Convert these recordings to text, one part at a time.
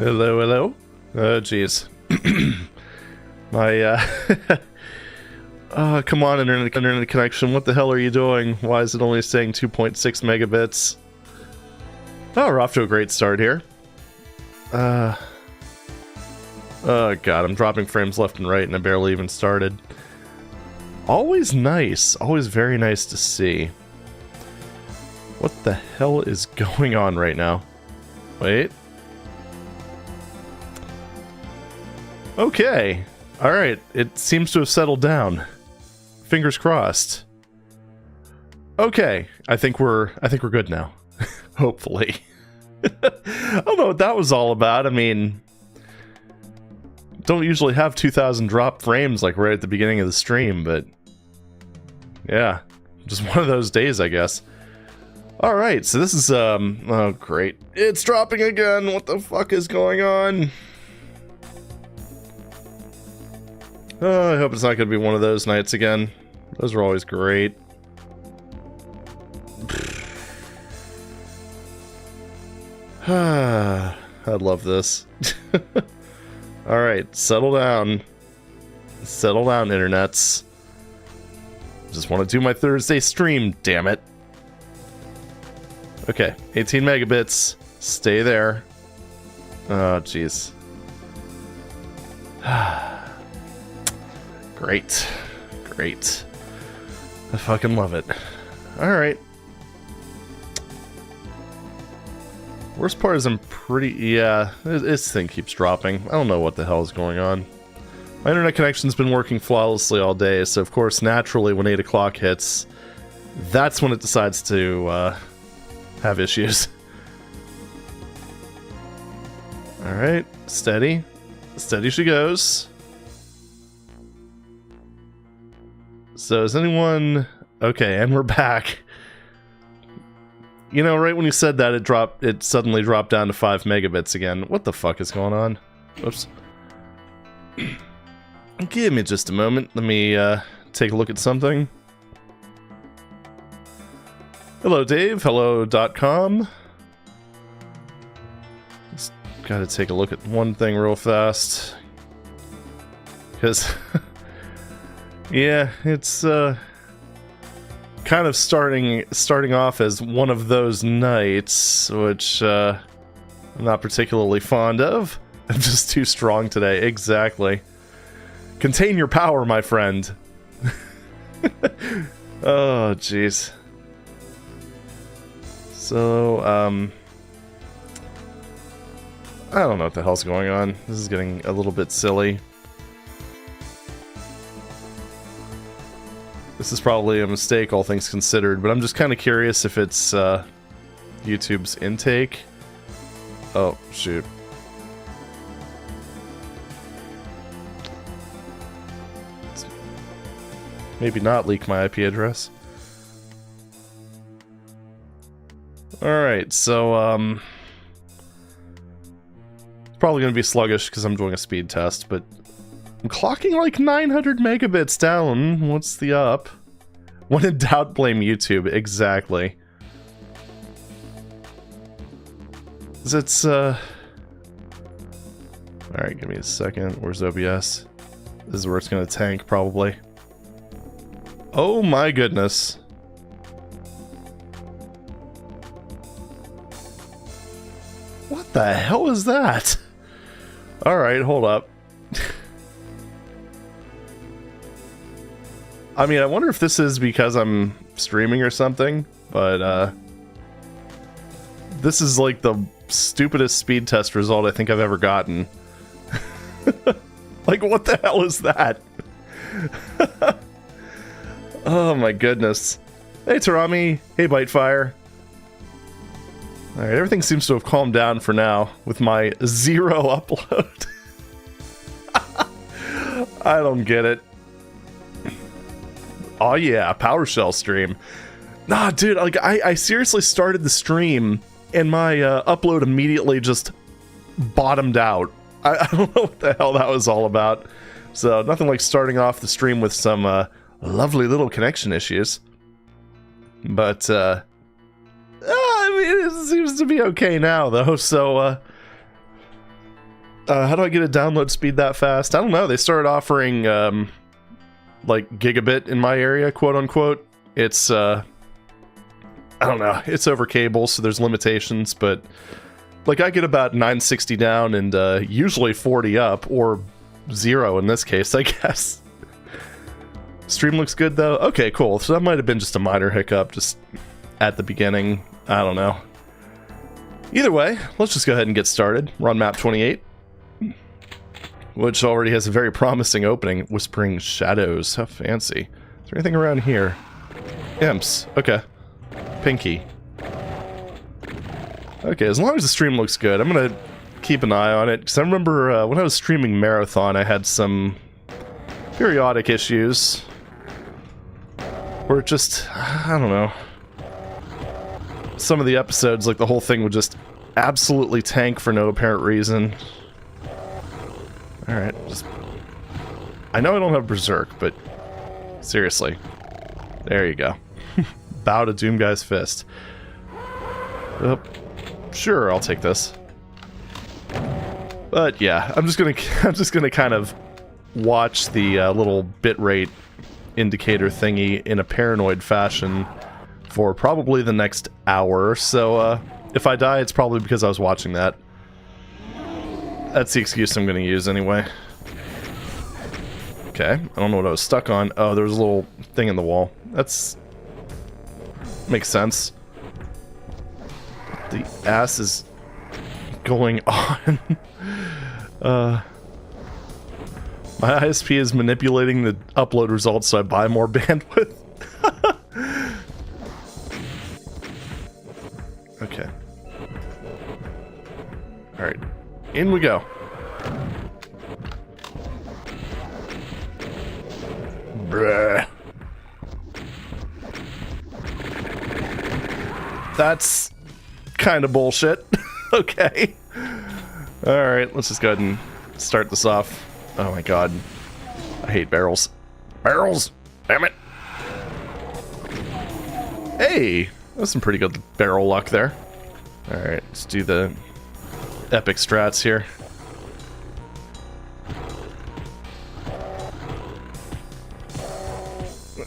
Hello, hello. Oh, jeez. My, oh, come on, internet connection. What the hell are you doing? Why is it only saying 2.6 megabits? Oh, we're off to a great start here. Oh, God, I'm dropping frames left and right, and I barely even started. Always nice. Always very nice to see. What the hell is going on right now? Wait. Okay. Alright. It seems to have settled down. Fingers crossed. Okay. I think we're good now. Hopefully. I don't know what that was all about. I mean, don't usually have 2,000 drop frames like right at the beginning of the stream, but yeah, just one of those days, I guess. Alright, so this is, oh great. It's dropping again! What the fuck is going on? Oh, I hope it's not gonna be one of those nights again. Those are always great. I love this. Alright, settle down. Settle down, internets. Just want to do my Thursday stream, damn it. Okay, 18 megabits. Stay there. Oh, jeez. Great. Great. I fucking love it. Alright. Worst part is I'm pretty... yeah, this thing keeps dropping. I don't know what the hell is going on. My internet connection's been working flawlessly all day, so of course, naturally, when 8 o'clock hits, that's when it decides to, have issues. Alright, steady. Steady she goes. So is anyone... okay, and we're back. You know, right when you said that, it suddenly dropped down to 5 megabits again. What the fuck is going on? Oops. Give me just a moment. Let me take a look at something. Hello, Dave. Hello.com. Just gotta take a look at one thing real fast. Because, yeah, it's kind of starting off as one of those nights, which I'm not particularly fond of. I'm just too strong today. Exactly. Contain your power, my friend. Oh, jeez. So, I don't know what the hell's going on. This is getting a little bit silly. This is probably a mistake, all things considered, but I'm just kind of curious if it's YouTube's intake. Oh, shoot. Maybe not leak my IP address. Alright, so, it's probably going to be sluggish because I'm doing a speed test, but I'm clocking like 900 megabits down. What's the up? When in doubt, blame YouTube. Exactly. It's, alright, give me a second. Where's OBS? This is where it's going to tank, probably. Oh my goodness. What the hell is that? Alright, hold up. I mean, I wonder if this is because I'm streaming or something, but, this is like the stupidest speed test result I think I've ever gotten. Like, what the hell is that? Oh my goodness. Hey Tarami, hey Bitefire. Alright, everything seems to have calmed down for now with my 0 upload. I don't get it. Oh yeah, PowerShell stream. Nah, dude, like, I seriously started the stream and my upload immediately just bottomed out. I don't know what the hell that was all about. So, nothing like starting off the stream with some lovely little connection issues. But, I mean, it seems to be okay now, though, so, How do I get a download speed that fast? I don't know. They started offering like gigabit in my area, quote unquote. It's I don't know. It's over cable, so there's limitations, but like I get about 960 down and usually 40 up, or 0 in this case, I guess. Stream looks good though. Okay, cool. So that might have been just a minor hiccup just at the beginning. I don't know. Either way, let's just go ahead and get started. We're on map 28, which already has a very promising opening. Whispering Shadows. How fancy. Is there anything around here? Imps. Okay. Pinky. Okay, as long as the stream looks good, I'm gonna keep an eye on it, because I remember when I was streaming Marathon, I had some periodic issues where it just, I don't know, some of the episodes, like the whole thing would just absolutely tank for no apparent reason. Alright, just... I know I don't have Berserk, but seriously. There you go. Bow to Doom Guy's fist. Oh, sure, I'll take this. But yeah, I'm just gonna kind of watch the little bitrate indicator thingy in a paranoid fashion for probably the next hour. So if I die, it's probably because I was watching that. That's the excuse I'm gonna use anyway. Okay, I don't know what I was stuck on. Oh, there was a little thing in the wall. That's... makes sense. What the ass is going on? My ISP is manipulating the upload results so I buy more bandwidth. Okay. Alright. In we go. Bruh. That's kind of bullshit. Okay. Alright, let's just go ahead and start this off. Oh my god. I hate barrels. Barrels! Damn it! Hey! That's some pretty good barrel luck there. Alright, let's do the epic strats here.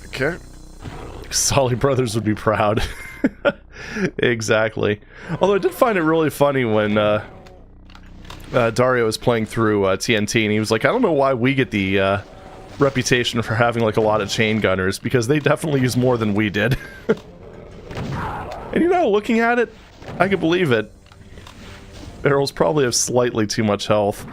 Okay. Solly Brothers would be proud. Exactly. Although I did find it really funny when Dario was playing through TNT, and he was like, I don't know why we get the reputation for having like a lot of chain gunners, because they definitely use more than we did. And you know, looking at it, I can believe it. Barrels probably have slightly too much health.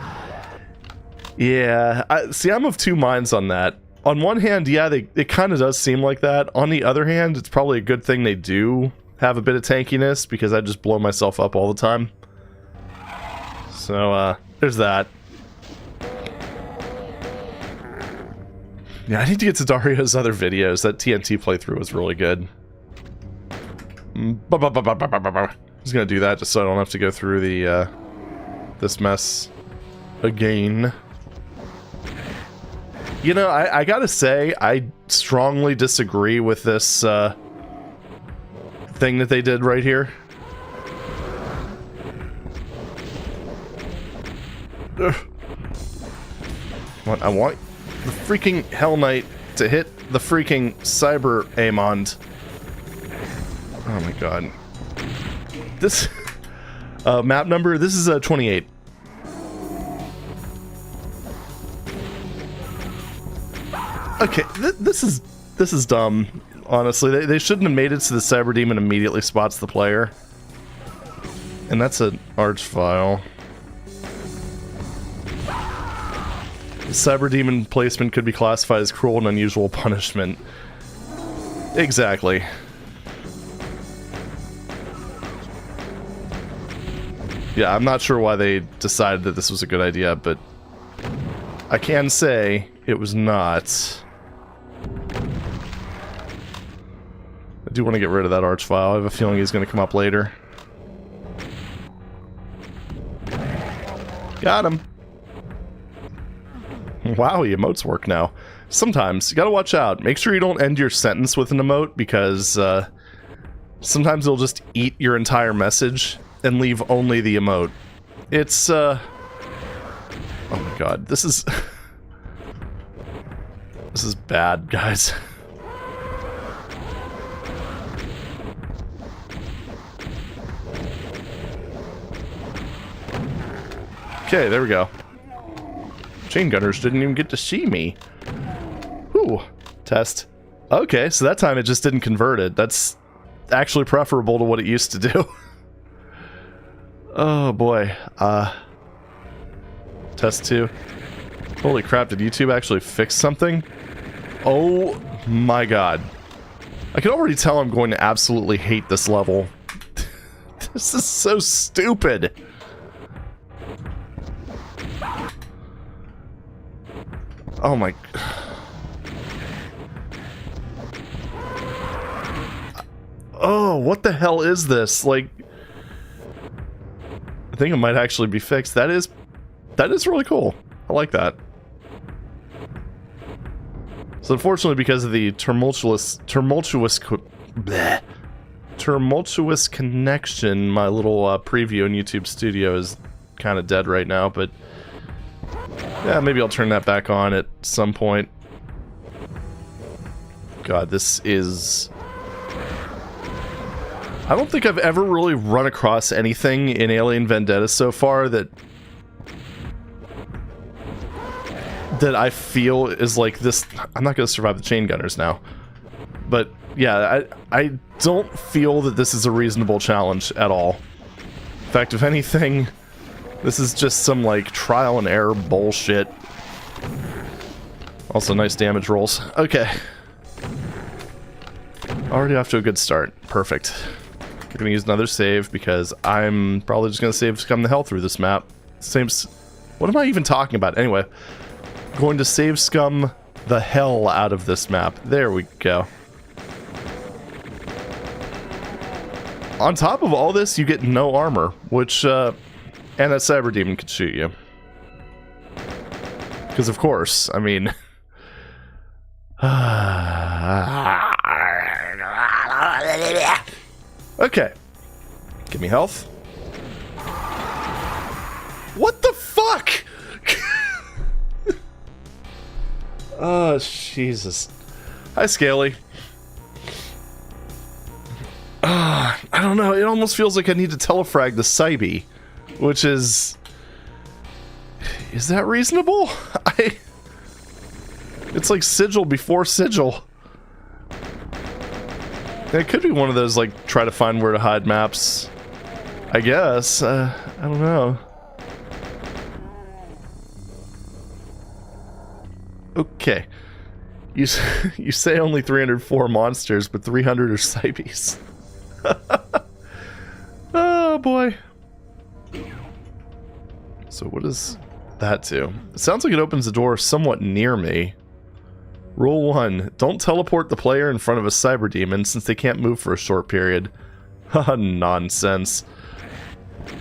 Yeah, I'm of two minds on that. On one hand, yeah, it kind of does seem like that. On the other hand, it's probably a good thing they do have a bit of tankiness, because I just blow myself up all the time. So, there's that. Yeah, I need to get to Dario's other videos. That TNT playthrough was really good. I'm just gonna do that just so I don't have to go through the, this mess again. You know, I gotta say, I strongly disagree with this, thing that they did right here. Ugh. What, I want the freaking Hell Knight to hit the freaking Cyberdemon. Oh my god. This map number, this is 28. Okay, this is dumb. Honestly, they shouldn't have made it so the Cyberdemon immediately spots the player. And that's an arch file. The Cyberdemon placement could be classified as cruel and unusual punishment. Exactly. Yeah, I'm not sure why they decided that this was a good idea, but I can say it was not. I do want to get rid of that arch file. I have a feeling he's going to come up later. Got him. Wow, emotes work now. Sometimes, you gotta watch out. Make sure you don't end your sentence with an emote, because sometimes it'll just eat your entire message and leave only the emote. It's god, this is... this is bad, guys. Okay, there we go. Chain gunners didn't even get to see me. Whew. Test. Okay, so that time it just didn't convert it. That's actually preferable to what it used to do. Oh boy. Test 2. Holy crap, did YouTube actually fix something? Oh my god. I can already tell I'm going to absolutely hate this level. This is so stupid. Oh my... Oh, what the hell is this? Like... I think it might actually be fixed. That is really cool. I like that. So unfortunately, because of the tumultuous connection, my little preview in YouTube Studio is kind of dead right now, but yeah, maybe I'll turn that back on at some point. God, this is... I don't think I've ever really run across anything in Alien Vendetta so far that I feel is like this. I'm not going to survive the chain gunners now. But yeah, I don't feel that this is a reasonable challenge at all. In fact, if anything, this is just some like trial and error bullshit. Also nice damage rolls. Okay. Already off to a good start. Perfect. We're going to use another save because I'm probably just going to save scum the hell through this map. What am I even talking about? Anyway, going to save scum the hell out of this map. There we go. On top of all this, you get no armor, which, and that Cyberdemon could shoot you. Because of course, I mean... Okay. Give me health. What the fuck? Oh, Jesus. Hi, Scaly. I don't know. It almost feels like I need to telefrag the Cybe, which is... Is that reasonable? It's like sigil before sigil. It could be one of those, like, try to find where to hide maps. I guess. I don't know. Okay. You say only 304 monsters, but 300 are Cybes. Oh, boy. So what does that do? It sounds like it opens the door somewhat near me. Rule 1. Don't teleport the player in front of a Cyberdemon since they can't move for a short period. Haha, nonsense.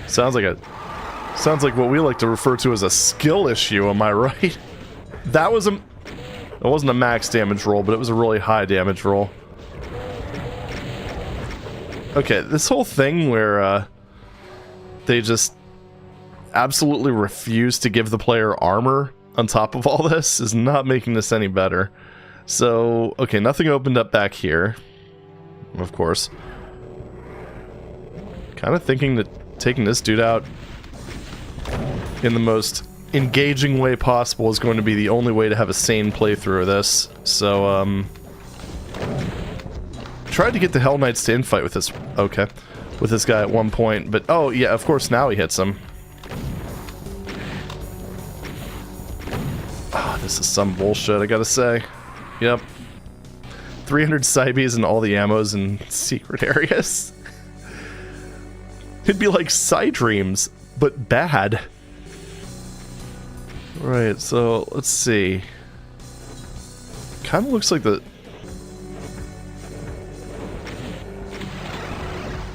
Sounds like what we like to refer to as a skill issue, am I right? That wasn't a max damage roll, but it was a really high damage roll. Okay, this whole thing where they just absolutely refuse to give the player armor on top of all this is not making this any better. So, okay, nothing opened up back here. Of course. Kind of thinking that taking this dude out in the most engaging way possible is going to be the only way to have a sane playthrough of this. So, tried to get the Hell Knights to infight with this, okay, with this guy at one point, but oh yeah, of course now he hits him. Ah, this is some bullshit, I gotta say. Yep. 300 Cybes and all the ammos in secret areas. It'd be like Psydreams, but bad. Right, so let's see. Kind of looks like the...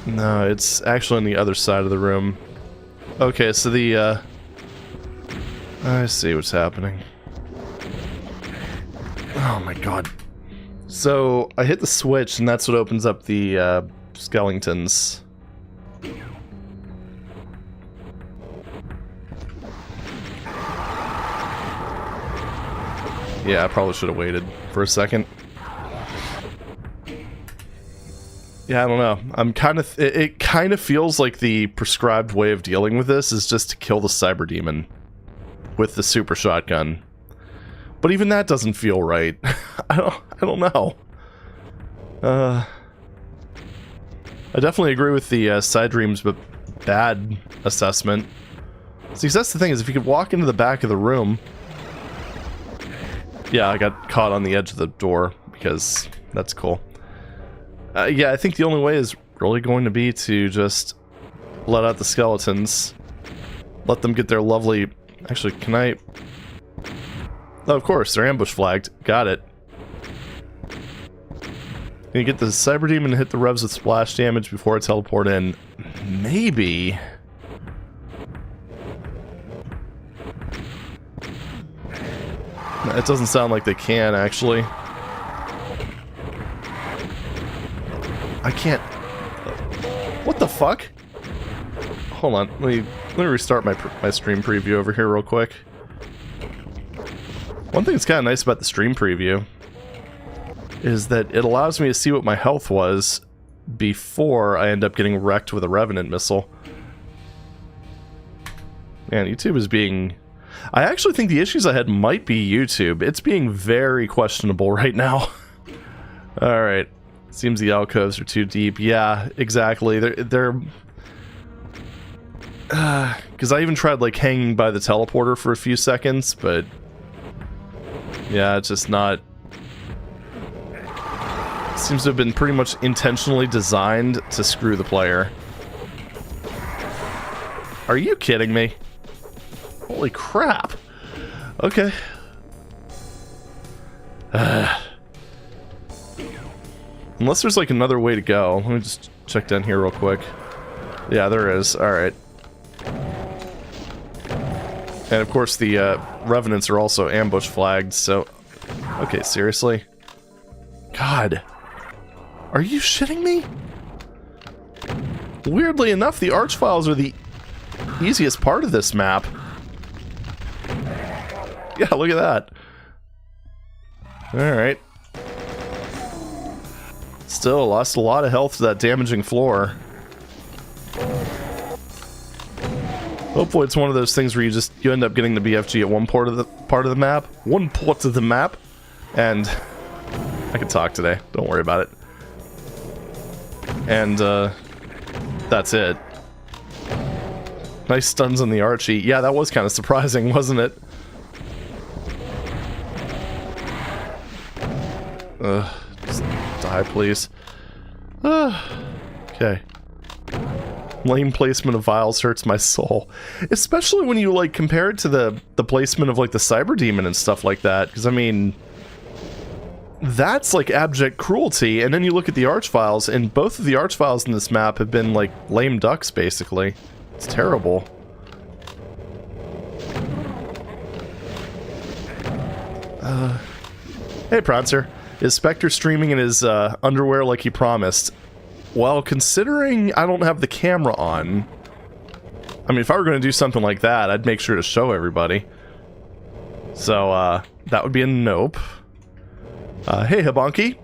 No, it's actually on the other side of the room. Okay, so the, I see what's happening. Oh my god. So, I hit the switch, and that's what opens up the, skeletons. Yeah, I probably should have waited for a second. Yeah, I don't know. I'm kind of... It kind of feels like the prescribed way of dealing with this is just to kill the Cyberdemon with the super shotgun. But even that doesn't feel right. I don't know. I definitely agree with the side dreams, but bad assessment. See, that's the thing, is if you could walk into the back of the room... Yeah, I got caught on the edge of the door, because that's cool. Yeah, I think the only way is really going to be to just let out the skeletons. Let them get their lovely... Actually, can I... Oh, of course, they're ambush flagged. Got it. Can you get the Cyberdemon to hit the revs with splash damage before it teleport in? Maybe. It doesn't sound like they can, actually. I can't... What the fuck? Hold on, let me restart my stream preview over here real quick. One thing that's kind of nice about the stream preview is that it allows me to see what my health was before I end up getting wrecked with a Revenant missile. Man, YouTube is being... I actually think the issues I had might be YouTube. It's being very questionable right now. Alright. Seems the alcoves are too deep. Yeah, exactly. They're... Because I even tried, like, hanging by the teleporter for a few seconds, but... Yeah, it's just not... Seems to have been pretty much intentionally designed to screw the player. Are you kidding me? Holy crap. Okay. Unless there's like another way to go. Let me just check down here real quick. Yeah, there is. Alright. And of course the Revenants are also ambush flagged, so... Okay, seriously? God. Are you shitting me? Weirdly enough, the Archviles are the easiest part of this map. Yeah, look at that. Alright. Still, lost a lot of health to that damaging floor. Hopefully it's one of those things where you end up getting the BFG at one part of the map. One part of the map. And I can talk today. Don't worry about it. And that's it. Nice stuns on the Archie. Yeah, that was kind of surprising, wasn't it? Just die, please. Okay. Lame placement of vials hurts my soul. Especially when you, like, compare it to the placement of, like, the Cyberdemon and stuff like that. Because, I mean... That's, like, abject cruelty. And then you look at the Archviles, and both of the Archviles in this map have been, like, lame ducks, basically. It's terrible. Hey, Prancer. Is Spectre streaming in his underwear like he promised? Well, considering I don't have the camera on... I mean, if I were going to do something like that, I'd make sure to show everybody. So, that would be a nope. Hey, Habonki.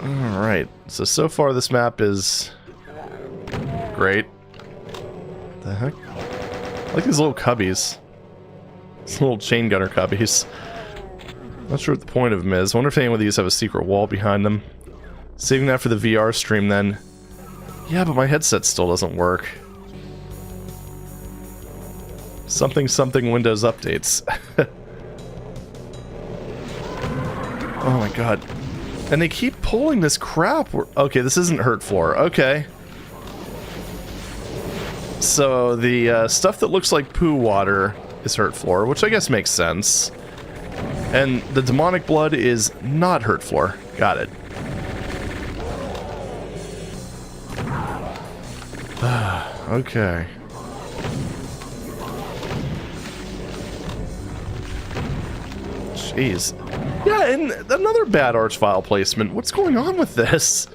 Alright, so far this map is... great. The heck? I like these little cubbies. These little chain gunner cubbies. Not sure what the point of them is. I wonder if any of these have a secret wall behind them. Saving that for the VR stream then. Yeah, but my headset still doesn't work. Something Windows updates. Oh my god. And they keep pulling this crap. Okay, this isn't hurt floor. Okay. So the stuff that looks like poo water is hurt floor, which I guess makes sense. And the demonic blood is not hurt floor. Got it. Okay. Jeez. Yeah, and another bad Archvile placement. What's going on with this?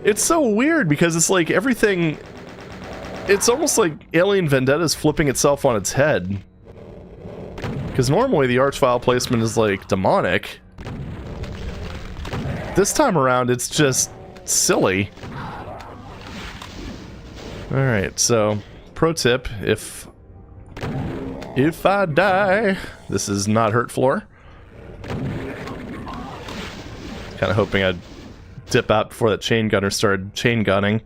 It's so weird because it's like everything... It's almost like Alien Vendetta is flipping itself on its head. Because normally the arch file placement is like demonic. This time around it's just silly. Alright, so pro tip, if I die, this is not hurt floor. Kind of hoping I'd dip out before that chain gunner started chain gunning.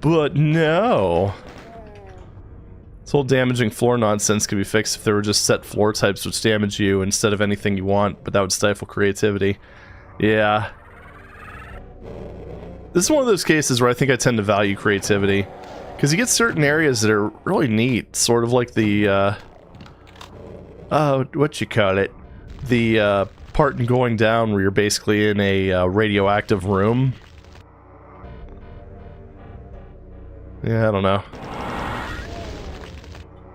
But no. This whole damaging floor nonsense could be fixed if there were just set floor types which damage you instead of anything you want, but that would stifle creativity. Yeah. This is one of those cases where I think I tend to value creativity. Because you get certain areas that are really neat, sort of like the, what you call it? The, part in Going Down where you're basically in a, radioactive room. Yeah, I don't know.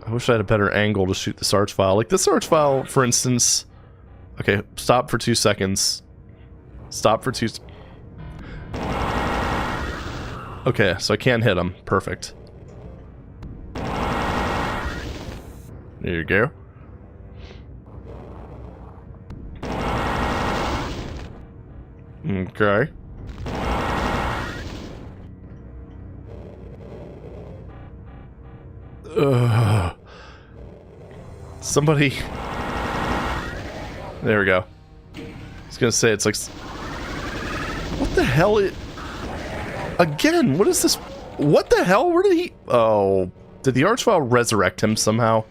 I wish I had a better angle to shoot this arch file. Like this arch file, for instance... Okay, stop for 2 seconds. Stop for 2... Okay, so I can't hit him. Perfect. There you go. Okay. Ugh. Somebody... There we go. I was gonna say, it's like... What the hell is... Again, what is this? What the hell? Where did he... Oh, did the archvile resurrect him somehow?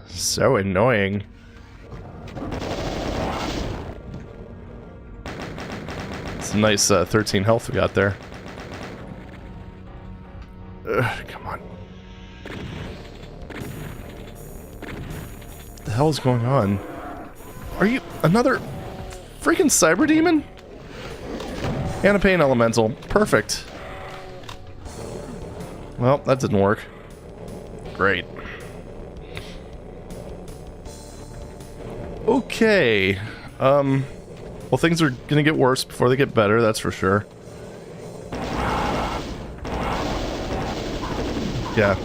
So annoying. It's a nice 13 health we got there. Come on. What the hell is going on? Are you another freaking Cyberdemon? And a pain elemental. Perfect. Well, that didn't work. Great. Okay. Well, things are gonna get worse before they get better, that's for sure. Yeah.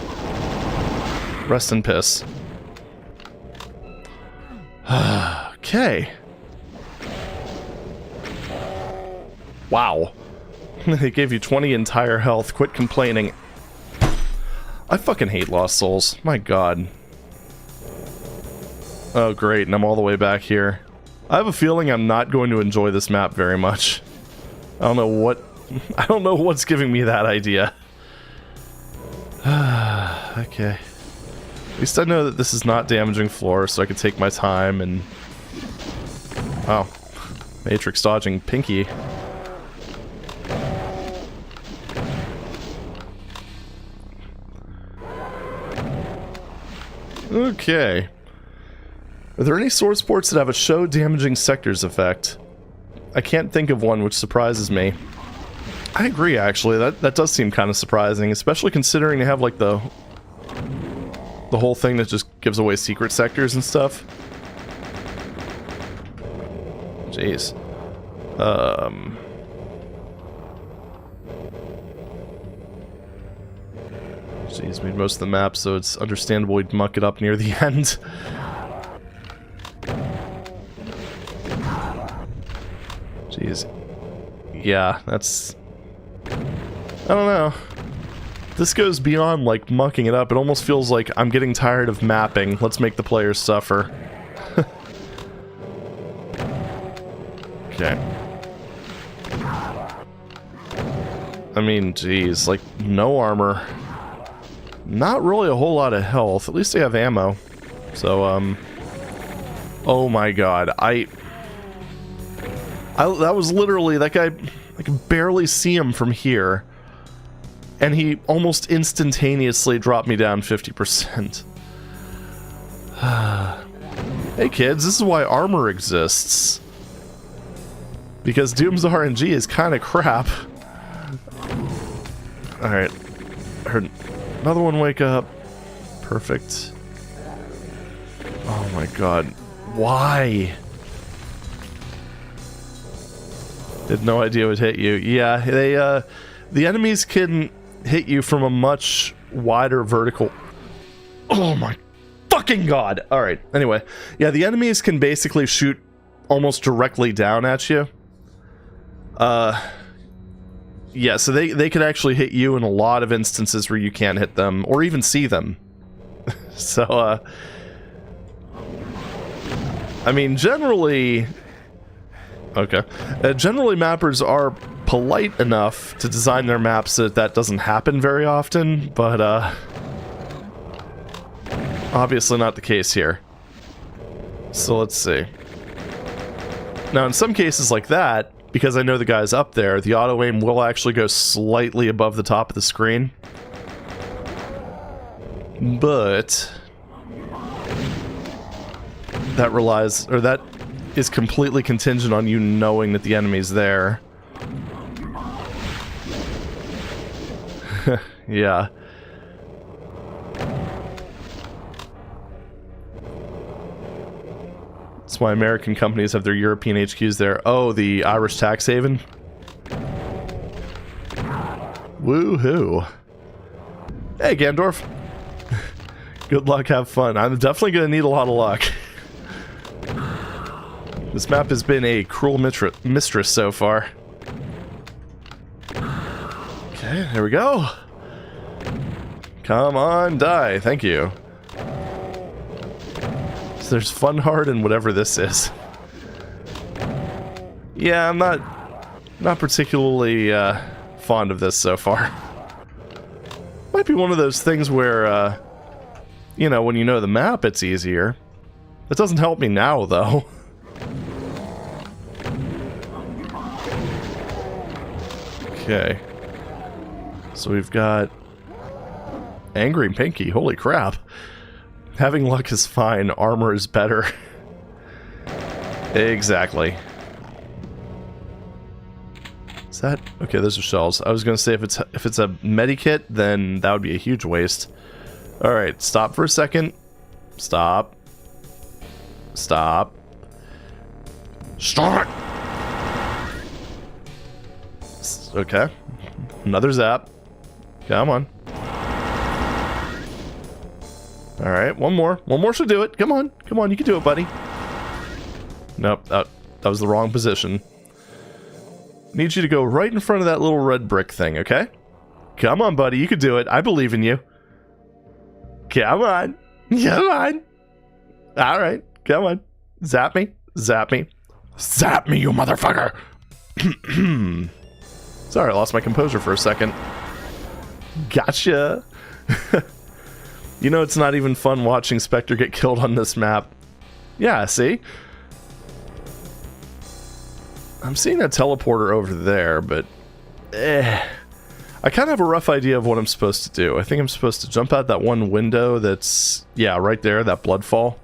Rest in piss. Okay. Wow. They gave you 20 entire health. Quit complaining. I fucking hate Lost Souls. My god. Oh great, and I'm all the way back here. I have a feeling I'm not going to enjoy this map very much. I don't know what's giving me that idea. Okay. At least I know that this is not damaging floor, so I can take my time and... Wow. Matrix dodging Pinky. Okay. Are there any sword sports that have a show damaging sectors effect? I can't think of one, which surprises me. I agree, actually. That does seem kind of surprising, especially considering they have, like, the whole thing that just gives away secret sectors and stuff. Jeez. Jeez, made most of the map, so it's understandable we'd muck it up near the end. Jeez. Yeah, that's... I don't know. This goes beyond, like, mucking it up. It almost feels like I'm getting tired of mapping. Let's make the players suffer. Okay. I mean, geez, like, no armor. Not really a whole lot of health. At least they have ammo. So, oh my god. That was literally, that guy, I can barely see him from here. And he almost instantaneously dropped me down 50%. Hey kids, this is why armor exists. Because Doom's RNG is kind of crap. Alright. Heard another one wake up. Perfect. Oh my god. Why? Had no idea it would hit you. Yeah, the enemies can hit you from a much wider vertical... Oh my fucking god! Alright, anyway. Yeah, the enemies can basically shoot almost directly down at you. Yeah, so they could actually hit you in a lot of instances where you can't hit them, or even see them. So, I mean, generally... Okay. Generally, mappers are polite enough to design their maps so that doesn't happen very often, but, obviously not the case here. So let's see. Now, in some cases like that, because I know the guy's up there, the auto-aim will actually go slightly above the top of the screen. But... that is completely contingent on you knowing that the enemy's there. Yeah. That's why American companies have their European HQs there. Oh, the Irish tax haven? Woohoo. Hey, Gandorf. Good luck, have fun. I'm definitely gonna need a lot of luck. This map has been a cruel mistress so far. Okay, there we go. Come on, die. Thank you. So there's fun hard and whatever this is. Yeah, I'm not particularly fond of this so far. Might be one of those things where, you know, when you know the map, it's easier. That doesn't help me now, though. Okay. So we've got Angry Pinky. Holy crap. Having luck is fine. Armor is better. Exactly. Is that... Okay, those are shells. I was gonna say if it's a medikit, then that would be a huge waste. Alright, stop for a second. Stop. Stop. Stop! Okay. Another zap. Come on. Alright, one more. One more should do it. Come on. Come on, you can do it, buddy. Nope, that was the wrong position. Need you to go right in front of that little red brick thing, okay? Come on, buddy, you can do it. I believe in you. Come on. Come on. Alright, come on. Zap me. Zap me. Zap me, you motherfucker! Sorry, I lost my composure for a second. Gotcha! You know, it's not even fun watching Spectre get killed on this map. Yeah, see? I'm seeing a teleporter over there, but... I kind of have a rough idea of what I'm supposed to do. I think I'm supposed to jump out that one window that's... Yeah, right there, that bloodfall.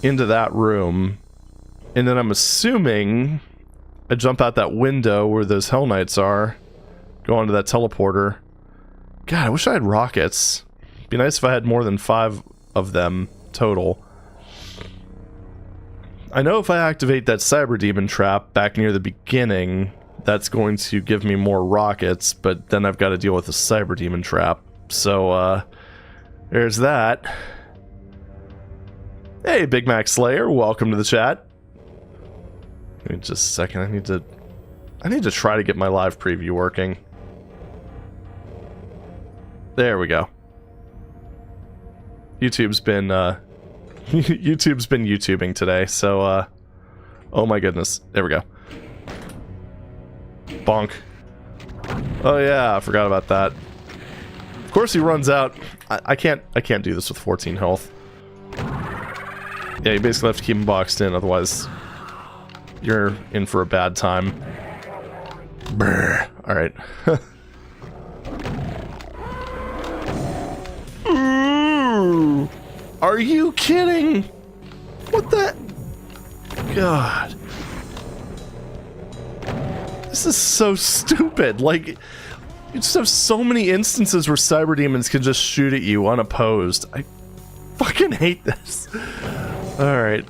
Into that room. And then I'm assuming... I jump out that window where those Hell Knights are. Go onto that teleporter. God, I wish I had rockets. It'd be nice if I had more than 5 of them total. I know if I activate that Cyberdemon trap back near the beginning, that's going to give me more rockets, but then I've got to deal with the Cyberdemon trap. So, there's that. Hey, Big Mac Slayer, welcome to the chat. Give me just a second, I need to try to get my live preview working. There we go. YouTube's been YouTubing today, so oh my goodness. There we go. Bonk. Oh yeah, I forgot about that. Of course he runs out. I can't do this with 14 health. Yeah, you basically have to keep him boxed in, otherwise you're in for a bad time. Brr. Alright. Are you kidding? What the... God. This is so stupid. Like, you just have so many instances where Cyberdemons can just shoot at you unopposed. I fucking hate this. Alright.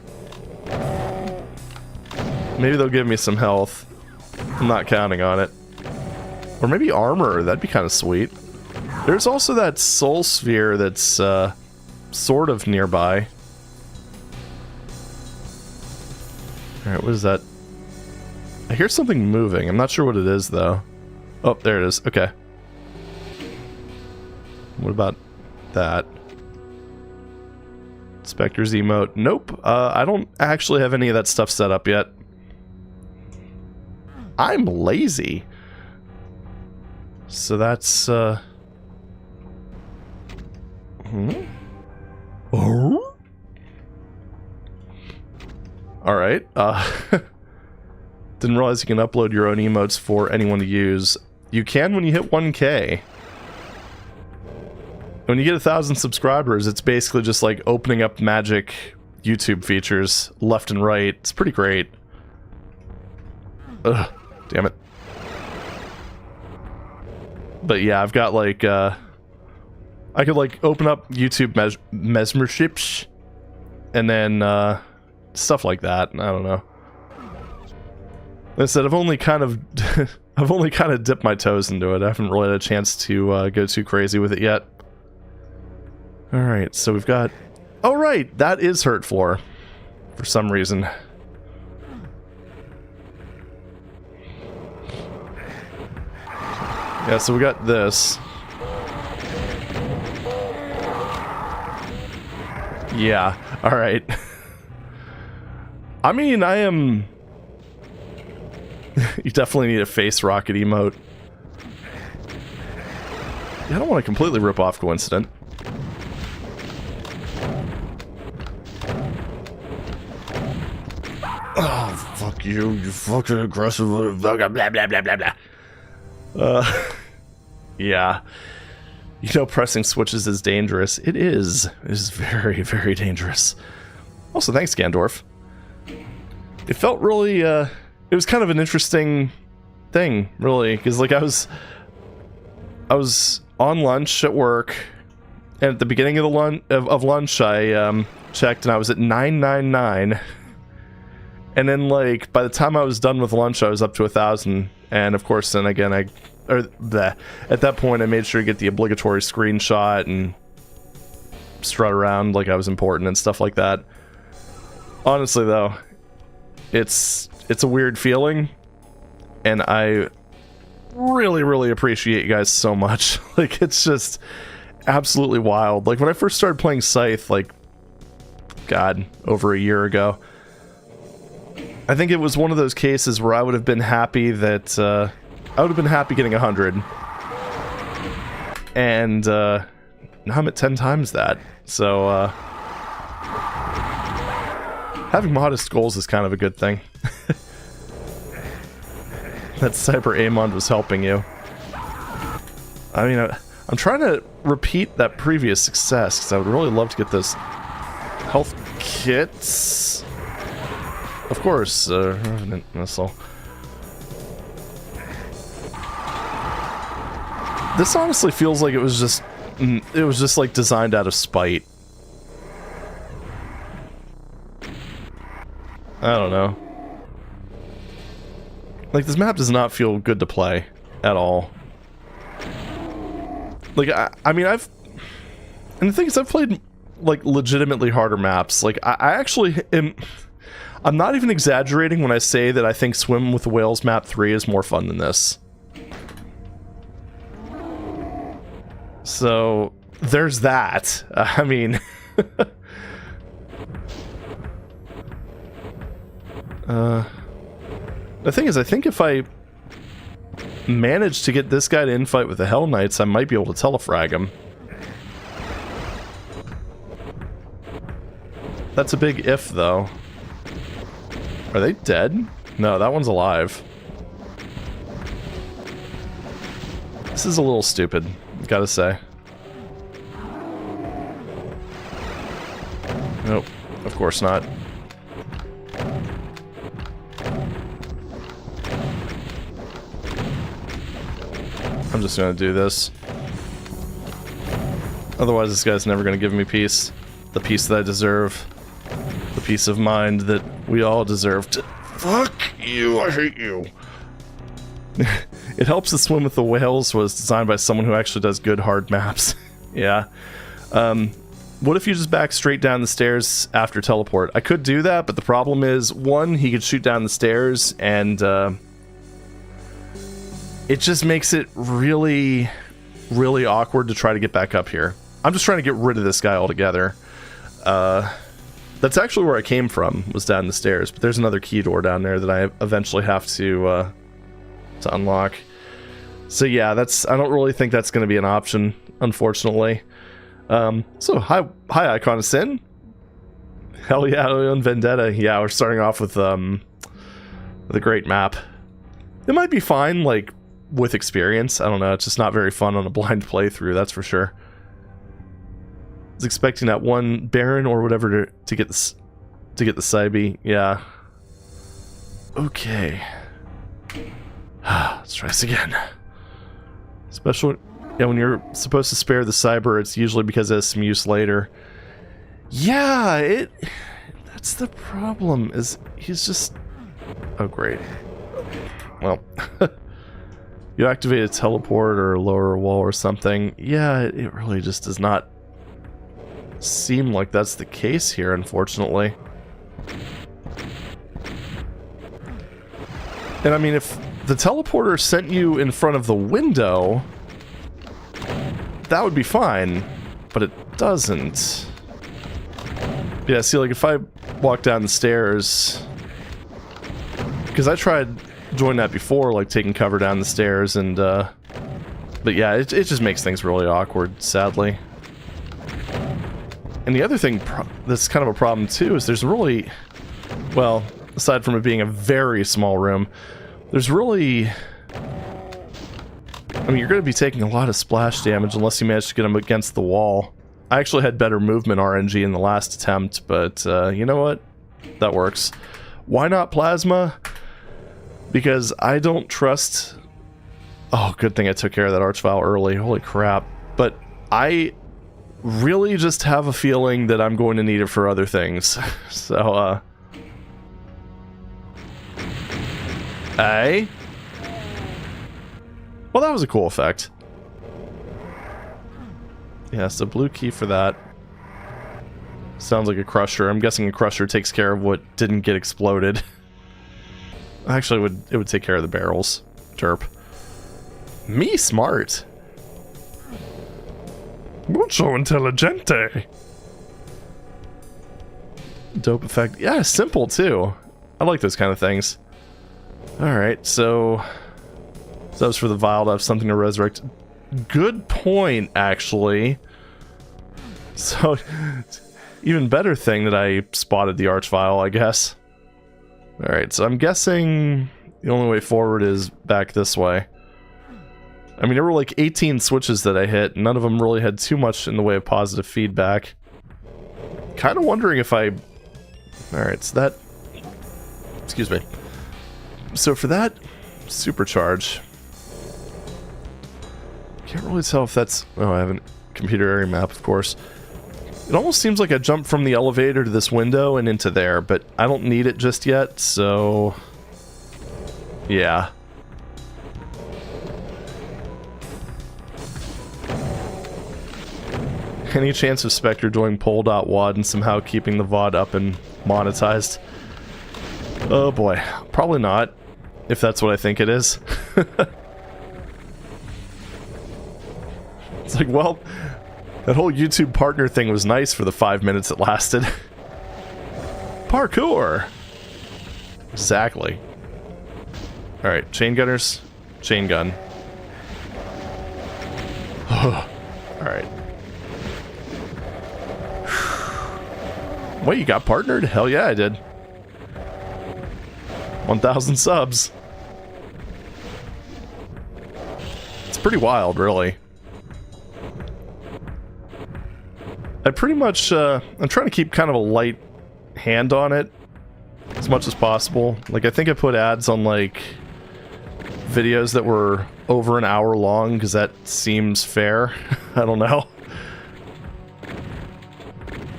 Maybe they'll give me some health. I'm not counting on it. Or maybe armor, that'd be kind of sweet. There's also that soul sphere that's sort of nearby. Alright, what is that? I hear something moving. I'm not sure what it is, though. Oh, there it is. Okay. What about that? Spectre's emote. Nope. I don't actually have any of that stuff set up yet. I'm lazy. So that's, Oh? Alright. Didn't realize you can upload your own emotes for anyone to use. You can when you hit 1K. When you get 1,000 subscribers, it's basically just like opening up magic YouTube features left and right. It's pretty great. Ugh, damn it. But yeah, I've got like, I could like open up YouTube memberships and then stuff like that. I don't know. Like I said, I've only kind of dipped my toes into it. I haven't really had a chance to go too crazy with it yet. Alright, so we've got... Oh right, that is Hurt Floor. For some reason. Yeah, so we got this. Yeah, alright. I mean, I am... You definitely need a face rocket emote. Yeah, I don't want to completely rip off Coincident. Oh, fuck you, you fucking aggressive blah, blah, blah, blah, blah, blah. Yeah. You know pressing switches is dangerous. It is. It is very, very dangerous. Also, thanks, Gandorf. It felt really, it was kind of an interesting thing, really, because, like, I was on lunch at work, and at the beginning of the lunch, I, checked, and I was at 999. And then, like, by the time I was done with lunch, I was up to 1,000. And, of course, then again, at that point, I made sure to get the obligatory screenshot and strut around like I was important and stuff like that. Honestly, though, it's a weird feeling. And I really, really appreciate you guys so much. Like, it's just absolutely wild. Like, when I first started playing Scythe, like, God, over a year ago, I think it was one of those cases where I would have been happy that, I would have been happy getting 100. And, now I'm at 10 times that. So, having modest goals is kind of a good thing. That Cyberdemon was helping you. I mean, I'm trying to repeat that previous success, because I would really love to get those health kits. Of course, Revenant Missile. This honestly feels like it was just like designed out of spite. I don't know. Like, this map does not feel good to play at all. Like, I mean, and the thing is, I've played, like, legitimately harder maps. Like, I actually am... I'm not even exaggerating when I say that I think Swim with the Whales map 3 is more fun than this. So, there's that. I mean... The thing is, I think if I manage to get this guy to infight with the Hell Knights, I might be able to telefrag him. That's a big if, though. Are they dead? No, that one's alive. This is a little stupid, gotta say. Nope, of course not. I'm just gonna do this. Otherwise, this guy's never gonna give me peace. The peace that I deserve. The peace of mind that we all deserve to... Fuck you, I hate you. It helps to swim with the whales was designed by someone who actually does good hard maps. Yeah. What if you just back straight down the stairs after teleport? I could do that, but the problem is, one, he could shoot down the stairs, and it just makes it really, really awkward to try to get back up here. I'm just trying to get rid of this guy altogether. That's actually where I came from, was down the stairs, but there's another key door down there that I eventually have to unlock. So yeah, I don't really think that's going to be an option, unfortunately. So hi Icon of Sin. Hell yeah, on Vendetta. Yeah, we're starting off with a great map. It might be fine, like, with experience. I don't know, it's just not very fun on a blind playthrough, that's for sure. I was expecting that one Baron or whatever to get the Cybe. Yeah. Okay. Let's try this again. Special. Yeah, when you're supposed to spare the Cyber, it's usually because it has some use later. Yeah, that's the problem, is he's just... Oh, great. Well, you activate a teleport or lower a wall or something. Yeah, it really just does not seem like that's the case here, unfortunately. And I mean, if the teleporter sent you in front of the window, that would be fine, but it doesn't. Yeah, see, like, if I walk down the stairs... Because I tried doing that before, like, taking cover down the stairs, and, but yeah, it just makes things really awkward, sadly. And the other thing that's kind of a problem, too, is there's really... Well, aside from it being a very small room, there's really... I mean, you're going to be taking a lot of splash damage unless you manage to get them against the wall. I actually had better movement RNG in the last attempt, but you know what? That works. Why not plasma? Because I don't trust... Oh, good thing I took care of that Archvile early. Holy crap. But I really just have a feeling that I'm going to need it for other things. So, Hey? Well, that was a cool effect. Yeah, so blue key for that. Sounds like a crusher. I'm guessing a crusher takes care of what didn't get exploded. Actually, it would take care of the barrels. Derp. Me smart. Mucho intelligente. Dope effect. Yeah, simple too. I like those kind of things. Alright, so that was for the vial to have something to resurrect. Good point, actually. So, even better thing that I spotted the Archvile, I guess. Alright, so I'm guessing the only way forward is back this way. I mean, there were like 18 switches that I hit, none of them really had too much in the way of positive feedback. Kind of wondering if I... Alright, so that... Excuse me. So for that supercharge... Can't really tell if that's... Oh, I have a computer area map, of course. It almost seems like I jumped from the elevator to this window and into there, but I don't need it just yet, so... Yeah. Any chance of Spectre doing poll.wad and somehow keeping the VOD up and monetized? Oh boy. Probably not, if that's what I think it is. It's like, well, that whole YouTube partner thing was nice for the 5 minutes it lasted. Parkour! Exactly. Alright, chain gunners. Chain gun. Alright. Wait, you got partnered? Hell yeah, I did. 1,000 subs. It's pretty wild, really. I pretty much, I'm trying to keep kind of a light hand on it as much as possible. Like, I think I put ads on, like, videos that were over an hour long, because that seems fair. I don't know.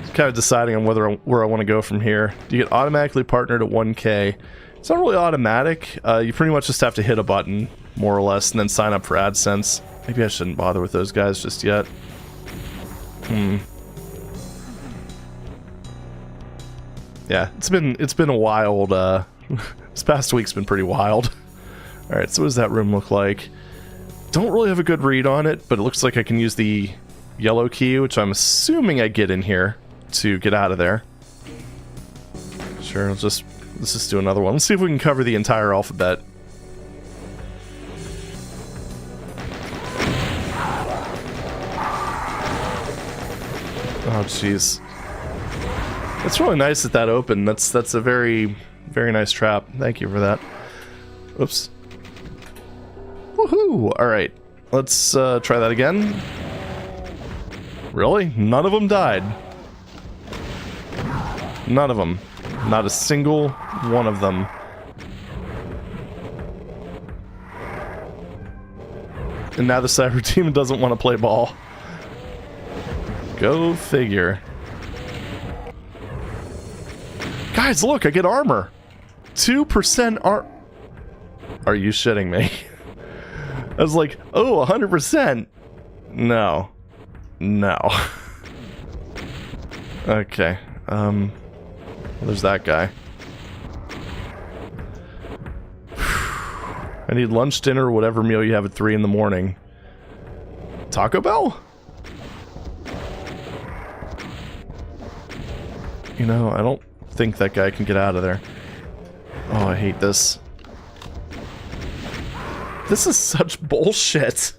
Just kind of deciding on where I want to go from here. You get automatically partnered at 1K. It's not really automatic. You pretty much just have to hit a button more or less, and then sign up for AdSense. Maybe I shouldn't bother with those guys just yet. Yeah, it's been a wild, this past week's been pretty wild. Alright, so what does that room look like? Don't really have a good read on it, but it looks like I can use the yellow key, which I'm assuming I get in here to get out of there. Sure, let's just do another one. Let's see if we can cover the entire alphabet. Oh, jeez. It's really nice that opened. That's a very, very nice trap. Thank you for that. Oops. Woohoo! Alright, let's try that again. Really? None of them died. None of them. Not a single one of them. And now the Cyberdemon doesn't want to play ball. Go figure. Guys, look, I get armor. 2% armor. Are you shitting me? I was like, oh, 100%. No. No. Okay. There's that guy. I need lunch, dinner, whatever meal you have at 3 in the morning. Taco Bell? You know, I don't think that guy can get out of there. Oh, I hate this. This is such bullshit.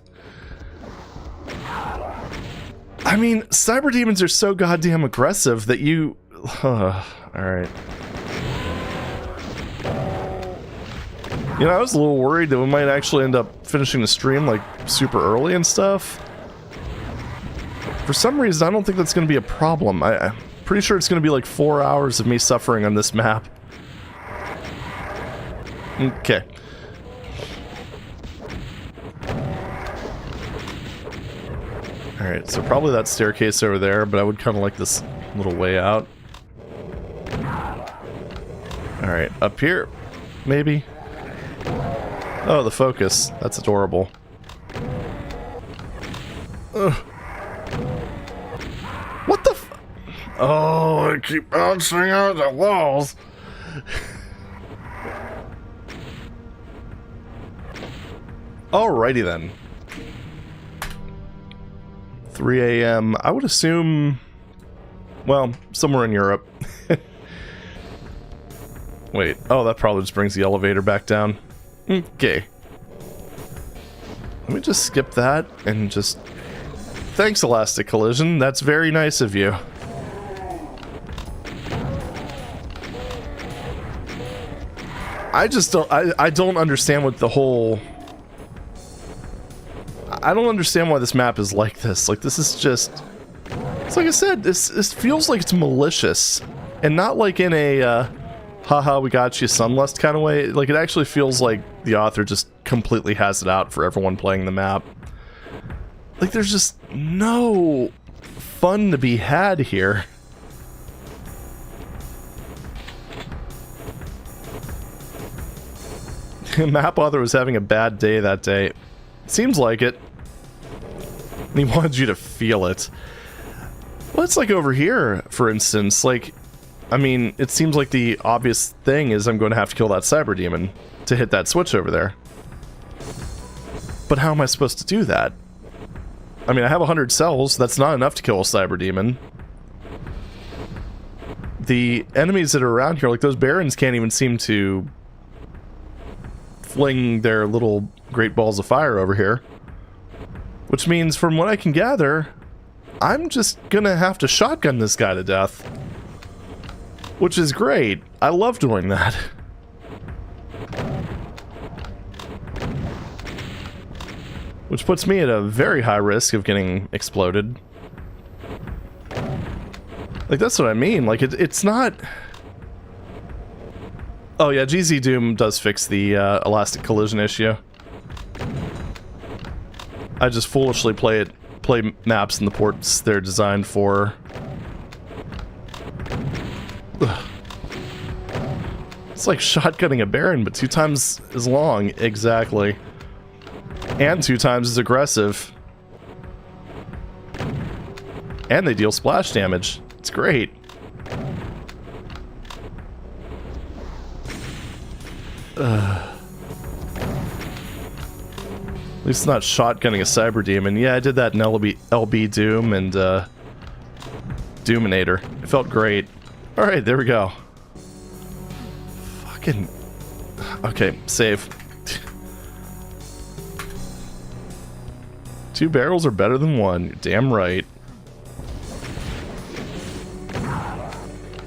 I mean, Cyberdemons are so goddamn aggressive that you... Alright. You know, I was a little worried that we might actually end up finishing the stream, like, super early and stuff. For some reason, I don't think that's going to be a problem. I'm pretty sure it's going to be like 4 hours of me suffering on this map. Okay. Alright, so probably that staircase over there, but I would kind of like this little way out. Alright, up here, maybe? Oh, the focus. That's adorable. Ugh. What the f- Oh, I keep bouncing out the walls. Alrighty then. 3 a.m. I would assume... Well, somewhere in Europe. Wait, oh, that probably just brings the elevator back down. Okay. Let me just skip that and just... Thanks, Elastic Collision. That's very nice of you. I just don't... I don't understand what the whole... I don't understand why this map is like this. Like, this is just... It's like I said, this feels like it's malicious. And not like in a, haha, we got you Sunlust kind of way. Like, it actually feels like the author just completely has it out for everyone playing the map. Like, there's just no fun to be had here. The map author was having a bad day that day. Seems like it. And he wanted you to feel it. Well, it's like over here, for instance. Like, I mean, it seems like the obvious thing is I'm going to have to kill that Cyberdemon to hit that switch over there. But how am I supposed to do that? I mean, I have 100 cells. That's not enough to kill a Cyberdemon. The enemies that are around here, like those Barons, can't even seem to fling their little great balls of fire over here. Which means, from what I can gather, I'm just gonna have to shotgun this guy to death. Which is great. I love doing that. Which puts me at a very high risk of getting exploded. Like, that's what I mean. Like, it's not... Oh yeah, dsda-doom does fix the elastic collision issue. I just foolishly play maps in the ports they're designed for. Ugh. It's like shotgunning a Baron, but 2 times as long. Exactly. And 2 times as aggressive. And they deal splash damage. It's great. At least it's not shotgunning a Cyberdemon. Yeah, I did that in LB.Doom and Doominator. It felt great. Alright, there we go. Fucking... Okay, save. 2 barrels are better than 1. You're damn right.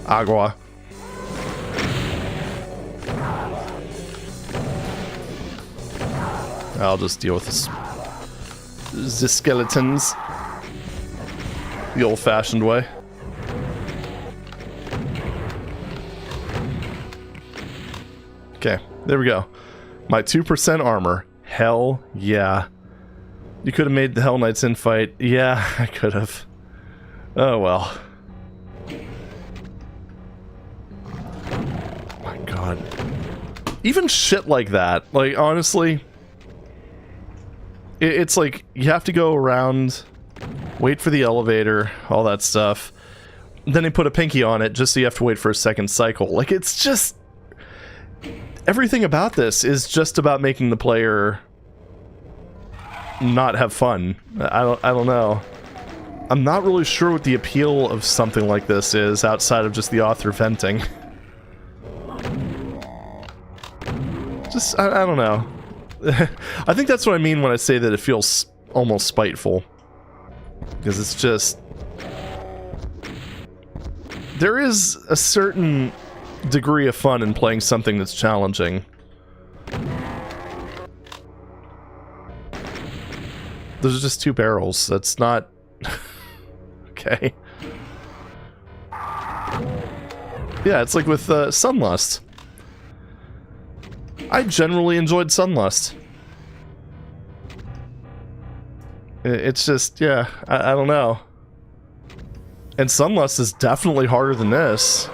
Agua. I'll just deal with this. The skeletons. The old-fashioned way. Okay, there we go. My 2% armor. Hell yeah. You could have made the Hell Knights infight. Yeah, I could have. Oh well. My god. Even shit like that. Like, honestly... It's like, you have to go around, wait for the elevator, all that stuff. Then they put a pinky on it just so you have to wait for a second cycle. Like, it's just... Everything about this is just about making the player not have fun. I don't know. I'm not really sure what the appeal of something like this is outside of just the author venting. Just, I don't know. I think that's what I mean when I say that it feels almost spiteful. Because it's just... There is a certain degree of fun in playing something that's challenging. Those are just 2 barrels. That's not... Okay. Yeah, it's like with Sunlust. I generally enjoyed Sunlust. It's just, yeah, I don't know. And Sunlust is definitely harder than this.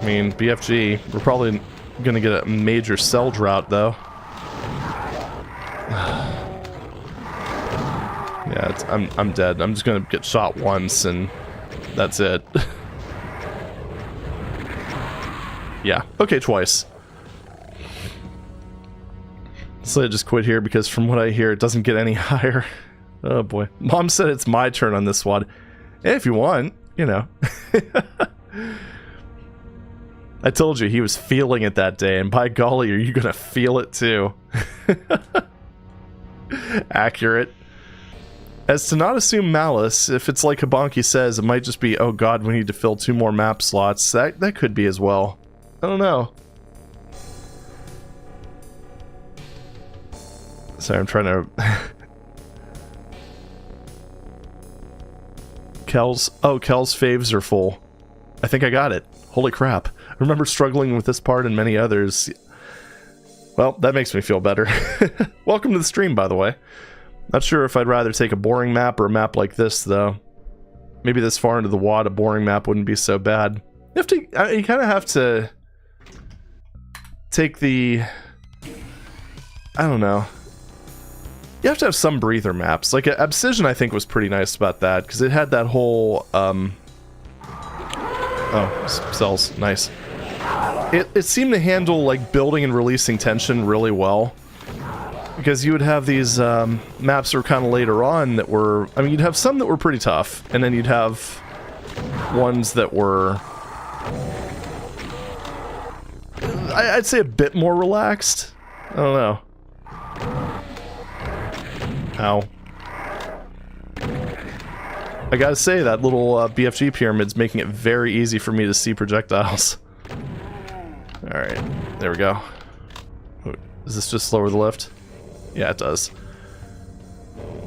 I mean, BFG, we're probably gonna get a major cell drought, though. Yeah, I'm dead. I'm just gonna get shot once, and that's it. Yeah, okay, twice. So I just quit here because from what I hear, it doesn't get any higher. Oh boy. Mom said it's my turn on this WAD. Hey, if you want, you know. I told you he was feeling it that day, and by golly, are you gonna feel it too? Accurate. As to not assume malice, if it's like Habanki says, it might just be, oh god, we need to fill 2 more map slots. That could be as well. I don't know. Sorry, I'm trying to... Kel's faves are full. I think I got it. Holy crap. I remember struggling with this part and many others. Well, that makes me feel better. Welcome to the stream, by the way. Not sure if I'd rather take a boring map or a map like this, though. Maybe this far into the WAD, a boring map wouldn't be so bad. You kind of have to... take the... I don't know. You have to have some breather maps. Like, Abscission, I think, was pretty nice about that, because it had that whole, Oh, cells. Nice. It seemed to handle, like, building and releasing tension really well. Because you would have these, maps that were kind of later on that were... I mean, you'd have some that were pretty tough, and then you'd have ones that were... I'd say a bit more relaxed. I don't know. Ow. I gotta say, that little BFG pyramid's making it very easy for me to see projectiles. Alright, there we go. Does this just lower the lift? Yeah, it does.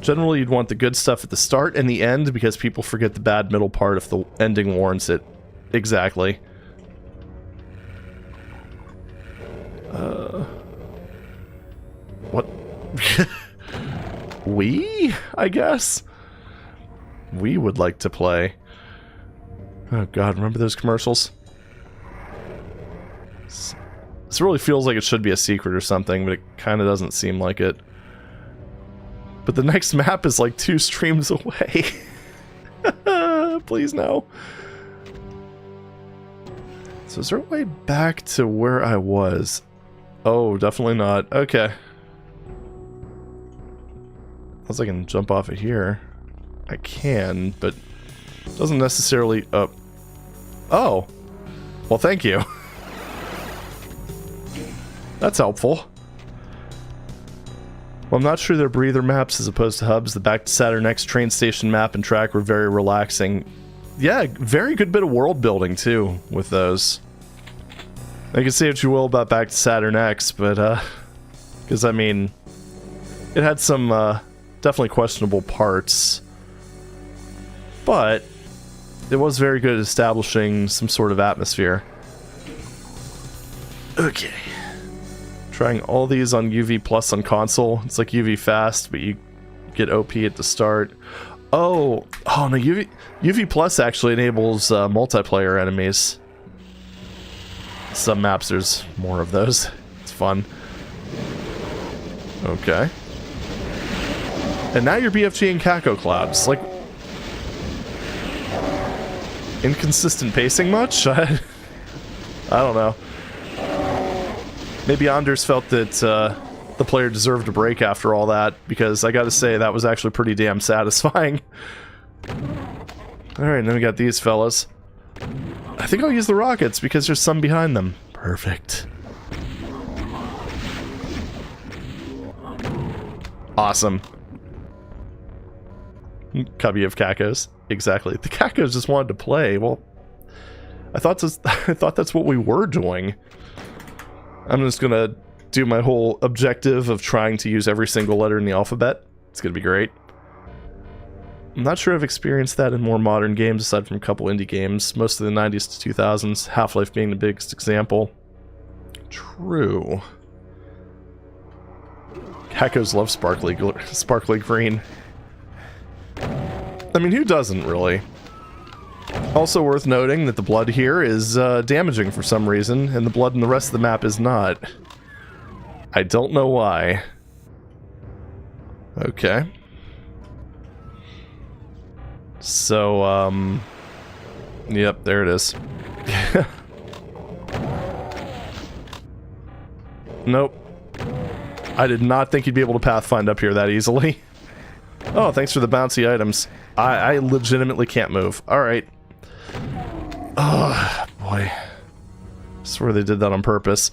Generally, you'd want the good stuff at the start and the end, because people forget the bad middle part if the ending warrants it. Exactly. What? We? I guess? We would like to play. Oh god, remember those commercials? This really feels like it should be a secret or something, but it kind of doesn't seem like it. But the next map is like 2 streams away. Please no. So is there a way back to where I was? Oh, definitely not. Okay. Unless I can jump off of here. I can, but it doesn't necessarily... Oh. Well, thank you. That's helpful. Well, I'm not sure they're breather maps as opposed to hubs. The Back to Saturn X train station map and track were very relaxing. Yeah, very good bit of world building, too, with those. You can say what you will about Back to Saturn X, but, because, I mean, it had some, definitely questionable parts. But it was very good at establishing some sort of atmosphere. Okay. Trying all these on UV Plus on console. It's like UV Fast, but you get OP at the start. Oh no, UV Plus actually enables multiplayer enemies. Some maps there's more of those. It's fun. Okay. And now you're BFG and Kako clouds. Like, inconsistent pacing much? I don't know. Maybe Anders felt that the player deserved a break after all that, because I gotta say, that was actually pretty damn satisfying. Alright, then we got these fellas. I think I'll use the rockets, because there's some behind them. Perfect. Awesome. Cubby of Kakos. Exactly. The Kakos just wanted to play. Well, I thought that's what we were doing. I'm just gonna do my whole objective of trying to use every single letter in the alphabet. It's gonna be great. I'm not sure I've experienced that in more modern games aside from a couple indie games. Most of the 90s to 2000s, Half-Life being the biggest example. True. Kakos love sparkly green. I mean, who doesn't, really? Also worth noting that the blood here is damaging for some reason, and the blood in the rest of the map is not. I don't know why. Okay. So, yep, there it is. Nope. I did not think you'd be able to pathfind up here that easily. Oh, thanks for the bouncy items. I legitimately can't move. Alright. Oh, boy. I swear they did that on purpose.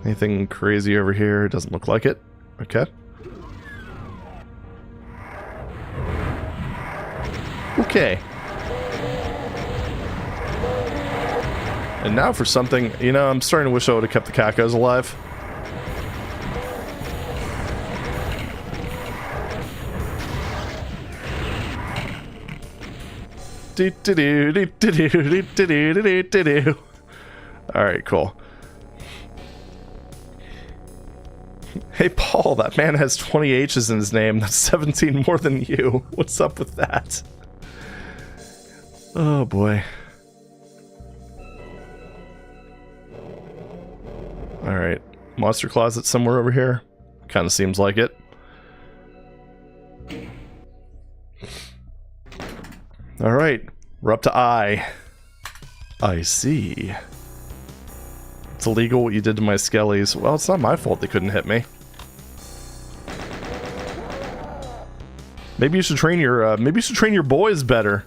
Anything crazy over here? Doesn't look like it. Okay. Okay. And now for something, you know, I'm starting to wish I would have kept the Kakos alive. Alright, cool. Hey Paul, that man has 20 H's in his name. That's 17 more than you. What's up with that? Oh boy. Alright. Monster closet somewhere over here? Kinda seems like it. Alright. We're up to I. I see. It's illegal what you did to my skellies. Well, it's not my fault they couldn't hit me. Maybe you should train your boys better.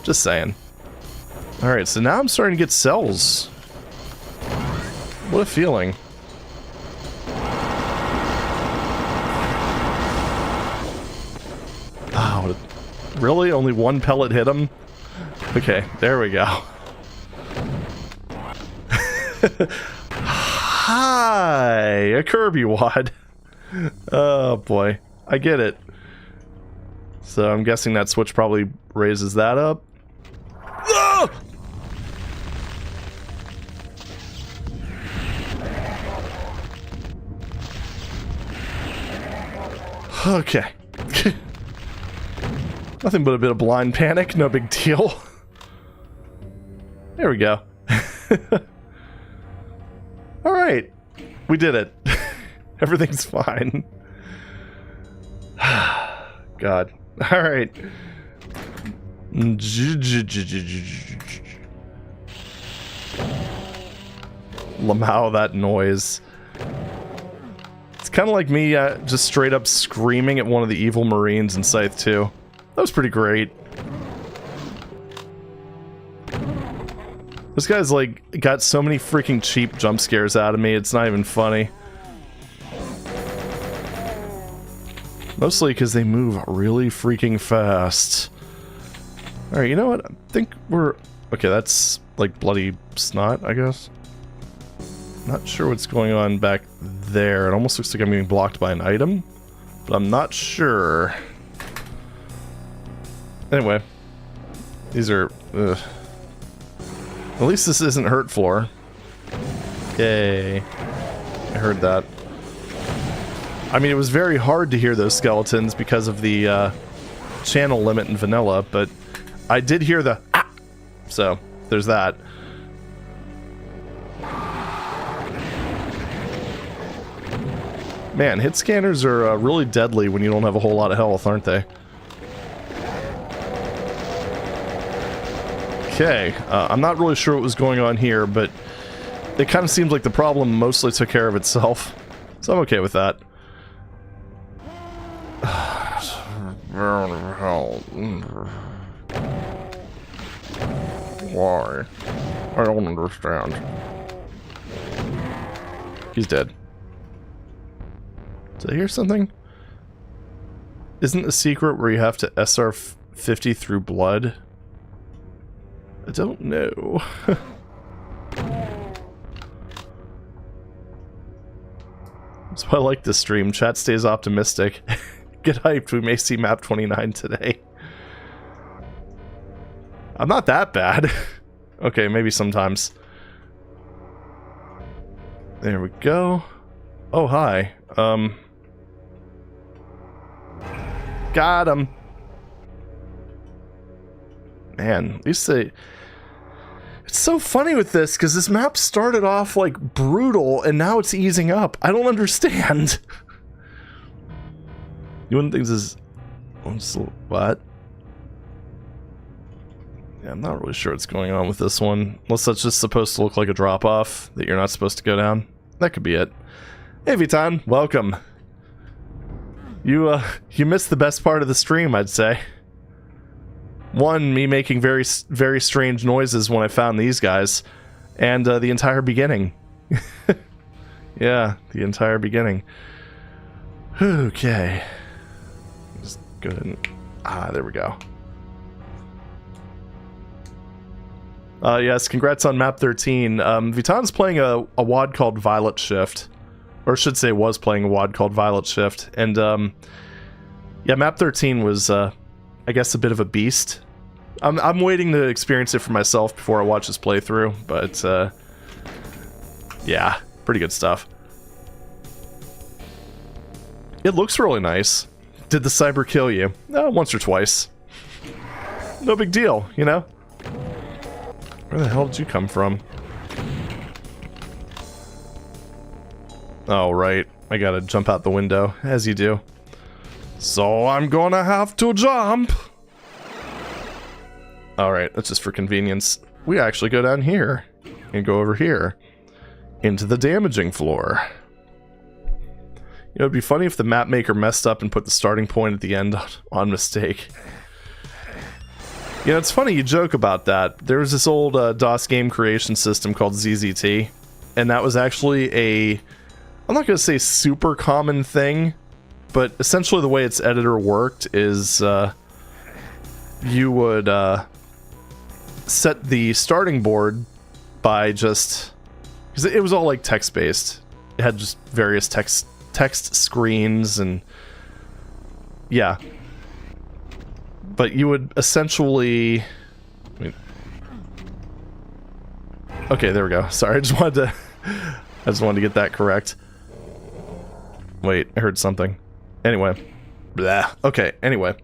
Just saying. Alright, so now I'm starting to get cells. What a feeling. Oh, really? Only one pellet hit him? Okay, there we go. Hi! A Kirby wad. Oh boy. I get it. So I'm guessing that switch probably raises that up. Ah! Okay. Nothing but a bit of blind panic, no big deal. There we go. Alright. We did it. Everything's fine. God. Alright. Lamau, that noise. It's kind of like me just straight up screaming at one of the evil Marines in Scythe 2. That was pretty great. This guy's like got so many freaking cheap jump scares out of me, it's not even funny. Mostly because they move really freaking fast. Alright, you know what? I think we're... Okay, that's like bloody snot, I guess. Not sure what's going on back there. It almost looks like I'm being blocked by an item, but I'm not sure. Anyway, these are... Ugh. At least this isn't hurt floor. Yay. I heard that. I mean, it was very hard to hear those skeletons because of the channel limit in vanilla, but I did hear the ah! So, there's that. Man, hit scanners are really deadly when you don't have a whole lot of health, aren't they? Okay, I'm not really sure what was going on here, but it kind of seems like the problem mostly took care of itself. So I'm okay with that. Why? I don't understand. He's dead. Did I hear something? Isn't the secret where you have to SR 50 through blood? I don't know. That's why I like this stream. Chat stays optimistic. Get hyped, we may see map 29 today. I'm not that bad. Okay, maybe sometimes. There we go. Oh, hi. Got him. Man, at least they... It's so funny with this, because this map started off, like, brutal, and now it's easing up. I don't understand. You wouldn't think this is... What? Yeah, I'm not really sure what's going on with this one. Unless that's just supposed to look like a drop-off that you're not supposed to go down. That could be it. Hey, Vitan, welcome. You missed the best part of the stream, I'd say. One, me making very, very strange noises when I found these guys, and the entire beginning. Yeah, the entire beginning. Okay. Just go ahead and... Ah, there we go. Yes, congrats on map 13. Vitan's playing a WAD called Violet Shift. Or I should say was playing a WAD called Violet Shift. And, yeah, map 13 was, I guess, a bit of a beast. I'm waiting to experience it for myself before I watch this playthrough, but, yeah, pretty good stuff. It looks really nice. Did the cyber kill you? Once or twice. No big deal, you know? Where the hell did you come from? Oh, right. I gotta jump out the window, as you do. So I'm gonna have to jump! Alright, that's just for convenience. We actually go down here, and go over here, into the damaging floor. You know, it'd be funny if the map maker messed up and put the starting point at the end on mistake. You know, it's funny you joke about that. There was this old DOS game creation system called ZZT, and that was actually a... I'm not going to say super common thing, but essentially the way its editor worked is you would set the starting board by just... because it was all like text-based. It had just various text screens and... yeah. But you would essentially... okay, there we go. Sorry, I just wanted to get that correct. Wait, I heard something. Anyway. Blah. Okay, anyway.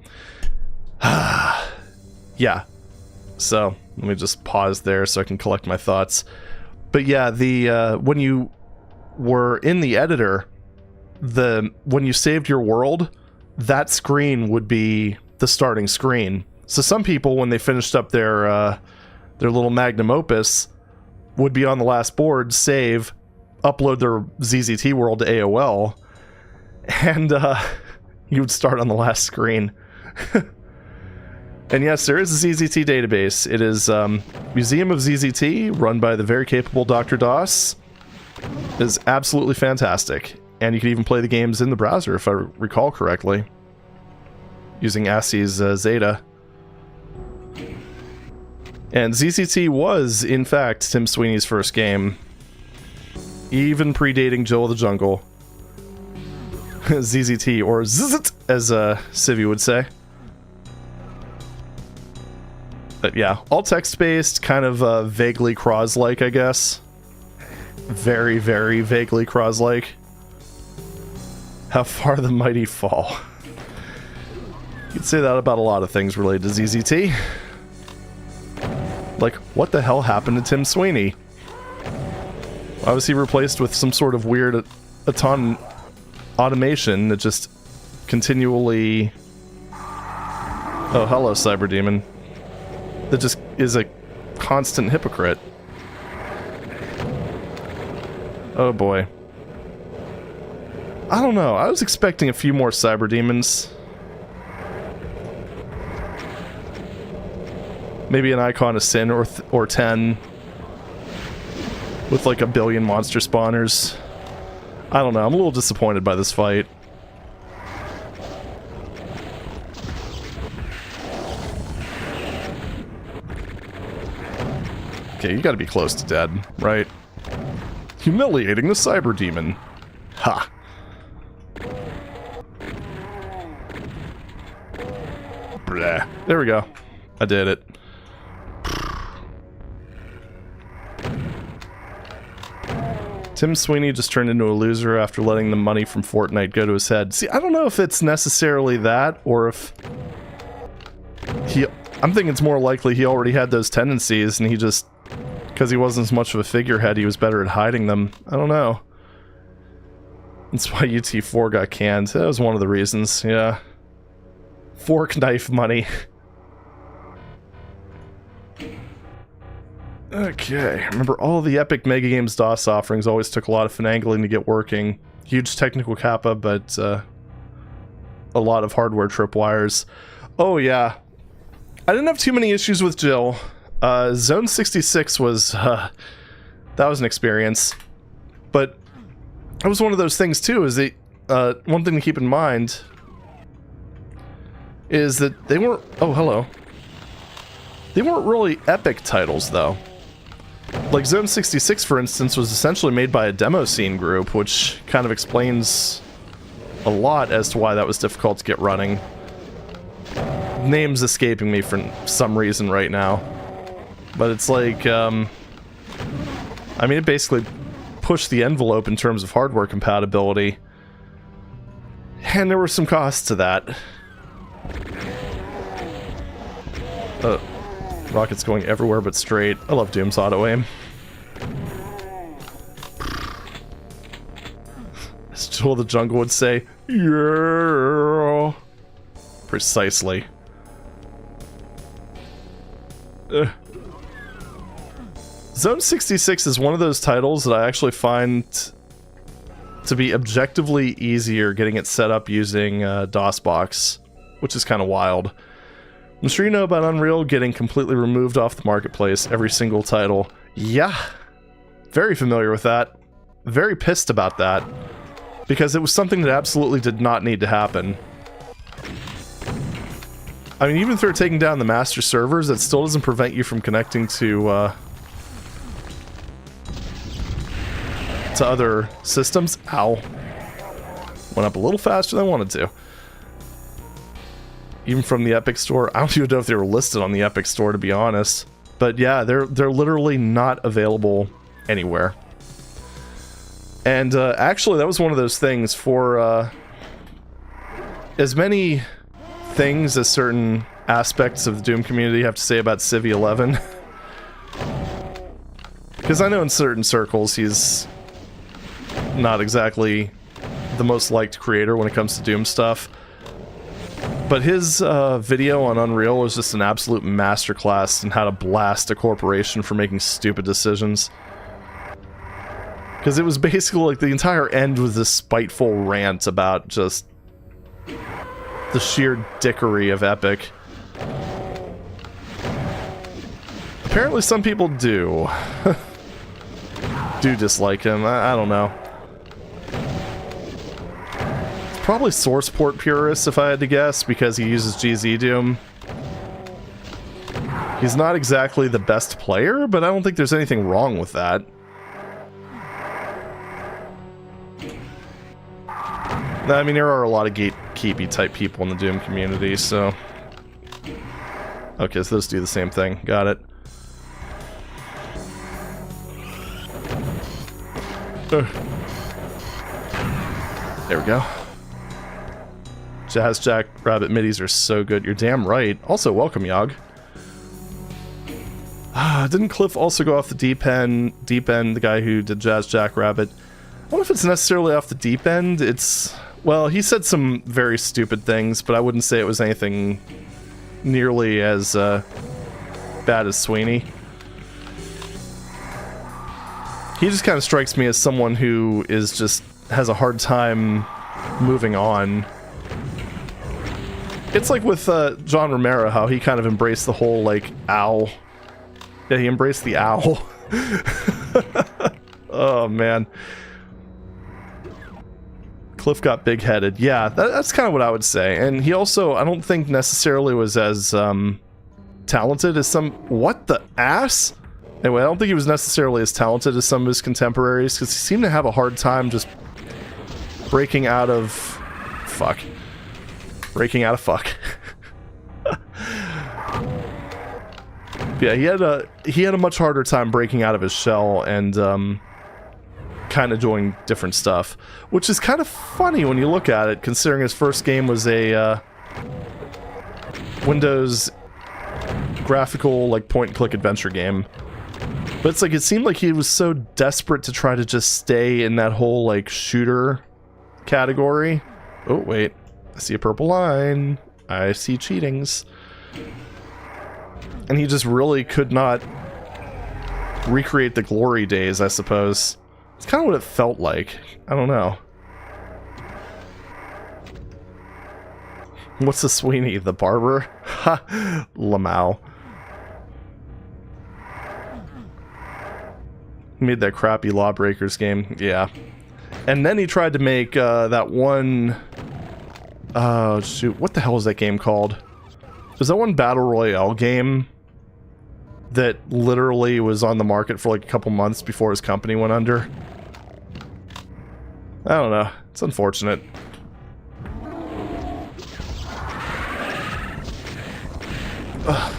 Yeah. So, Let me just pause there so I can collect my thoughts. But yeah, the when you were in the editor, when you saved your world, that screen would be the starting screen. So some people, when they finished up their little magnum opus, would be on the last board, save, upload their ZZT world to AOL, and you would start on the last screen. And yes, there is a ZZT database. It is Museum of ZZT, run by the very capable Dr. DOS. It is absolutely fantastic. And you can even play the games in the browser, if I recall correctly, using ASCII's Zeta. And ZZT was, in fact, Tim Sweeney's first game, even predating Jill of the Jungle. ZZT, or ZZT, as Civvy would say. But yeah, all text-based, kind of vaguely Cross-like, I guess. Very, very vaguely Cross-like. How far the mighty fall. You could say that about a lot of things related to ZZT. Like, what the hell happened to Tim Sweeney? Why was he replaced with some sort of weird automation that just continually... Oh, hello, Cyberdemon. That just is a constant hypocrite. Oh boy. I don't know, I was expecting a few more Cyberdemons. Maybe an Icon of Sin or 10. With like a billion monster spawners. I don't know, I'm a little disappointed by this fight. Okay, you gotta be close to dead, right? Humiliating the Cyberdemon. Ha! Blah. There we go. I did it. Tim Sweeney just turned into a loser after letting the money from Fortnite go to his head. See, I don't know if it's necessarily that, or if I'm thinking it's more likely he already had those tendencies, and he just, because he wasn't as much of a figurehead, he was better at hiding them. I don't know. That's why UT4 got canned. That was one of the reasons, yeah. Fork knife money. Okay, remember all the epic Mega Games DOS offerings always took a lot of finagling to get working. Huge technical kappa, but a lot of hardware tripwires. Oh yeah. I didn't have too many issues with Jill. Zone 66 was, that was an experience. But it was one of those things too, is that, one thing to keep in mind is that they weren't, oh hello. They weren't really epic titles though. Like Zone 66, for instance, was essentially made by a demo scene group, which kind of explains a lot as to why that was difficult to get running. Name's escaping me for some reason right now. But it's like, I mean, it basically pushed the envelope in terms of hardware compatibility. And there were some costs to that. Rockets going everywhere but straight. I love Doom's auto-aim. As Jill of the Jungle would say, yeah. Precisely. Zone 66 is one of those titles that I actually find to be objectively easier getting it set up using DOSBox, which is kind of wild. I'm sure you know about Unreal getting completely removed off the marketplace every single title. Yeah, very familiar with that. Very pissed about that, because it was something that absolutely did not need to happen. I mean, even if they're taking down the master servers, that still doesn't prevent you from connecting to other systems. Ow. Went up a little faster than I wanted to. Even from the Epic Store. I don't even know if they were listed on the Epic Store, to be honest. But yeah, they're literally not available anywhere. And actually, that was one of those things for as many things as certain aspects of the Doom community have to say about Civ 11. Because I know in certain circles he's not exactly the most liked creator when it comes to Doom stuff. But his video on Unreal was just an absolute masterclass in how to blast a corporation for making stupid decisions. Because it was basically like the entire end was this spiteful rant about just the sheer dickery of Epic. Apparently some people do dislike him. I don't know. Probably source port purists if I had to guess, because he uses dsda-doom. He's not exactly the best player, but I don't think there's anything wrong with that. I mean, there are a lot of gatekeepy type people in the Doom community, so... Okay, so those do the same thing. Got it. There we go. dsda-rabbit midis are so good. You're damn right. Also, welcome, Yog. Didn't Cliff also go off the deep end, the guy who did dsda-rabbit? I wonder if it's necessarily off the deep end. It's... Well, he said some very stupid things, but I wouldn't say it was anything nearly as bad as Sweeney. He just kind of strikes me as someone who is just has a hard time moving on. It's like with John Romero, how he kind of embraced the whole, like, owl. Yeah, he embraced the owl. Oh, man. Cliff got big-headed. Yeah, that's kind of what I would say. And he also, I don't think necessarily was as talented as some... What the ass? Anyway, I don't think he was necessarily as talented as some of his contemporaries, because he seemed to have a hard time just breaking out of... Fuck. Breaking out of fuck. Yeah, he had a much harder time breaking out of his shell and kind of doing different stuff, which is kind of funny when you look at it, considering his first game was a Windows graphical, like, point-and-click adventure game. But it's like, it seemed like he was so desperate to try to just stay in that whole, like, shooter category. Oh, wait. I see a purple line. I see cheatings. And he just really could not recreate the glory days, I suppose. It's kind of what it felt like. I don't know. What's the Sweeney? The barber? Ha! Lamau. Made that crappy Lawbreakers game. Yeah. And then he tried to make that one... Oh, shoot. What the hell is that game called? There's that one Battle Royale game that literally was on the market for like a couple months before his company went under. I don't know. It's unfortunate. Ugh.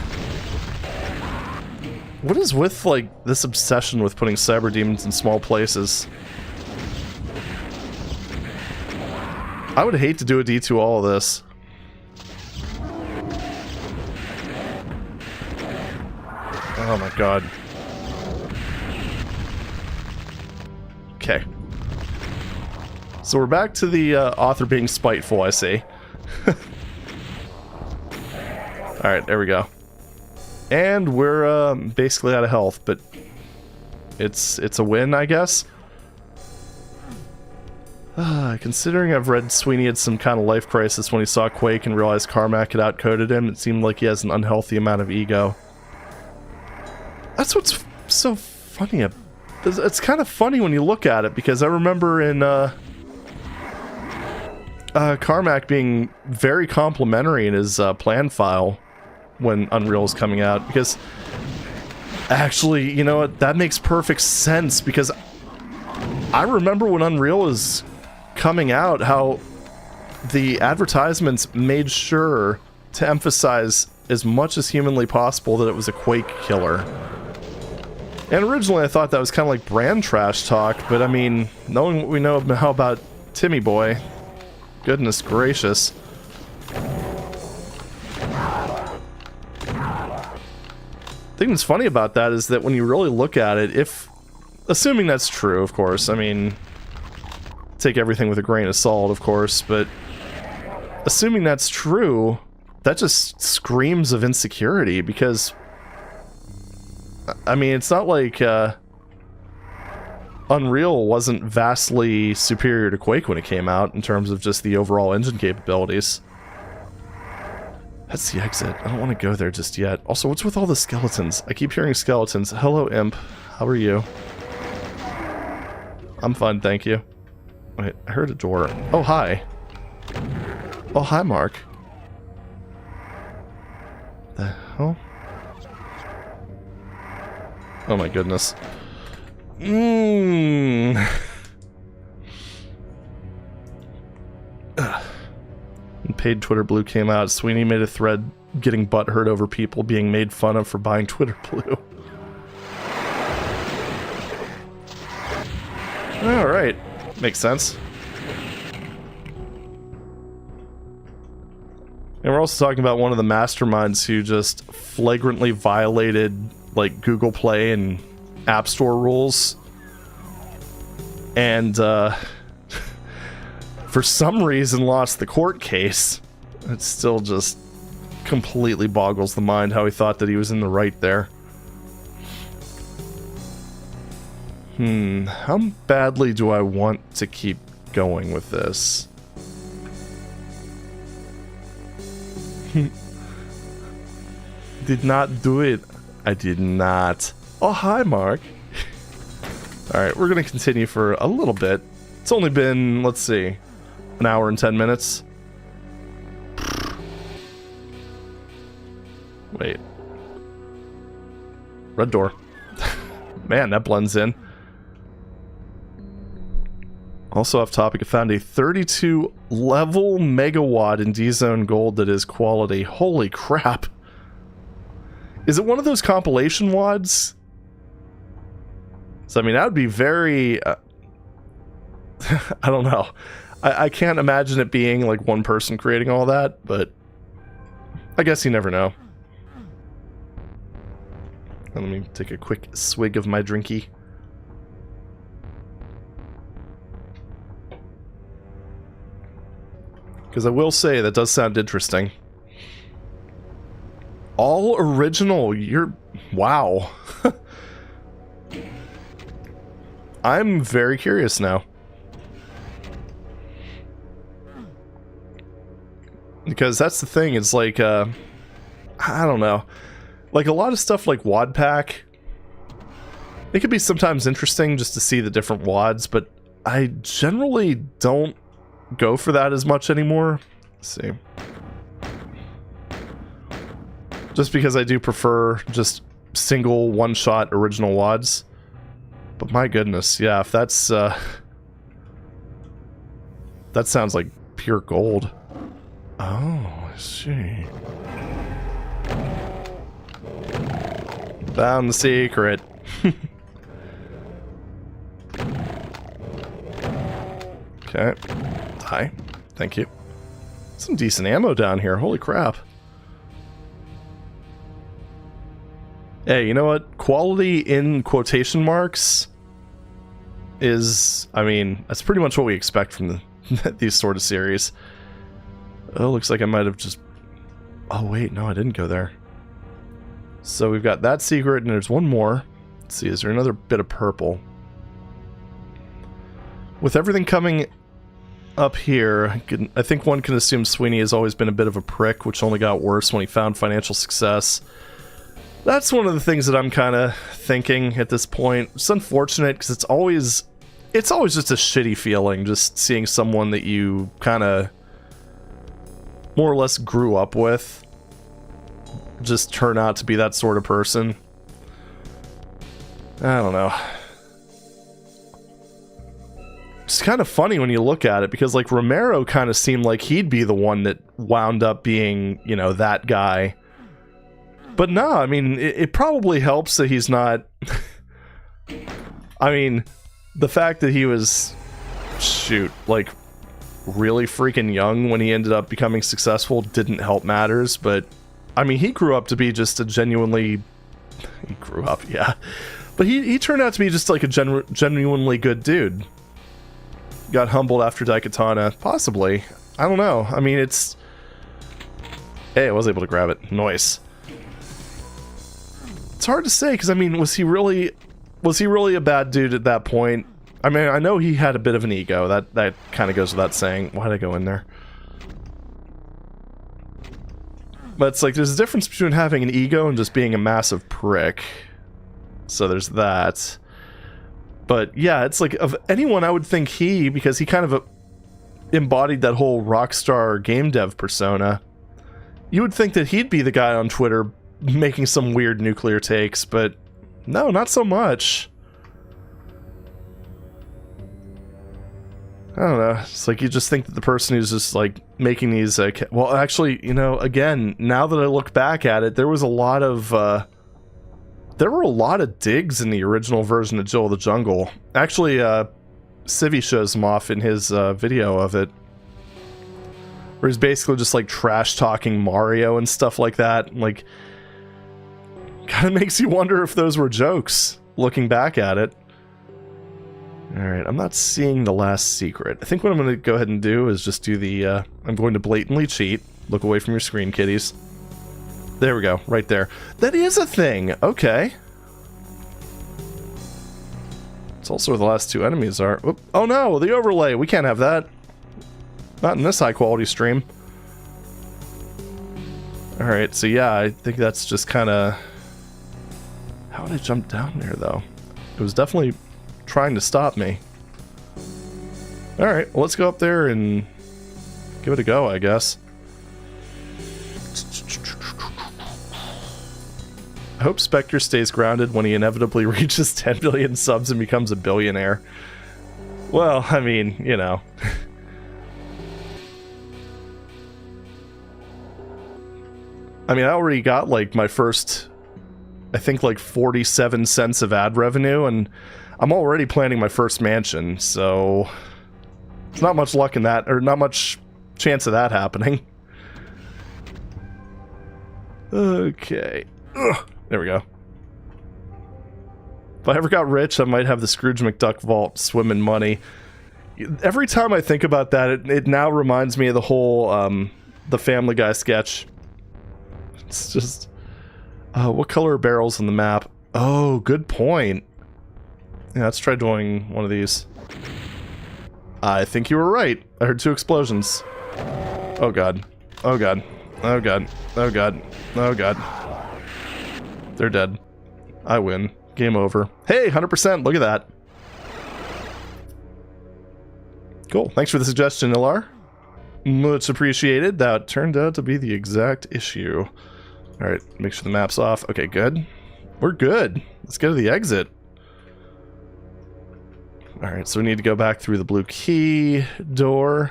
What is with, like, this obsession with putting cyberdemons in small places? I would hate to do a D2 all of this. Oh my god. Okay. So we're back to the author being spiteful, I see. Alright, there we go. And we're basically out of health, but it's a win, I guess. Considering I've read Sweeney had some kind of life crisis when he saw Quake and realized Carmack had outcoded him, it seemed like he has an unhealthy amount of ego. That's what's so funny. It's kind of funny when you look at it, because I remember in Carmack being very complimentary in his plan file when Unreal was coming out, because actually, you know what, that makes perfect sense, because I remember when Unreal was coming out how the advertisements made sure to emphasize as much as humanly possible that it was a Quake killer. And originally I thought that was kind of like brand trash talk, but I mean, knowing what we know how about Timmy Boy, goodness gracious. The thing that's funny about that is that when you really look at it, if assuming that's true, of course. I mean, take everything with a grain of salt, of course, but assuming that's true, that just screams of insecurity, because I mean, it's not like Unreal wasn't vastly superior to Quake when it came out in terms of just the overall engine capabilities. That's the exit. I don't want to go there just yet. Also, what's with all the skeletons? I keep hearing skeletons. Hello, Imp. How are you? I'm fine, thank you. Wait, I heard a door. Oh, hi. Oh, hi, Mark. The hell? Oh my goodness. When Paid Twitter Blue came out, Sweeney made a thread getting butthurt over people being made fun of for buying Twitter Blue. Alright. Makes sense. And we're also talking about one of the masterminds who just flagrantly violated, like, Google Play and App Store rules. And, for some reason lost the court case. It still just completely boggles the mind how he thought that he was in the right there. How badly do I want to keep going with this? Did not do it. I did not. Oh, hi, Mark. Alright, we're gonna continue for a little bit. It's only been, let's see, an hour and 10 minutes. Wait. Red door. Man, that blends in. Also off topic, I found a 32 level megawad in D-Zone Gold that is quality. Holy crap. Is it one of those compilation wads? So, I mean, that would be very... I don't know. I can't imagine it being like one person creating all that, but I guess you never know. Let me take a quick swig of my drinky. Because I will say, that does sound interesting. All original, wow. I'm very curious now. Because that's the thing, it's like, I don't know. Like, a lot of stuff like WAD Pack, it could be sometimes interesting just to see the different WADs, but I generally don't go for that as much anymore. Let's see. Just because I do prefer just single one-shot original WADs. But my goodness, yeah, if that's, that sounds like pure gold. Oh, I see. Found the secret. Okay. Hi. Thank you. Some decent ammo down here. Holy crap. Hey, you know what? Quality in quotation marks is, I mean, that's pretty much what we expect from these sort of series. Oh, looks like I might have just... Oh, wait, no, I didn't go there. So we've got that secret, and there's one more. Let's see, is there another bit of purple? With everything coming up here, I think one can assume Sweeney has always been a bit of a prick, which only got worse when he found financial success. That's one of the things that I'm kind of thinking at this point. It's unfortunate, because it's always just a shitty feeling, just seeing someone that you kind of more or less grew up with just turn out to be that sort of person. I don't know. It's kind of funny when you look at it, because like Romero kind of seemed like he'd be the one that wound up being, you know, that guy. But no, I mean, it probably helps that he's not... I mean, the fact that he was, shoot, like, really freaking young when he ended up becoming successful didn't help matters, but, I mean, he grew up to be just a genuinely... He grew up, yeah. But he turned out to be just like a genuinely good dude. Got humbled after Daikatana. Possibly. I don't know. I mean, it's... Hey, I was able to grab it. Nice. It's hard to say, because, I mean, was he really a bad dude at that point? I mean, I know he had a bit of an ego. That kind of goes without saying. Why'd I go in there? But it's like, there's a difference between having an ego and just being a massive prick. So there's that. But yeah, it's like, of anyone, I would think because he kind of embodied that whole rockstar game dev persona. You would think that he'd be the guy on Twitter making some weird nuclear takes, but no, not so much. I don't know. It's like you just think that the person who's just like making these... well, actually, you know, again, now that I look back at it, there was a lot of... there were a lot of digs in the original version of Jill of the Jungle. Actually, Civvy shows them off in his video of it. Where he's basically just like trash-talking Mario and stuff like that. Like, kind of makes you wonder if those were jokes, looking back at it. Alright, I'm not seeing the last secret. I think what I'm going to go ahead and do is just do the, I'm going to blatantly cheat. Look away from your screen, kiddies. There we go, right there. That is a thing! Okay. It's also where the last two enemies are. Oop. Oh no, the overlay! We can't have that. Not in this high-quality stream. Alright, so yeah, I think that's just kind of... How did I jump down there, though? It was definitely trying to stop me. Alright, well, let's go up there and give it a go, I guess. I hope Spectre stays grounded when he inevitably reaches 10 billion subs and becomes a billionaire. Well, I mean, you know. I mean, I already got, like, my first, I think, like, 47 cents of ad revenue, and I'm already planning my first mansion, so... There's not much luck in that, or not much chance of that happening. Okay. Ugh. There we go. If I ever got rich, I might have the Scrooge McDuck vault swim in money. Every time I think about that, it now reminds me of the whole, the Family Guy sketch. It's just... what color are barrels on the map? Oh, good point. Yeah, let's try doing one of these. I think you were right. I heard 2 explosions. Oh god. Oh god. Oh god. Oh god. Oh god. They're dead. I win. Game over. Hey, 100%! Look at that. Cool. Thanks for the suggestion, Ilar. Much appreciated. That turned out to be the exact issue. Alright, make sure the map's off. Okay, good. We're good. Let's go to the exit. Alright, so we need to go back through the blue key door.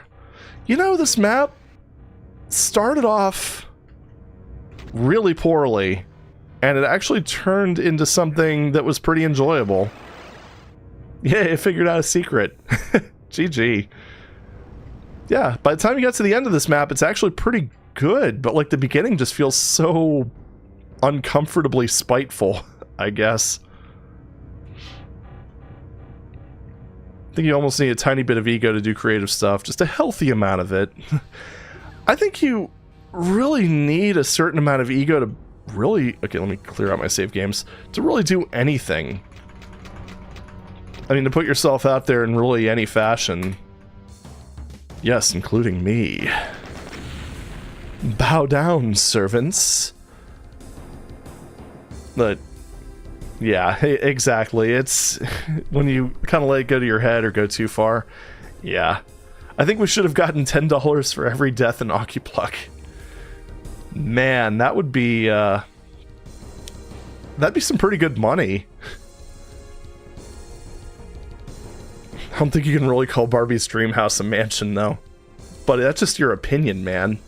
You know, this map started off really poorly, and it actually turned into something that was pretty enjoyable. Yeah, it figured out a secret. GG. Yeah, by the time you get to the end of this map, it's actually pretty good, but like the beginning just feels so uncomfortably spiteful, I guess. I think you almost need a tiny bit of ego to do creative stuff, just a healthy amount of it. I think you really need a certain amount of ego to really... Okay, let me clear out my save games. To really do anything. I mean, to put yourself out there in really any fashion. Yes, including me. Bow down, servants. But... yeah, exactly. It's when you kind of let it go to your head or go too far. Yeah. I think we should have gotten $10 for every death in Occupluck. Man, that would be, that'd be some pretty good money. I don't think you can really call Barbie's Dream House a mansion, though. But that's just your opinion, man.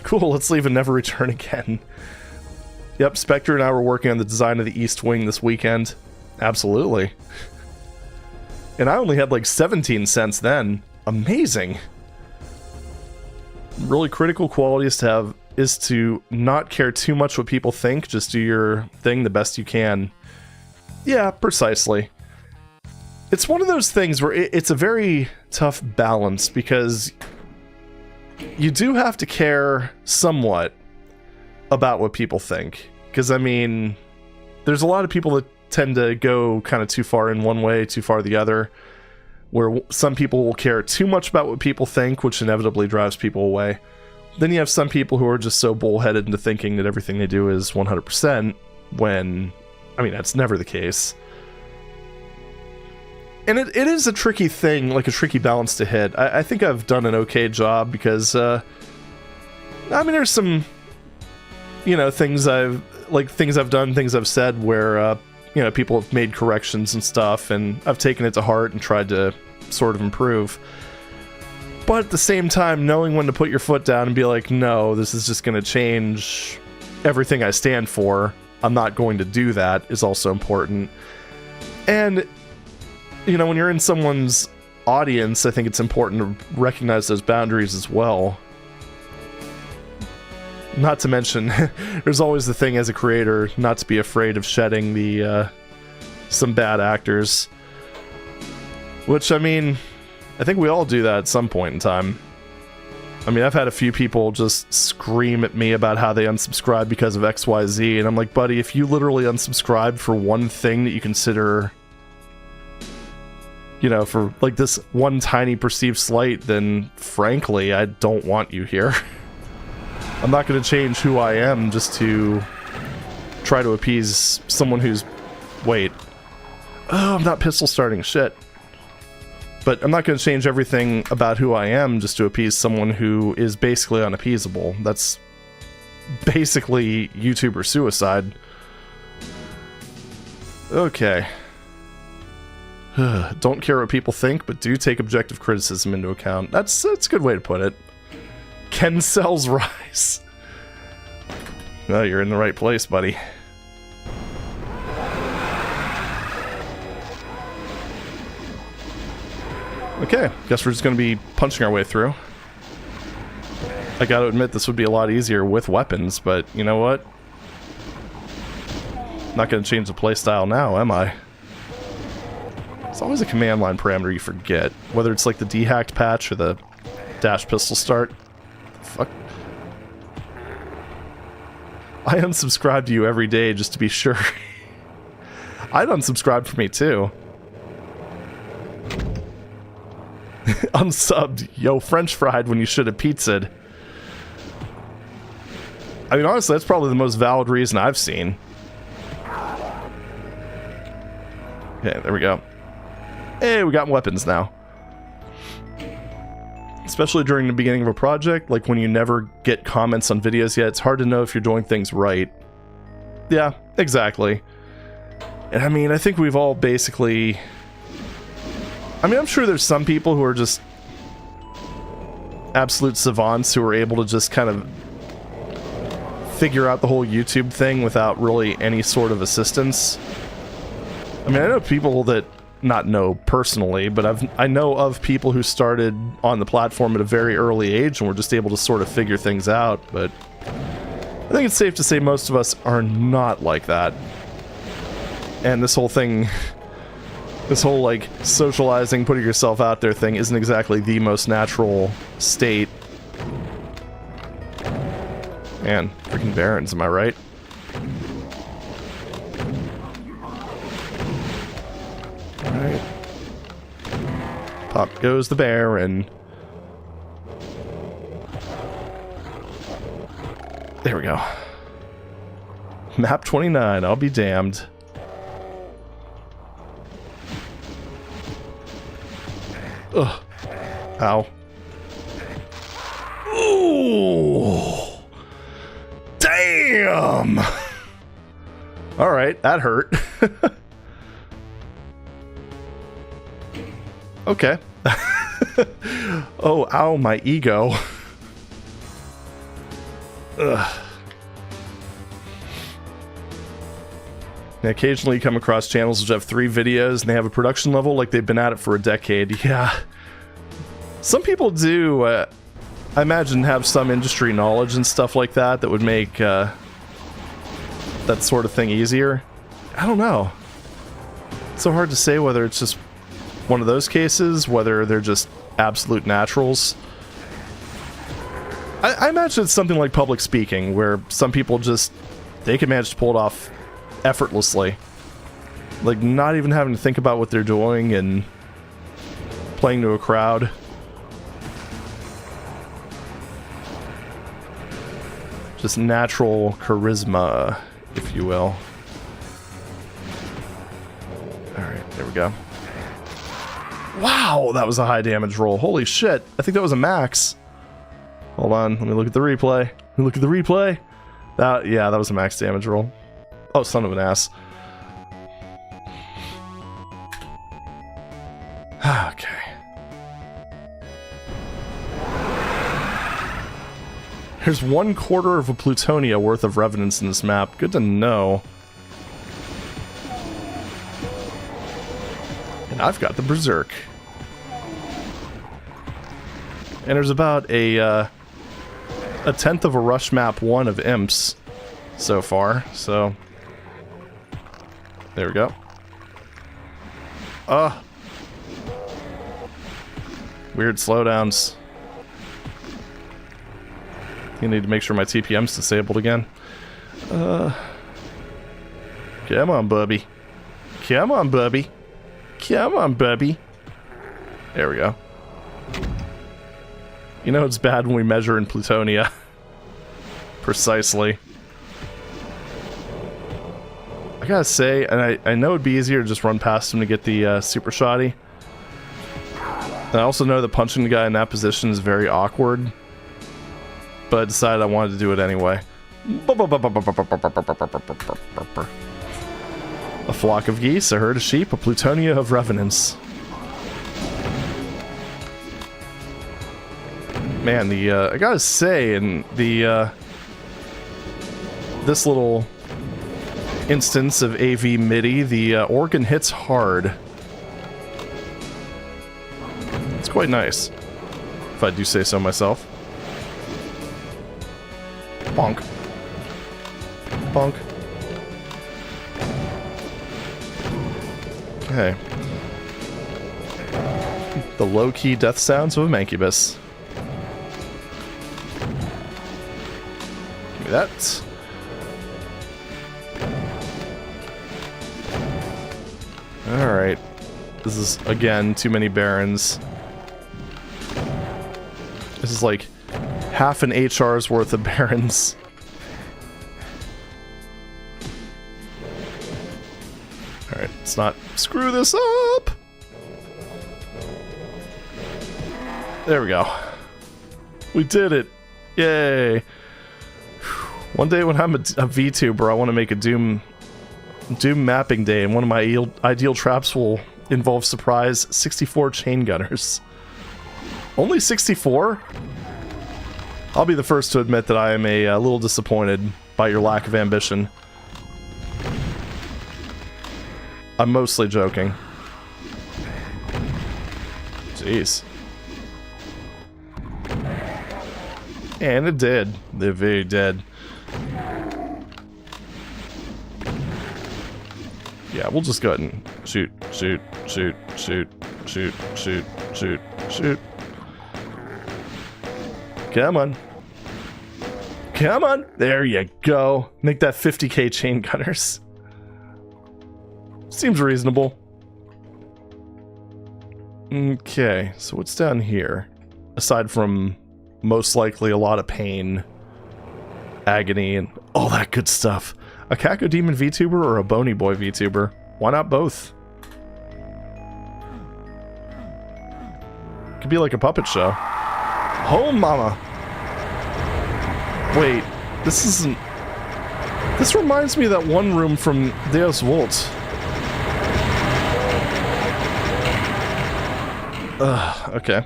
Cool, let's leave and never return again. Yep, Spectre and I were working on the design of the East Wing this weekend. Absolutely. And I only had like 17 cents then. Amazing. Really critical quality is to have is to not care too much what people think, just do your thing the best you can. Yeah, precisely. It's one of those things where it's a very tough balance, because you do have to care somewhat about what people think. Because, I mean, there's a lot of people that tend to go kind of too far in one way, too far the other, where some people will care too much about what people think, which inevitably drives people away. Then you have some people who are just so bullheaded into thinking that everything they do is 100%, when, I mean, that's never the case. And it is a tricky thing, like a tricky balance to hit. I think I've done an okay job, because, I mean, there's some, you know, things I've done, things I've said where, you know, people have made corrections and stuff, and I've taken it to heart and tried to sort of improve. But at the same time, knowing when to put your foot down and be like, no, this is just going to change everything I stand for, I'm not going to do that, is also important. And, you know, when you're in someone's audience, I think it's important to recognize those boundaries as well. Not to mention, there's always the thing as a creator, not to be afraid of shedding the, some bad actors. Which, I mean, I think we all do that at some point in time. I mean, I've had a few people just scream at me about how they unsubscribe because of XYZ, and I'm like, buddy, if you literally unsubscribed for one thing that you consider, you know, for like this one tiny perceived slight, then frankly, I don't want you here. I'm not going to change who I am just to try to appease someone who's... Wait. Oh, I'm not pistol starting. Shit. But I'm not going to change everything about who I am just to appease someone who is basically unappeasable. That's basically YouTuber suicide. Okay. Don't care what people think, but do take objective criticism into account. That's a good way to put it. Ken sells rice. Oh, you're in the right place, buddy. Okay, guess we're just going to be punching our way through. I gotta admit, this would be a lot easier with weapons, but you know what? Not going to change the playstyle now, am I? It's always a command line parameter you forget. Whether it's like the dehacked patch or the dash pistol start. Fuck. I unsubscribe to you every day just to be sure. I'd unsubscribe for me too. Unsubbed. Yo, French fried when you should have pizza'd. I mean, honestly, that's probably the most valid reason I've seen. Okay, there we go. Hey, we got weapons now. Especially during the beginning of a project, like when you never get comments on videos yet, it's hard to know if you're doing things right. Yeah, exactly. And I mean, I think we've all basically... I mean, I'm sure there's some people who are just absolute savants who are able to just kind of figure out the whole YouTube thing without really any sort of assistance. I mean, I know people that, not know personally, but I know of people who started on the platform at a very early age and were just able to sort of figure things out, but I think it's safe to say most of us are not like that. And this whole thing... This whole, like, socializing, putting yourself out there thing isn't exactly the most natural state. Man, freaking barons, am I right? Alright. Pop goes the baron. There we go. Map 29, I'll be damned. Ugh. Ow. Ooh. Damn! Alright, that hurt. Okay. Oh, ow, my ego. Ugh. And occasionally you come across channels which have 3 videos and they have a production level like they've been at it for a decade. Yeah. Some people do. I imagine have some industry knowledge and stuff like that that would make that sort of thing easier. I don't know. It's so hard to say whether it's just one of those cases, whether they're just absolute naturals. I imagine it's something like public speaking, where some people just, they can manage to pull it off effortlessly. Like, not even having to think about what they're doing and playing to a crowd. Just natural charisma, if you will. Alright, there we go. Wow, that was a high damage roll. Holy shit, I think that was a max. Hold on, let me look at the replay. Let me look at the replay. Yeah, that was a max damage roll. Oh, son of an ass. Okay. There's 1/4 of a plutonia worth of revenants in this map. Good to know. And I've got the Berserk. And there's about a 1/10 of a rush map 1 of imps so far, so there we go. Weird slowdowns. I need to make sure my TPM's disabled again. Come on, bubby. Come on, bubby. Come on, bubby. There we go. You know it's bad when we measure in plutonia. Precisely. I gotta say, and I know it'd be easier to just run past him to get the super shoddy. And I also know that punching the guy in that position is very awkward. But I decided I wanted to do it anyway. A flock of geese, a herd of sheep, a plutonia of revenants. Man, I gotta say, in this little instance of AVmidi, the organ hits hard. It's quite nice, if I do say so myself. Bonk. Bonk. Okay. The low-key death sounds of a Mancubus. Give me that. Alright. This is, again, too many barons. This is like half an HR's worth of barons. Alright, let's not screw this up! There we go. We did it! Yay! One day when I'm a VTuber, I want to make a Doom mapping day, and one of my ideal traps will involve surprise 64 chain gunners. Only 64? I'll be the first to admit that I am a little disappointed by your lack of ambition. I'm mostly joking. Jeez. And it did. They're very dead. Yeah, we'll just go ahead and shoot, shoot, shoot, shoot, shoot, shoot, shoot, shoot. Come on. Come on! There you go. Make that 50k chain gunners. Seems reasonable. Okay, so what's down here? Aside from most likely a lot of pain, agony, and all that good stuff. A Cacodemon VTuber or a Bony Boy VTuber? Why not both? Could be like a puppet show. Oh, mama! Wait, this isn't... This reminds me of that one room from Deus Vult. Okay.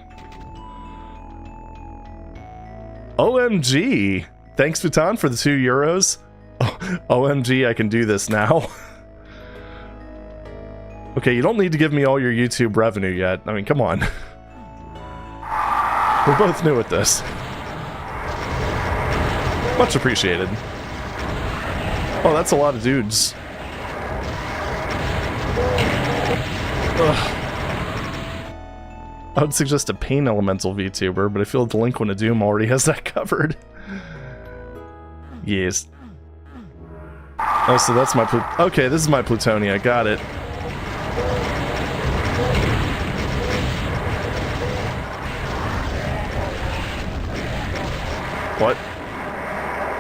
OMG! Thanks, Vuitton, for the €2. OMG, I can do this now. Okay, you don't need to give me all your YouTube revenue yet. I mean, come on. We're both new at this. Much appreciated. Oh, that's a lot of dudes. Ugh. I would suggest a Pain Elemental VTuber, but I feel Delinquent of Doom already has that covered. Yes. Oh, so that's my okay, this is my Plutonia, got it. What?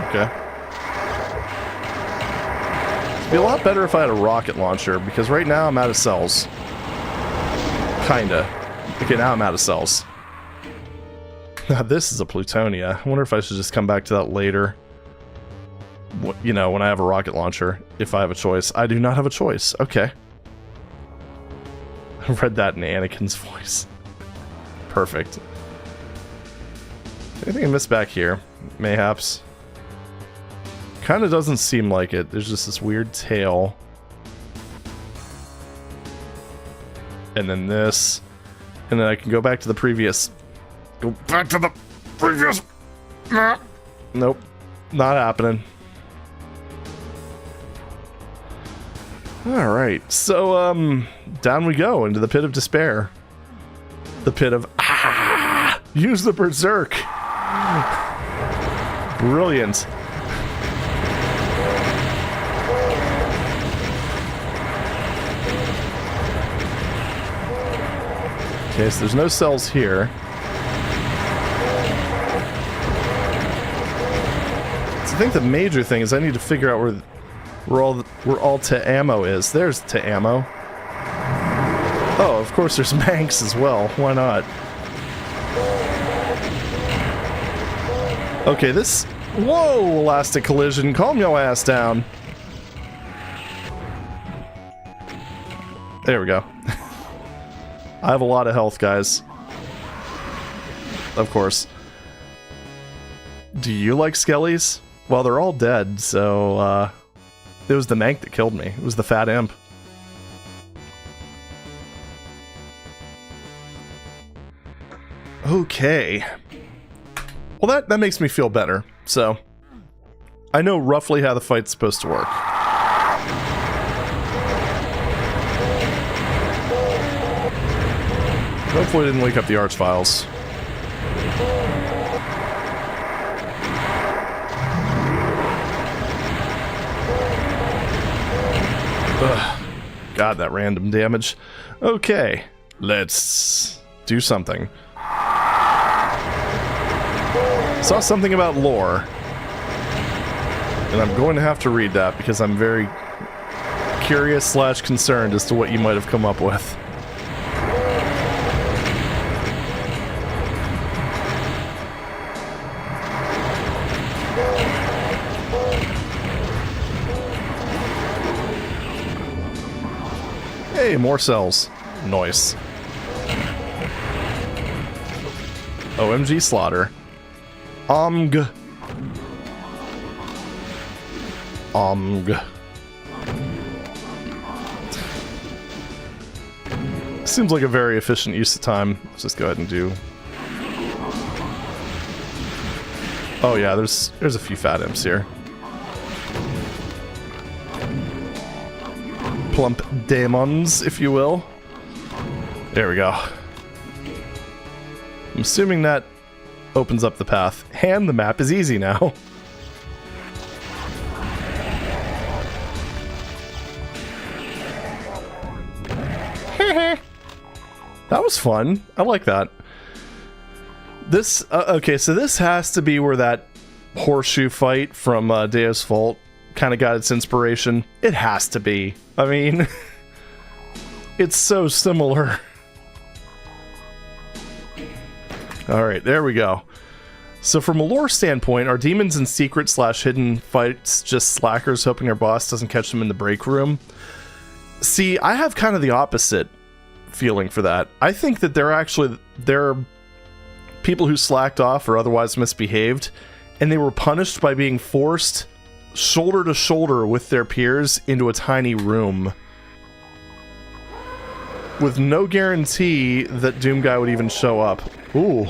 Okay. It'd be a lot better if I had a rocket launcher, because right now I'm out of cells. Kinda. Okay, now I'm out of cells. Now this is a Plutonia. I wonder if I should just come back to that later. You know, when I have a rocket launcher, if I have a choice. I do not have a choice. Okay. I read that in Anakin's voice. Perfect. Anything I missed back here? Mayhaps. Kinda doesn't seem like it. There's just this weird tail. And then this. And then I can go back to the previous. Go back to the previous. Nope. Not happening. Alright, so, down we go into the pit of despair. The pit of, use the berserk! Brilliant. Okay, so there's no cells here. So I think the major thing is I need to figure out where all to ammo is. There's to ammo. Oh, of course there's Manx as well. Why not? Okay, this... Whoa, elastic collision. Calm your ass down. There we go. I have a lot of health, guys. Of course. Do you like skellies? Well, they're all dead, so, it was the Mank that killed me. It was the fat imp. Okay. Well, that makes me feel better. So, I know roughly how the fight's supposed to work. Hopefully I didn't wake up the Arch Files. Ugh. God, that random damage. Okay, let's do something. Saw something about lore. And I'm going to have to read that because I'm very curious / concerned as to what you might have come up with. Hey, more cells. Nice. OMG slaughter. Omg. Omg. Seems like a very efficient use of time. Let's just go ahead and do... Oh yeah, there's a few fat imps here. Plump demons, if you will. There we go. I'm assuming that opens up the path. And the map is easy now. That was fun. I like that. This, okay, so this has to be where that horseshoe fight from Deus Vult kind of got its inspiration. It has to be. I mean, it's so similar. Alright, there we go. So from a lore standpoint, are demons in secret / hidden fights just slackers hoping their boss doesn't catch them in the break room? See, I have kind of the opposite feeling for that. I think that they're people who slacked off or otherwise misbehaved, and they were punished by being forced shoulder to shoulder with their peers into a tiny room. With no guarantee that Doom Guy would even show up. Ooh.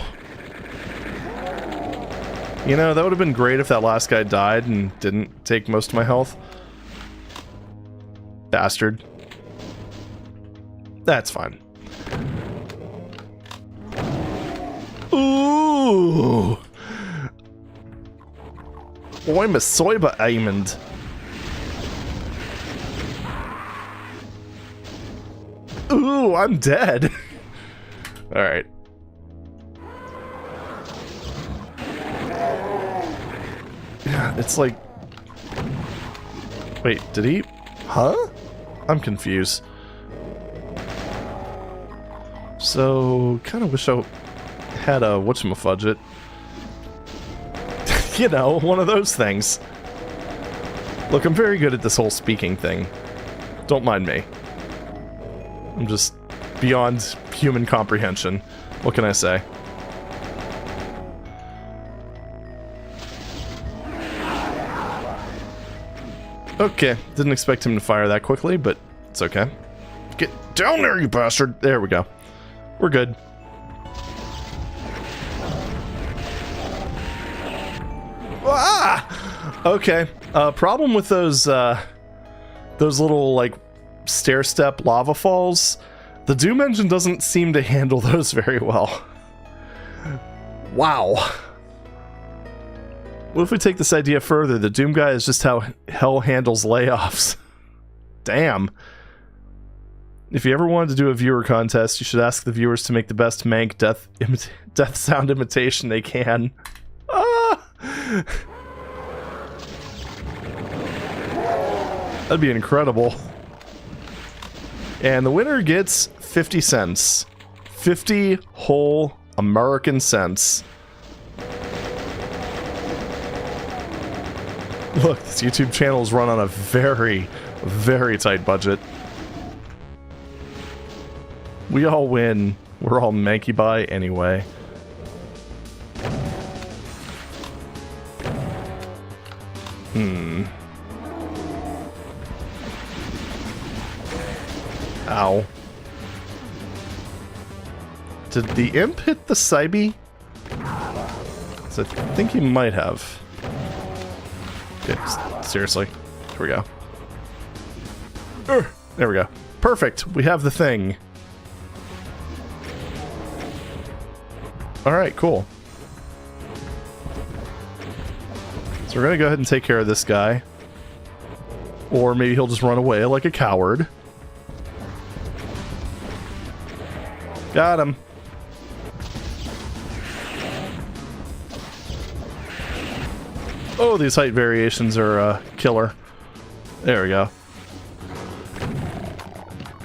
You know, that would have been great if that last guy died and didn't take most of my health. Bastard. That's fine. Ooh! I'm a Cyber Aimond. Ooh, I'm dead. Alright. Yeah, it's like... Wait, did he... Huh? I'm confused. So, kind of wish I had a whatchamafudget. You know, one of those things. Look, I'm very good at this whole speaking thing. Don't mind me. I'm just beyond human comprehension. What can I say? Okay, didn't expect him to fire that quickly, but it's okay. Get down there, you bastard! There we go. We're good. Ah! Okay. Problem with those little, like, stair-step lava falls. The Doom engine doesn't seem to handle those very well. Wow. What if we take this idea further? The Doom guy is just how hell handles layoffs. Damn. If you ever wanted to do a viewer contest, you should ask the viewers to make the best Mank death sound imitation they can. Ah! That'd be incredible. And the winner gets 50 cents. 50 whole American cents. Look, this YouTube channel is run on a very, very tight budget. We all win. We're all manky by anyway. Ow. Did the imp hit the Cybe? So I think he might have. Okay, seriously. Here we go. There we go. Perfect. We have the thing. Alright, cool. So we're gonna go ahead and take care of this guy. Or maybe he'll just run away like a coward. Got him. Oh, these height variations are killer. There we go.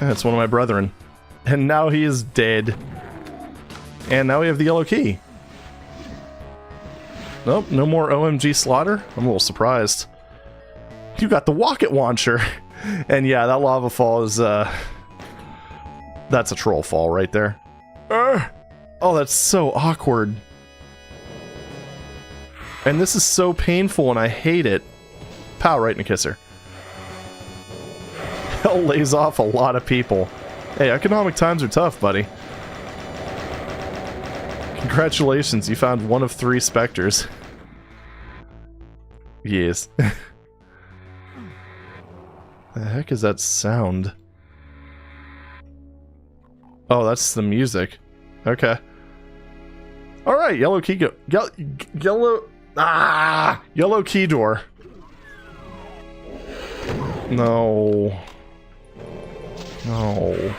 That's one of my brethren. And now he is dead. And now we have the yellow key. Nope, no more OMG slaughter? I'm a little surprised. You got the rocket launcher! And yeah, that lava fall is, that's a troll fall right there. Oh, that's so awkward. And this is so painful and I hate it. Pow, right in the kisser. Hell lays off a lot of people. Hey, economic times are tough, buddy. Congratulations, you found one of 3 specters. Yes. The heck is that sound? Oh, that's the music. Okay. Alright, yellow key go. Yellow. Ah! Yellow key door. No. No.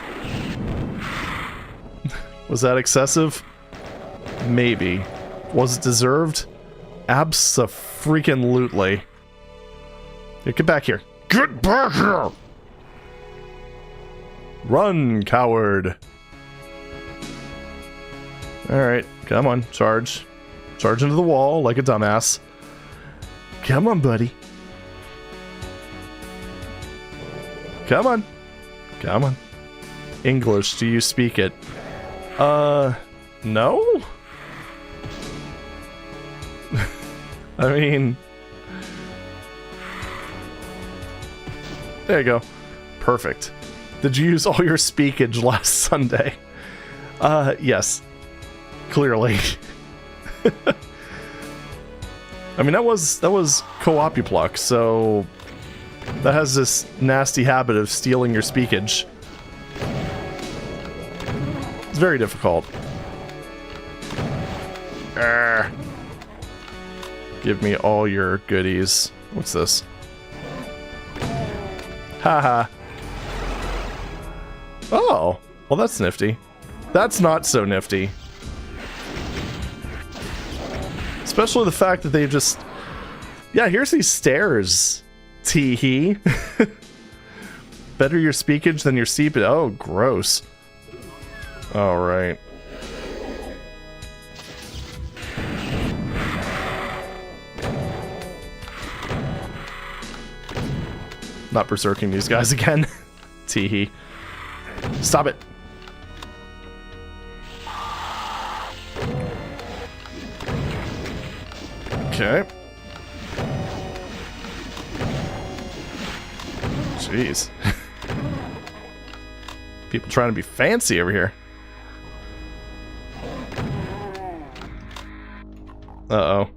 Was that excessive? Maybe. Was it deserved? Abso-freaking-lutely. Hey, get back here. Get back here! Run, coward! Alright, come on, charge. Charge into the wall like a dumbass. Come on, buddy. Come on. Come on. English, do you speak it? No? I mean... There you go. Perfect. Did you use all your speakage last Sunday? Yes. Clearly. I mean, that was co-opupluck, so that has this nasty habit of stealing your speakage. It's very difficult. Give me all your goodies. What's this? Haha. Oh, well that's nifty. That's not so nifty. Especially the fact that they've just... Yeah, here's these stairs. Tee-hee. Better your speakage than your seepage. Oh, gross. Alright. Not berserking these guys again. Tee-hee. Stop it. Okay. Jeez. People trying to be fancy over here. Uh-oh.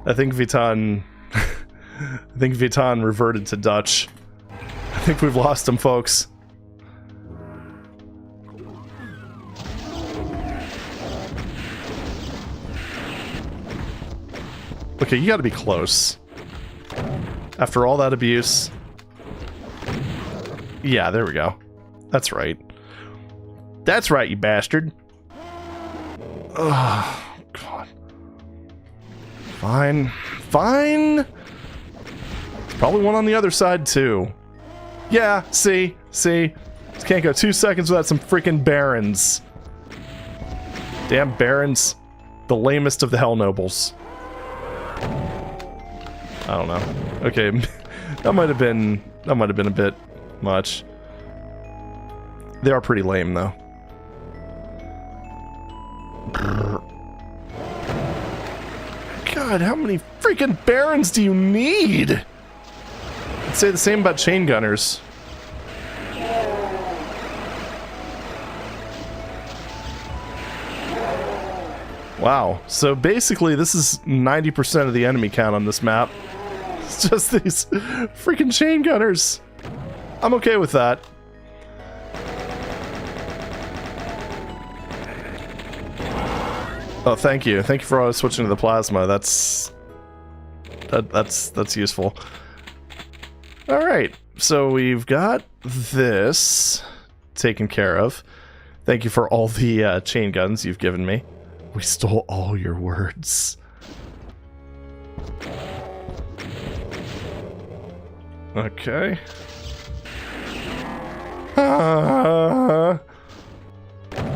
I think Vitan... I think Vitan reverted to Dutch. I think we've lost him, folks. Okay, you gotta be close. After all that abuse. Yeah, there we go. That's right. That's right, you bastard. Oh, God. Fine. Fine. There's probably one on the other side, too. Yeah, see? Just can't go 2 seconds without some freaking barons. Damn barons. The lamest of the hell nobles. I don't know. Okay, that might have been a bit much. They are pretty lame, though. God, how many freaking barons do you need? I'd say the same about chain gunners. Wow. So basically, this is 90% of the enemy count on this map. It's just these freaking chain gunners. I'm okay with that. Oh, thank you. Thank you for switching to the plasma. That's useful. All right. So we've got this taken care of. Thank you for all the chain guns you've given me. We stole all your words. Okay.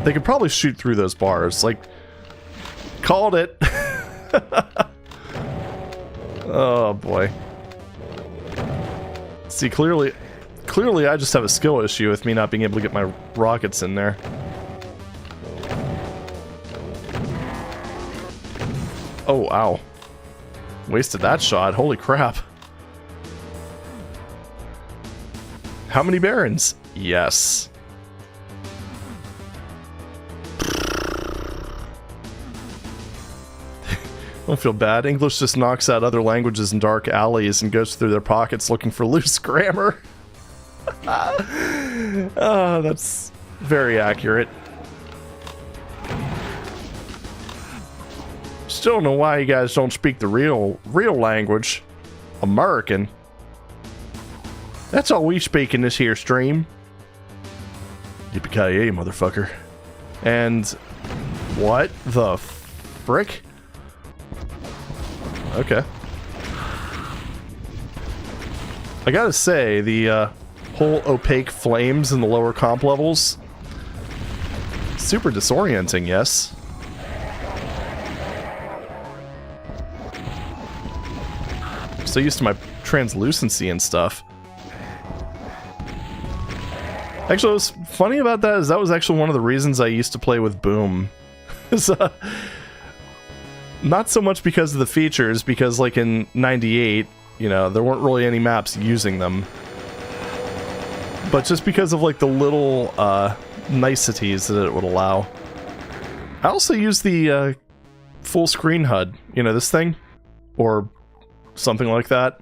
They could probably shoot through those bars. Like, called it. Oh boy. See, clearly I just have a skill issue with me not being able to get my rockets in there. Oh, ow. Wasted that shot. Holy crap. How many barons? Yes. Don't feel bad. English just knocks out other languages in dark alleys and goes through their pockets looking for loose grammar. Oh, that's very accurate. Still don't know why you guys don't speak the real language. American. That's all we speak in this here stream. Yippee-ki-yay, motherfucker. And what the frick? Okay. I gotta say, the whole opaque flames in the lower comp levels, super disorienting, yes. I'm so used to my translucency and stuff. Actually, what's funny about that is that was actually one of the reasons I used to play with Boom. Not so much because of the features, because like in 98, you know, there weren't really any maps using them. But just because of like the little niceties that it would allow. I also use the full screen HUD, you know, this thing. or something like that.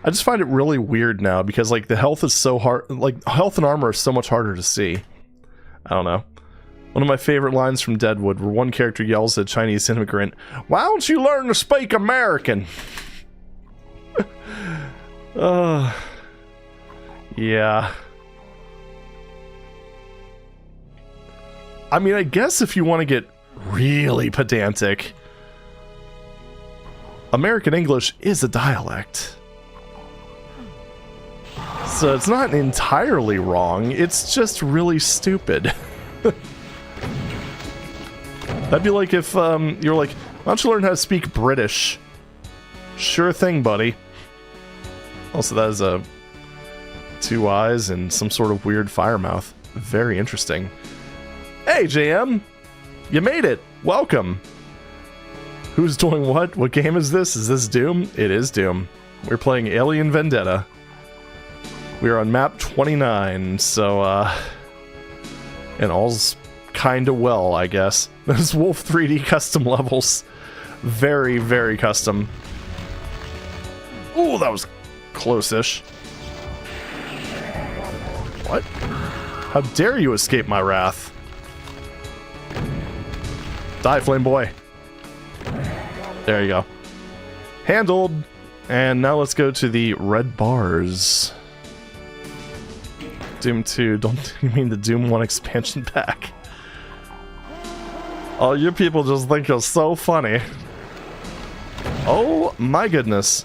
I just find it really weird now because like the health is so hard, like health and armor is so much harder to see. I don't know. One of my favorite lines from Deadwood where one character yells at a Chinese immigrant, "Why don't you learn to speak American?" Yeah. I mean, I guess if you want to get really pedantic, American English is a dialect. So it's not entirely wrong, it's just really stupid. That'd be like if you're like, why don't you learn how to speak British? Sure thing, buddy. Also, that is a 2 eyes and some sort of weird fire mouth. Very interesting. Hey, JM! You made it! Welcome! Who's doing what? What game is this? Is this Doom? It is Doom. We're playing Alien Vendetta. We're on map 29, so, and all's kinda well, I guess. Those Wolf 3D custom levels. Very, very custom. Ooh, that was close-ish. What? How dare you escape my wrath? Die, Flame Boy. There you go. Handled. And now let's go to the red bars. Doom 2. Don't you mean the Doom 1 expansion pack? Oh, you people just think you're so funny. Oh my goodness.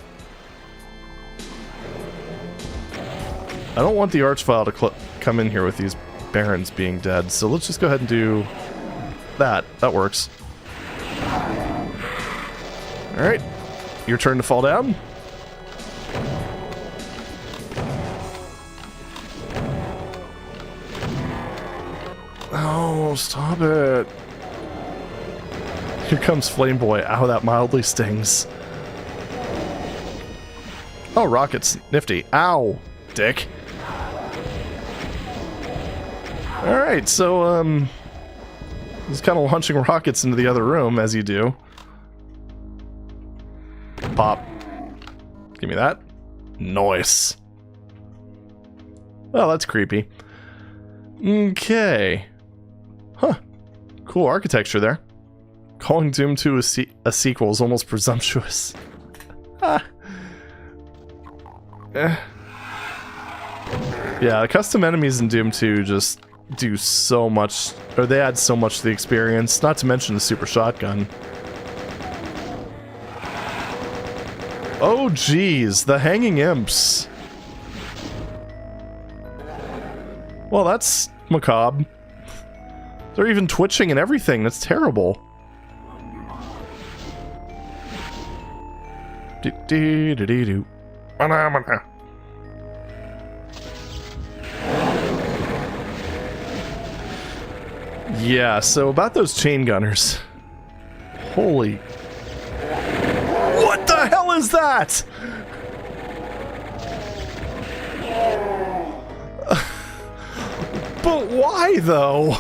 I don't want the Archvile to come in here with these Barons being dead, so let's just go ahead and do that. That works. Alright. Your turn to fall down. Oh, stop it. Here comes Flame Boy. Ow, that mildly stings. Oh, rockets. Nifty. Ow, dick. Alright, so, just kind of launching rockets into the other room, as you do. Pop. Give me that. Nice. Well, that's creepy. Okay. Huh. Cool architecture there. Calling Doom 2 a sequel is almost presumptuous. Ah. Yeah, custom enemies in Doom 2 just do so much, or they add so much to the experience, not to mention the super shotgun. Oh geez, the hanging imps. Well, that's macabre. They're even twitching and everything, that's terrible. Do-do-do-do-do. Mana-mana. Yeah, so about those chain gunners. Holy... What the hell is that? But why, though?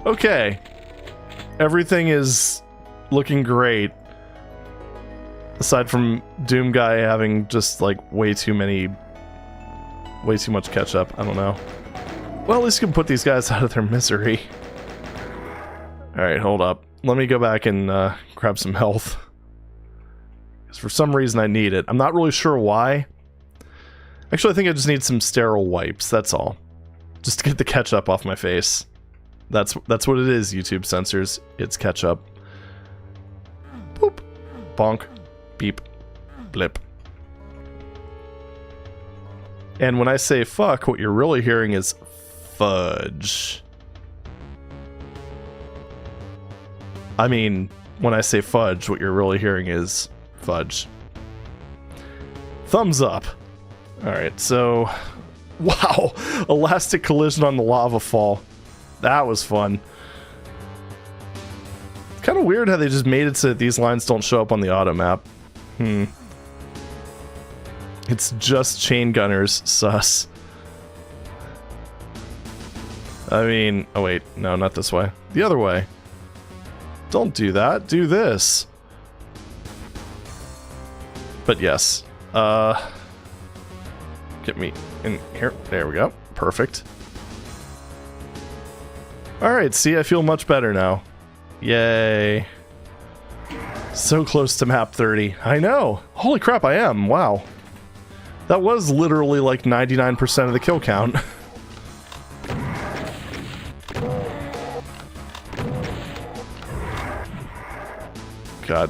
Okay. Everything is looking great. Aside from Doom Guy having just, like, way too much ketchup. I don't know. Well, at least you can put these guys out of their misery. Alright, hold up. Let me go back and grab some health. Because for some reason I need it. I'm not really sure why. Actually, I think I just need some sterile wipes, that's all. Just to get the ketchup off my face. That's what it is, YouTube censors. It's ketchup. Boop. Bonk. Beep. Blip. And when I say fuck, what you're really hearing is fudge. I mean, when I say fudge, what you're really hearing is fudge. Thumbs up. Alright, so... Wow! Elastic collision on the lava fall. That was fun. It's kind of weird how they just made it so that these lines don't show up on the auto map. It's just chain gunners, sus. I mean, oh wait, no, not this way. The other way. Don't do that, do this. But yes, get me in here. There we go. Perfect. Alright, see, I feel much better now. Yay. So close to map 30. I know! Holy crap, I am. Wow. That was literally like 99% of the kill count. God.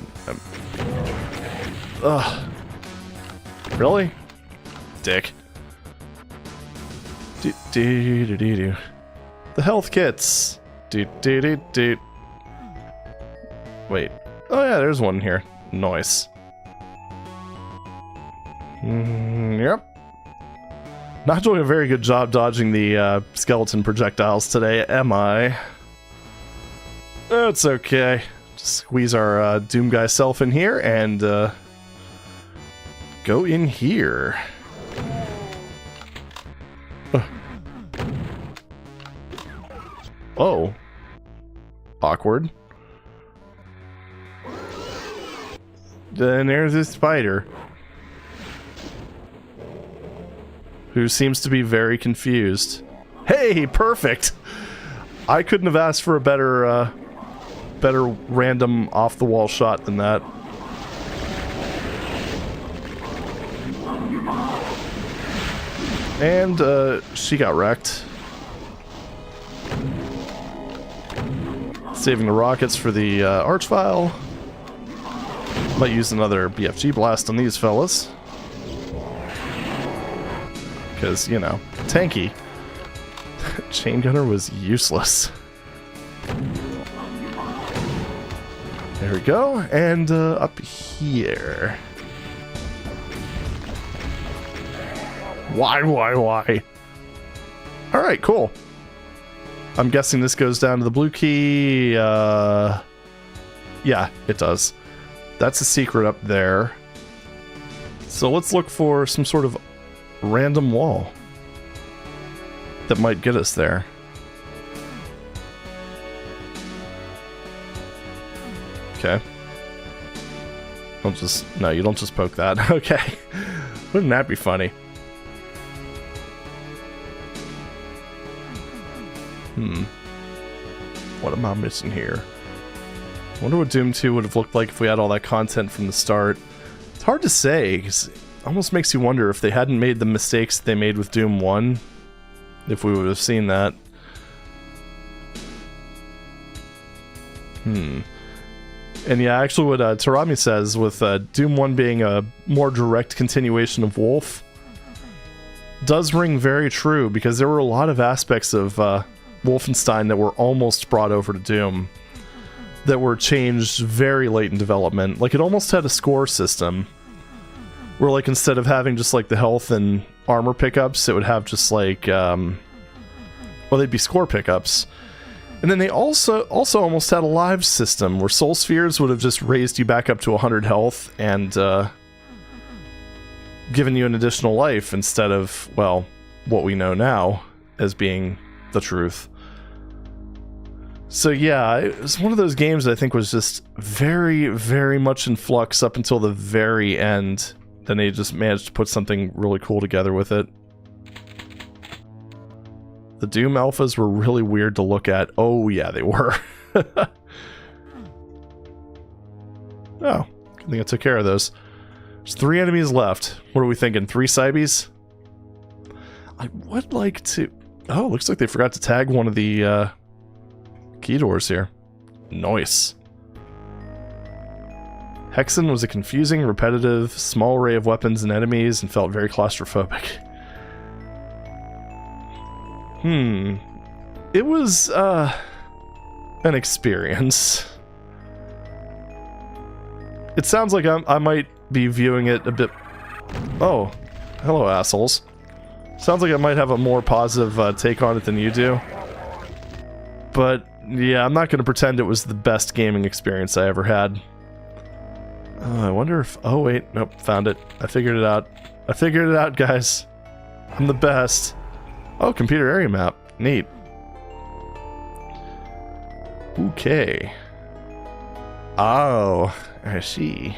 Ugh. Really? Dick. Do. The health kits. Do. Wait. Oh yeah, there's one here. Nice. Yep. Not doing a very good job dodging the skeleton projectiles today, am I? It's okay. Just squeeze our Doom guy self in here and go in here. Oh. Awkward. Then there's this spider. Who seems to be very confused. Hey, perfect! I couldn't have asked for a better, better random off-the-wall shot than that. And, she got wrecked. Saving the rockets for the, archvile. Might use another BFG blast on these fellas. Because, you know, tanky. Chain gunner was useless. There we go, and up here. Why? Alright, cool. I'm guessing this goes down to the blue key. Yeah, it does. That's a secret up there. So let's look for some sort of random wall that might get us there. Okay. Don't just... No, you don't just poke that. Okay. Wouldn't that be funny? What am I missing here? Wonder what Doom 2 would have looked like if we had all that content from the start. It's hard to say, because it almost makes you wonder if they hadn't made the mistakes they made with Doom 1, if we would have seen that. And yeah, actually what Tarami says, with Doom 1 being a more direct continuation of Wolf, does ring very true, because there were a lot of aspects of Wolfenstein that were almost brought over to Doom, that were changed very late in development. Like, it almost had a score system, where, like, instead of having just, like, the health and armor pickups, it would have just, like, well, they'd be score pickups. And then they also almost had a live system, where soul spheres would have just raised you back up to 100 health, and, given you an additional life, instead of, well, what we know now as being the truth. So yeah, it was one of those games that I think was just very, very much in flux up until the very end. Then they just managed to put something really cool together with it. The Doom alphas were really weird to look at. Oh yeah, they were. Oh, I think I took care of those. There's 3 enemies left. What are we thinking? 3 Cybes? I would like to... Oh, looks like they forgot to tag one of the, key doors here. Nice. Hexen was a confusing, repetitive, small array of weapons and enemies, and felt very claustrophobic. It was, an experience. It sounds like I might be viewing it a bit... Oh, hello, assholes. Sounds like I might have a more positive take on it than you do. But, yeah, I'm not going to pretend it was the best gaming experience I ever had. I wonder if... Oh, wait. Nope, found it. I figured it out. I figured it out, guys. I'm the best. Oh, computer area map. Neat. Okay. Oh, I see.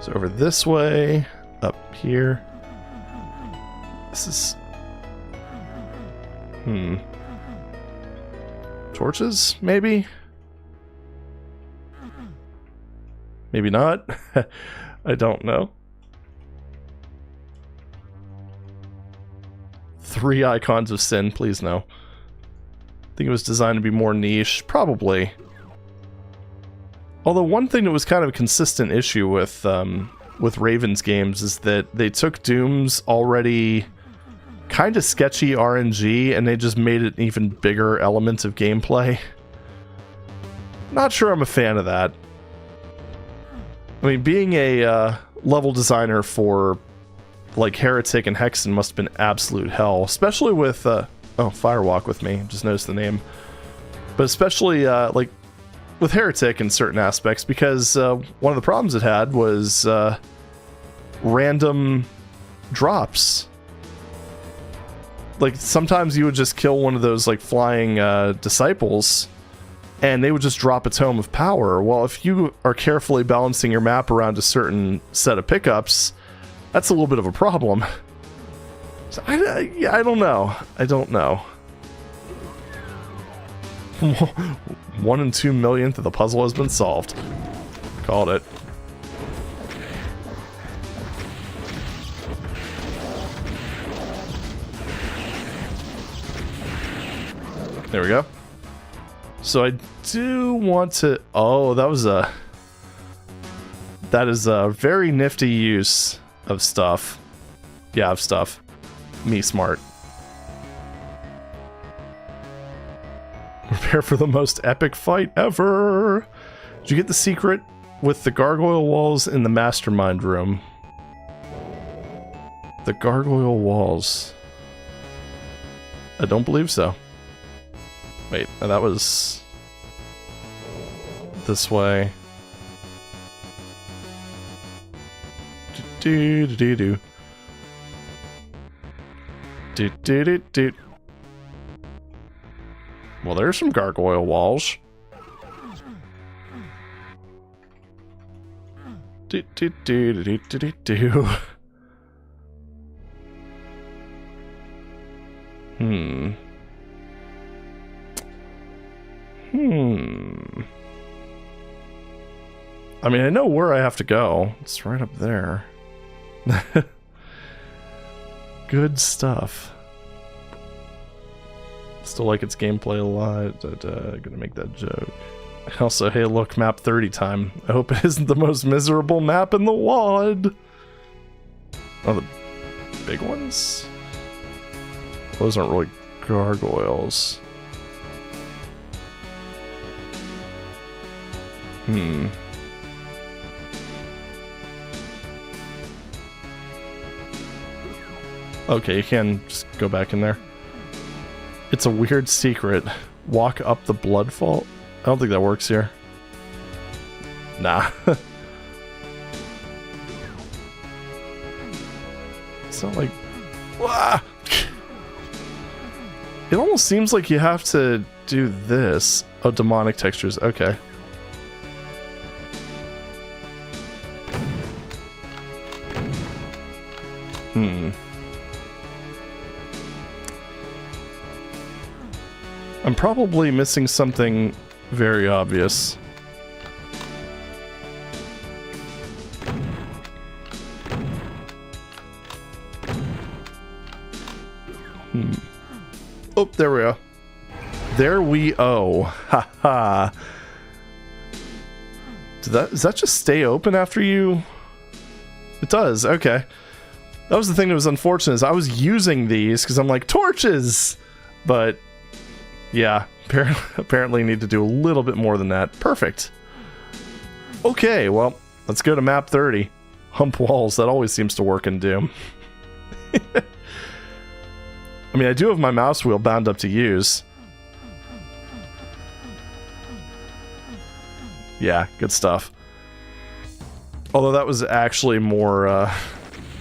So over this way, up here. This is... Torches, maybe? Maybe not. I don't know. 3 icons of sin, please no. I think it was designed to be more niche, probably. Although one thing that was kind of a consistent issue with Raven's games is that they took Doom's already kind of sketchy RNG and they just made it an even bigger element of gameplay. Not sure I'm a fan of that. I mean, being a level designer for like Heretic and Hexen must have been absolute hell, especially with oh, Firewalk with me, just noticed the name. But especially like with Heretic in certain aspects, because one of the problems it had was random drops. Like sometimes you would just kill one of those like flying disciples and they would just drop a tome of power. Well, if you are carefully balancing your map around a certain set of pickups, that's a little bit of a problem. So yeah, I don't know. I don't know. 1 in 2 millionth of the puzzle has been solved. Called it. There we go. So I do want to... Oh, that was a... That is a very nifty use of stuff. Yeah, of stuff. Me smart. Prepare for the most epic fight ever! Did you get the secret with the gargoyle walls in the mastermind room? The gargoyle walls. I don't believe so. Wait, that was... this way. Do-do-do-do-do. Do-do-do-do. Well, there's some gargoyle walls. Do-do-do-do-do-do-do. I mean, I know where I have to go. It's right up there. Good stuff. Still like its gameplay a lot. Gonna make that joke. Also, hey, look, map 30 time. I hope it isn't the most miserable map in the WAD. Oh, the big ones? Those aren't really gargoyles. Okay, you can just go back in there. It's a weird secret. Walk up the blood fault? I don't think that works here. Nah. It's not like... Wah! It almost seems like you have to do this. Oh, demonic textures. Okay. I'm probably missing something very obvious. Oh, there we are. There we oh. Ha ha. Does that just stay open after you? It does, okay. That was the thing that was unfortunate, is I was using these because I'm like, torches! But yeah, apparently need to do a little bit more than that. Perfect. Okay, well, let's go to map 30. Hump walls, that always seems to work in Doom. I mean, I do have my mouse wheel bound up to use. Yeah, good stuff. Although that was actually more,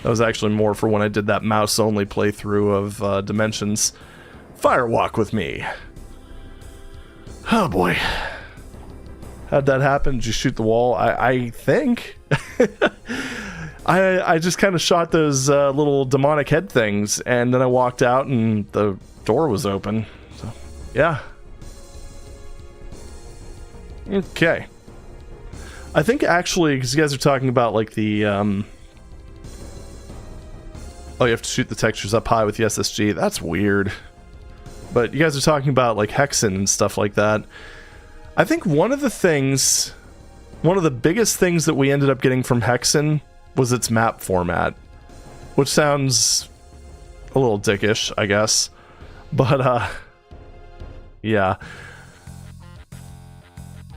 for when I did that mouse-only playthrough of Dimensions. Firewalk with me. Oh boy. How'd that happen? Did you shoot the wall? I think. I just kind of shot those little demonic head things, and then I walked out and the door was open. So, yeah. Okay. I think actually, because you guys are talking about like the... oh, you have to shoot the textures up high with the SSG. That's weird. But you guys are talking about like Hexen and stuff like that. I think one of the biggest things that we ended up getting from Hexen was its map format, which sounds a little dickish, I guess. But, yeah.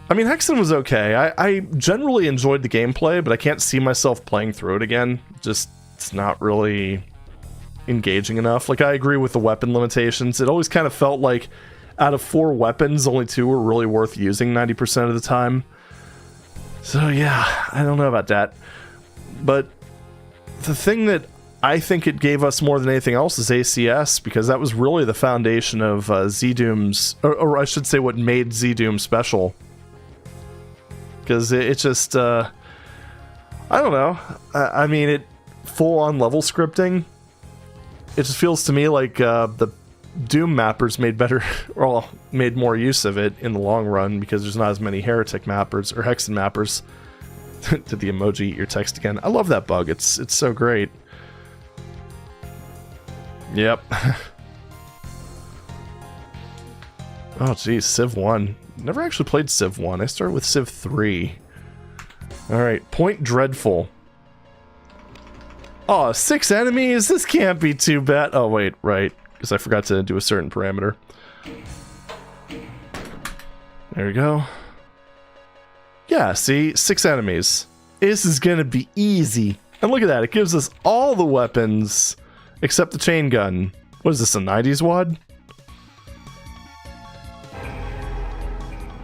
I mean, Hexen was okay. I generally enjoyed the gameplay, but I can't see myself playing through it again. Just, it's not really engaging enough. Like, I agree with the weapon limitations. It always kind of felt like out of 4 weapons, only 2 were really worth using 90% of the time. So yeah, I don't know about that. But the thing that I think it gave us more than anything else is ACS, because that was really the foundation of dsda-doom's, or I should say what made dsda-doom special. Because it just, I don't know. I mean, it full-on level scripting, it just feels to me like the Doom mappers made more use of it in the long run, because there's not as many heretic mappers or hexen mappers. Did the emoji eat your text again? I love that bug. It's so great. Yep. Oh geez, Civ 1. Never actually played Civ 1. I started with Civ 3. Alright, Point Dreadful. Oh, 6 enemies? This can't be too bad. Oh wait, right. Because I forgot to do a certain parameter. There we go. Yeah, see? 6 enemies. This is gonna be easy. And look at that, it gives us all the weapons except the chain gun. What is this, a 90s WAD?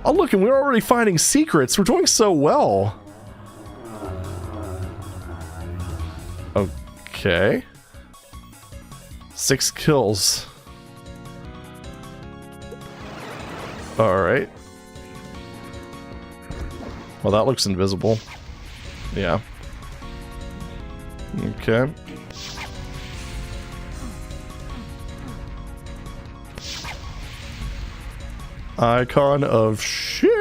Oh look, and we're already finding secrets. We're doing so well. Okay. 6 kills. Alright. Well, that looks invisible. Yeah. Okay. Icon of shit!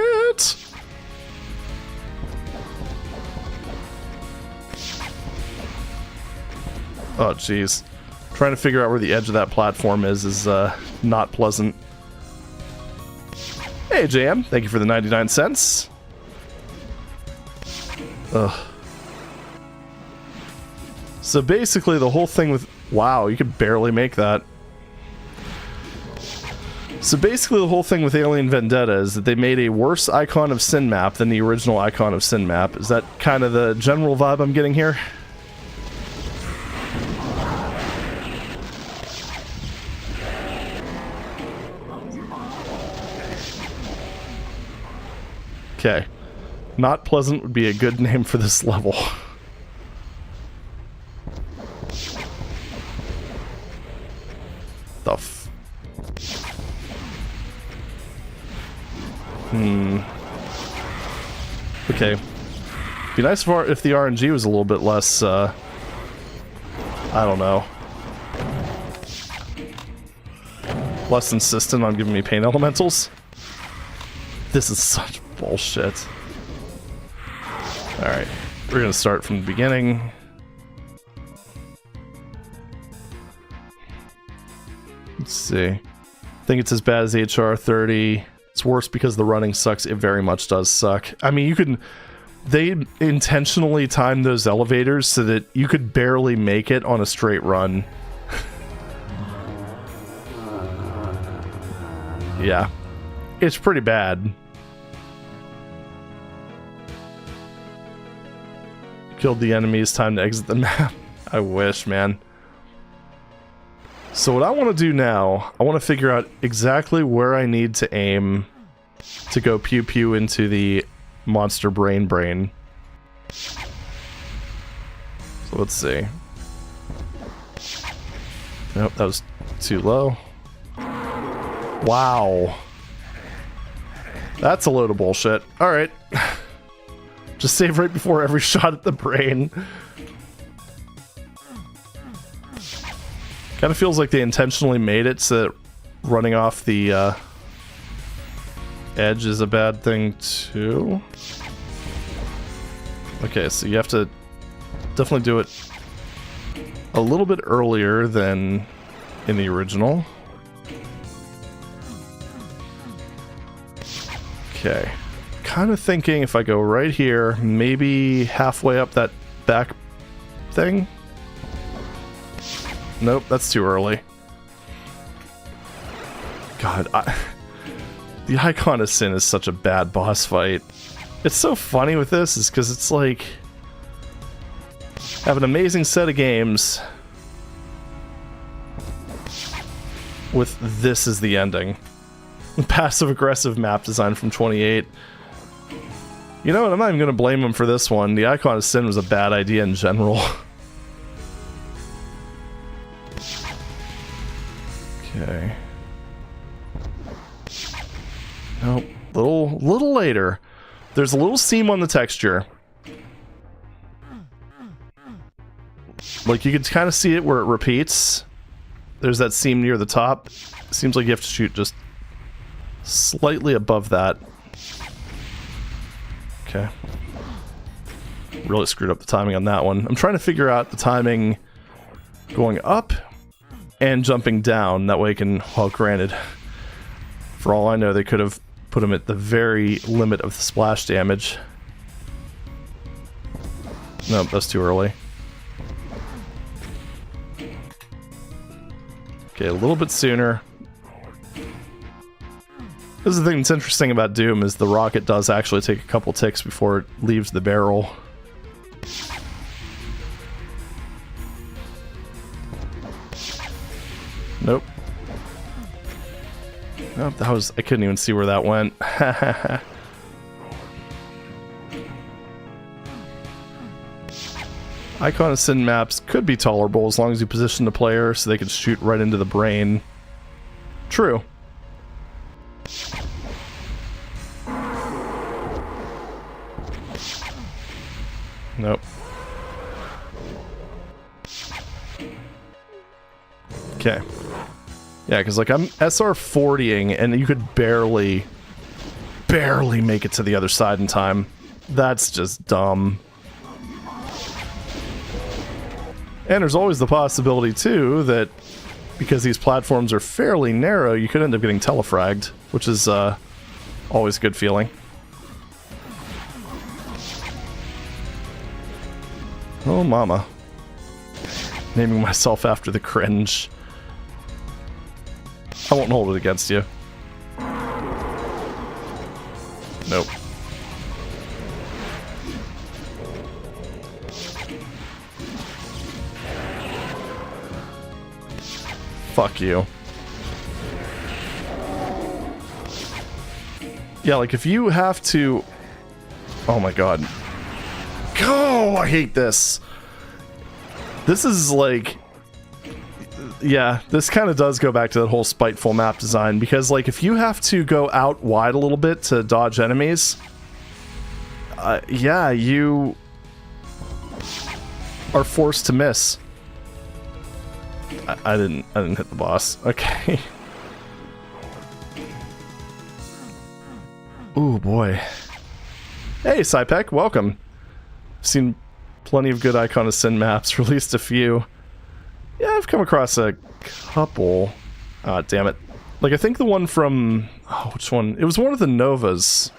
Oh, jeez. Trying to figure out where the edge of that platform is not pleasant. Hey, JM. Thank you for the 99 cents. Ugh. So basically the whole thing with... Wow, you could barely make that. So basically the whole thing with Alien Vendetta is that they made a worse Icon of Sin map than the original Icon of Sin map. Is that kind of the general vibe I'm getting here? Okay. Not pleasant would be a good name for this level. The f... Okay. Be nice if the RNG was a little bit less, I don't know. Less insistent on giving me pain elementals. This is such bullshit. Alright, we're gonna start from the beginning. Let's see. I think it's as bad as HR 30. It's worse because the running sucks. It very much does suck. I mean, you can... They intentionally timed those elevators so that you could barely make it on a straight run. Yeah. It's pretty bad. Killed the enemies, time to exit the map. I wish, man. So what I want to do now, I want to figure out exactly where I need to aim to go pew pew into the monster brain. So let's see. Nope, that was too low. Wow. That's a load of bullshit. Alright. Just save right before every shot at the brain. Kind of feels like they intentionally made it so that running off the edge is a bad thing too. Okay, so you have to definitely do it a little bit earlier than in the original. Okay. Kind of thinking if I go right here, maybe halfway up that back thing. Nope, that's too early. God, the Icon of Sin is such a bad boss fight. It's so funny with this is because it's like have an amazing set of games with this as the ending. Passive aggressive map design from 28. You know what, I'm not even gonna blame him for this one. The Icon of Sin was a bad idea in general. Okay. Nope. Little later. There's a little seam on the texture. Like you can kind of see it where it repeats. There's that seam near the top. Seems like you have to shoot just slightly above that. Okay. Really screwed up the timing on that one. I'm trying to figure out the timing going up and jumping down. That way I can, well, granted, for all I know, they could have put him at the very limit of the splash damage. Nope, that's too early. Okay, a little bit sooner. This is the thing that's interesting about Doom, is the rocket does actually take a couple ticks before it leaves the barrel. Nope. Nope, that was... I couldn't even see where that went. Icon of Sin maps could be tolerable as long as you position the player so they can shoot right into the brain. True. Nope. Okay. Yeah, because like I'm SR40ing and you could barely make it to the other side in time. That's just dumb. And there's always the possibility too that because these platforms are fairly narrow, you could end up getting telefragged, which is always a good feeling. Oh mama. Naming myself after the cringe. I won't hold it against you. Nope. Fuck you. Yeah, like if you have to... Oh my god. Oh, I hate this. This is like... Yeah, this kind of does go back to that whole spiteful map design, because like if you have to go out wide a little bit to dodge enemies, yeah, you are forced to miss. I didn't hit the boss. Okay. Ooh boy. Hey Cypec, welcome. I've seen plenty of good Icon of Sin maps, released a few. Yeah, I've come across a couple. Ah, damn it. Like, I think the one from... Oh, which one? It was one of the Novas.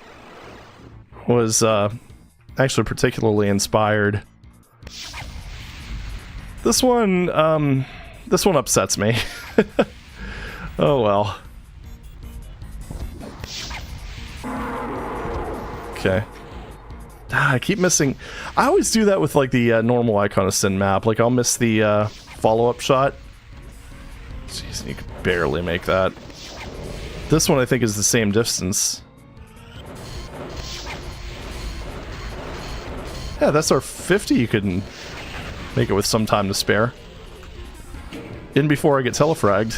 Was, actually particularly inspired. This one upsets me. Oh, well. Okay. Ah, I keep missing... I always do that with, like, the normal Icon of Sin map. Like, I'll miss the, follow-up shot. Jeez, you could barely make that. This one I think is the same distance. Yeah, that's our 50. You could make it with some time to spare. In before I get telefragged.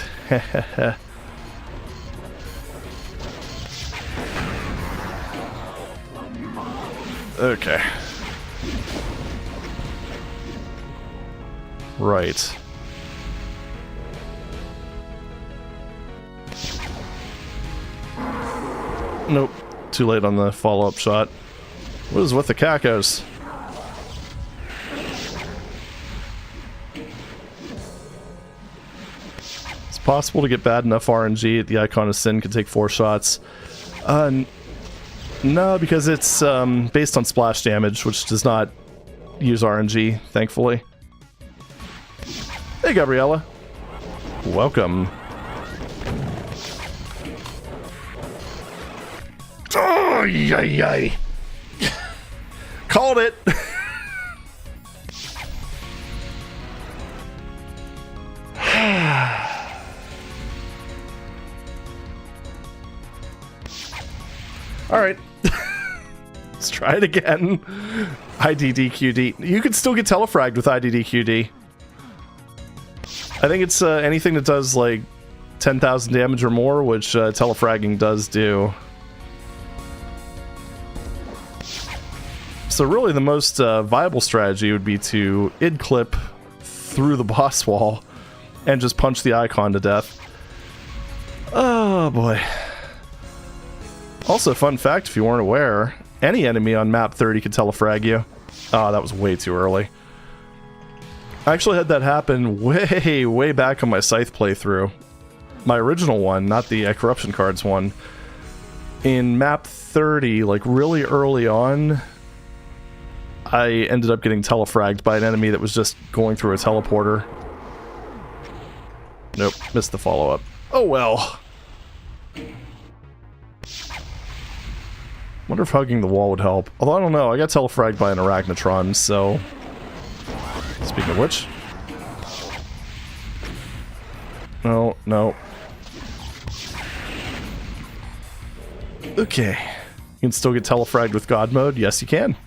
Okay. Right. Nope. Too late on the follow-up shot. What is with the cacos? It's possible to get bad enough RNG. The Icon of Sin could take 4 shots. No, because it's based on splash damage, which does not use RNG, thankfully. Hey, Gabriella. Welcome. Oh, yay, yay. Called it. All right. Let's try it again. IDDQD. You can still get telefragged with IDDQD. I think it's anything that does like 10,000 damage or more, which telefragging does do. So really the most viable strategy would be to id clip through the boss wall and just punch the icon to death. Oh boy. Also, fun fact, if you weren't aware, any enemy on map 30 could telefrag you. Oh, that was way too early. I actually had that happen way back on my Scythe playthrough. My original one, not the Corruption Cards one. In map 30, like really early on, I ended up getting telefragged by an enemy that was just going through a teleporter. Nope, missed the follow-up. Oh well. Wonder if hugging the wall would help. Although I don't know, I got telefragged by an Arachnotron, so... Speaking of which... No, no. Okay. You can still get telefragged with God mode? Yes, you can.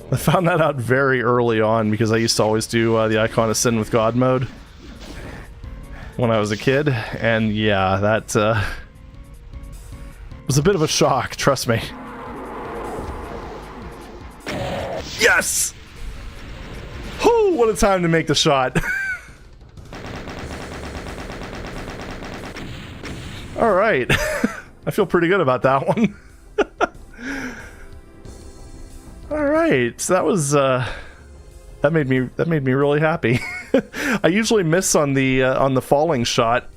I found that out very early on because I used to always do the Icon of Sin with God mode when I was a kid, and yeah, that was a bit of a shock, trust me. Yes! Whew, what a time to make the shot. Alright. I feel pretty good about that one. Alright, so that was that made me really happy. I usually miss on the falling shot.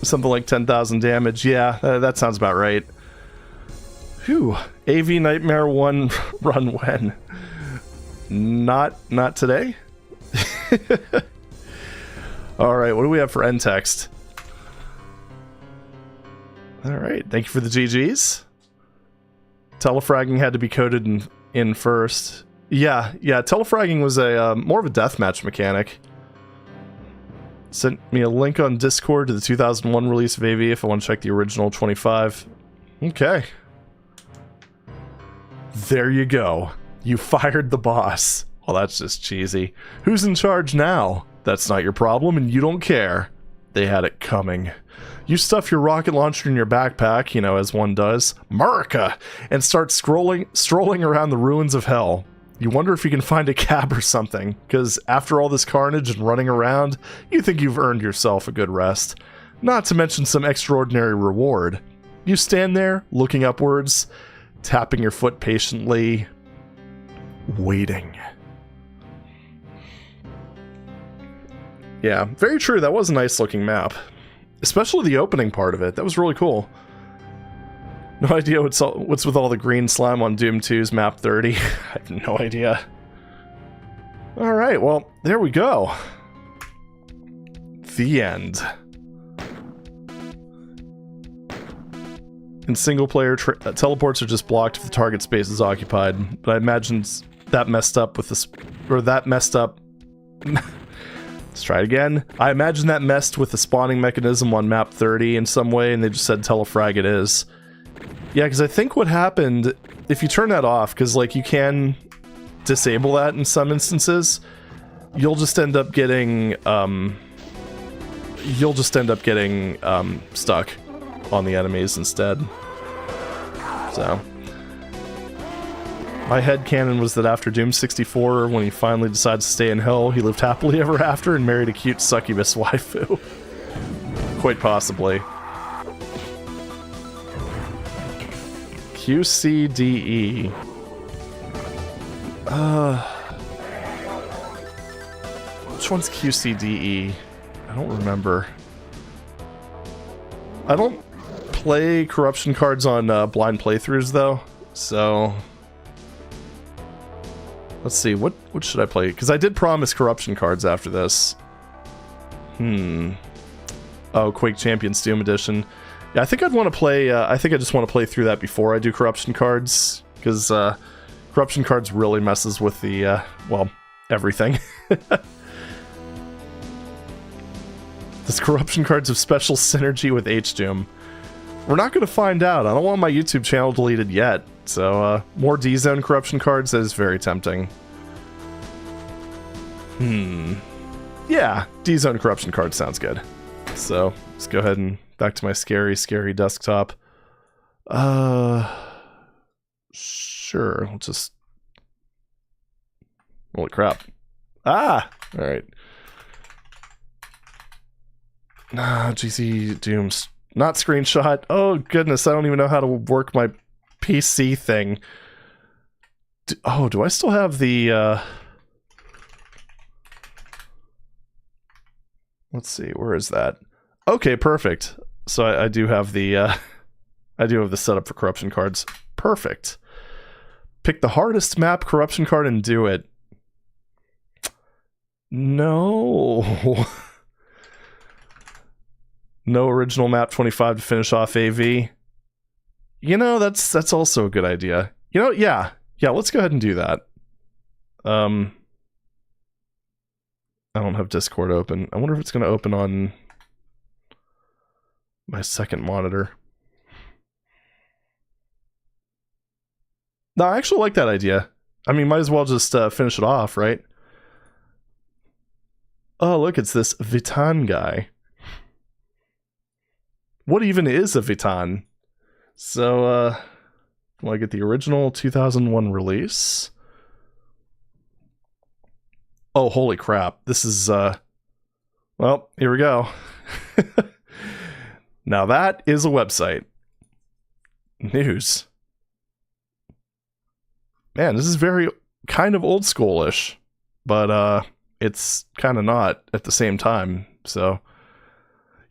Something like 10,000 damage. Yeah, that sounds about right. Phew. AV Nightmare 1 run when? Not today? Alright, what do we have for end text? Alright, thank you for the GGs. Telefragging had to be coded in first. Yeah, telefragging was a more of a deathmatch mechanic. Sent me a link on Discord to the 2001 release of AV if I want to check the original 25. Okay. There you go. You fired the boss. Well, that's just cheesy. Who's in charge now? That's not your problem and you don't care. They had it coming. You stuff your rocket launcher in your backpack, you know, as one does, America, and start strolling around the ruins of hell. You wonder if you can find a cab or something, because after all this carnage and running around, you think you've earned yourself a good rest. Not to mention some extraordinary reward. You stand there, looking upwards, tapping your foot patiently, waiting. Yeah, very true, that was a nice looking map. Especially the opening part of it, that was really cool. No idea what's with all the green slime on Doom 2's map 30. I have no idea. Alright, well, there we go. The end. In single player, teleports are just blocked if the target space is occupied, but I imagine that messed up with this, or that messed up. Let's try it again. I imagine that messed with the spawning mechanism on map 30 in some way, and they just said telefrag it is. Yeah, because I think what happened, if you turn that off, because like you can disable that in some instances, you'll just end up getting stuck. on the enemies instead. So my headcanon was that after Doom 64, when he finally decided to stay in hell, he lived happily ever after and married a cute succubus waifu. Quite possibly. QCDE. Which one's QCDE? I don't remember. I don't play corruption cards on blind playthroughs though, so let's see, what should I play? Because I did promise corruption cards after this. Oh, Quake Champions Doom Edition. Yeah, I think I'd want to play, I think I just want to play through that before I do corruption cards, because corruption cards really messes with the, well, everything. Does corruption cards have special synergy with H-Doom? We're not going to find out. I don't want my YouTube channel deleted yet. So, more D-Zone corruption cards, that is very tempting. Yeah, D-Zone corruption card sounds good. So, let's go ahead and back to my scary, scary desktop. Sure, we'll just... Holy crap. Ah! Alright. GC Doom's not screenshot. Oh goodness, I don't even know how to work my PC thing. Do I still have the let's see, where is that? Okay, perfect. So I do have the I do have the setup for corruption cards. Perfect. Pick the hardest map corruption card and do it. No. No original map 25 to finish off AV. You know, that's also a good idea. You know, yeah, let's go ahead and do that. I don't have Discord open. I wonder if it's going to open on my second monitor. No, I actually like that idea. I mean, might as well just finish it off, right? Oh, look, it's this Vitan guy. What even is a Vitan? So, will I get the original 2001 release? Oh, holy crap. This is, well, here we go. Now that is a website. News. Man, this is very kind of old schoolish, but, it's kind of not at the same time, so...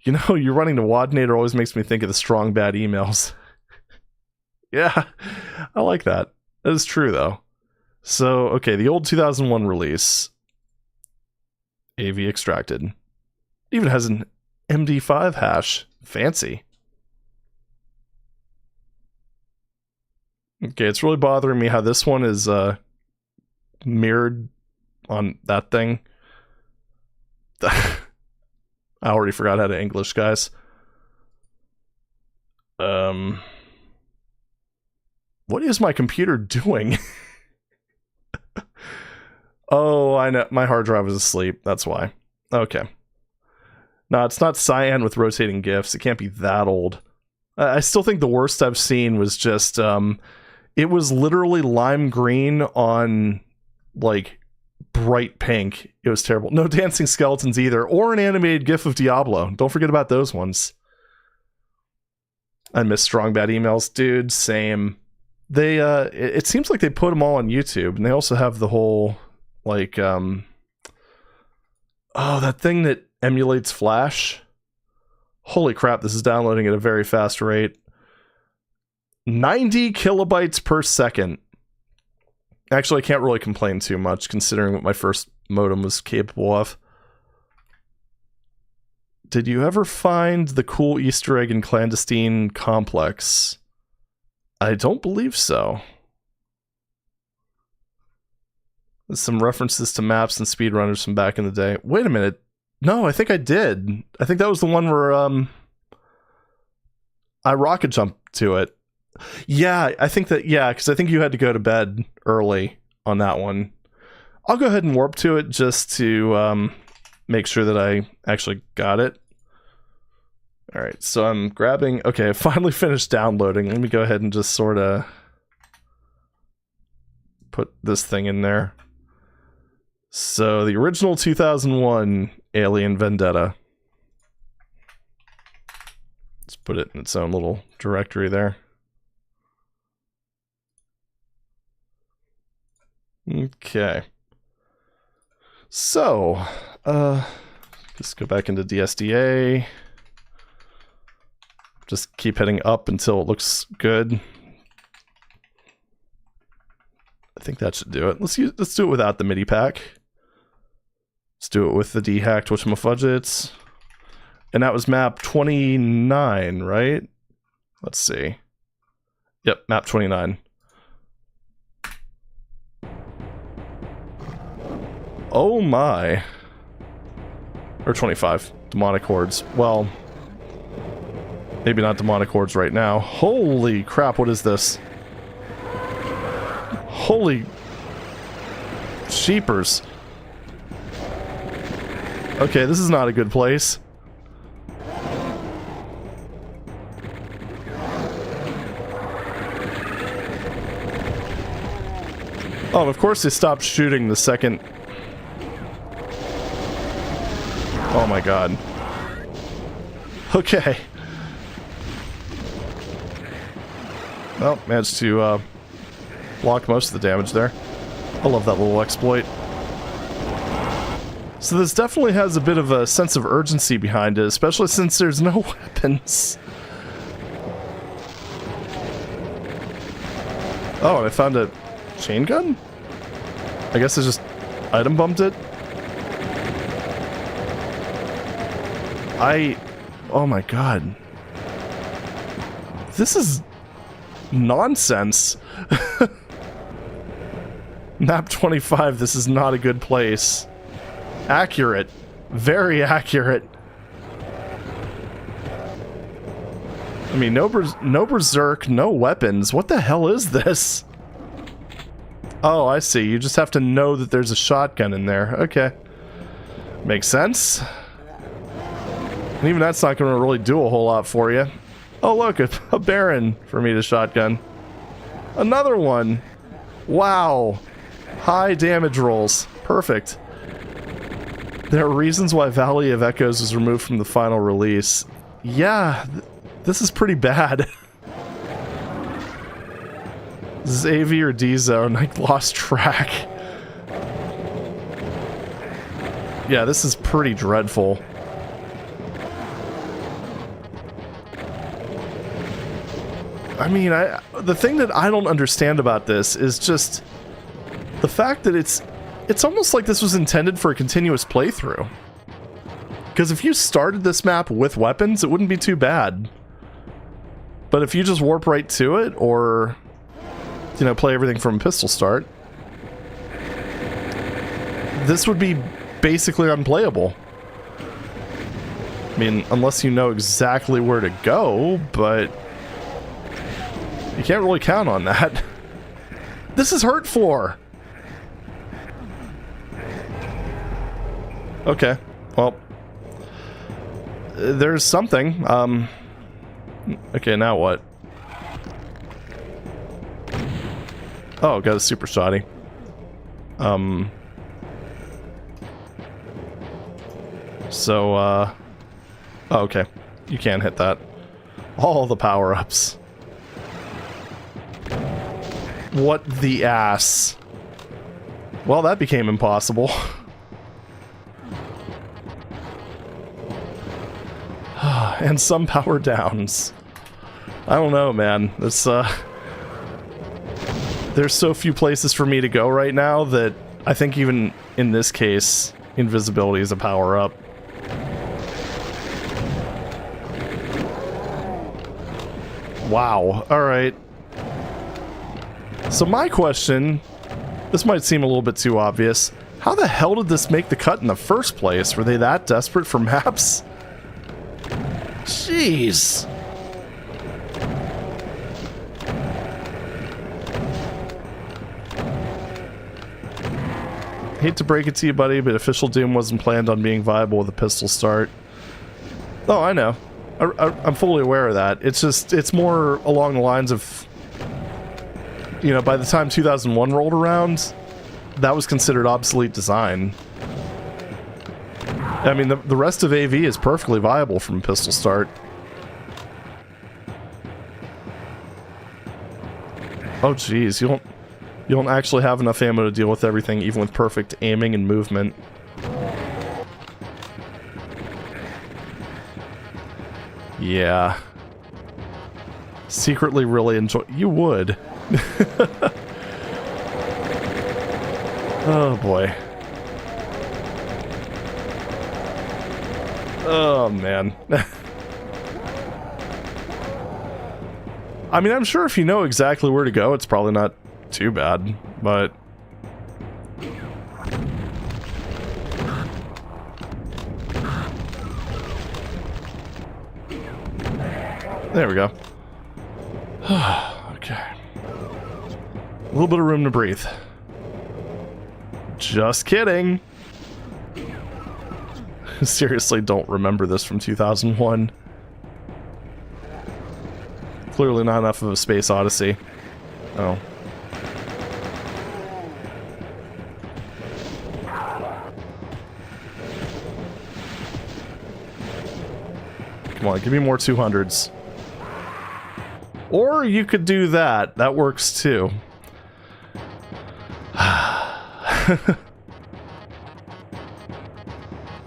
You know, you're running to Wadnator always makes me think of the strong bad emails. Yeah, I like that. That is true, though. So, okay, the old 2001 release. AV extracted. Even has an MD5 hash. Fancy. Okay, it's really bothering me how this one is mirrored on that thing. I already forgot how to English, guys. What is my computer doing? Oh, I know. My hard drive is asleep. That's why. Okay. No, it's not cyan with rotating GIFs. It can't be that old. I still think the worst I've seen was just, it was literally lime green on, like, bright pink. It was terrible. No dancing skeletons either, or an animated GIF of Diablo. Don't forget about those ones. I miss strong bad emails, dude. Same. They it seems like they put them all on YouTube, and they also have the whole like oh, that thing that emulates Flash. Holy crap! This is downloading at a very fast rate. 90 kilobytes per second. Actually, I can't really complain too much, considering what my first modem was capable of. Did you ever find the cool Easter egg in Clandestine Complex? I don't believe so. There's some references to maps and speedrunners from back in the day. Wait a minute. No, I think I did. I think that was the one where I rocket jumped to it. Yeah, I think that, yeah, because I think you had to go to bed early on that one. I'll go ahead and warp to it just to make sure that I actually got it. Alright, so I'm grabbing... Okay, I finally finished downloading. Let me go ahead and just sort of put this thing in there. So, the original 2001 Alien Vendetta. Let's put it in its own little directory there. Okay. So, just go back into DSDA. Just keep heading up until it looks good. I think that should do it. Let's do it without the MIDI pack. Let's do it with the dehacked whatchamafudgets. And that was map 29, right? Let's see. Yep, map 29. Oh my. Or 25. Demonic hordes. Well... Maybe not demonic hordes right now. Holy crap, what is this? Holy... sheepers. Okay, this is not a good place. Oh, and of course they stopped shooting the second... Oh my god. Okay. Well, managed to block most of the damage there. I love that little exploit. So this definitely has a bit of a sense of urgency behind it, especially since there's no weapons. Oh, and I found a chain gun? I guess I just item bumped it? Oh my god. This is... nonsense. Map 25, this is not a good place. Accurate. Very accurate. I mean, no berserk, no weapons. What the hell is this? Oh, I see. You just have to know that there's a shotgun in there. Okay. Makes sense. And even that's not going to really do a whole lot for you. Oh look, a Baron for me to shotgun. Another one! Wow! High damage rolls. Perfect. There are reasons why Valley of Echoes was removed from the final release. Yeah, this is pretty bad. This is AV or D zone, I lost track. Yeah, this is pretty dreadful. I mean, the thing that I don't understand about this is just the fact that it's almost like this was intended for a continuous playthrough. Because if you started this map with weapons, it wouldn't be too bad. But if you just warp right to it, or, you know, play everything from pistol start, this would be basically unplayable. I mean, unless you know exactly where to go, but... you can't really count on that. This is Hurt 4! Okay, well... there's something. Okay, now what? Oh, got a super shoddy. So, oh, okay. You can't hit that. All the power-ups. What the ass? Well, that became impossible. And some power downs. I don't know, man. It's, there's so few places for me to go right now that I think even in this case, invisibility is a power-up. Wow. Alright. So my question, this might seem a little bit too obvious. How the hell did this make the cut in the first place? Were they that desperate for maps? Jeez. Hate to break it to you, buddy, but official Doom wasn't planned on being viable with a pistol start. Oh, I know. I'm fully aware of that. It's just, it's more along the lines of, you know, by the time 2001 rolled around, that was considered obsolete design. I mean, the rest of AV is perfectly viable from pistol start. Oh geez, you don't actually have enough ammo to deal with everything, even with perfect aiming and movement. Yeah. Secretly really enjoy... You would. Oh boy. Oh man. I mean, I'm sure if you know exactly where to go, it's probably not too bad, but... There we go. Okay. A little bit of room to breathe. Just kidding. Seriously, don't remember this from 2001. Clearly not enough of a space odyssey. Oh. Come on, give me more 200s. Or you could do that. That works too.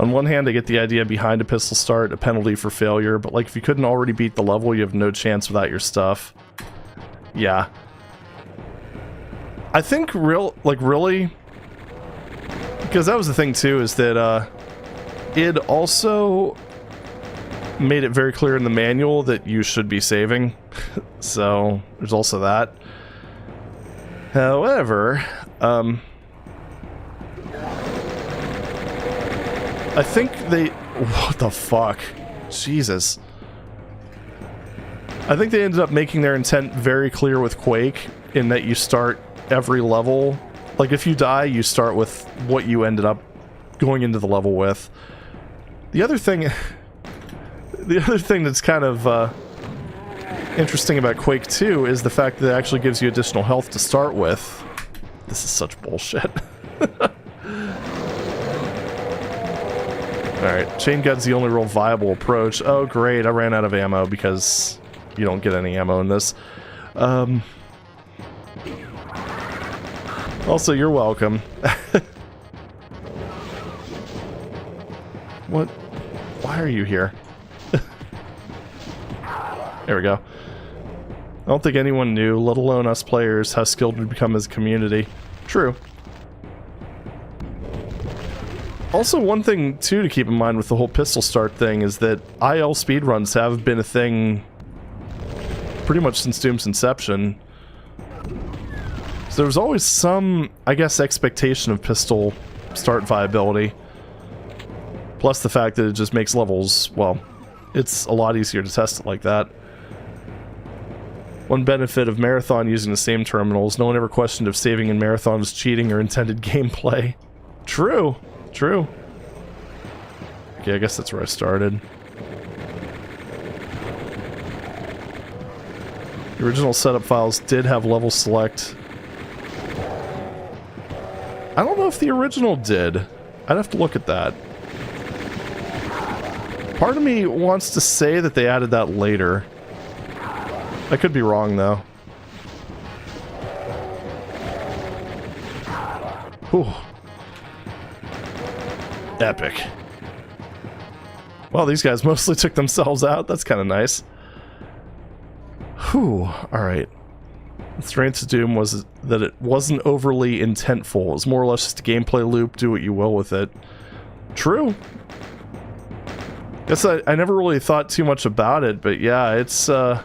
On one hand, I get the idea behind a pistol start, a penalty for failure, but like if you couldn't already beat the level, you have no chance without your stuff. Yeah. I think really, because that was the thing too, is that it also made it very clear in the manual that you should be saving. So there's also that. However, I think they... What the fuck? Jesus. I think they ended up making their intent very clear with Quake, in that you start every level... Like, if you die, you start with what you ended up going into the level with. The other thing... The other thing that's kind of, interesting about Quake 2 is the fact that it actually gives you additional health to start with. This is such bullshit. Alright, chain gun's the only real viable approach. Oh great, I ran out of ammo because you don't get any ammo in this. Also, you're welcome. What? Why are you here? There we go. I don't think anyone knew, let alone us players, how skilled we'd become as a community. True. Also, one thing, too, to keep in mind with the whole pistol start thing is that IL speedruns have been a thing pretty much since Doom's inception. So there was always some, I guess, expectation of pistol start viability. Plus the fact that it just makes levels, well, it's a lot easier to test it like that. One benefit of Marathon using the same terminals, no one ever questioned if saving in Marathon was cheating or intended gameplay. True. True. Okay, I guess that's where I started. The original setup files did have level select. I don't know if the original did. I'd have to look at that. Part of me wants to say that they added that later. I could be wrong, though. Whew. Epic. Well, these guys mostly took themselves out. That's kind of nice. Whew. Alright. The strength of Doom was that it wasn't overly intentful. It was more or less just a gameplay loop. Do what you will with it. True. Guess I never really thought too much about it, but yeah, it's, it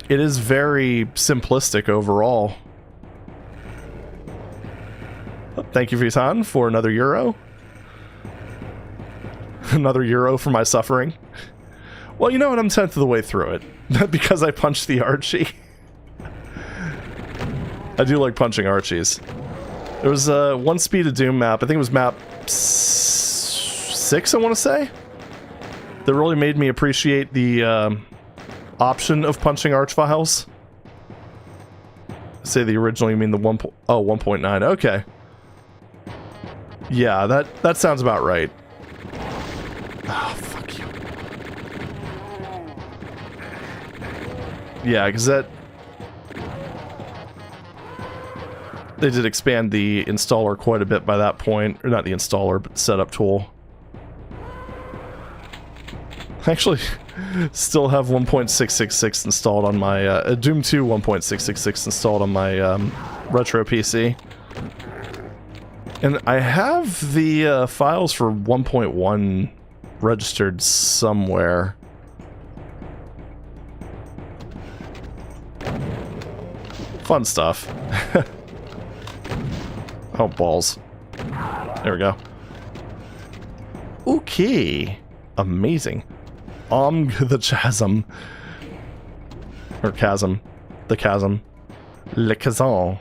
is very simplistic overall. Thank you, Vitan, for another euro. Another euro for my suffering. Well, you know what? I'm 10th of the way through it. Because I punched the Archie. I do like punching Archies. There was one Speed of Doom map. I think it was map 6, I want to say? that really made me appreciate the option of punching arch files. Say the original, you mean the 1.9. Okay. Yeah, that sounds about right. Oh, fuck you. Yeah, because that... They did expand the installer quite a bit by that point. Or not the installer, but the setup tool. I actually still have 1.666 installed on my... Doom 2 1.666 installed on my retro PC. And I have the files for 1.1 registered somewhere. Fun stuff. Oh, balls. There we go. Okay. Amazing. The chasm. Or chasm. The chasm. Le chasm.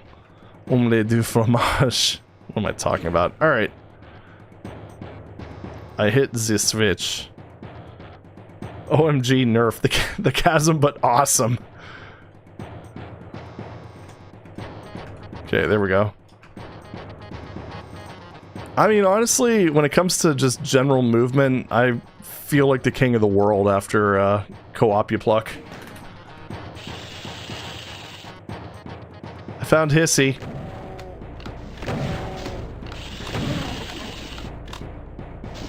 Omelette du fromage. What am I talking about? Alright. I hit the switch. OMG nerf the chasm, but awesome. Okay, there we go. I mean, honestly, when it comes to just general movement, I feel like the king of the world after co-op you pluck. I found Hissy.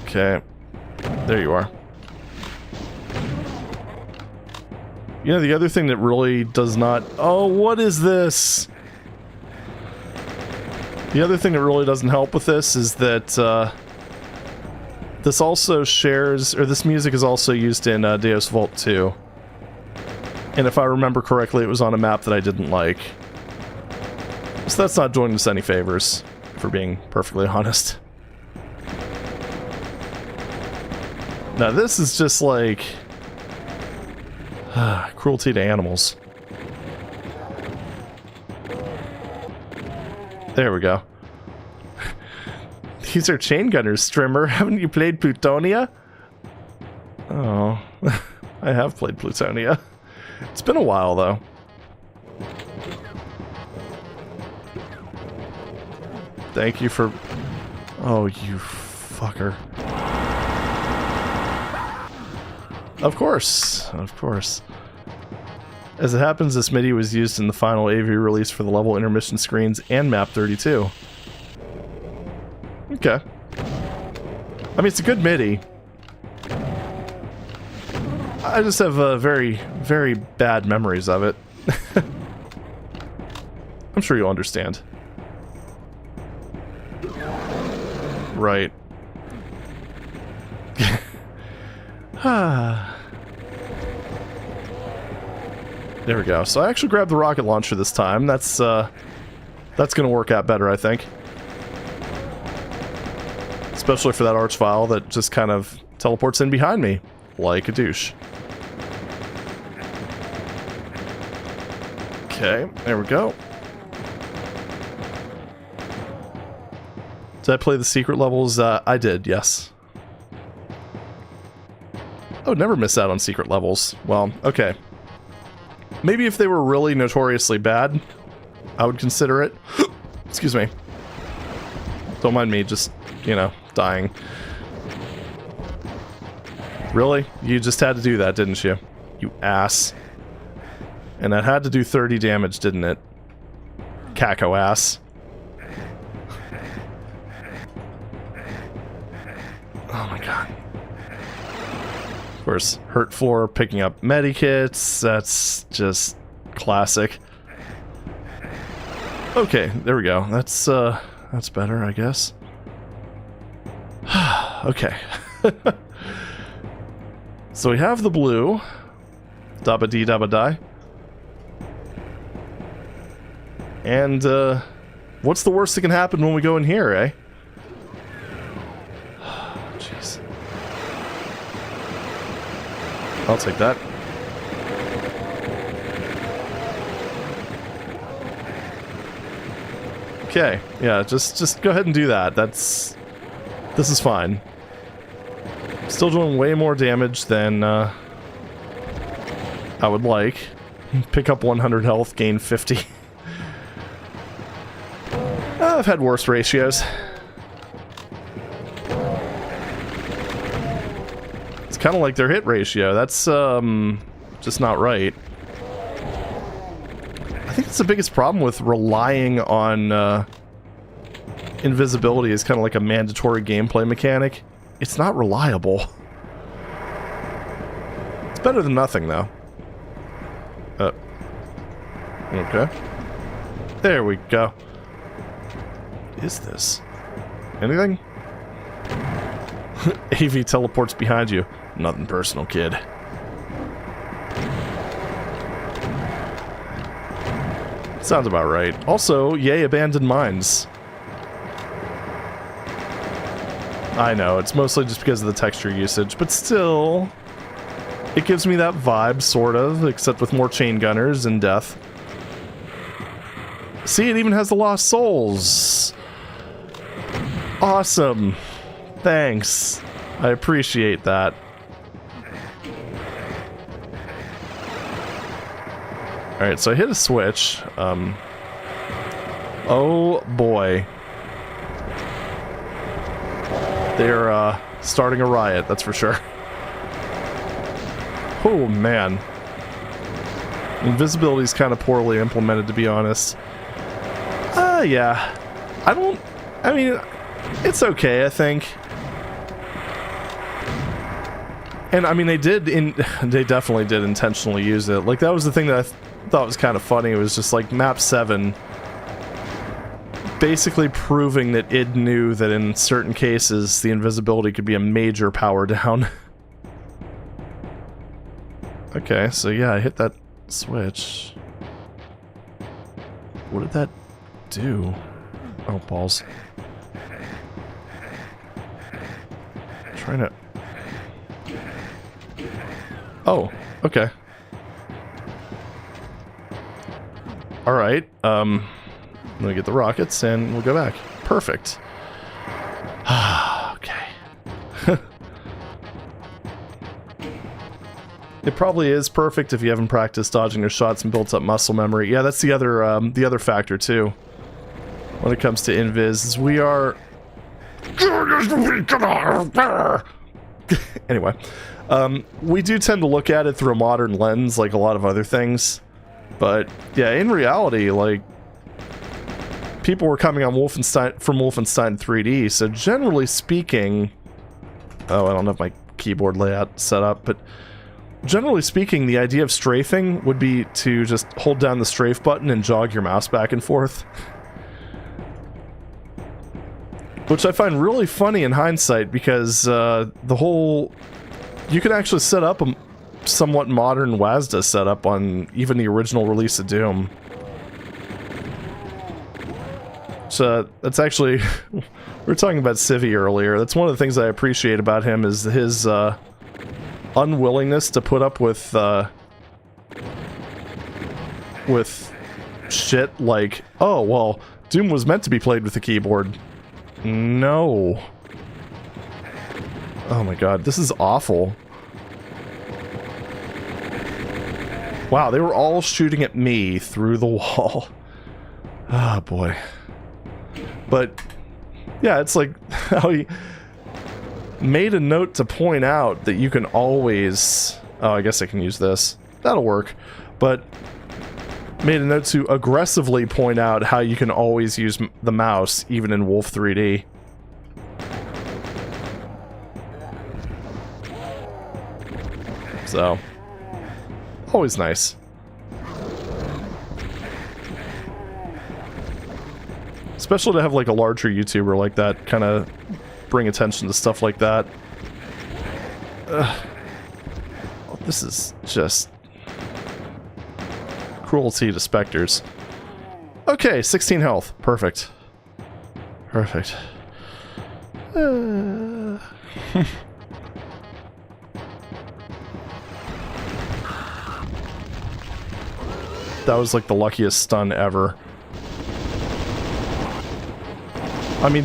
Okay. There you are. You know, the other thing that really does not... Oh, what is this? The other thing that really doesn't help with this is that this also shares... Or this music is also used in Deus Vult 2. And if I remember correctly, it was on a map that I didn't like. So that's not doing us any favors, for being perfectly honest. Now this is just like... cruelty to animals. There we go. These are chain gunners, Strimmer. Haven't you played Plutonia? Oh, I have played Plutonia. It's been a while, though. Thank you for... Oh, you fucker. Of course, of course. As it happens, this MIDI was used in the final AV release for the level intermission screens and map 32. Okay. I mean, it's a good MIDI. I just have very, very bad memories of it. I'm sure you'll understand. Right. There we go. So I actually grabbed the rocket launcher this time. That's gonna work out better, I think. Especially for that arch file that just kind of teleports in behind me, like a douche. Okay, there we go. Did I play the secret levels? I did, yes. I would never miss out on secret levels. Well, okay. Maybe if they were really notoriously bad, I would consider it. Excuse me. Don't mind me just, you know, dying. Really? You just had to do that, didn't you? You ass. And that had to do 30 damage, didn't it? Caco ass. Oh my god. Of course, hurt floor picking up medikits, that's just classic. Okay, there we go. That's better, I guess. Okay. So we have the blue. Dabba-dee-dabba-die. And, what's the worst that can happen when we go in here, eh? Jeez. I'll take that. Okay, yeah, just go ahead and do that. This is fine. Still doing way more damage than I would like. Pick up 100 health, gain 50. I've had worse ratios. It's kind of like their hit ratio. That's just not right. I think it's the biggest problem with relying on invisibility is kind of like a mandatory gameplay mechanic. It's not reliable. It's better than nothing, though. Okay. There we go. What is this? Anything? AV teleports behind you. Nothing personal, kid. Sounds about right. Also, yay, abandoned mines. I know, it's mostly just because of the texture usage, but still, it gives me that vibe, sort of, except with more chain gunners and death. See, it even has the lost souls. Awesome. Thanks. I appreciate that. Alright, so I hit a switch. Oh boy. They're starting a riot, that's for sure. Oh man. Invisibility is kind of poorly implemented, to be honest. Yeah. I mean, it's okay, I think. And I mean, they definitely did intentionally use it. Like, that was the thing that I thought was kind of funny. It was just like map 7 basically proving that id knew that in certain cases the invisibility could be a major power down. Okay, so yeah, I hit that switch. What did that do? Oh, balls. Trying to... Oh, okay. Alright, I'm gonna get the rockets and we'll go back. Perfect. Okay. It probably is perfect if you haven't practiced dodging your shots and built up muscle memory. Yeah, that's the other factor too. When it comes to invis, is we are... Anyway, we do tend to look at it through a modern lens, like a lot of other things. But yeah, in reality, like, people were coming on from Wolfenstein 3D, so generally speaking... Oh, I don't have my keyboard layout set up, but... Generally speaking, the idea of strafing would be to just hold down the strafe button and jog your mouse back and forth. Which I find really funny in hindsight, because the whole... You can actually set up a somewhat modern WASDA setup on even the original release of Doom. So that's actually... we were talking about Civvy earlier. That's one of the things I appreciate about him, is his unwillingness to put up with shit like, oh, well, Doom was meant to be played with a keyboard. No. Oh my god, this is awful. Wow, they were all shooting at me through the wall. Ah, boy. But, yeah, it's like how he made a note to point out that you can always... Oh, I guess I can use this. That'll work. But made a note to aggressively point out how you can always use the mouse, even in Wolf 3D. So, always nice. Especially to have like a larger YouTuber like that kind of bring attention to stuff like that. This is just cruelty to specters. Okay, 16 health. Perfect. Perfect. That was like the luckiest stun ever. I mean,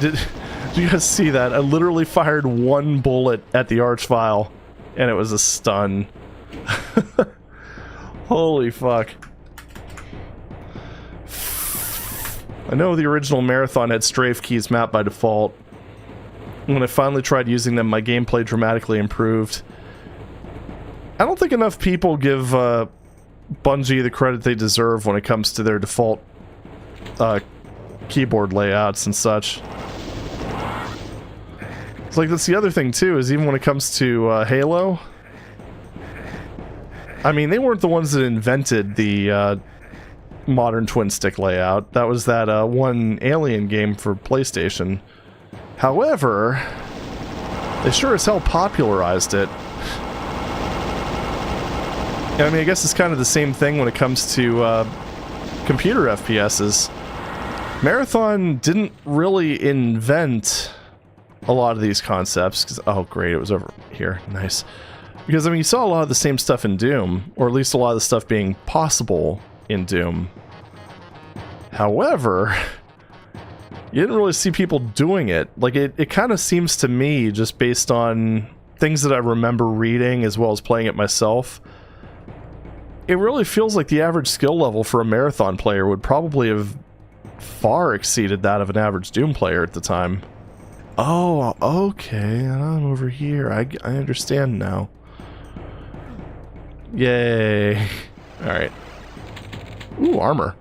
Did you guys see that? I literally fired one bullet at the arch file, and it was a stun. Holy fuck. I know the original Marathon had strafe keys mapped by default. When I finally tried using them, my gameplay dramatically improved. I don't think enough people give Bungie the credit they deserve when it comes to their default keyboard layouts and such. It's like, that's the other thing too, is even when it comes to Halo, I mean, they weren't the ones that invented the modern twin stick layout. That was that one Alien game for PlayStation. However, they sure as hell popularized it. And I mean, I guess it's kind of the same thing when it comes to computer FPSs. Marathon didn't really invent a lot of these concepts, because, oh great, it was over here, nice. Because, I mean, you saw a lot of the same stuff in Doom, or at least a lot of the stuff being possible in Doom. However, you didn't really see people doing it. Like, it kind of seems to me, just based on things that I remember reading as well as playing it myself, it really feels like the average skill level for a Marathon player would probably have far exceeded that of an average Doom player at the time. Oh, okay, I'm over here. I understand now. Yay. Alright. Ooh, armor.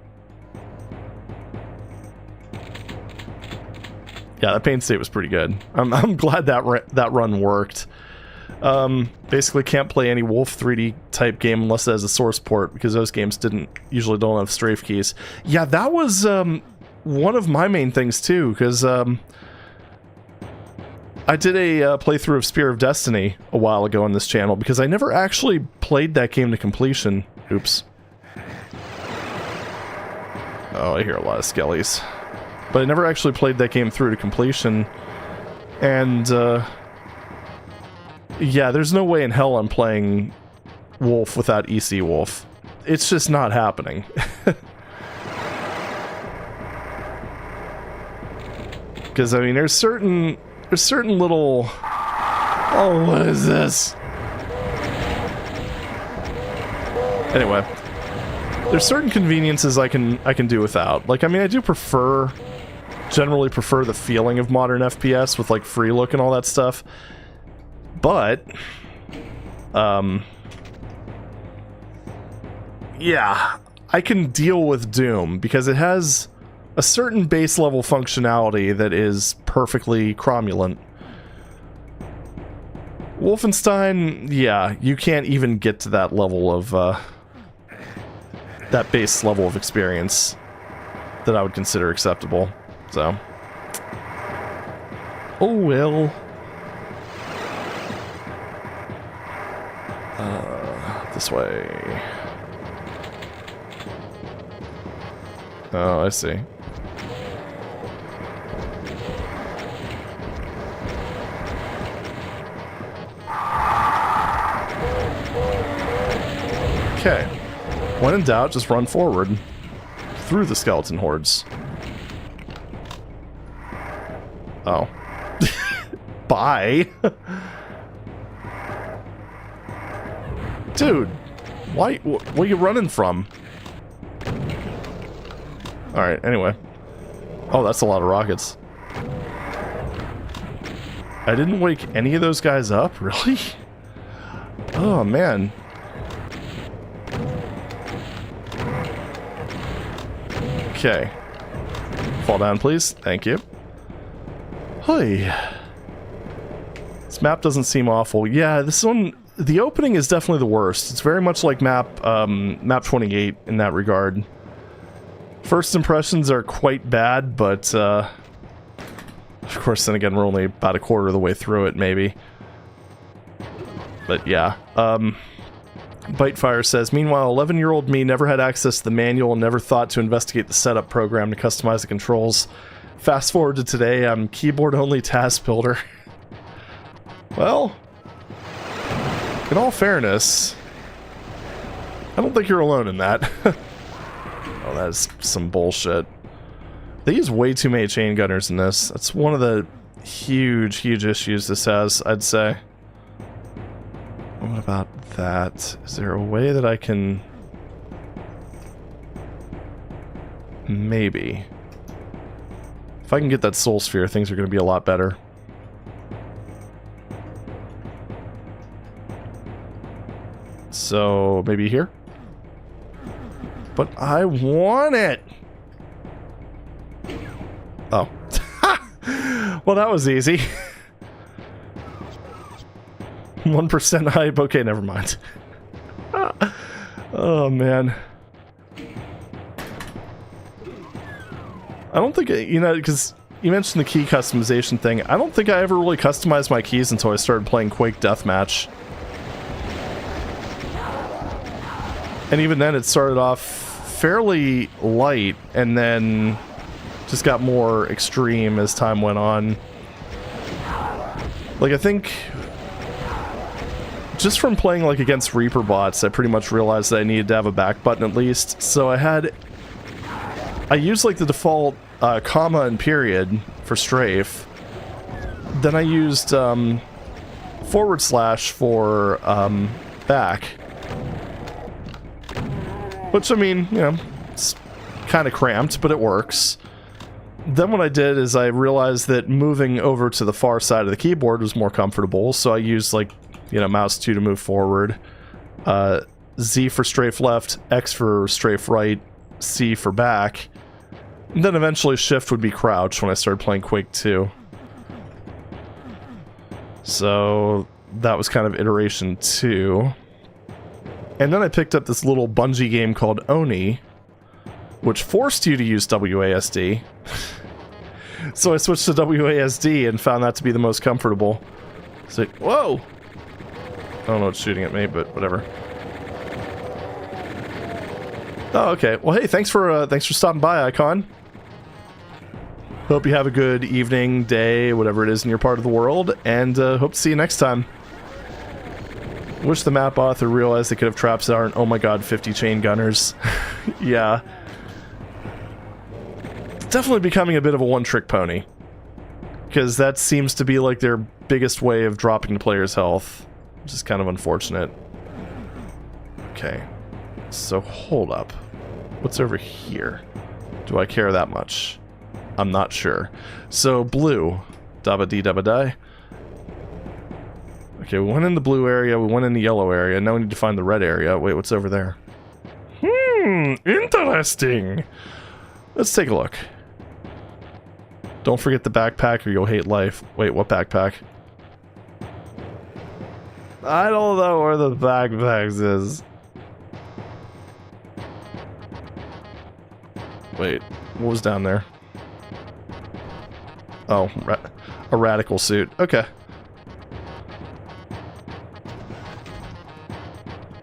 Yeah, that paint state was pretty good. I'm glad that run worked. Basically can't play any Wolf 3D type game unless it has a source port, because those games usually don't have strafe keys. Yeah, that was one of my main things too, because I did a playthrough of Spear of Destiny a while ago on this channel, because I never actually played that game to completion. Oops. Oh, I hear a lot of skellies. But I never actually played that game through to completion, and yeah, there's no way in hell I'm playing Wolf without EC Wolf. It's just not happening. Because, I mean, there's certain little... Oh, what is this? Anyway, there's certain conveniences I can do without. Like, I mean, I do generally prefer the feeling of modern FPS with, like, free look and all that stuff. But, yeah, I can deal with Doom because it has a certain base level functionality that is perfectly cromulent. Wolfenstein, yeah, you can't even get to that level of, that base level of experience that I would consider acceptable, so. Oh well. This way. Oh, I see. Okay. When in doubt, just run forward through the skeleton hordes. Oh. Bye. Dude, why? What are you running from? Alright, anyway. Oh, that's a lot of rockets. I didn't wake any of those guys up? Really? Oh, man. Okay. Fall down, please. Thank you. Hi. This map doesn't seem awful. Yeah, this one... The opening is definitely the worst. It's very much like map 28 in that regard. First impressions are quite bad, but of course, then again, we're only about a quarter of the way through it, maybe. But yeah. Bitefire says, meanwhile, 11-year-old me never had access to the manual and never thought to investigate the setup program to customize the controls. Fast forward to today, I'm keyboard-only task builder. Well... in all fairness, I don't think you're alone in that. Oh, that is some bullshit. They use way too many chain gunners in this. That's one of the huge issues this has, I'd say. What about that? Is there a way that I can... Maybe. If I can get that soul sphere, things are going to be a lot better. So, maybe here? But I want it! Oh. Well, that was easy. 1% hype? Okay, never mind. Oh, man. I don't think, you know, because you mentioned the key customization thing. I don't think I ever really customized my keys until I started playing Quake Deathmatch. And even then, it started off fairly light, and then just got more extreme as time went on. Like, I think... just from playing, like, against Reaper bots, I pretty much realized that I needed to have a back button at least. So I used, like, the default comma and period for strafe. Then I used / for back. Which, I mean, you know, it's kind of cramped, but it works. Then what I did is I realized that moving over to the far side of the keyboard was more comfortable, so I used, like, you know, mouse 2 to move forward, Z for strafe left, X for strafe right, C for back. And then eventually shift would be crouch when I started playing Quake 2. So that was kind of iteration 2. And then I picked up this little Bungie game called Oni, which forced you to use WASD. So I switched to WASD and found that to be the most comfortable. It's like, whoa! I don't know what's shooting at me, but whatever. Oh, okay. Well, hey, thanks for stopping by, Icon. Hope you have a good evening, day, whatever it is in your part of the world, and hope to see you next time. Wish the map author realized they could have traps that aren't, oh my god, 50 chain gunners. Yeah. It's definitely becoming a bit of a one-trick pony. Because that seems to be like their biggest way of dropping the player's health. Which is kind of unfortunate. Okay. So, hold up. What's over here? Do I care that much? I'm not sure. So, blue. Dabba-dee-dabba-die. Okay, we went in the blue area, we went in the yellow area, now we need to find the red area. Wait, what's over there? Interesting! Let's take a look. Don't forget the backpack or you'll hate life. Wait, what backpack? I don't know where the backpacks is. Wait, what was down there? Oh, a radical suit. Okay.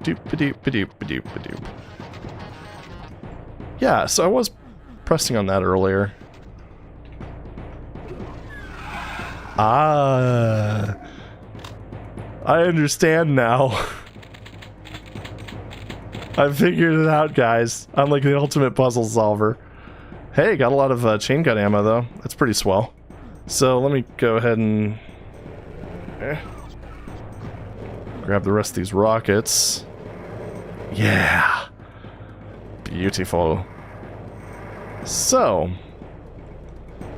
Doop-a-doop-a-doop-a-doop-a-doop. Yeah, so I was pressing on that earlier. Ah, I understand now. I figured it out, guys. I'm like the ultimate puzzle solver. Hey, got a lot of chain gun ammo, though. That's pretty swell. So let me go ahead and grab the rest of these rockets. Yeah. Beautiful. So,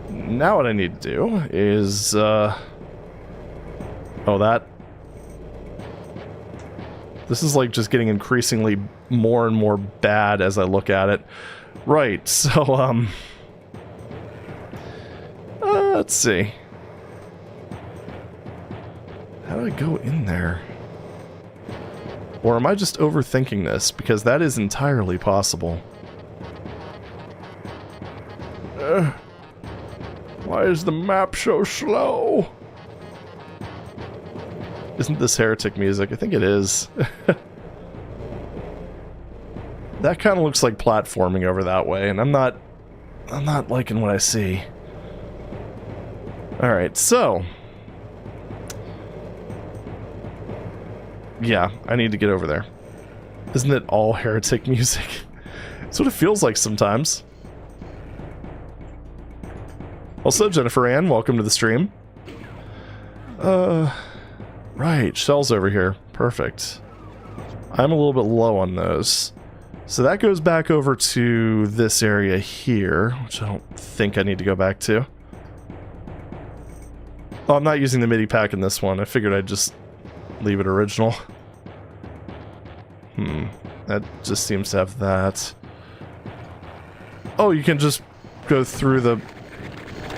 now what I need to do is, oh, that. This is like just getting increasingly more and more bad as I look at it. Right, so, let's see. How do I go in there? Or am I just overthinking this? Because that is entirely possible. Why is the map so slow? Isn't this heretic music? I think it is. That kind of looks like platforming over that way, and I'm not liking what I see. Alright, so yeah, I need to get over there. Isn't it all heretic music? That's what it feels like sometimes. Also, Jennifer Ann, welcome to the stream. Right, shells over here. Perfect. I'm a little bit low on those. So that goes back over to this area here, which I don't think I need to go back to. Oh, I'm not using the MIDI pack in this one. I figured I'd just leave it original. That just seems to have that. Oh, you can just go through the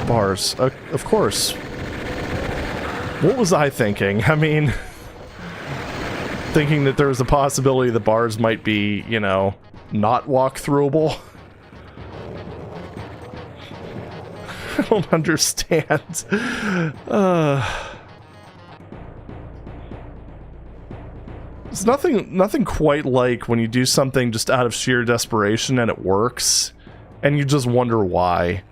bars. Of course. What was I thinking? I mean, thinking that there was a possibility the bars might be, you know, not walk-throughable. I don't understand. It's nothing quite like when you do something just out of sheer desperation and it works, and you just wonder why.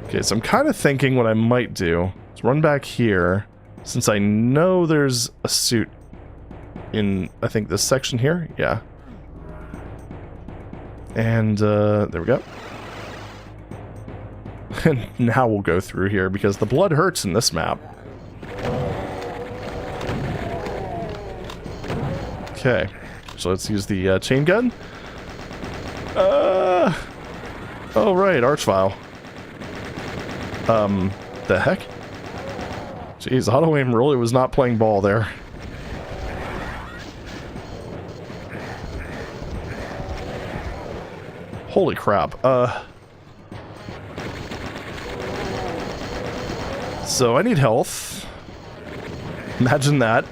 Okay, so I'm kind of thinking what I might do is run back here, since I know there's a suit in, I think, this section here. Yeah. And, there we go. And now we'll go through here, because the blood hurts in this map. Okay, so let's use the chain gun. Oh right, Archvile. The heck? Jeez, auto aim really was not playing ball there. Holy crap. So I need health. Imagine that.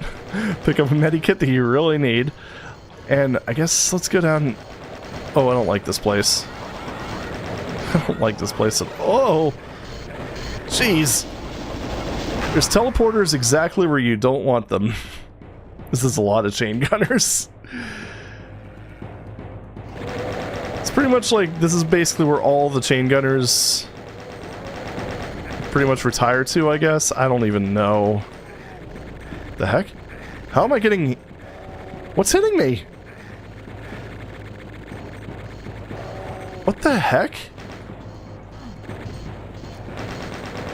Pick up a medikit that you really need. And I guess let's go down. Oh, I don't like this place. I don't like this place at all. Oh! Jeez. There's teleporters exactly where you don't want them. This is a lot of chain gunners. It's pretty much like, this is basically where all the chain gunners pretty much retire to, I guess. I don't even know. The heck? How am I getting... What's hitting me? What the heck?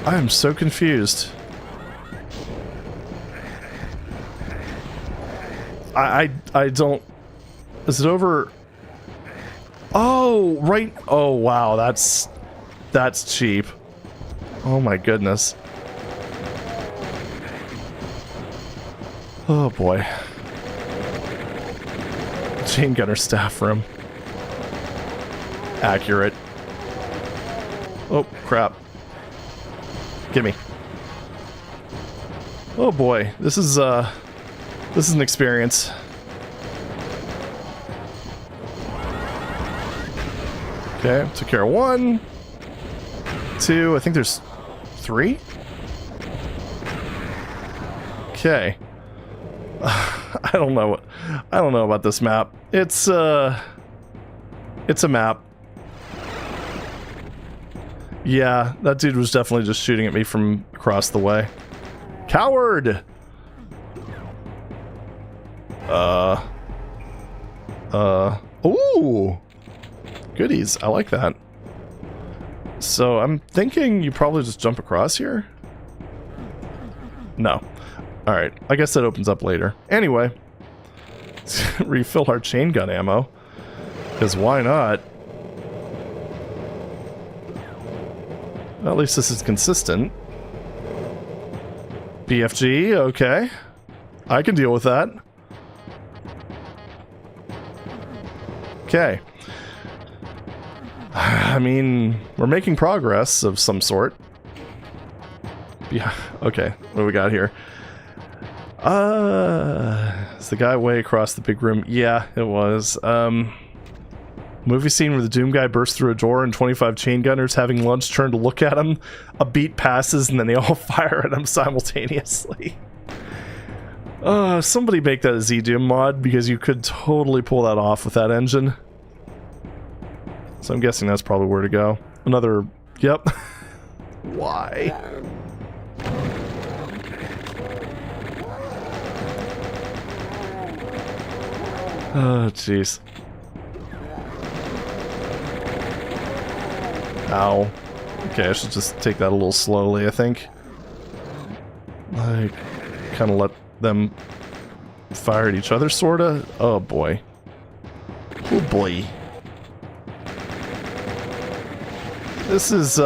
I am so confused. I don't... Is it over... Oh, right... Oh, wow, that's cheap. Oh my goodness. Oh boy. Chain gunner staff room. Accurate. Oh, crap. Gimme. Oh boy, this is an experience. Okay, took care of 1, 2, I think there's 3? Okay. I don't know about this map. It's a map. Yeah, that dude was definitely just shooting at me from across the way. Coward! Ooh! Goodies, I like that. So, I'm thinking you probably just jump across here? No. Alright, I guess that opens up later. Anyway, refill our chain gun ammo. Because why not? Well, at least this is consistent. BFG, okay. I can deal with that. Okay. I mean, we're making progress of some sort. Yeah, okay, what do we got here? Is the guy way across the big room? Yeah, it was. Movie scene where the Doom guy bursts through a door and 25 chain gunners having lunch turn to look at him. A beat passes and then they all fire at him simultaneously. Somebody make that a dsda-doom mod, because you could totally pull that off with that engine. So I'm guessing that's probably where to go. Another... Yep. Why? Oh, jeez. Ow. Okay, I should just take that a little slowly, I think. Like, kind of let them fire at each other, sorta? Oh boy. Oh boy. This is,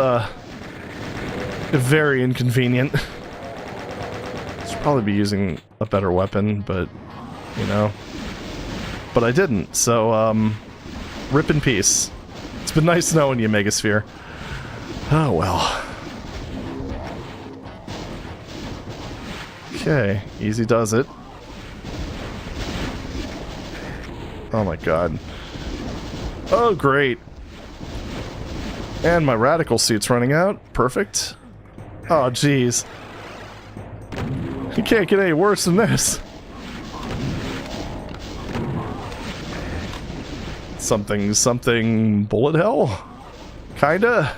very inconvenient. Should probably be using a better weapon, but, you know. But I didn't, so, rip in peace. It's been nice knowing you, Megasphere. Oh well. Okay, easy does it. Oh my god. Oh great. And my radical suit's running out. Perfect. Oh jeez. You can't get any worse than this. Something bullet hell? Kinda?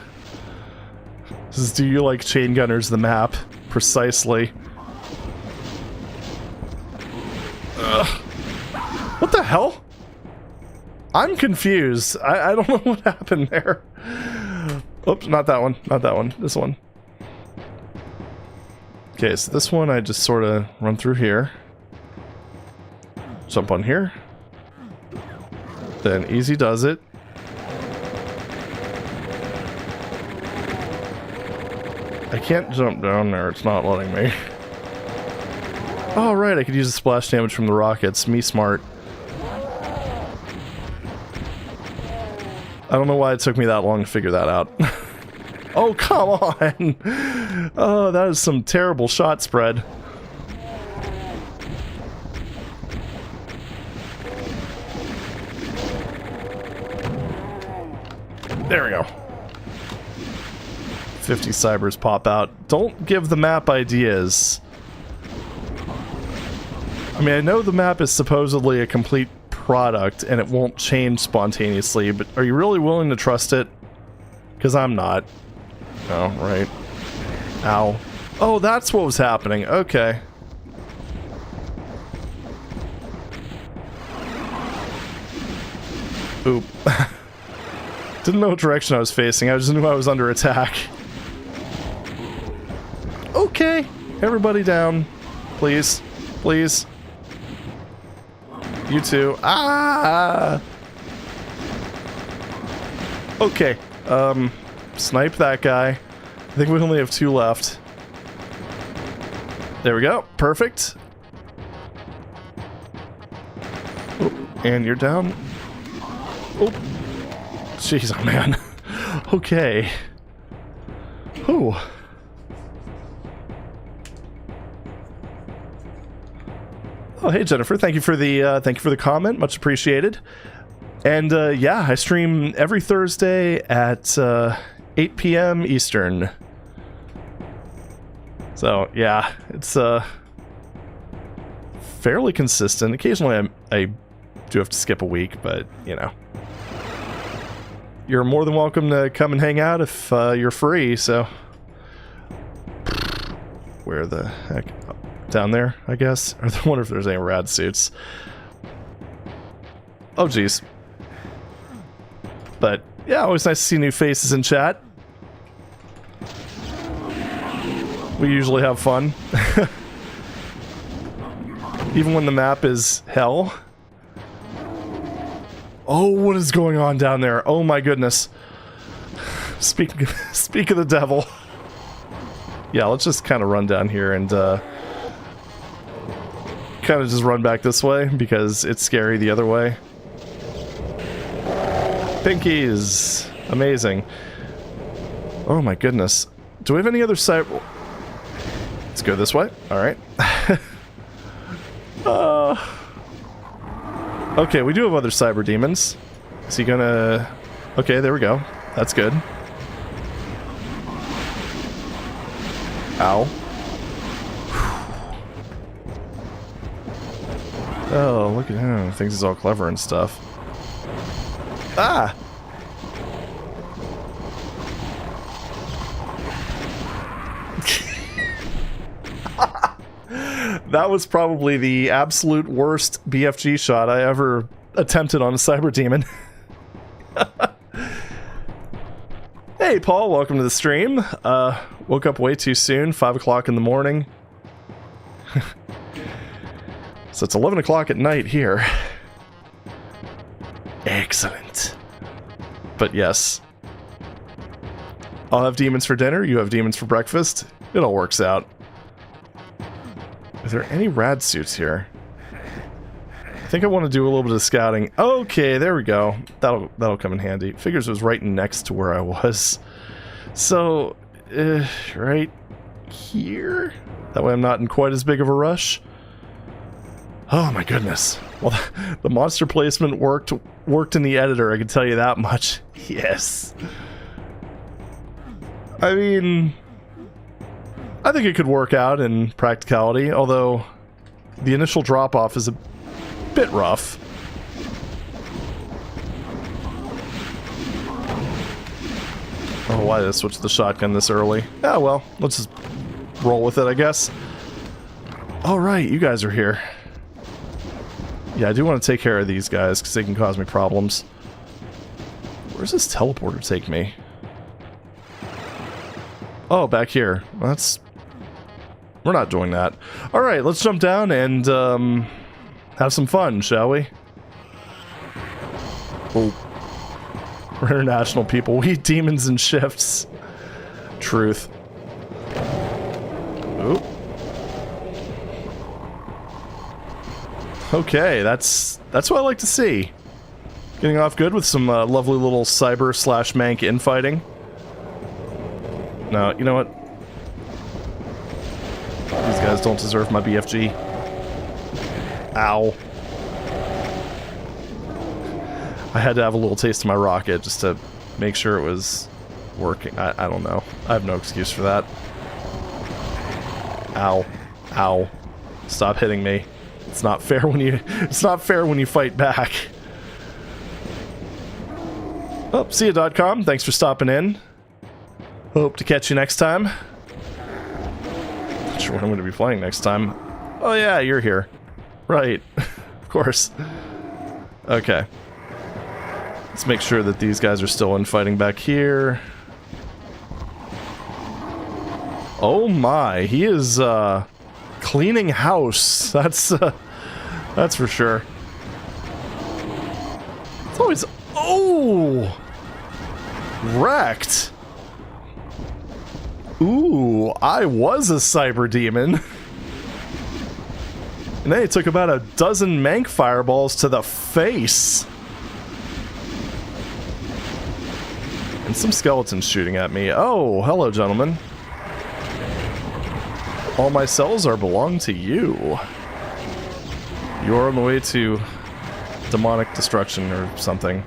This is Do You Like Chain Gunners the map? Precisely. Ugh. What the hell? I'm confused. I don't know what happened there. Oops, not that one. Not that one. This one. Okay, so this one I just sort of run through here. Jump on here. Then easy does it. I can't jump down there, it's not letting me. Oh right, I could use the splash damage from the rockets. Me smart. I don't know why it took me that long to figure that out. Oh, come on! Oh, that is some terrible shot spread. There we go. 50 cybers pop out. Don't give the map ideas. I mean, I know the map is supposedly a complete product and it won't change spontaneously, but are you really willing to trust it? Because I'm not. Oh, right. Ow. Oh, that's what was happening. Okay. Oop. Didn't know what direction I was facing, I just knew I was under attack. Okay, everybody down. Please. Please. You too. Ah! Okay, snipe that guy. I think we only have 2 left. There we go, perfect. Oh, and you're down. Oh. Jeez, oh man. Okay. Whew. Oh, hey Jennifer, thank you for the comment, much appreciated. And yeah, I stream every Thursday at 8 p.m. Eastern. So yeah, it's fairly consistent. Occasionally I do have to skip a week, but you know. You're more than welcome to come and hang out if you're free, so... Where the heck? Down there, I guess? I wonder if there's any rad suits. Oh, geez. But, yeah, always nice to see new faces in chat. We usually have fun. Even when the map is hell. Oh, what is going on down there? Oh my goodness. Speak of the devil. Yeah, let's just kind of run down here and kind of just run back this way because it's scary the other way. Pinkies! Amazing. Oh my goodness. Do we have any other side? Let's go this way. Alright. Okay, we do have other cyber demons. Is he gonna... Okay, there we go. That's good. Ow. Oh, look at him. Thinks he's all clever and stuff. Ah! That was probably the absolute worst BFG shot I ever attempted on a cyber demon. Hey Paul, welcome to the stream. Woke up way too soon, 5 o'clock in the morning. So it's 11 o'clock at night here. Excellent. But yes. I'll have demons for dinner, you have demons for breakfast. It all works out. Is there any rad suits here? I think I want to do a little bit of scouting. Okay, there we go. That'll come in handy. Figures it was right next to where I was. So, right here? That way I'm not in quite as big of a rush. Oh my goodness. Well, the monster placement worked in the editor, I can tell you that much. Yes. I mean, I think it could work out in practicality, although the initial drop-off is a bit rough. Oh, why did I switch to the shotgun this early? Ah, well, let's just roll with it, I guess. Alright, you guys are here. Yeah, I do want to take care of these guys, because they can cause me problems. Where's this teleporter take me? Oh, back here. Well, that's... We're not doing that. Alright, let's jump down and, have some fun, shall we? Oh. We're international people. We eat demons in shifts. Truth. Oop. Okay, that's what I like to see. Getting off good with some lovely little cyber/mank infighting. No, you know what? These guys don't deserve my BFG. Ow. I had to have a little taste of my rocket just to make sure it was working. I don't know. I have no excuse for that. Ow. Ow. Stop hitting me. It's not fair when you fight back. Oh, see ya.com. Thanks for stopping in. Hope to catch you next time. Not sure what I'm going to be playing next time. Oh yeah, you're here. Right. Of course. Okay. Let's make sure that these guys are still infighting back here. Oh my, he is cleaning house. That's for sure. It's always... Oh! Wrecked. Ooh, I was a cyber demon. And they took about a dozen mank fireballs to the face. And some skeletons shooting at me. Oh, hello, gentlemen. All my cells belong to you. You're on the way to demonic destruction or something.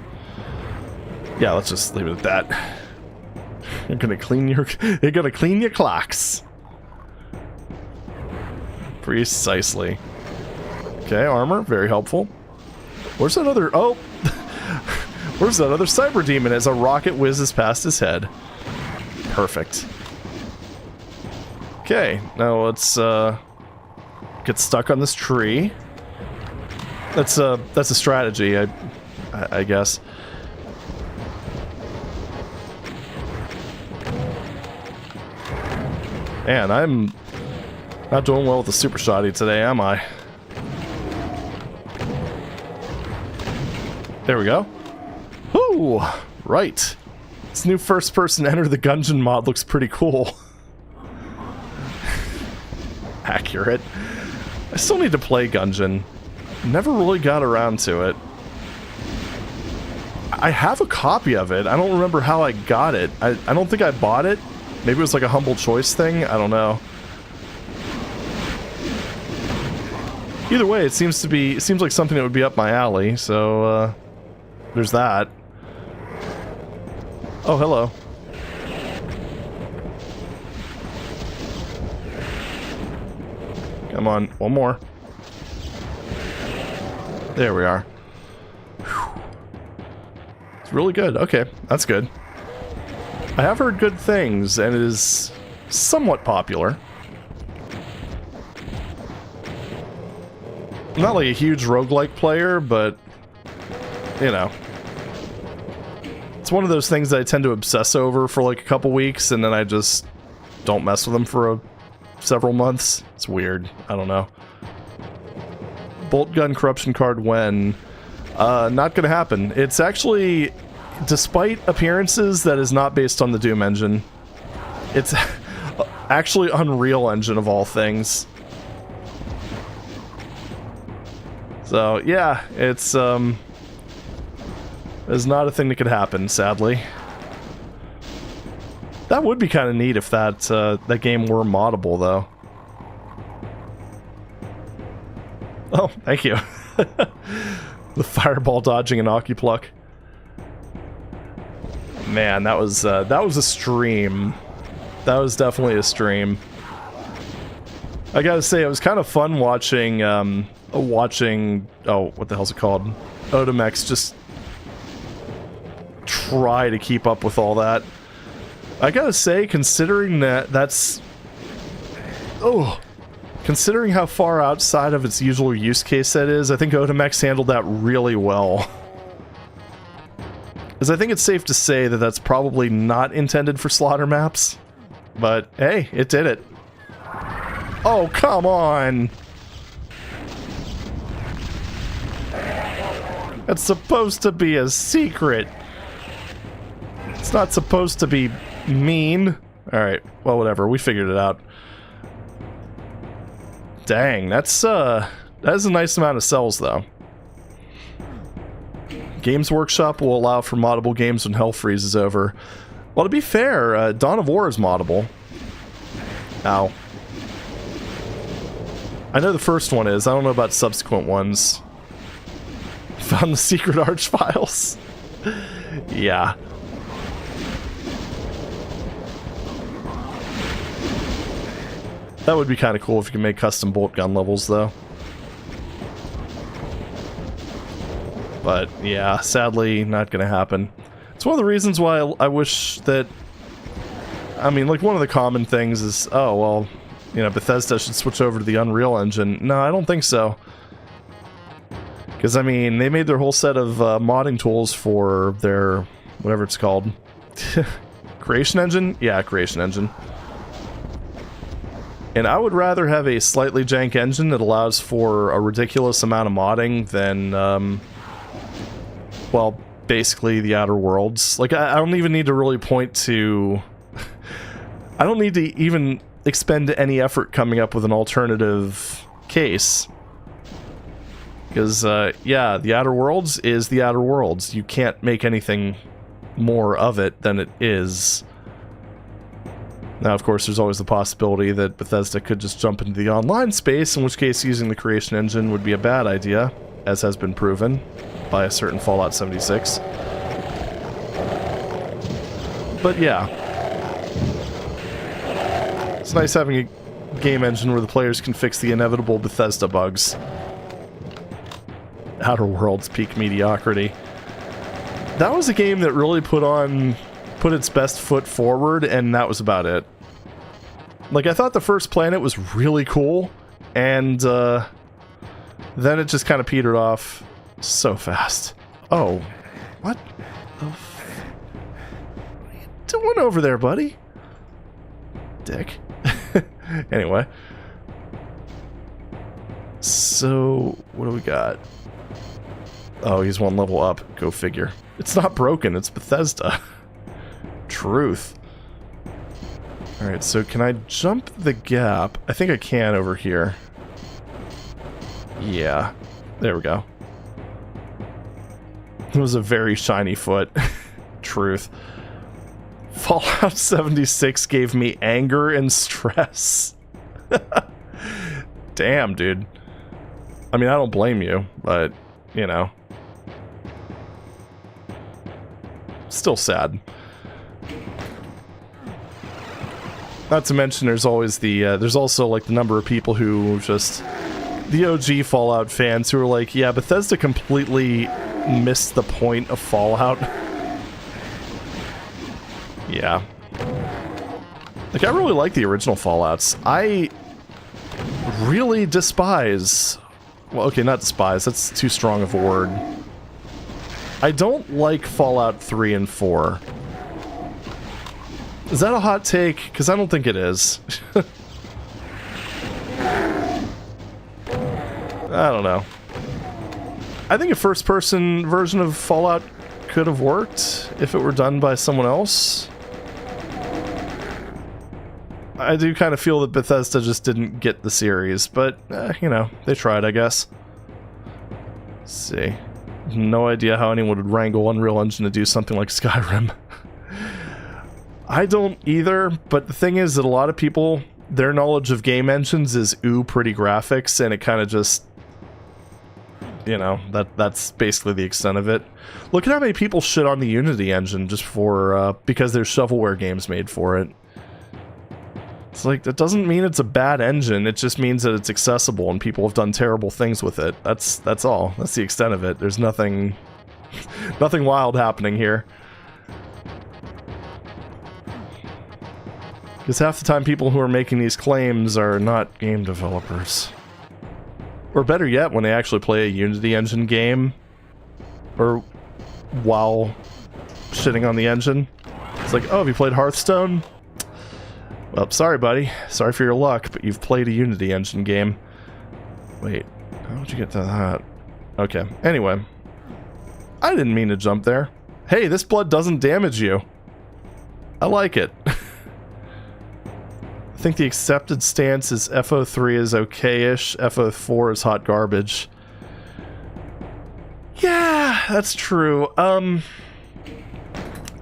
Yeah, let's just leave it at that. You're gonna clean your clocks. Precisely. Okay, armor, very helpful. Where's that other... Oh! Where's that other cyber demon as a rocket whizzes past his head? Perfect. Okay, now let's get stuck on this tree. That's a strategy, I guess. Man, I'm not doing well with the super shoddy today, am I? There we go. Ooh, right. This new first-person Enter the Gungeon mod looks pretty cool. Accurate. I still need to play Gungeon. Never really got around to it. I have a copy of it. I don't remember how I got it. I don't think I bought it. Maybe it was like a humble choice thing. I don't know. Either way, it seems like something that would be up my alley. So there's that. Oh, hello. Come on, one more. There we are. Whew. It's really good. Okay, that's good. I have heard good things, and it is somewhat popular. I'm not like a huge roguelike player, but, you know. It's one of those things that I tend to obsess over for like a couple weeks, and then I just don't mess with them for several months. It's weird. I don't know. Bolt gun corruption card when? Not gonna happen. It's actually, despite appearances, that is not based on the Doom engine. It's actually Unreal Engine of all things. So yeah, it's not a thing that could happen, sadly. That would be kind of neat if that that game were moddable, though. Oh, thank you. The fireball dodging and Occupluck. Man, that was a stream. That was definitely a stream. I gotta say, it was kind of fun watching oh, what the hell's it called? Odomex just try to keep up with all that. I gotta say, considering considering how far outside of its usual use case that is, I think Odomex handled that really well. Because I think it's safe to say that that's probably not intended for slaughter maps. But, hey, it did it. Oh, come on! It's supposed to be a secret. It's not supposed to be mean. Alright, well, whatever. We figured it out. Dang, that is a nice amount of cells, though. Games Workshop will allow for moddable games when Hell Freeze is over. Well, to be fair, Dawn of War is moddable. Ow. I know the first one is. I don't know about subsequent ones. Found the secret arch files. Yeah. That would be kind of cool if you can make custom bolt gun levels, though. But, yeah, sadly, not gonna happen. It's one of the reasons why I wish that... I mean, like, one of the common things is, oh, well, you know, Bethesda should switch over to the Unreal Engine. No, I don't think so. Because, I mean, they made their whole set of modding tools for their... whatever it's called. Creation Engine? Yeah, Creation Engine. And I would rather have a slightly jank engine that allows for a ridiculous amount of modding than, well, basically the Outer Worlds. Like, I don't even need to really point to... I don't need to even expend any effort coming up with an alternative case. Because, yeah, the Outer Worlds is the Outer Worlds. You can't make anything more of it than it is. Now, of course, there's always the possibility that Bethesda could just jump into the online space, in which case using the Creation Engine would be a bad idea, as has been proven by a certain Fallout 76. But yeah. It's nice having a game engine where the players can fix the inevitable Bethesda bugs. Outer Worlds peak mediocrity. That was a game that really put its best foot forward, and that was about it. Like, I thought the first planet was really cool, and then it just kind of petered off so fast. Oh, what the f... What are you doing over there, buddy? Dick. Anyway. So, what do we got? Oh, he's one level up. Go figure. It's not broken, it's Bethesda. Truth. Alright, so can I jump the gap? I think I can over here. Yeah. There we go. It was a very shiny foot. Truth. Fallout 76 gave me anger and stress. Damn, dude. I mean, I don't blame you, but, you know. Still sad. Not to mention there's always the, there's also like the number of people who just, the OG Fallout fans who are like, yeah, Bethesda completely missed the point of Fallout. Yeah. Like, I really like the original Fallouts. I really despise, well, okay, not despise, that's too strong of a word. I don't like Fallout 3 and 4. Is that a hot take? Because I don't think it is. I don't know. I think a first-person version of Fallout could have worked if it were done by someone else. I do kind of feel that Bethesda just didn't get the series, but, you know, they tried, I guess. Let's see. No idea how anyone would wrangle Unreal Engine to do something like Skyrim. I don't either, but the thing is that a lot of people, their knowledge of game engines is pretty graphics, and it kind of just, you know, that's basically the extent of it. Look at how many people shit on the Unity engine just for, because there's shovelware games made for it. It's like, that doesn't mean it's a bad engine, it just means that it's accessible and people have done terrible things with it. That's all. That's the extent of it. There's nothing wild happening here. Because half the time people who are making these claims are not game developers. Or better yet, when they actually play a Unity engine game, or while shitting on the engine, it's like, oh, have you played Hearthstone? Well, sorry, buddy. Sorry for your luck, but you've played a Unity engine game. Wait, how'd you get to that? Okay, anyway. I didn't mean to jump there. Hey, this blood doesn't damage you. I like it. I think the accepted stance is FO3 is okay-ish, FO4 is hot garbage. Yeah, that's true. I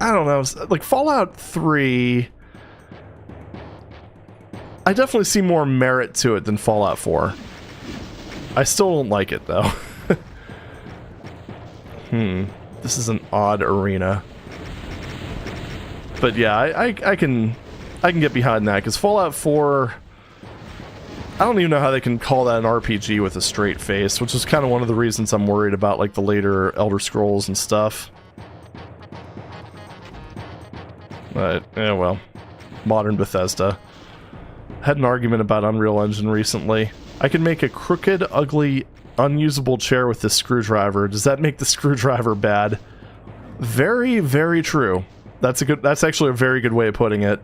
don't know. Like, Fallout 3... I definitely see more merit to it than Fallout 4. I still don't like it, though. This is an odd arena. But yeah, I can get behind that, because Fallout 4... I don't even know how they can call that an RPG with a straight face, which is kind of one of the reasons I'm worried about, like, the later Elder Scrolls and stuff. But, yeah, well. Modern Bethesda. Had an argument about Unreal Engine recently. I can make a crooked, ugly, unusable chair with this screwdriver. Does that make the screwdriver bad? Very, very true. That's actually a very good way of putting it.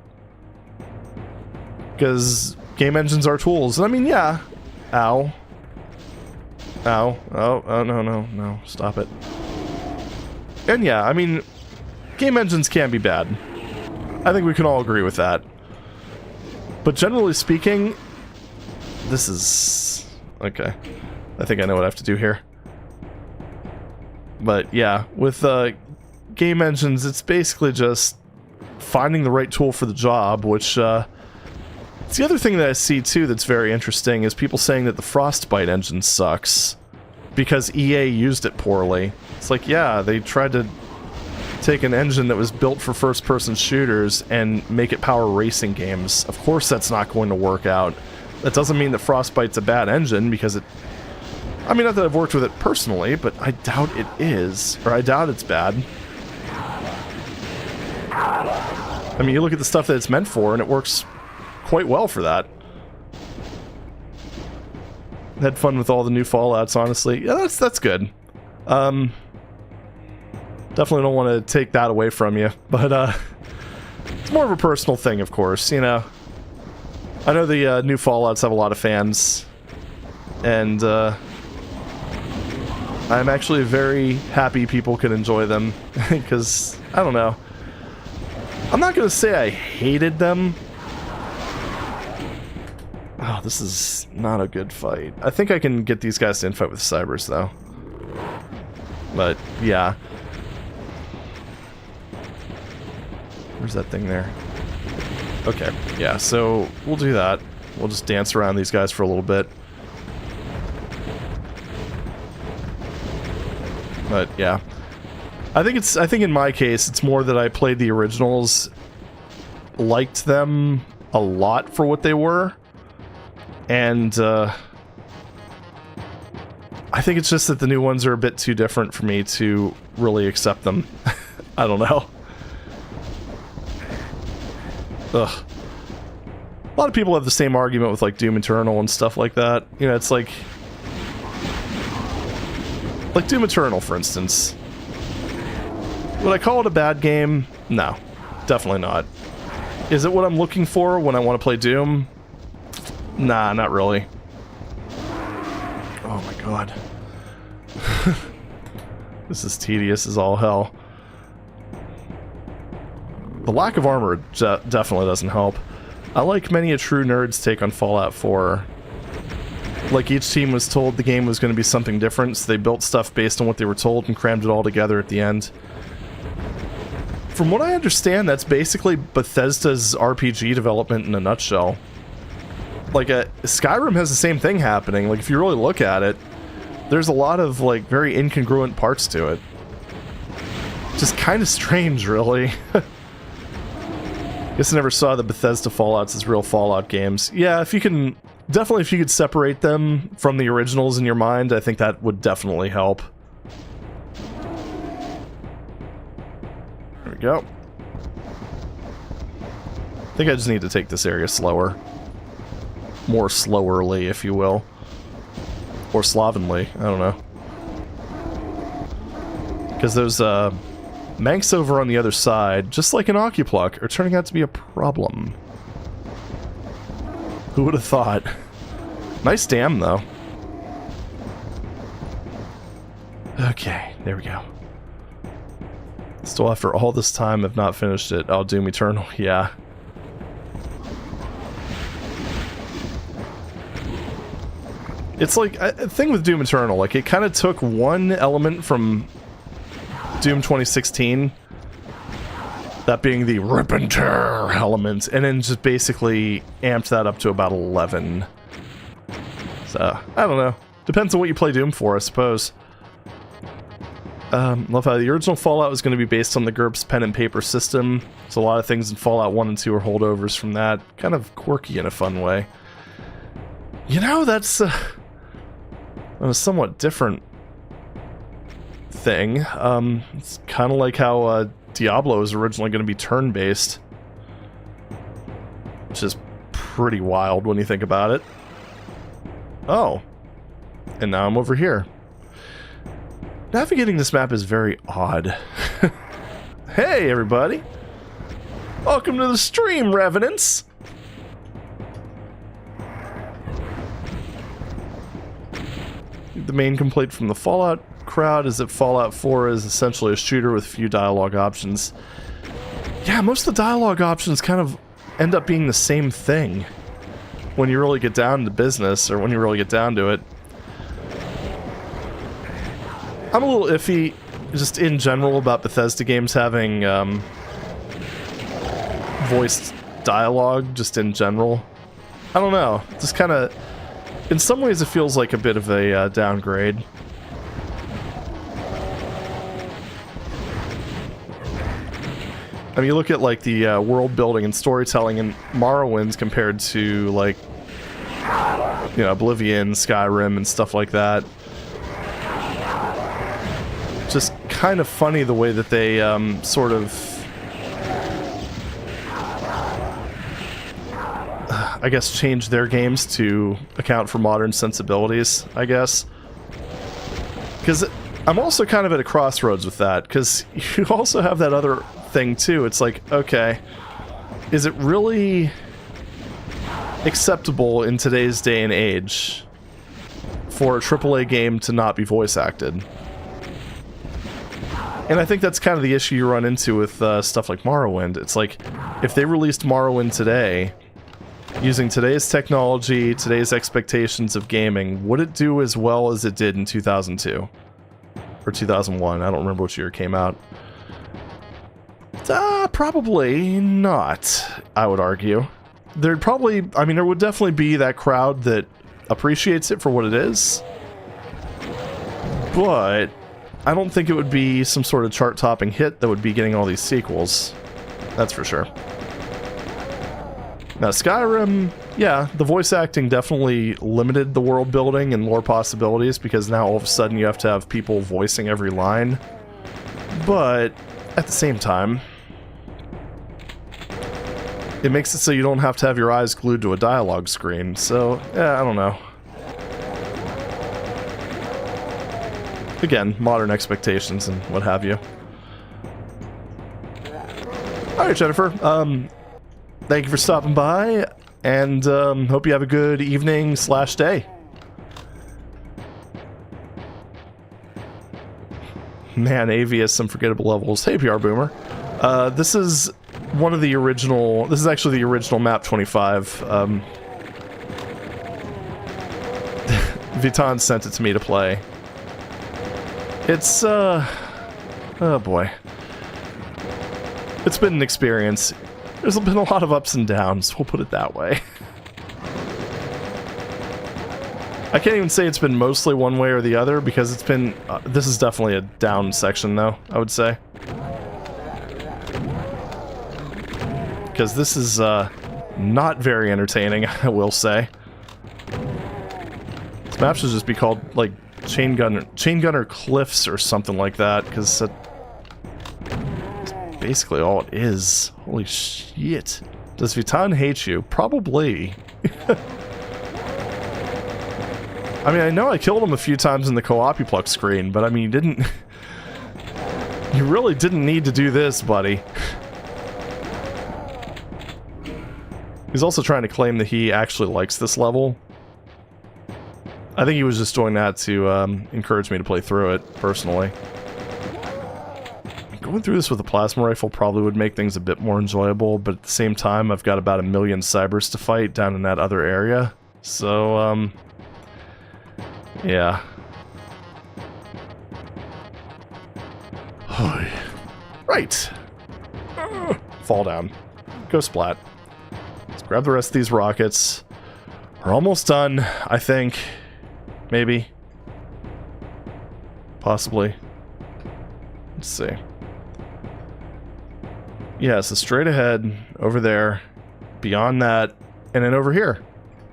Because game engines are tools. And I mean, yeah. Ow. Ow. Oh, no. Stop it. And yeah, I mean, game engines can be bad. I think we can all agree with that. But generally speaking, this is... okay. I think I know what I have to do here. But yeah, with game engines, it's basically just finding the right tool for the job, which... it's the other thing that I see too that's very interesting, is people saying that the Frostbite engine sucks because EA used it poorly. It's like, yeah, they tried to take an engine that was built for first-person shooters and make it power racing games. Of course that's not going to work out. That doesn't mean that Frostbite's a bad engine, because it... I mean, not that I've worked with it personally, but I doubt it is. Or I doubt it's bad. I mean, you look at the stuff that it's meant for, and it works quite well for that. Had fun with all the new Fallouts, honestly. Yeah, that's good. Definitely don't want to take that away from you, but it's more of a personal thing, of course, you know. I know the new Fallouts have a lot of fans, and I'm actually very happy people can enjoy them, because, I don't know. I'm not going to say I hated them. Oh, this is not a good fight. I think I can get these guys to infight with Cybers, though. But, yeah. Where's that thing there? Okay, yeah, so we'll do that. We'll just dance around these guys for a little bit. But, yeah. I think in my case, it's more that I played the originals, liked them a lot for what they were, and, I think it's just that the new ones are a bit too different for me to really accept them. I don't know. Ugh. A lot of people have the same argument with, like, Doom Eternal and stuff like that. You know, it's like... like Doom Eternal, for instance. Would I call it a bad game? No. Definitely not. Is it what I'm looking for when I want to play Doom? Nah, not really. Oh Oh my god. This is tedious as all hell. The lack of armor definitely doesn't help. I like many a true nerd's take on Fallout 4. Like, each team was told the game was going to be something different, so they built stuff based on what they were told and crammed it all together at the end. From what I understand, that's basically Bethesda's RPG development in a nutshell. Like, Skyrim has the same thing happening. Like, if you really look at it, there's a lot of, like, very incongruent parts to it. Just kind of strange, really. Guess I never saw the Bethesda Fallouts as real Fallout games. Yeah, if you can... Definitely, if you could separate them from the originals in your mind, I think that would definitely help. There we go. I think I just need to take this area slower. More slowerly, if you will. Or slovenly, I don't know. Because those, Manx over on the other side, just like an Occupluck, are turning out to be a problem. Who would have thought? Nice dam, though. Okay, there we go. Still, after all this time, I've not finished it. Oh, Doom Eternal, yeah. It's like, a thing with Doom Eternal, like, it kind of took one element from Doom 2016, that being the rip and tear element, and then just basically amped that up to about 11. So, I don't know. Depends on what you play Doom for, I suppose. Love how the original Fallout was going to be based on the GURPS pen and paper system, so a lot of things in Fallout 1 and 2 are holdovers from that. Kind of quirky in a fun way. You know, that's a somewhat different thing. It's kind of like how Diablo was originally going to be turn-based, which is pretty wild when you think about it. Oh, and now I'm over here. Navigating this map is very odd. Hey, everybody! Welcome to the stream, Revenants! The main complaint from the Fallout crowd is that Fallout 4 is essentially a shooter with few dialogue options. Yeah, most of the dialogue options kind of end up being the same thing when you really get down to business, or when you really get down to it. I'm a little iffy, just in general, about Bethesda games having voiced dialogue, just in general. I don't know, just kind of... In some ways it feels like a bit of a downgrade. I mean, you look at, like, the world building and storytelling in Morrowind's compared to, like, you know, Oblivion, Skyrim, and stuff like that. Just kind of funny the way that they sort of, I guess, change their games to account for modern sensibilities, I guess. Because I'm also kind of at a crossroads with that, because you also have that other thing too. It's like, okay, is it really acceptable in today's day and age for a AAA game to not be voice acted? And I think that's kind of the issue you run into with stuff like Morrowind. It's like, if they released Morrowind today, using today's technology, today's expectations of gaming, would it do as well as it did in 2002? Or 2001, I don't remember which year it came out. Probably not, I would argue. There'd probably, I mean, there would definitely be that crowd that appreciates it for what it is. But I don't think it would be some sort of chart-topping hit that would be getting all these sequels. That's for sure. Now, Skyrim, yeah, the voice acting definitely limited the world building and lore possibilities, because now all of a sudden you have to have people voicing every line. But at the same time, it makes it so you don't have to have your eyes glued to a dialogue screen. So, yeah, I don't know. Again, modern expectations and what have you. Alright, Jennifer. Thank you for stopping by, and hope you have a good evening / day. Man, AV has some forgettable levels. Hey, PR Boomer. This is one of the original... This is actually the original map 25. Vitan sent it to me to play. It's, oh boy. It's been an experience. There's been a lot of ups and downs, we'll put it that way. I can't even say it's been mostly one way or the other, because it's been... this is definitely a down section, though, I would say. Because this is, not very entertaining, I will say. This map should just be called, like, Chain Gunner Cliffs or something like that, because that's basically all it is. Holy shit. Does Vitan hate you? Probably. I mean, I know I killed him a few times in the co-opuplex screen, but I mean, you didn't... You really didn't need to do this, buddy. He's also trying to claim that he actually likes this level. I think he was just doing that to encourage me to play through it, personally. Going through this with a plasma rifle probably would make things a bit more enjoyable, but at the same time, I've got about 1 million cybers to fight down in that other area. So, yeah. Right. Fall down. Go splat. Let's grab the rest of these rockets. We're almost done, I think. Maybe. Possibly. Let's see. Yeah, so straight ahead, over there, beyond that, and then over here.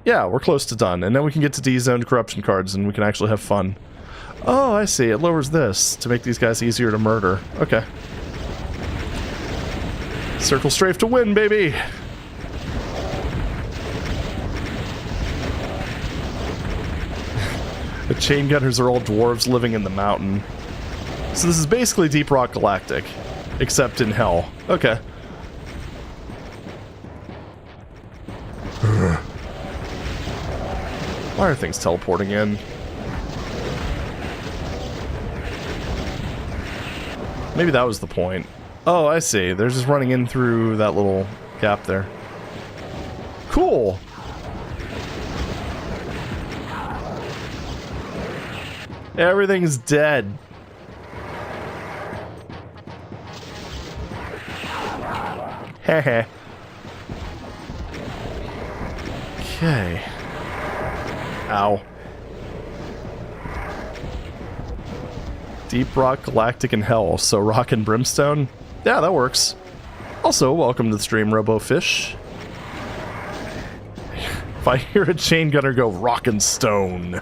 Yeah, we're close to done, and then we can get to D-zoned corruption cards, and we can actually have fun. Oh, I see, it lowers this to make these guys easier to murder. Okay. Circle strafe to win, baby! The chain gunners are all dwarves living in the mountain. So this is basically Deep Rock Galactic, except in hell. Okay. Why are things teleporting in? Maybe that was the point. Oh, I see. They're just running in through that little gap there. Cool! Everything's dead. Heh. Okay. Ow. Deep Rock, Galactic, and Hell. So Rock and Brimstone? Yeah, that works. Also, welcome to the stream, RoboFish. If I hear a chain gunner go rock and stone.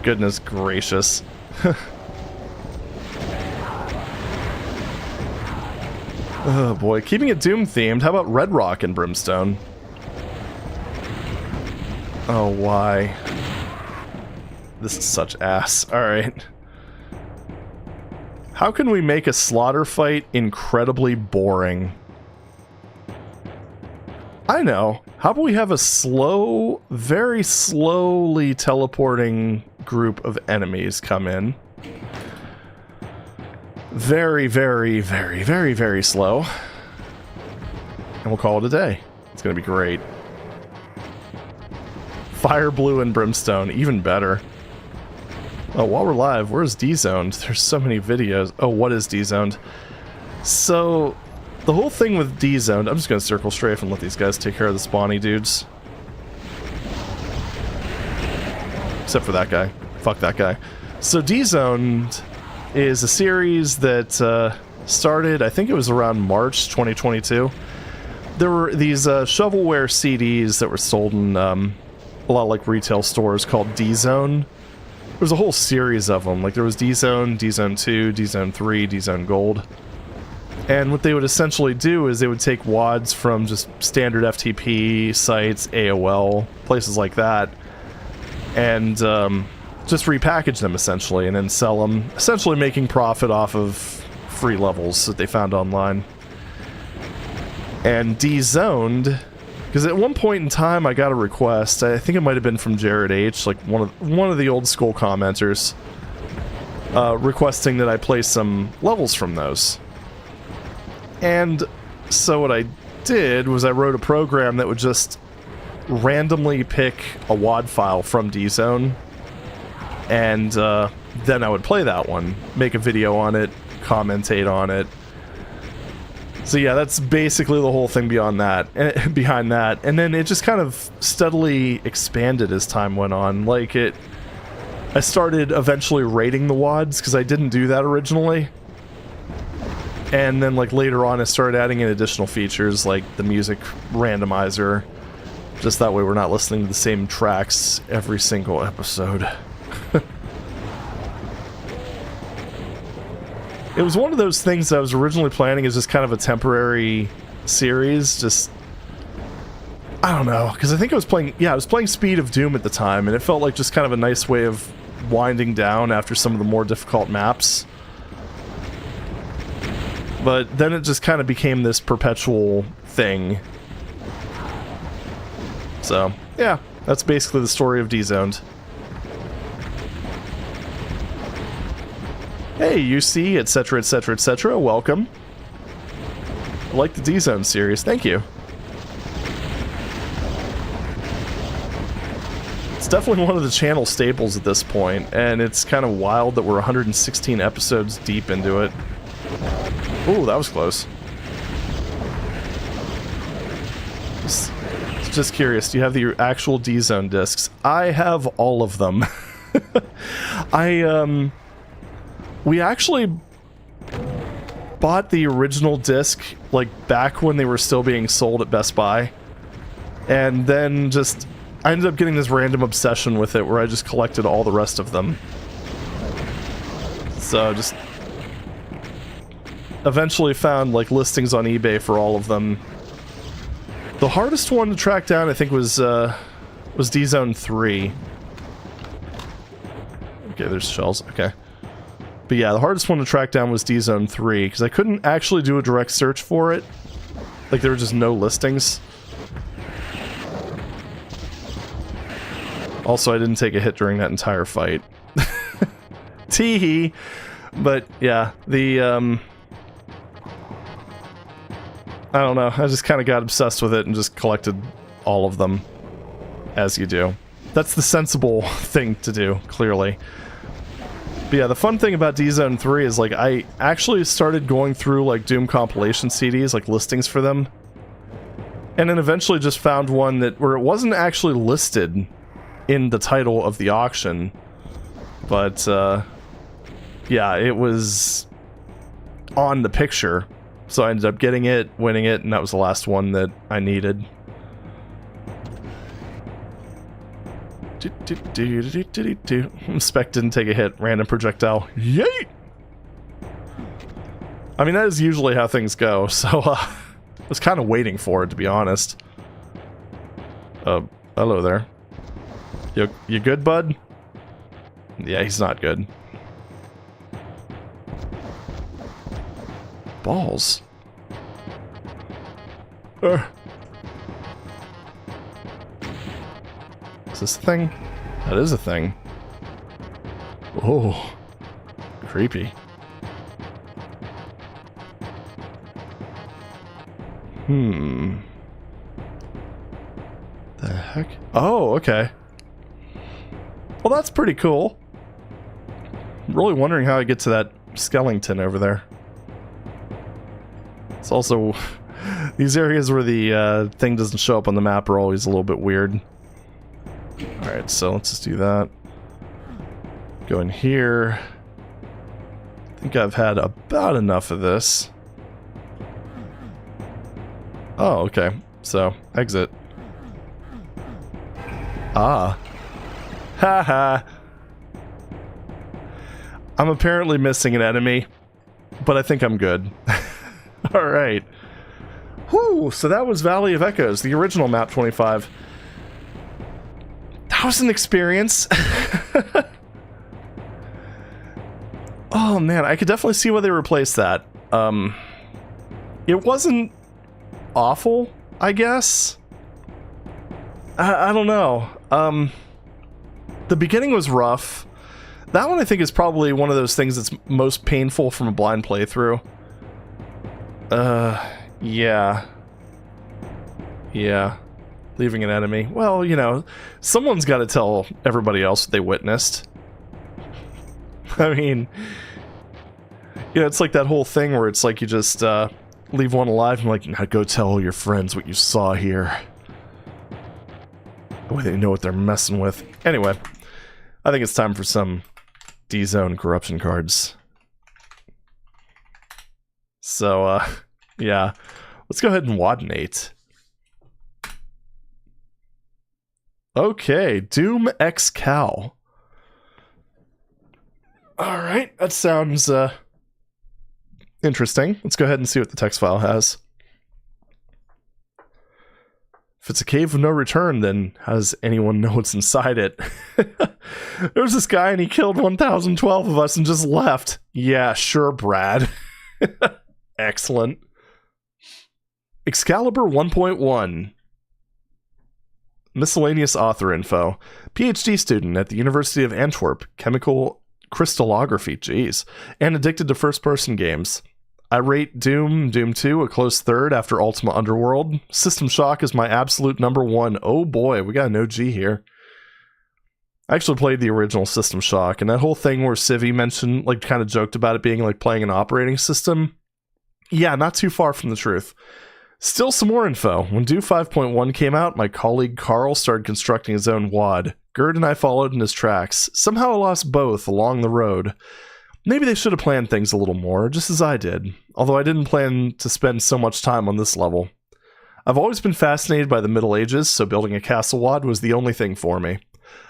Goodness gracious. Oh boy, keeping it Doom themed, how about Red Rock and Brimstone? Oh, why? This is such ass. Alright. How can we make a slaughter fight incredibly boring? I know. How about we have a slow, very slowly teleporting group of enemies come in? Very, very, very, very, very slow. And we'll call it a day. It's gonna be great. Fire Blue and Brimstone, even better. Oh, while we're live, where's D-zoned? There's so many videos. Oh, what is D-zoned? So, the whole thing with D-zoned, I'm just gonna circle strafe and let these guys take care of the spawny dudes. Except for that guy. Fuck that guy. So D-zoned is a series that started, I think it was around March 2022. There were these shovelware CDs that were sold in a lot of like retail stores called D-Zone. There was a whole series of them. Like there was D-Zone, D-Zone 2, D-Zone 3, D-Zone Gold. And what they would essentially do is they would take WADs from just standard FTP sites, AOL, places like that, and just repackage them essentially, and then sell them, essentially making profit off of free levels that they found online. And D-Zoned, because at one point in time I got a request, I think it might have been from Jared H, like one of the old school commenters. requesting that I play some levels from those. And so what I did was I wrote a program that would just randomly pick a WAD file from dzone, and then I would play that one, make a video on it, commentate on it. So yeah, that's basically the whole thing behind that. And then it just kind of steadily expanded as time went on. Like I started eventually rating the WADs, because I didn't do that originally. And then like later on I started adding in additional features like the music randomizer. Just that way we're not listening to the same tracks every single episode. It was one of those things that I was originally planning as just kind of a temporary series, just... I don't know, because I think I was playing Speed of Doom at the time, and it felt like just kind of a nice way of winding down after some of the more difficult maps. But then it just kind of became this perpetual thing. So, yeah, that's basically the story of dzoned. Hey, UC, etc, etc, etc, welcome. I like the dzone series, thank you. It's definitely one of the channel staples at this point, and it's kind of wild that we're 116 episodes deep into it. Ooh, that was close. Just curious, do you have the actual dzone discs? I have all of them. We actually bought the original disc, like, back when they were still being sold at Best Buy. And then just... I ended up getting this random obsession with it where I just collected all the rest of them. So, just... eventually found, like, listings on eBay for all of them. The hardest one to track down, I think, was dzone 3. Okay, there's shells. Okay. But yeah, the hardest one to track down was dzone 3, because I couldn't actually do a direct search for it. Like, there were just no listings. Also, I didn't take a hit during that entire fight. Tee-hee! But, yeah, the, I don't know, I just kind of got obsessed with it and just collected all of them. As you do. That's the sensible thing to do, clearly. But yeah, the fun thing about dzone 3 is, like, I actually started going through, like, Doom compilation CDs, like, listings for them. And then eventually just found one where it wasn't actually listed in the title of the auction. But, yeah, it was on the picture. So I ended up getting it, winning it, and that was the last one that I needed. Spec didn't take a hit. Random projectile. Yeet! I mean, that is usually how things go, so I was kind of waiting for it, to be honest. Hello there. You good, bud? Yeah, he's not good. Balls. Is this a thing? That is a thing. Oh, creepy. The heck? Oh, okay. Well, that's pretty cool. I'm really wondering how I get to that skeleton over there. It's also... these areas where the thing doesn't show up on the map are always a little bit weird. Alright, so let's just do that. Go in here. I think I've had about enough of this. Oh, okay. So, exit. Ah. Haha. I'm apparently missing an enemy, but I think I'm good. Alright. Whew, so that was Valley of Echoes, the original map 25. That was an experience. Oh man, I could definitely see why they replaced that. It wasn't awful, I guess. I don't know. The beginning was rough. That one I think is probably one of those things that's most painful from a blind playthrough. Yeah. Yeah. Leaving an enemy. Well, you know, someone's got to tell everybody else what they witnessed. I mean, you know, it's like that whole thing where it's like you just leave one alive and like, now go tell all your friends what you saw here. The way they know what they're messing with. Anyway, I think it's time for some D-Zone corruption cards. So, yeah. Let's go ahead and wadnate. Okay, Doom X Cow. Alright, that sounds interesting. Let's go ahead and see what the text file has. If it's a cave of no return, then how does anyone know what's inside it? There was this guy and he killed 1,012 of us and just left. Yeah, sure, Brad. Excellent. Excalibur 1.1. Miscellaneous author info. PhD student at the University of Antwerp. Chemical crystallography. Jeez. And addicted to first-person games. I rate Doom 2 a close third after Ultima Underworld. System Shock is my absolute number one. Oh boy, we got an OG here. I actually played the original System Shock, and that whole thing where Civvy mentioned, like, kind of joked about it being like playing an operating system. Yeah, not too far from the truth. Still some more info. When Do 5.1 came out, my colleague Carl started constructing his own WAD. Gerd and I followed in his tracks. Somehow I lost both along the road. Maybe they should have planned things a little more, just as I did, although I didn't plan to spend so much time on this level. I've always been fascinated by the Middle Ages, so building a castle WAD was the only thing for me.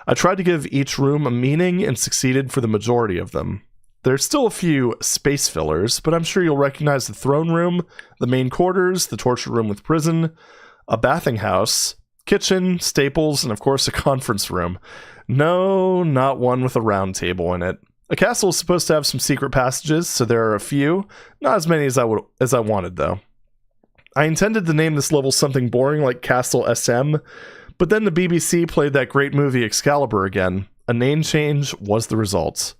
I tried to give each room a meaning and succeeded for the majority of them. There's still a few space fillers, but I'm sure you'll recognize the throne room, the main quarters, the torture room with prison, a bathing house, kitchen, staples, and of course a conference room. No, not one with a round table in it. A castle is supposed to have some secret passages, so there are a few. Not as many as I wanted, though. I intended to name this level something boring like Castle SM, but then the BBC played that great movie Excalibur again. A name change was the result.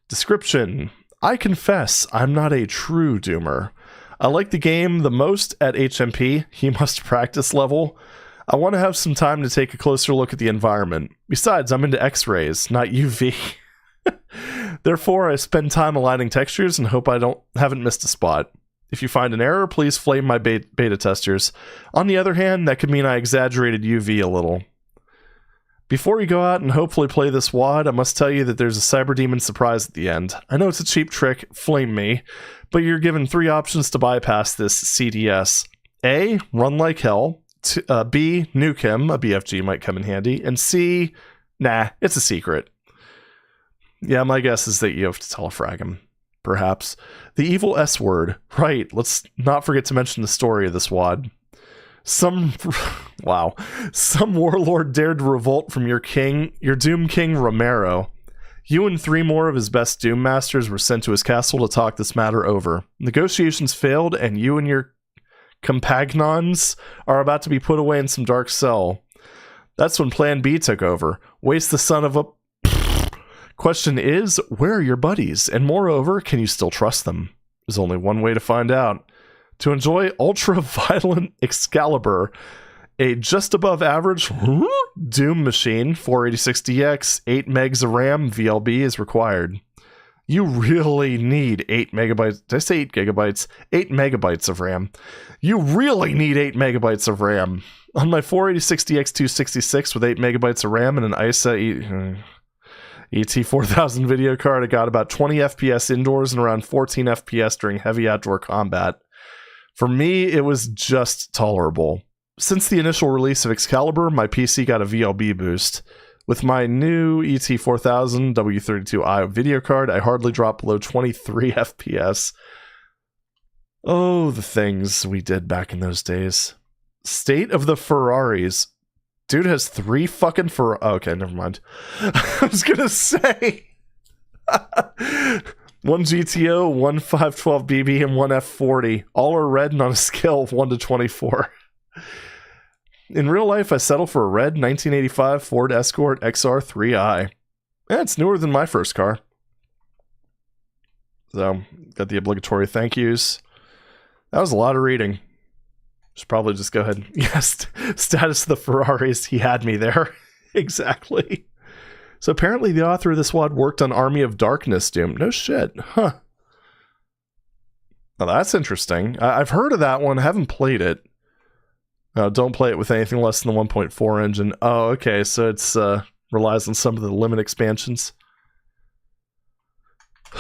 Description. I confess, I'm not a true Doomer. I like the game the most at HMP, he must practice level. I want to have some time to take a closer look at the environment. Besides, I'm into X-rays, not UV. Therefore, I spend time aligning textures and hope I haven't missed a spot. If you find an error, please flame my beta testers. On the other hand, that could mean I exaggerated UV a little. Before you go out and hopefully play this WAD, I must tell you that there's a Cyberdemon surprise at the end. I know it's a cheap trick, flame me, but you're given 3 options to bypass this CDS. A, run like hell. B, nuke him, a BFG might come in handy. And C, nah, it's a secret. Yeah, my guess is that you have to telefrag him. Perhaps. The evil S word. Right, let's not forget to mention the story of this WAD. Some warlord dared to revolt from your Doom King Romero. You and 3 more of his best Doom Masters were sent to his castle to talk this matter over. Negotiations failed, and you and your compagnons are about to be put away in some dark cell. That's when Plan B took over. Waste the son of a... Question is, where are your buddies? And moreover, can you still trust them? There's only one way to find out. To enjoy ultra-violent Excalibur, a just above average Doom machine, 486DX, 8 megs of RAM, VLB is required. You really need 8 megabytes. Did I say 8 gigabytes? 8 megabytes of RAM. You really need 8 megabytes of RAM. On my 486DX266 with 8 megabytes of RAM and an ISA ET4000 video card, I got about 20 FPS indoors and around 14 FPS during heavy outdoor combat. For me, it was just tolerable. Since the initial release of Excalibur, my PC got a VLB boost. With my new ET4000 W32i video card, I hardly dropped below 23 FPS. Oh, the things we did back in those days. State of the Ferraris. Dude has 3 fucking okay, never mind. I was gonna say... 1 GTO, 1 512BB, and 1 F40. All are red and on a scale of 1 to 24. In real life, I settle for a red 1985 Ford Escort XR3i. Yeah, it's newer than my first car. So, got the obligatory thank yous. That was a lot of reading. Should probably just go ahead. Yes, status of the Ferraris. He had me there. Exactly. So apparently the author of this WAD worked on Army of Darkness Doom. No shit. Huh. Well, that's interesting. I've heard of that one. I haven't played it. Don't play it with anything less than the 1.4 engine. Oh, okay. So it's relies on some of the limit expansions.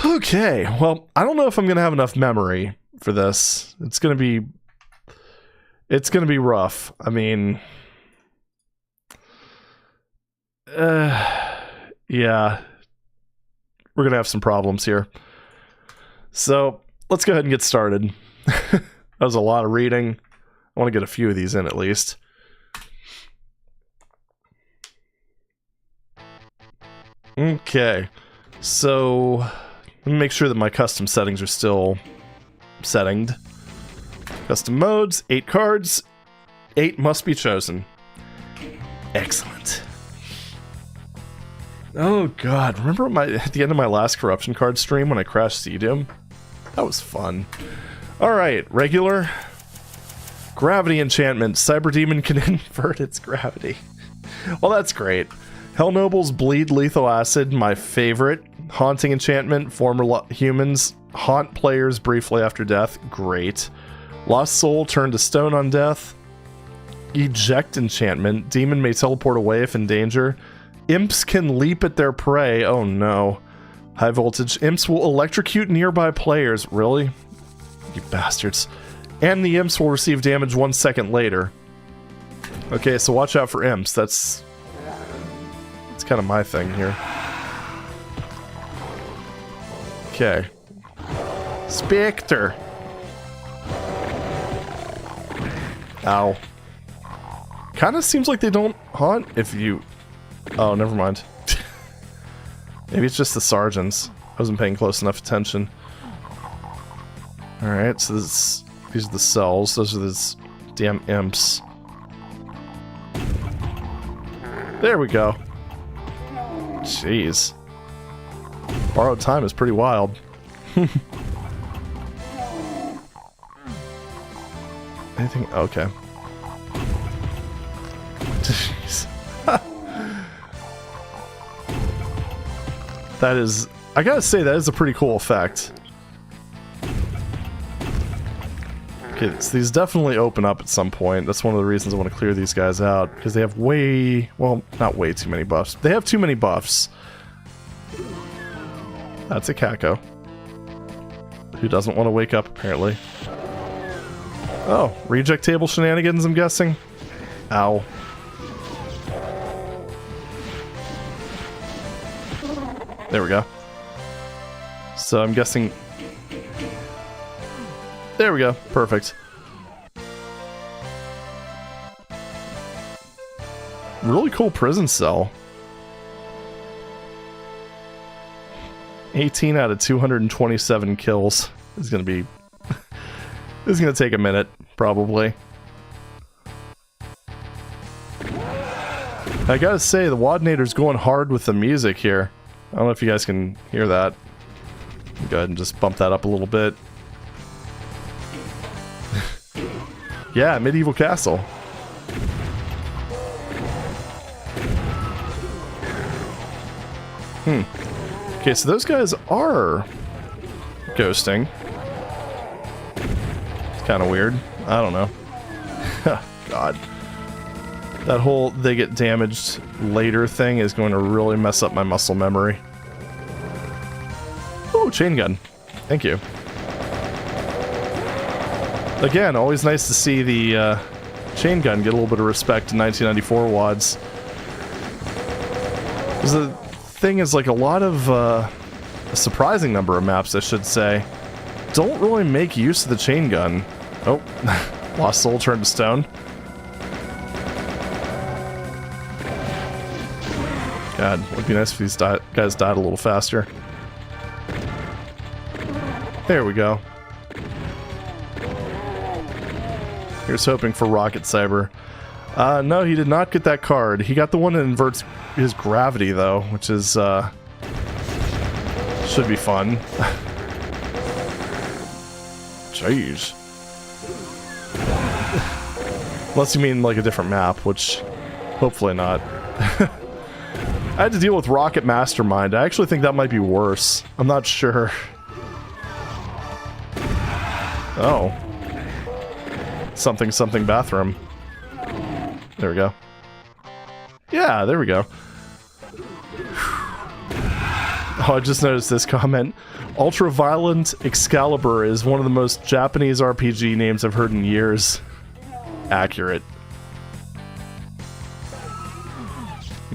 Okay. Well, I don't know if I'm going to have enough memory for this. It's going to be rough. I mean, yeah, we're gonna have some problems here. So let's go ahead and get started. That was a lot of reading. I want to get a few of these in at least. Okay, so let me make sure that my custom settings are still settinged. Custom modes, 8 cards, 8 must be chosen. Excellent. Oh god, remember at the end of my last corruption card stream when I crashed dsda-doom? That was fun. Alright, regular. Gravity enchantment. Cyberdemon can invert its gravity. Well, that's great. Hell Nobles bleed lethal acid, my favorite. Haunting enchantment, former humans haunt players briefly after death. Great. Lost soul turned to stone on death. Eject enchantment. Demon may teleport away if in danger. Imps can leap at their prey. Oh no. High voltage. Imps will electrocute nearby players. Really? You bastards. And the imps will receive damage 1 second later. Okay, so watch out for imps. That's kind of my thing here. Okay. Spectre. Ow. Kind of seems like they don't haunt if you... Oh, never mind. Maybe it's just the sergeants. I wasn't paying close enough attention. Alright, so these are the cells. Those are these damn imps. There we go. Jeez. Borrowed time is pretty wild. Anything? Okay. Jeez. That is... I gotta say, that is a pretty cool effect. Okay, so these definitely open up at some point. That's one of the reasons I want to clear these guys out. Because they have way... Well, not way too many buffs. They have too many buffs. That's a Kako. Who doesn't want to wake up, apparently. Oh, reject table shenanigans, I'm guessing? Ow. There we go. So I'm guessing... There we go. Perfect. Really cool prison cell. 18 out of 227 kills. This is gonna be... This is gonna take a minute, probably. I gotta say, the Wadnator's going hard with the music here. I don't know if you guys can hear that. Go ahead and just bump that up a little bit. Yeah, medieval castle. Okay, so those guys are ghosting. It's kind of weird. I don't know. God. That whole they get damaged later thing is going to really mess up my muscle memory. Oh, chain gun. Thank you. Again, always nice to see the chain gun get a little bit of respect in 1994 WADs. Because the thing is, like, a lot of, a surprising number of maps, I should say, don't really make use of the chain gun. Oh, Lost Soul turned to stone. God, it would be nice if these guys died a little faster. There we go. Here's hoping for Rocket Cyber. No, he did not get that card. He got the one that inverts his gravity, though, which is, should be fun. Jeez. Unless you mean, like, a different map, which, hopefully not. I had to deal with Rocket Mastermind. I actually think that might be worse. I'm not sure. Oh. Something, something bathroom. There we go. Yeah, there we go. Oh, I just noticed this comment. Ultra-violent Excalibur is one of the most Japanese RPG names I've heard in years. Accurate.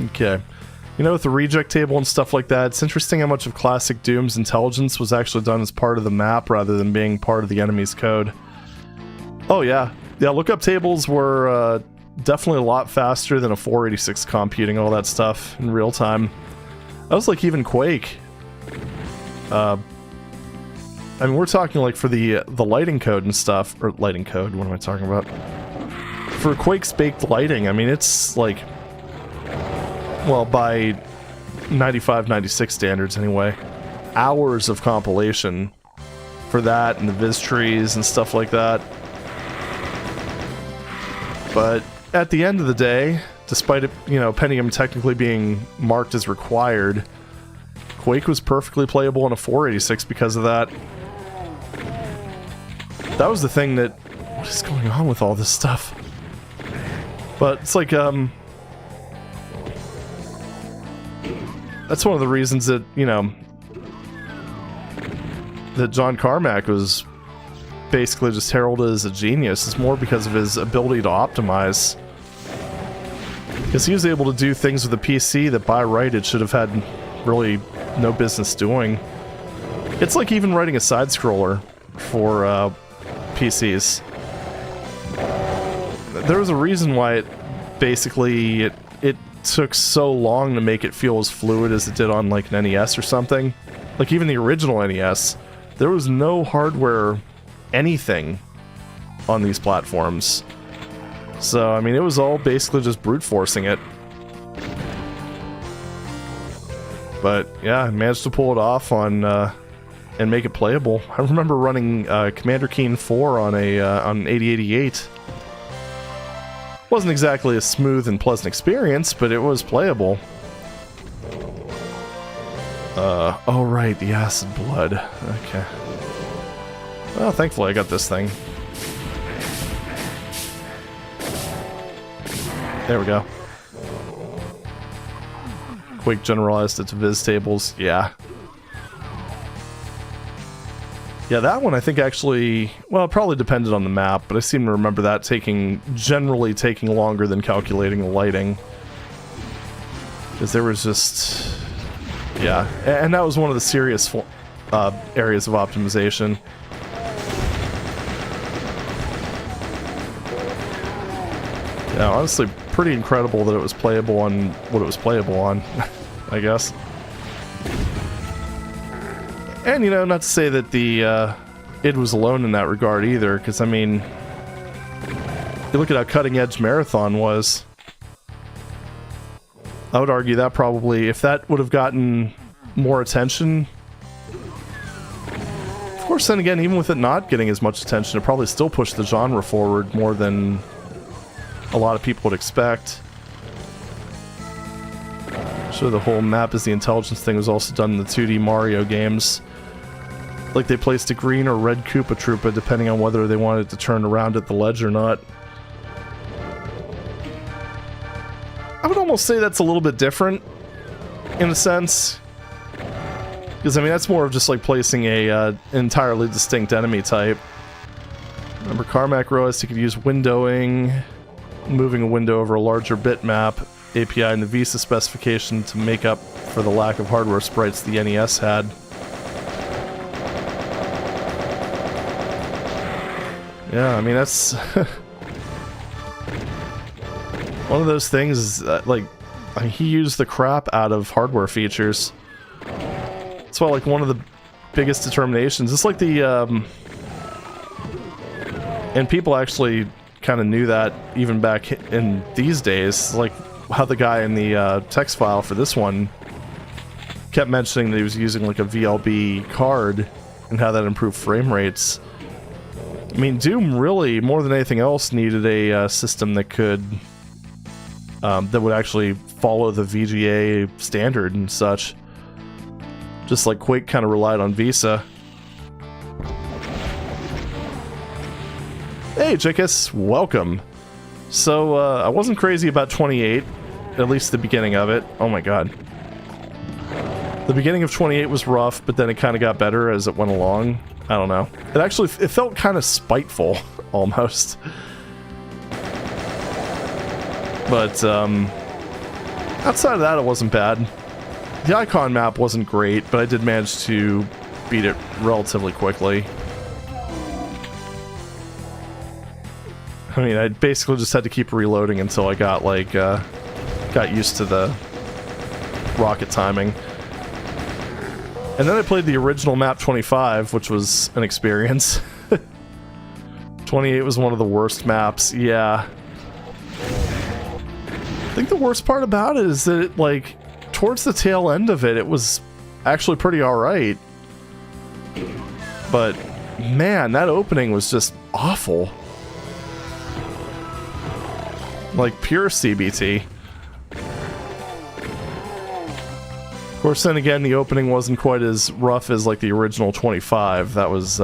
Okay. You know, with the reject table and stuff like that, it's interesting how much of classic Doom's intelligence was actually done as part of the map rather than being part of the enemy's code. Oh yeah. Yeah, lookup tables were definitely a lot faster than a 486 computing all that stuff in real time. That was like even Quake. I mean, we're talking like for the lighting code and stuff, or lighting code, what am I talking about? For Quake's baked lighting, I mean, it's like, well, by 95, 96 standards anyway, hours of compilation for that and the viz trees and stuff like that. But at the end of the day, despite it, you know, Pentium technically being marked as required, Quake was perfectly playable on a 486 because of that. That was the thing that... What is going on with all this stuff? But it's like, that's one of the reasons that, you know, that John Carmack was basically just heralded as a genius. It's more because of his ability to optimize. Because he was able to do things with a PC that by right it should have had really no business doing. It's like even writing a side-scroller for PCs. There was a reason why it basically it took so long to make it feel as fluid as it did on like an NES or something. Like even the original NES, there was no hardware anything on these platforms. So, I mean, it was all basically just brute forcing it. But, yeah, I managed to pull it off on, and make it playable. I remember running Commander Keen 4 on an 8088. Wasn't exactly a smooth and pleasant experience, but it was playable. Oh right, the acid blood. Okay. Well, thankfully I got this thing. There we go. Quake generalized it to viz tables. Yeah. Yeah, that one I think actually... Well, it probably depended on the map, but I seem to remember that generally taking longer than calculating the lighting. Because there was just... Yeah, and that was one of the serious areas of optimization. Yeah, honestly, pretty incredible that it was playable on what it was playable on, I guess. And, you know, not to say that the id was alone in that regard either, because, I mean, you look at how cutting-edge Marathon was. I would argue that probably, if that would have gotten more attention... Of course, then again, even with it not getting as much attention, it probably still pushed the genre forward more than a lot of people would expect. So the whole map as the intelligence thing was also done in the 2D Mario games. Like they placed a green or red Koopa Troopa depending on whether they wanted to turn around at the ledge or not. I would almost say that's a little bit different, in a sense. Because, I mean, that's more of just like placing a entirely distinct enemy type. Remember, Carmack realized he could use windowing, moving a window over a larger bitmap, API in the VISA specification to make up for the lack of hardware sprites the NES had. Yeah, I mean, that's... one of those things is, like, he used the crap out of hardware features. That's why, like, one of the biggest determinations... It's like the, and people actually kind of knew that even back in these days. Like how the guy in the text file for this one kept mentioning that he was using like a VLB card and how that improved frame rates. I mean, Doom really, more than anything else, needed a system that could that would actually follow the VGA standard and such. Just like Quake kind of relied on Visa. Hey, Chickus, welcome. So, I wasn't crazy about 28, at least the beginning of it. Oh my god. The beginning of 28 was rough, but then it kind of got better as it went along. I don't know. It felt kind of spiteful, almost. But, outside of that, it wasn't bad. The icon map wasn't great, but I did manage to beat it relatively quickly. I mean, I basically just had to keep reloading until I got, like, got used to the rocket timing. And then I played the original map 25, which was an experience. 28 was one of the worst maps, yeah. I think the worst part about it is that, like, towards the tail end of it, it was actually pretty alright. But, man, that opening was just awful. Like, pure CBT. Of course, then again, the opening wasn't quite as rough as, like, the original 25. That was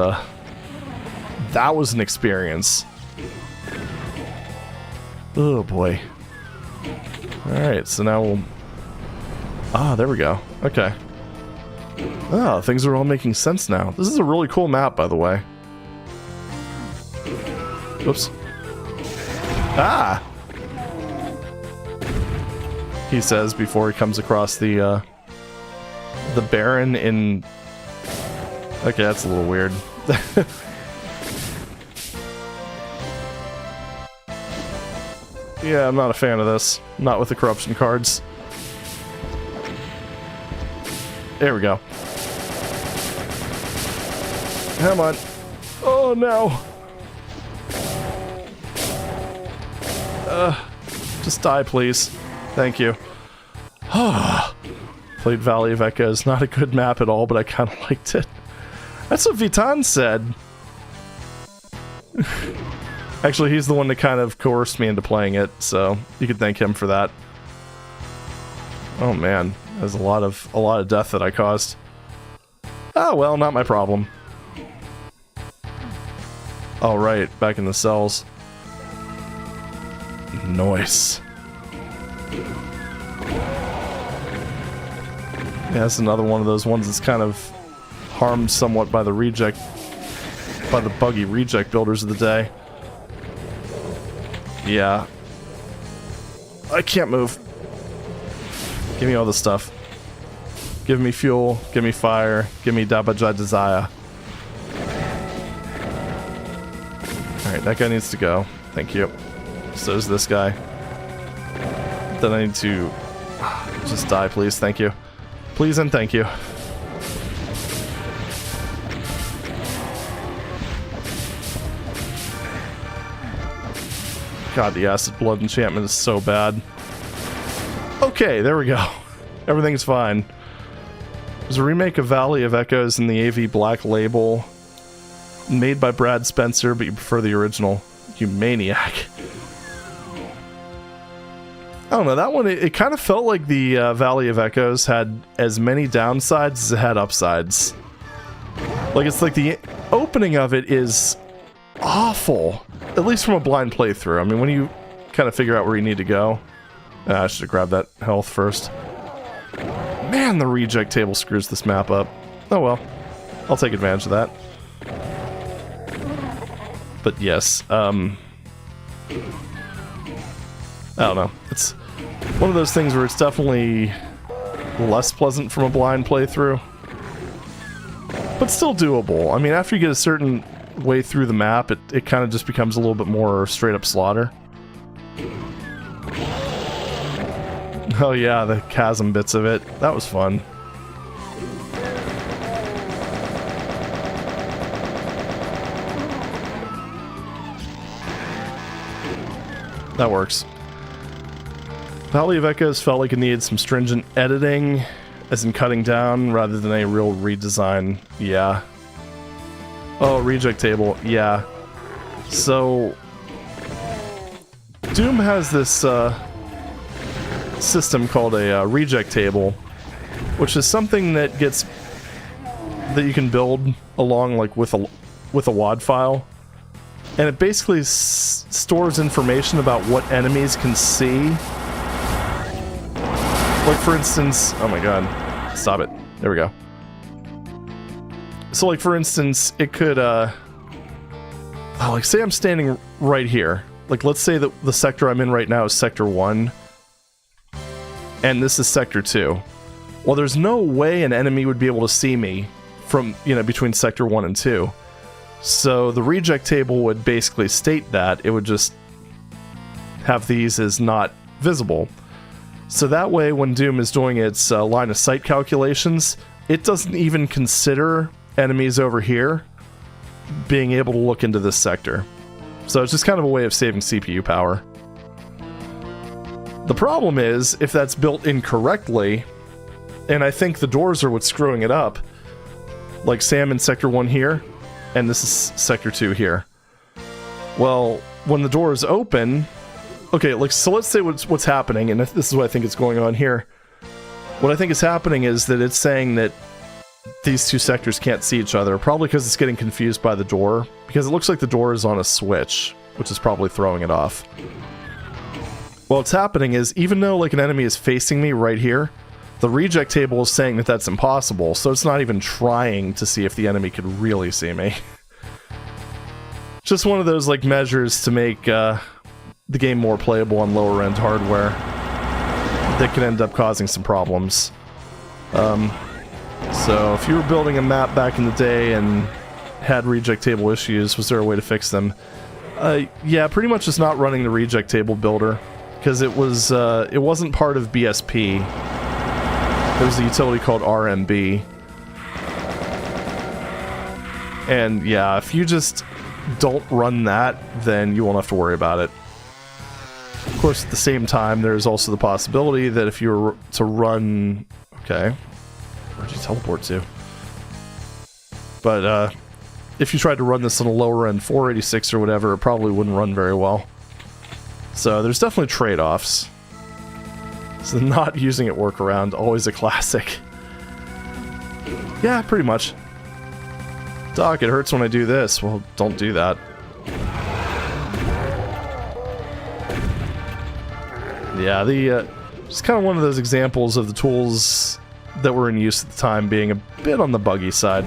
an experience. Oh, boy. Alright, so now we'll... Ah, there we go. Okay. Oh, things are all making sense now. This is a really cool map, by the way. Oops. Ah! He says before he comes across the Baron in... Okay, that's a little weird. Yeah, I'm not a fan of this. Not with the corruption cards. There we go. Come on. Oh, no. Just die, please. Thank you. Played Valley of Echoes. Not a good map at all, but I kind of liked it. That's what Vitan said. Actually, he's the one that kind of coerced me into playing it, so you could thank him for that. Oh man, there's a lot of death that I caused. Oh well, not my problem. All right, back in the cells. Nice. Yeah, that's another one of those ones that's kind of harmed somewhat by the buggy reject builders of the day. Yeah. I can't move. Give me all the stuff. Give me fuel, give me fire, give me dsda-doom desire. Alright, that guy needs to go. Thank you. So does this guy. Then I need to just die, please. Thank you. Please and thank you. God, the acid blood enchantment is so bad. Okay, there we go. Everything's fine. There's a remake of Valley of Echoes in the AV Black label. Made by Brad Spencer, but you prefer the original. You maniac. I don't know, that one, it kind of felt like the Valley of Echoes had as many downsides as it had upsides. Like, it's like the opening of it is awful. At least from a blind playthrough. I mean, when you kind of figure out where you need to go. I should have grabbed that health first. Man, the reject table screws this map up. Oh well. I'll take advantage of that. But yes, I don't know. It's one of those things where it's definitely less pleasant from a blind playthrough. But still doable. I mean, after you get a certain way through the map, it kind of just becomes a little bit more straight up slaughter. Oh yeah, the chasm bits of it. That was fun. That works. Valley of Echoes felt like it needed some stringent editing, as in cutting down, rather than a real redesign. Yeah. Oh, reject table. Yeah. So, Doom has this system called a reject table, which is something that you can build along like with a WAD file, and it basically stores information about what enemies can see. Like for instance, oh my god, stop it. There we go. So like for instance, it could like say I'm standing right here. Like let's say that the sector I'm in right now is sector 1 and this is sector 2. Well, there's no way an enemy would be able to see me from, you know, between sector 1 and 2. So the reject table would basically state that. It would just have these as not visible. So that way, when Doom is doing its line of sight calculations, it doesn't even consider enemies over here being able to look into this sector. So it's just kind of a way of saving CPU power. The problem is, if that's built incorrectly, and I think the doors are what's screwing it up, like say I'm in sector 1 here, and this is sector 2 here. Well, when the door is open, okay, like, so let's say what's happening, and this is what I think is going on here. What I think is happening is that it's saying that these two sectors can't see each other, probably because it's getting confused by the door, because it looks like the door is on a switch, which is probably throwing it off. What's happening is, even though like an enemy is facing me right here, the reject table is saying that that's impossible, so it's not even trying to see if the enemy could really see me. Just one of those like measures to make the game more playable on lower end hardware that can end up causing some problems. So if you were building a map back in the day and had reject table issues, was there a way to fix them? Yeah, pretty much just not running the reject table builder, because it wasn't part of BSP. There was a utility called RMB. And yeah, if you just don't run that, then you won't have to worry about it. Of course, at the same time, there's also the possibility that if you were to run... Okay. Where'd you teleport to? But, if you tried to run this on a lower end 486 or whatever, it probably wouldn't run very well. So there's definitely trade-offs. So not using it workaround, always a classic. Yeah, pretty much. Doc, it hurts when I do this. Well, don't do that. Yeah, just kind of one of those examples of the tools that were in use at the time being a bit on the buggy side.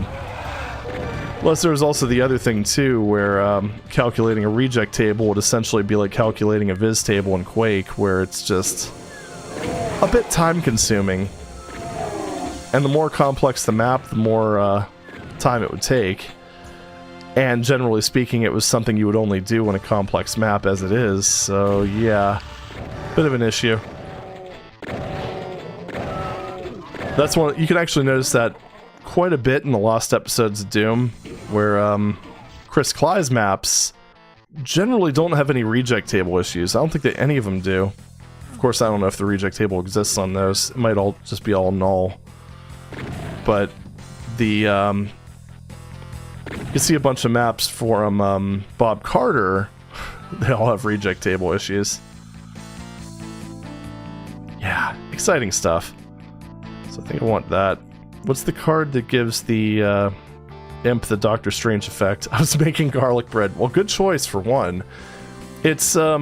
Plus, there was also the other thing, too, where calculating a reject table would essentially be like calculating a viz table in Quake, where it's just a bit time-consuming. And the more complex the map, the more time it would take. And generally speaking, it was something you would only do on a complex map as it is, so yeah, bit of an issue. That's one, you can actually notice that quite a bit in the lost episodes of Doom, where Chris Cly's maps generally don't have any reject table issues. I don't think that any of them do. Of course, I don't know if the reject table exists on those. It might all just be all null. But the you can see a bunch of maps from Bob Carter. They all have reject table issues. Yeah, exciting stuff. So I think I want that. What's the card that gives the imp the Doctor Strange effect? I was making garlic bread. Well, good choice for one. It's I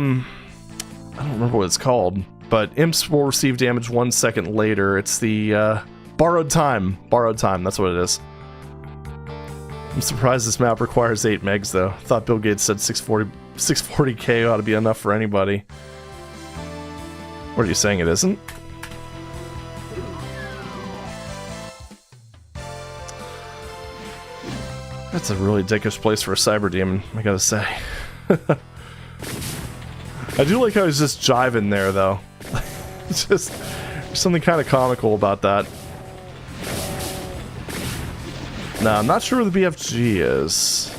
don't remember what it's called, but imps will receive damage 1 second later. It's the borrowed time. Borrowed time, that's what it is. I'm surprised this map requires 8 megs though. I thought Bill Gates said 640k ought to be enough for anybody. What are you saying, it isn't? That's a really dickish place for a Cyberdemon, I gotta say. I do like how he's just jiving there, though. It's just, there's something kind of comical about that. Now, I'm not sure where the BFG is.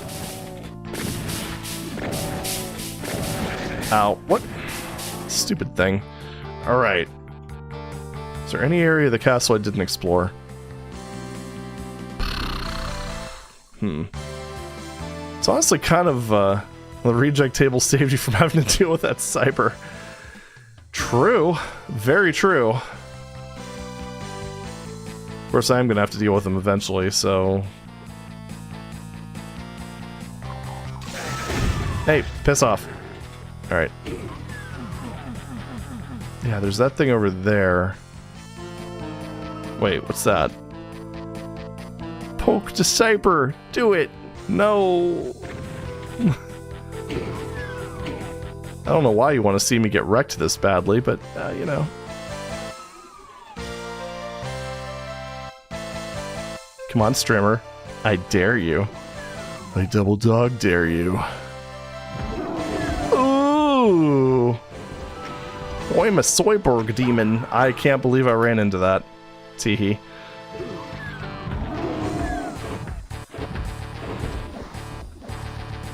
Ow, what? Stupid thing. Alright. Is there any area of the castle I didn't explore? It's honestly kind of, the reject table saved you from having to deal with that Cyber. True. Very true. Of course, I am gonna have to deal with him eventually, so... Hey, piss off. Alright. Yeah, there's that thing over there. Wait, what's that? Poke to Cyber! Do it! No! I don't know why you want to see me get wrecked this badly, but, you know. Come on, Strimmer. I dare you. I double dog dare you. Ooh! I'm a Cyborg demon. I can't believe I ran into that. Teehee.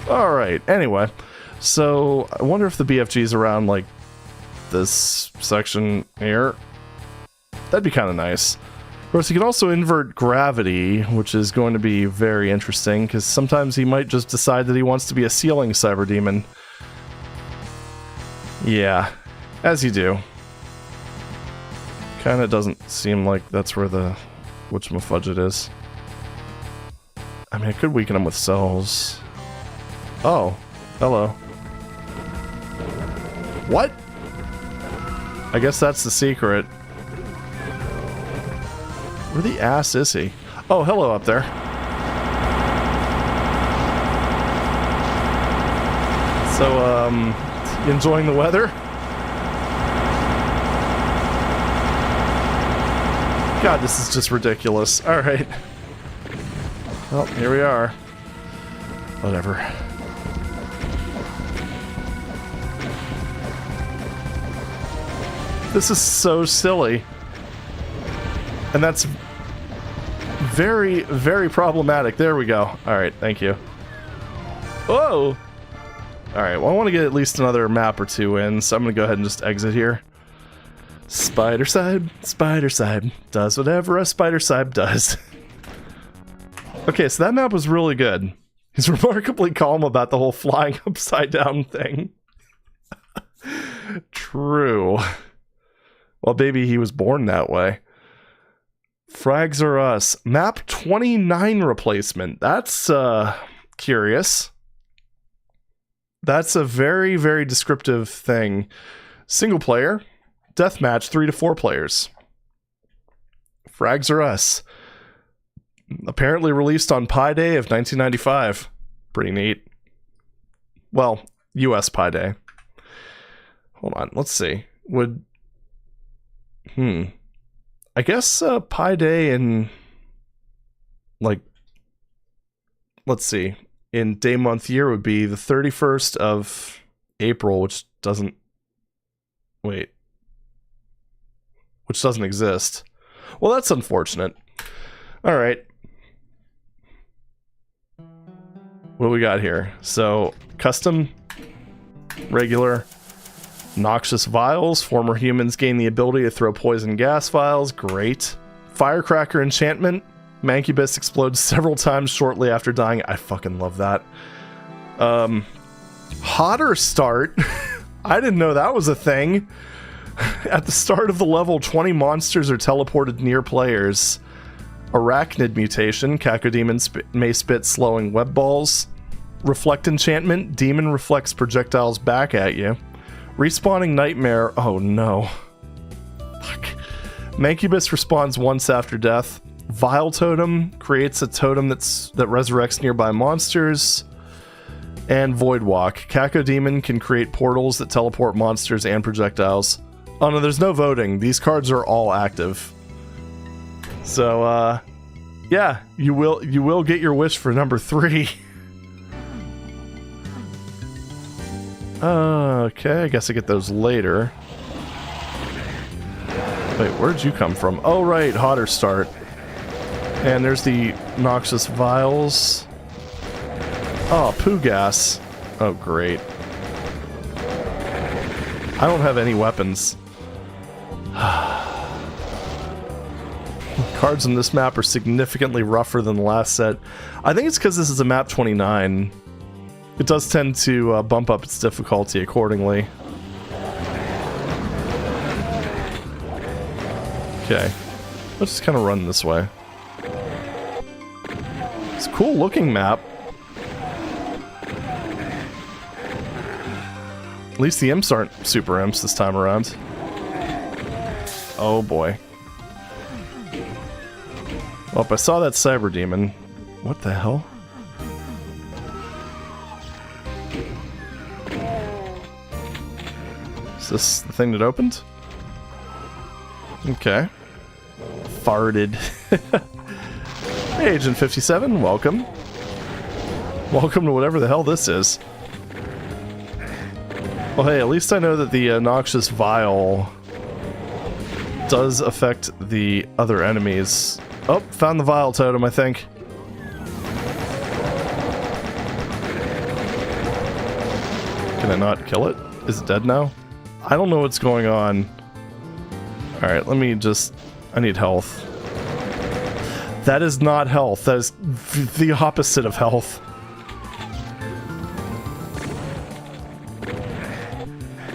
Alright, anyway. So, I wonder if the BFG's around, like, this section here. That'd be kind of nice. Of course, he can also invert gravity, which is going to be very interesting, because sometimes he might just decide that he wants to be a ceiling cyber demon. Yeah, as you do. Kinda doesn't seem like that's where the whatchamafudget is. I mean, I could weaken him with cells. Oh, hello. What? I guess that's the secret. Where the ass is he? Oh, hello up there. So, you enjoying the weather? God, this is just ridiculous. Alright. Well, here we are. Whatever. This is so silly. And that's very, very problematic. There we go. Alright, thank you. Whoa! Alright, well I want to get at least another map or two in, so I'm going to go ahead and just exit here. Spider side, does whatever a spider side does. Okay, so that map was really good. He's remarkably calm about the whole flying upside down thing. True. Well, baby, he was born that way. Frags are us. Map 29 replacement. That's, curious. That's a very, very descriptive thing. Single player. Deathmatch, 3 to 4 players. Frags are us. Apparently released on Pi Day of 1995. Pretty neat. Well, US Pi Day. Hold on, let's see. Would... I guess Pi Day in... like... let's see. In day, month, year would be the 31st of April, which doesn't... wait. Which doesn't exist. Well, that's unfortunate. Alright. What do we got here? So, custom, regular, noxious vials. Former humans gain the ability to throw poison gas vials. Great. Firecracker enchantment. Mancubus explodes several times shortly after dying. I fucking love that. Hotter start. I didn't know that was a thing. At the start of the level, 20 monsters are teleported near players. Arachnid mutation. Cacodemon may spit slowing web balls. Reflect enchantment. Demon reflects projectiles back at you. Respawning nightmare. Oh no. Fuck. Mancubus respawns once after death. Vile totem creates a totem that resurrects nearby monsters. And Void Walk. Cacodemon can create portals that teleport monsters and projectiles. Oh no, there's no voting. These cards are all active. So, yeah, you will get your wish for number 3. Okay, I guess I get those later. Wait, where'd you come from? Oh, right, hotter start. And there's the noxious vials. Oh, poo gas. Oh, great. I don't have any weapons. Cards on this map are significantly rougher than the last set. I think it's because this is a map 29. It does tend to bump up its difficulty accordingly. Okay, let's just kind of run this way. It's a cool looking map. At least the imps aren't super imps this time around. Oh boy. Well, I saw that Cyberdemon. What the hell? Is this the thing that opened? Okay. Farted. Hey, Agent 57, welcome. Welcome to whatever the hell this is. Well, hey, at least I know that the noxious vial does affect the other enemies. Oh, found the vial totem, I think. Can I not kill it? Is it dead now? I don't know what's going on. Alright, let me just... I need health. That is not health. That is the opposite of health.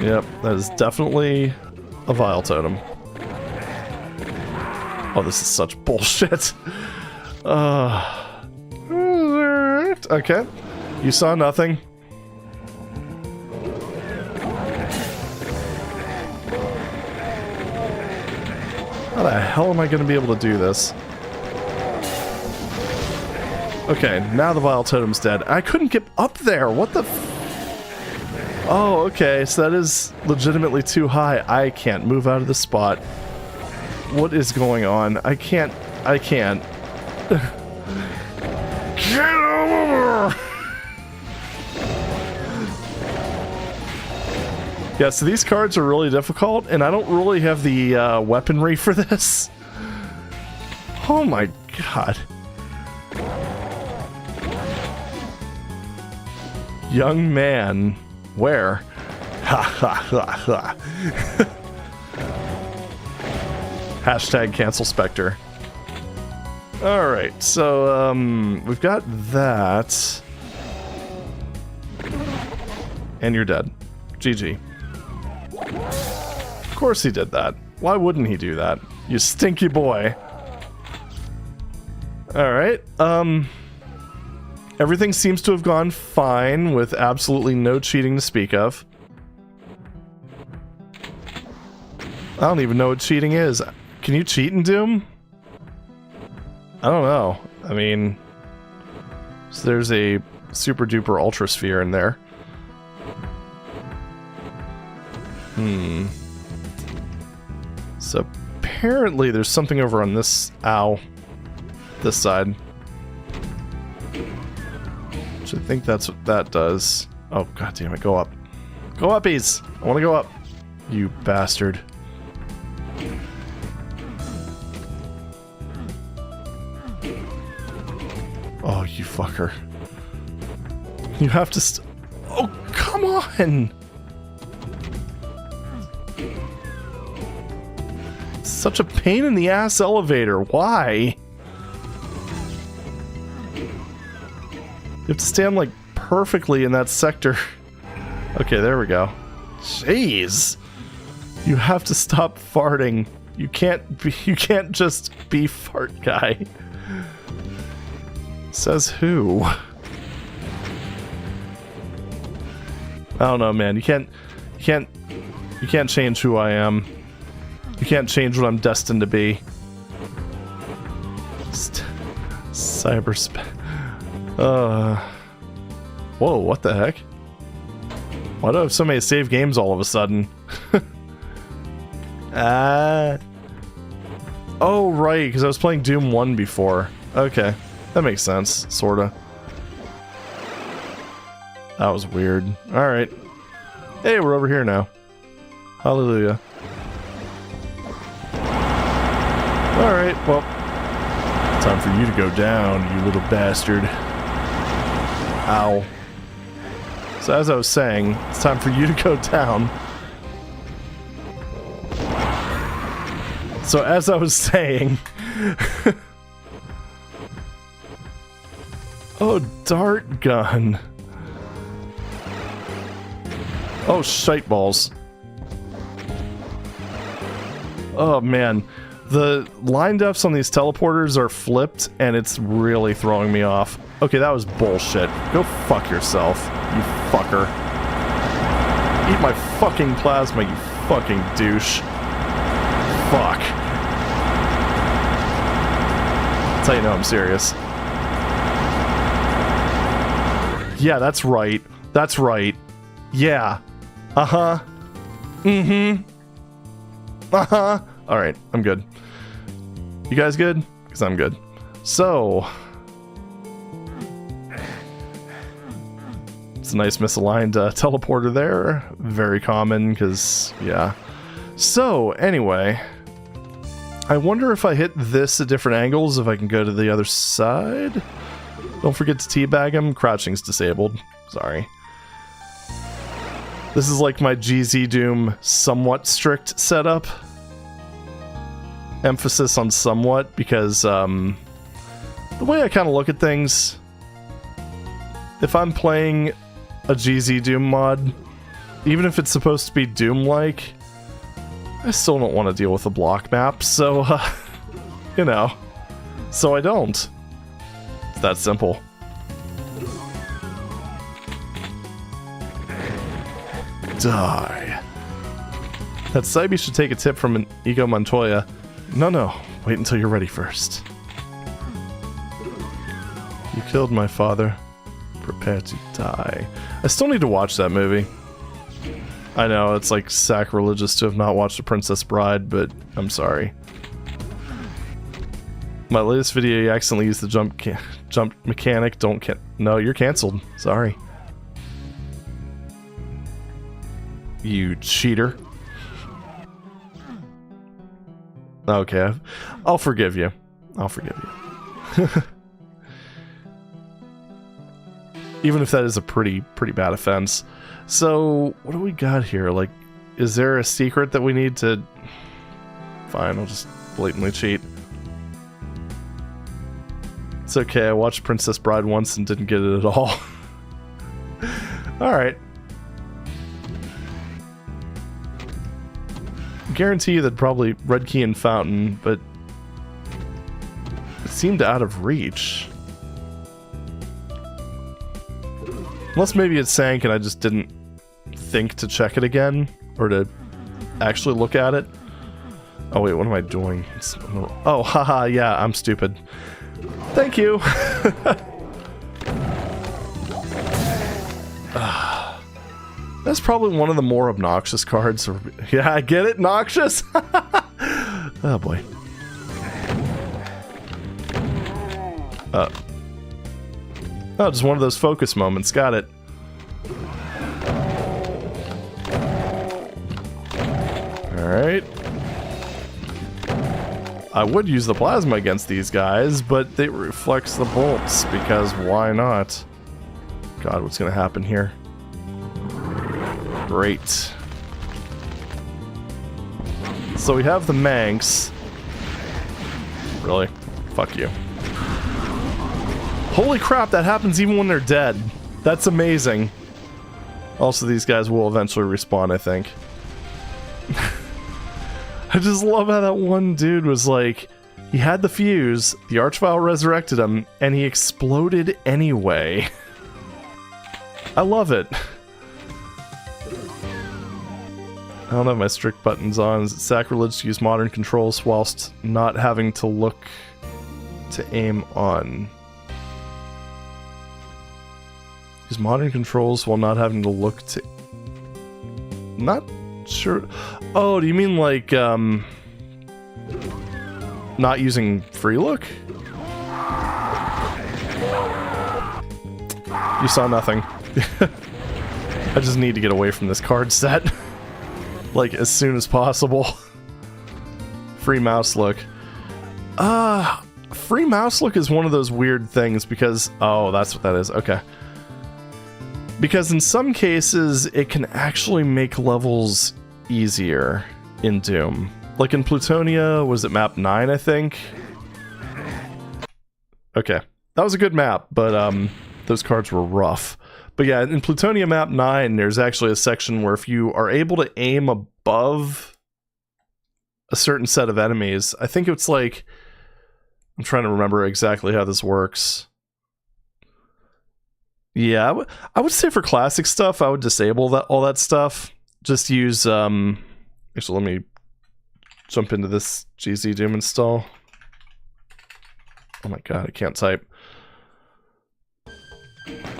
Yep, that is definitely a vial totem. Oh, this is such bullshit. Okay. You saw nothing. How the hell am I going to be able to do this? Okay, now the vial totem's dead. I couldn't get up there. What the f... Oh, okay, so that is legitimately too high. I can't move out of the spot. What is going on? I can't... Get over! Yeah, so these cards are really difficult, and I don't really have the weaponry for this. Oh my god. Young man. Where? Ha ha ha ha. Hashtag cancel Spectre. Alright, so, we've got that. And you're dead. GG. Of course he did that. Why wouldn't he do that? You stinky boy. Alright, everything seems to have gone fine with absolutely no cheating to speak of. I don't even know what cheating is. Can you cheat in Doom? I don't know. I mean, so there's a super duper ultra sphere in there. So apparently there's something over on this, this side. Which I think that's what that does. Oh, god damn it, go up. Go uppies! I want to go up. You bastard. Oh, you fucker. You have to oh, come on! Such a pain in the ass elevator. Why? You have to stand like perfectly in that sector. Okay, there we go. Jeez. You have to stop farting. You can't just be fart guy. Says who? I don't know, man. You can't change who I am. You can't change what I'm destined to be. Cyberspace. Whoa, what the heck? Why do I have so many save games all of a sudden? Oh, right, because I was playing Doom 1 before. Okay, that makes sense, sorta. That was weird. Alright. Hey, we're over here now. Hallelujah. Alright, well, time for you to go down, you little bastard. Ow. So as I was saying, it's time for you to go down. So as I was saying... Oh, dart gun. Oh, shite balls. Oh, man. The line defs on these teleporters are flipped, and it's really throwing me off. Okay, that was bullshit. Go fuck yourself, you fucker. Eat my fucking plasma, you fucking douche. Fuck. That's how you know I'm serious. Yeah, that's right. That's right. Yeah. Uh-huh. Mm-hmm. Uh-huh. Alright, I'm good. You guys good? Because I'm good. So... it's a nice misaligned teleporter there. Very common, because, yeah. So, anyway... I wonder if I hit this at different angles, if I can go to the other side? Don't forget to teabag him. Crouching's disabled. Sorry. This is like my dsda-doom somewhat strict setup. Emphasis on somewhat, because the way I kind of look at things, if I'm playing a dsda-doom mod, even if it's supposed to be Doom-like, I still don't want to deal with the block map, so, you know, so I don't. It's that simple. Die. That Cybe should take a tip from an Ego Montoya. No, wait until you're ready first. You killed my father. Prepare to die. I still need to watch that movie. I know, it's like sacrilegious to have not watched The Princess Bride, but I'm sorry. My latest video, you accidentally used the jump mechanic. No, you're canceled. Sorry. You cheater. Okay, I'll forgive you. I'll forgive you. Even if that is a pretty bad offense. So, what do we got here? Like, is there a secret that we need to... Fine, I'll just blatantly cheat. It's okay, I watched Princess Bride once and didn't get it at all. Alright. Guarantee you that probably red key and fountain, but... it seemed out of reach. Unless maybe it sank and I just didn't think to check it again, or to actually look at it. Oh wait, what am I doing? Oh, haha, yeah, I'm stupid. Thank you! That's probably one of the more obnoxious cards. Yeah, I get it, noxious? Oh boy. Oh, just one of those focus moments. Got it. Alright. I would use the plasma against these guys, but it reflects the bolts, because why not? God, what's gonna happen here? Great. So we have the Manx. Really? Fuck you. Holy crap, that happens even when they're dead. That's amazing. Also, these guys will eventually respawn, I think. I just love how that one dude was like, he had the fuse, the Archvile resurrected him, and he exploded anyway. I love it. I don't have my strict buttons on. Is it sacrilege to use modern controls whilst not having to look to aim on? Use modern controls while not having to look to... Not sure... Oh, do you mean like, not using free look? You saw nothing. I just need to get away from this card set. Like, as soon as possible. Free mouse look. Free mouse look is one of those weird things because... Oh, that's what that is. Okay. Because in some cases, it can actually make levels easier in Doom. Like in Plutonia, was it map 9, I think? Okay. That was a good map, but those cards were rough. But yeah, in Plutonia map 9, there's actually a section where if you are able to aim above a certain set of enemies, I think it's like... I'm trying to remember exactly how this works. Yeah, I would say for classic stuff, I would disable all that stuff. Just use... Actually, let me jump into this dsda-doom install. Oh my god, I can't type.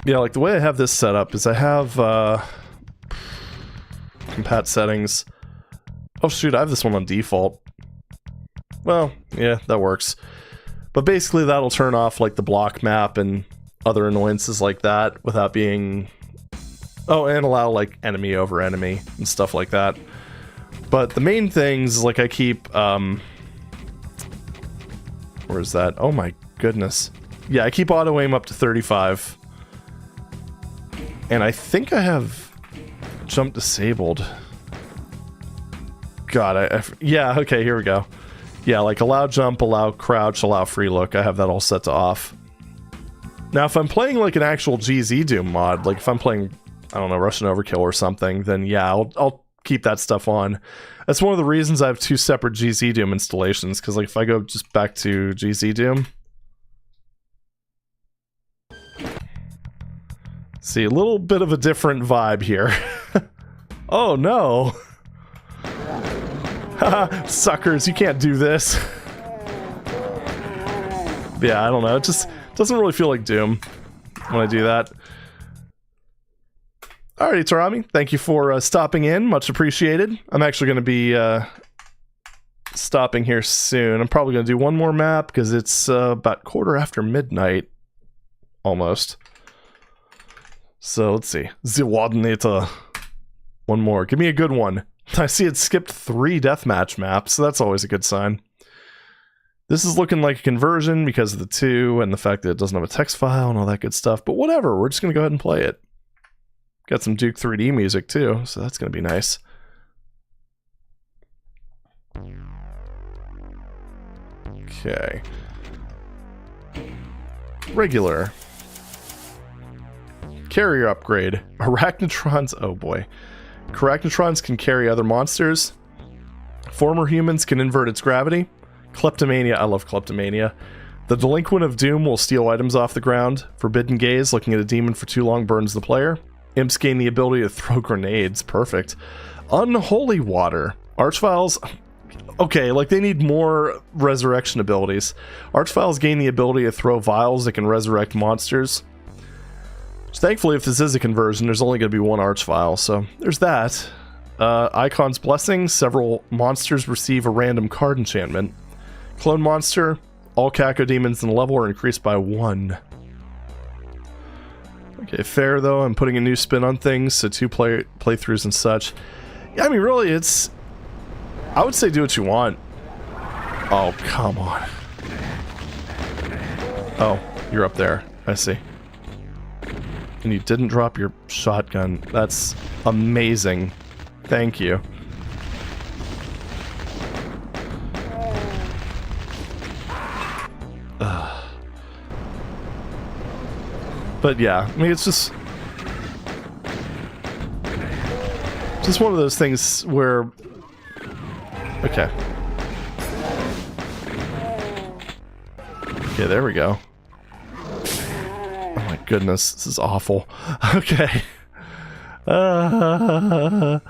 Yeah, like the way I have this set up is I have compat settings. Oh shoot, I have this one on default. Well, yeah, that works. But basically that'll turn off like the block map and other annoyances like that without being... Oh, and allow like enemy over enemy and stuff like that. But the main things, like I keep, where is that? Oh my goodness. Yeah, I keep auto aim up to 35. And I think I have jump disabled. God, yeah, okay, here we go. Yeah, like allow jump, allow crouch, allow free look. I have that all set to off. Now, if I'm playing like an actual dsda-doom mod, like if I'm playing, I don't know, Russian Overkill or something, then yeah, I'll keep that stuff on. That's one of the reasons I have 2 separate dsda-doom installations, because like if I go just back to dsda-doom, see, a little bit of a different vibe here. Oh no! Haha, suckers, you can't do this. Yeah, I don't know, it just doesn't really feel like Doom when I do that. Alrighty, Tarami, thank you for stopping in, much appreciated. I'm actually going to be stopping here soon. I'm probably going to do one more map, because it's about midnight, almost. So, let's see. Zwadnita. One more. Give me a good one. I see it skipped 3 deathmatch maps, so that's always a good sign. This is looking like a conversion because of the 2 and the fact that it doesn't have a text file and all that good stuff, but whatever, we're just going to go ahead and play it. Got some Duke 3D music too, so that's going to be nice. Okay. Regular. Carrier upgrade. Arachnotrons, oh boy. Arachnotrons can carry other monsters. Former humans can invert its gravity. Kleptomania, I love Kleptomania. The Delinquent of Doom will steal items off the ground. Forbidden Gaze, looking at a demon for too long burns the player. Imps gain the ability to throw grenades, perfect. Unholy Water. Archviles, okay, like they need more resurrection abilities. Archviles gain the ability to throw vials that can resurrect monsters. So thankfully, if this is a conversion, there's only going to be 1 Archvile, so there's that. Icon's Blessing, several monsters receive a random card enchantment. Clone Monster, all Caco demons in the level are increased by 1. Okay, fair though, I'm putting a new spin on things, so 2 playthroughs and such. Yeah, I mean, really, it's... I would say do what you want. Oh, come on. Oh, you're up there. I see. And you didn't drop your shotgun. That's amazing. Thank you. But yeah, I mean, it's just one of those things where... Okay. Okay, there we go. Oh my goodness, this is awful. Okay. But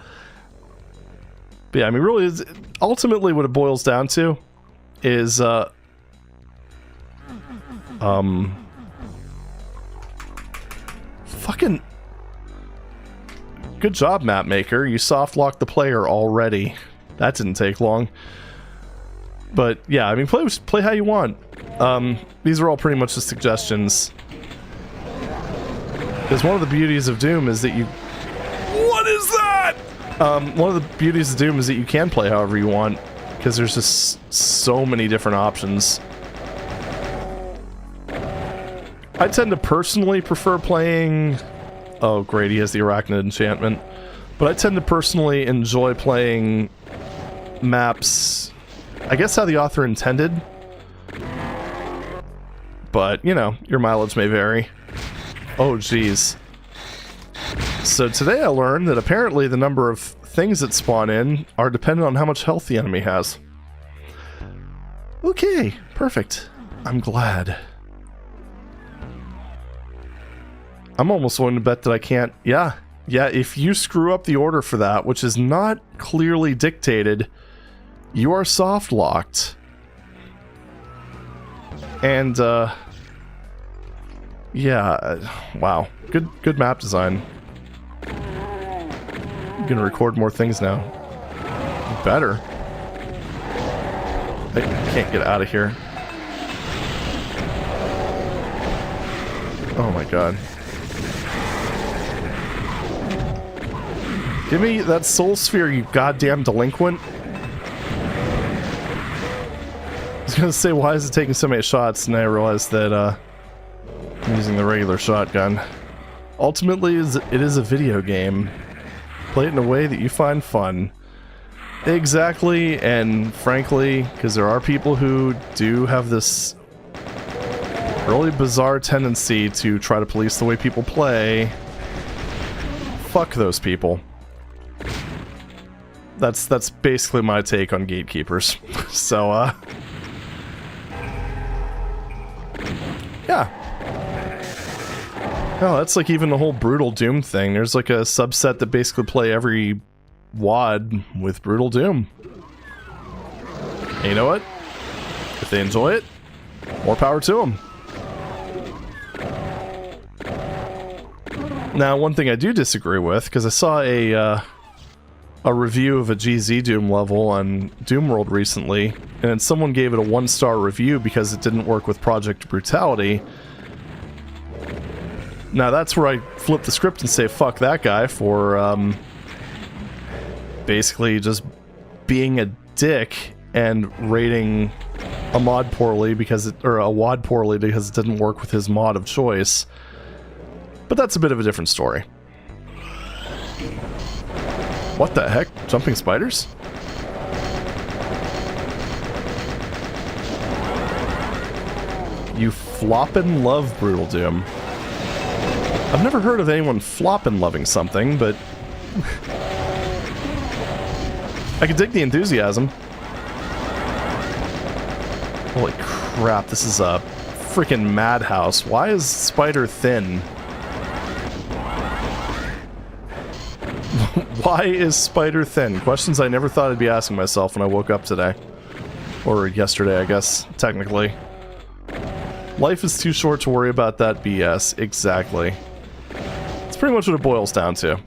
yeah, I mean, really, ultimately what it boils down to is, fucking... Good job, map maker. You soft locked the player already. That didn't take long. But yeah, I mean, play how you want. These are all pretty much the suggestions. Because one of the beauties of Doom is that you... What is that? One of the beauties of Doom is that you can play however you want. Because there's just so many different options. I tend to personally prefer playing... Oh, great, he has the Arachnid enchantment. But I tend to personally enjoy playing maps, I guess how the author intended, but, you know, your mileage may vary. Oh, jeez. So today I learned that apparently the number of things that spawn in are dependent on how much health the enemy has. Okay, perfect. I'm glad. I'm almost willing to bet that I can't... Yeah, if you screw up the order for that, which is not clearly dictated, you are soft locked. And, yeah, wow. Good map design. I'm gonna record more things now. Better. I can't get out of here. Oh my god. Give me that soul sphere, you goddamn delinquent. I was gonna say, why is it taking so many shots? And I realized that, I'm using the regular shotgun. Ultimately, it is a video game. Play it in a way that you find fun. Exactly, and frankly, because there are people who do have this really bizarre tendency to try to police the way people play. Fuck those people. That's basically my take on gatekeepers. So, yeah. Oh, that's like even the whole Brutal Doom thing. There's like a subset that basically play every WAD with Brutal Doom. And you know what? If they enjoy it, more power to them. Now, one thing I do disagree with, because I saw a review of a dsda-doom level on Doomworld recently, and someone gave it a 1-star review because it didn't work with Project Brutality. Now that's where I flip the script and say fuck that guy for basically just being a dick and rating a mod poorly because a WAD poorly because it didn't work with his mod of choice. But that's a bit of a different story. What the heck? Jumping spiders? You floppin' love Brutal Doom. I've never heard of anyone floppin' loving something, but I can dig the enthusiasm. Holy crap, this is a freaking madhouse. Why is Spider thin? Why is Spider thin? Questions I never thought I'd be asking myself when I woke up today. Or yesterday, I guess, technically. Life is too short to worry about that BS. Exactly. It's pretty much what it boils down to.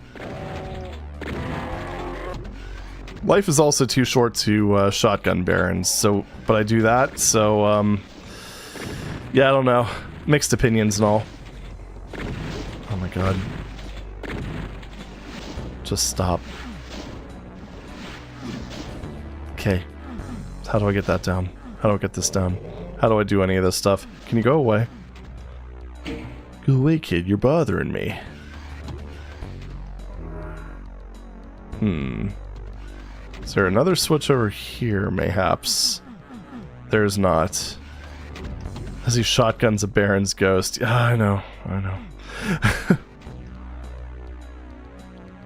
Life is also too short to shotgun barons, so... But I do that, so, yeah, I don't know. Mixed opinions and all. Oh my god. Just stop. Okay. How do I get that down? How do I get this down? How do I do any of this stuff? Can you go away? Go away, kid. You're bothering me. Is there another switch over here, mayhaps? There's not. As he shotguns a Baron's ghost. Yeah, I know.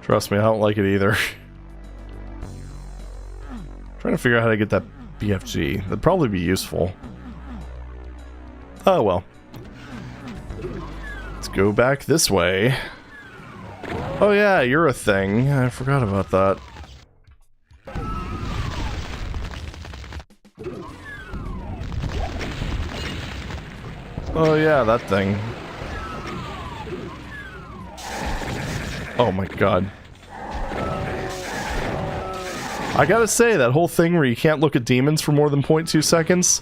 Trust me, I don't like it either. Trying to figure out how to get that BFG. That'd probably be useful. Oh well. Let's go back this way. Oh yeah, you're a thing. I forgot about that. Oh yeah, that thing. Oh my god. I gotta say, that whole thing where you can't look at demons for more than 0.2 seconds,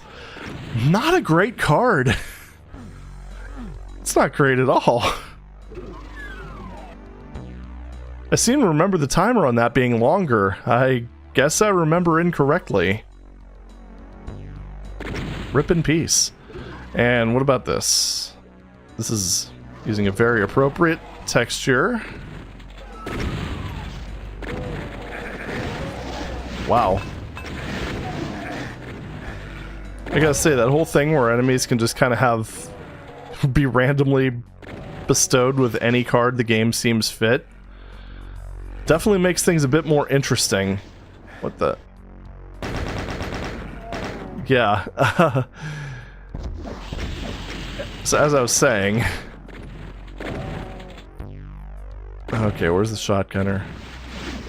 not a great card. It's not great at all. I seem to remember the timer on that being longer. I guess I remember incorrectly. Rip in peace. And what about this? This is using a very appropriate texture. Wow. I gotta say, that whole thing where enemies can just kind of be randomly bestowed with any card the game seems fit definitely makes things a bit more interesting. What the... Yeah. So as I was saying... Okay, where's the shotgunner?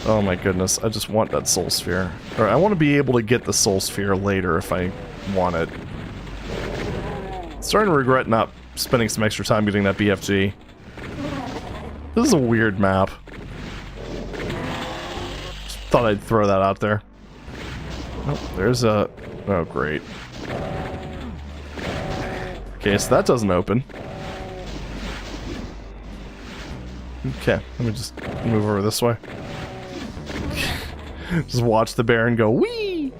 Oh my goodness, I just want that soul sphere. Or I want to be able to get the soul sphere later if I want it. Starting to regret not spending some extra time getting that BFG. This is a weird map. Just thought I'd throw that out there. Oh, there's a... Oh, great. Okay, so that doesn't open. Okay, let me just move over this way. Just watch the Baron go, whee!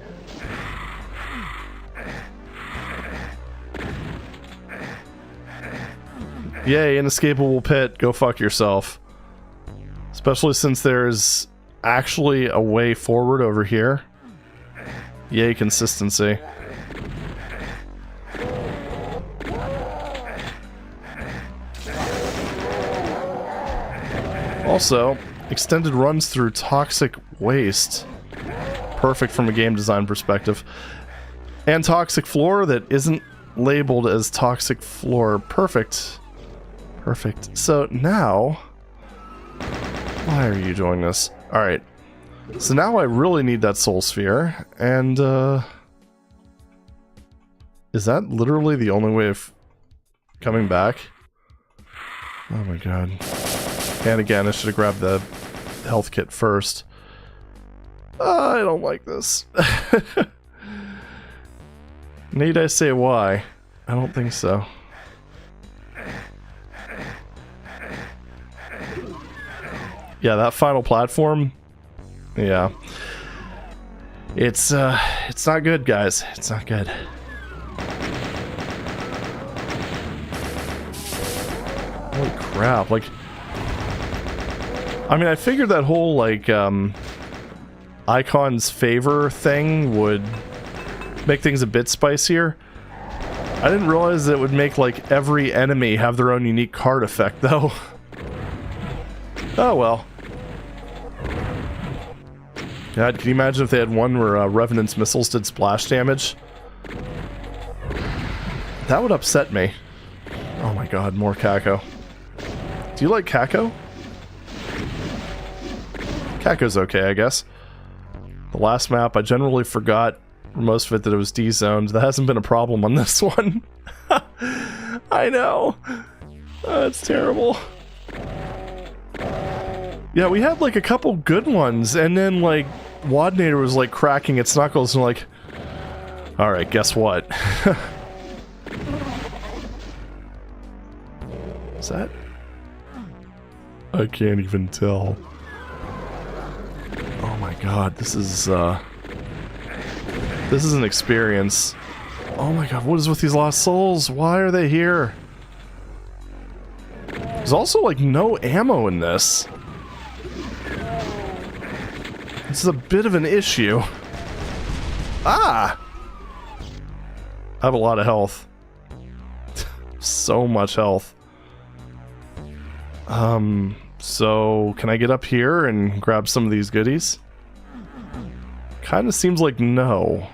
Yay, inescapable pit, go fuck yourself. Especially since there's actually a way forward over here. Yay, consistency. Also, extended runs through toxic waste. Perfect from a game design perspective. And toxic floor that isn't labeled as toxic floor. Perfect. Perfect. So now... Why are you doing this? Alright. So now I really need that soul sphere, and is that literally the only way of coming back? Oh my god. And again, I should have grabbed the health kit first. I don't like this. Need I say why? I don't think so. Yeah, that final platform. Yeah. It's not good, guys. It's not good. Holy crap, like... I mean, I figured that whole, like, Icon's favor thing would make things a bit spicier. I didn't realize that it would make, like, every enemy have their own unique card effect, though. Oh, well. God, can you imagine if they had one where Revenant's missiles did splash damage? That would upset me. Oh my god, more Kako. Do you like Kako? Kako's okay, I guess. The last map, I generally forgot for most of it that it was D-zoned. That hasn't been a problem on this one. I know. That's terrible. Yeah, we had like a couple good ones, and then like Wadnator was like cracking its knuckles and like, alright, guess what? Is that? I can't even tell. Oh my god, this is an experience. Oh my god, what is with these lost souls? Why are they here? There's also like no ammo in this. This is a bit of an issue. Ah! I have a lot of health. So much health. So can I get up here and grab some of these goodies? Kinda seems like no.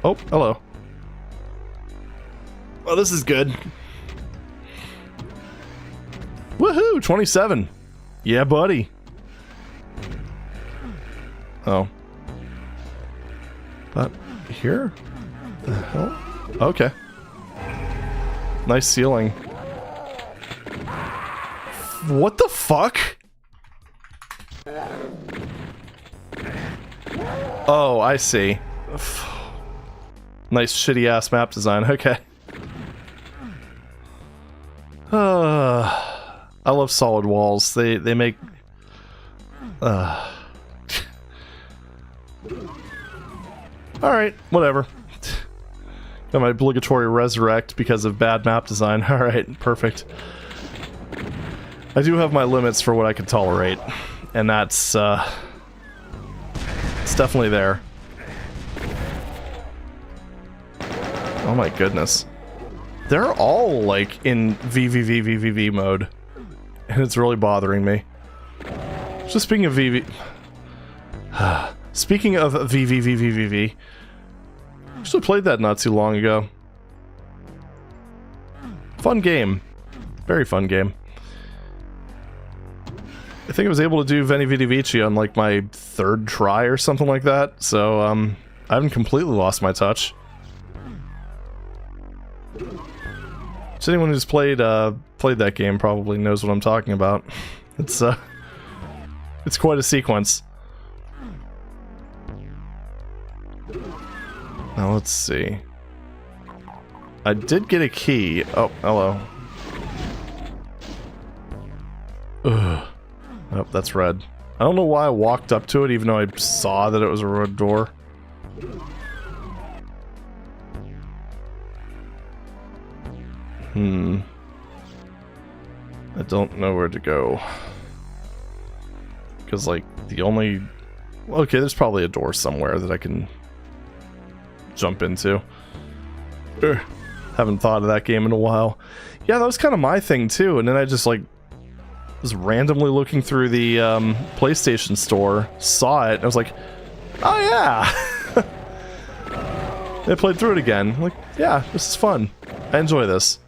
Oh, hello. Well, this is good. Woohoo! 27! Yeah, buddy. Oh. But here? The hell? Okay. Nice ceiling. What the fuck? Oh, I see. Nice shitty ass map design. Okay. I love solid walls. They make Alright, whatever. Got my obligatory resurrect because of bad map design. Alright, perfect. I do have my limits for what I can tolerate, and that's it's definitely there. Oh my goodness. They're all, like, in VVVVVV mode. And it's really bothering me. So speaking of speaking of VVVVVV, actually played that not too long ago. Fun game. Very fun game. I think I was able to do Vendetta on like my 3rd try or something like that, so I haven't completely lost my touch. So anyone who's played that game probably knows what I'm talking about. It's quite a sequence. Now let's see. I did get a key. Oh, hello. Ugh. Oh, that's red. I don't know why I walked up to it even though I saw that it was a red door. I don't know where to go. Because, like, the only... Okay, there's probably a door somewhere that I can jump into. Haven't thought of that game in a while. Yeah, that was kind of my thing, too. And then I just, like, was randomly looking through the PlayStation store, saw it, and I was like, oh, yeah! I played through it again. Like, yeah, this is fun. I enjoy this.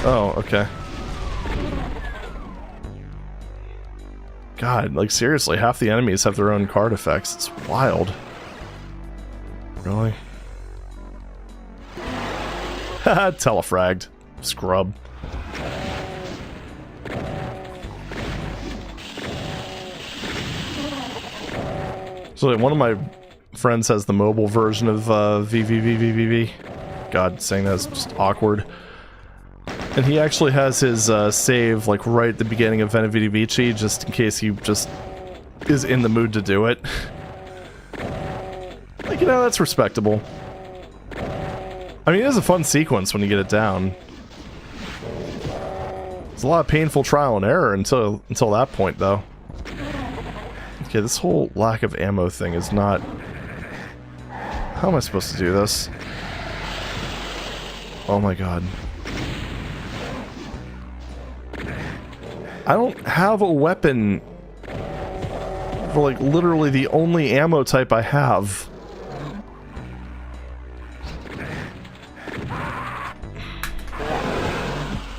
Oh, okay. God, like seriously, half the enemies have their own card effects. It's wild. Really? Haha, telefragged. Scrub. So like, one of my friends has the mobile version of VVVVVV. God, saying that's just awkward. And he actually has his save like right at the beginning of Vendetta, just in case he just is in the mood to do it. Like, you know, that's respectable. I mean, it is a fun sequence when you get it down. There's a lot of painful trial and error until that point, though. Okay, this whole lack of ammo thing is not... How am I supposed to do this? Oh my god. I don't have a weapon for, like, literally the only ammo type I have.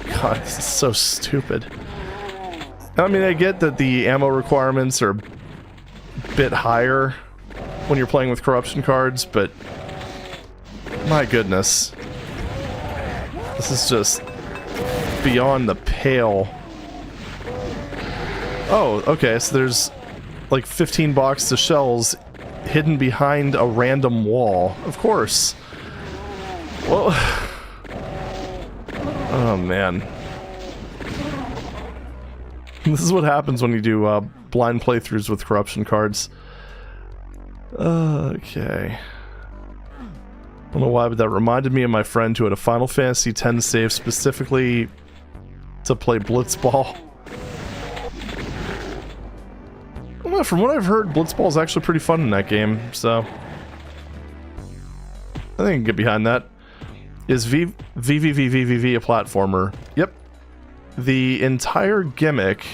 God, this is so stupid. I mean, I get that the ammo requirements are a bit higher when you're playing with corruption cards, but my goodness. This is just beyond the pale. Oh, okay, so there's like 15 boxes of shells hidden behind a random wall. Of course. Well... Oh, man. This is what happens when you do blind playthroughs with corruption cards. Okay. I don't know why, but that reminded me of my friend who had a Final Fantasy X save specifically to play Blitzball. Well, from what I've heard, Blitzball is actually pretty fun in that game, so... I think I can get behind that. Is VVVVVV a platformer? Yep. The entire gimmick...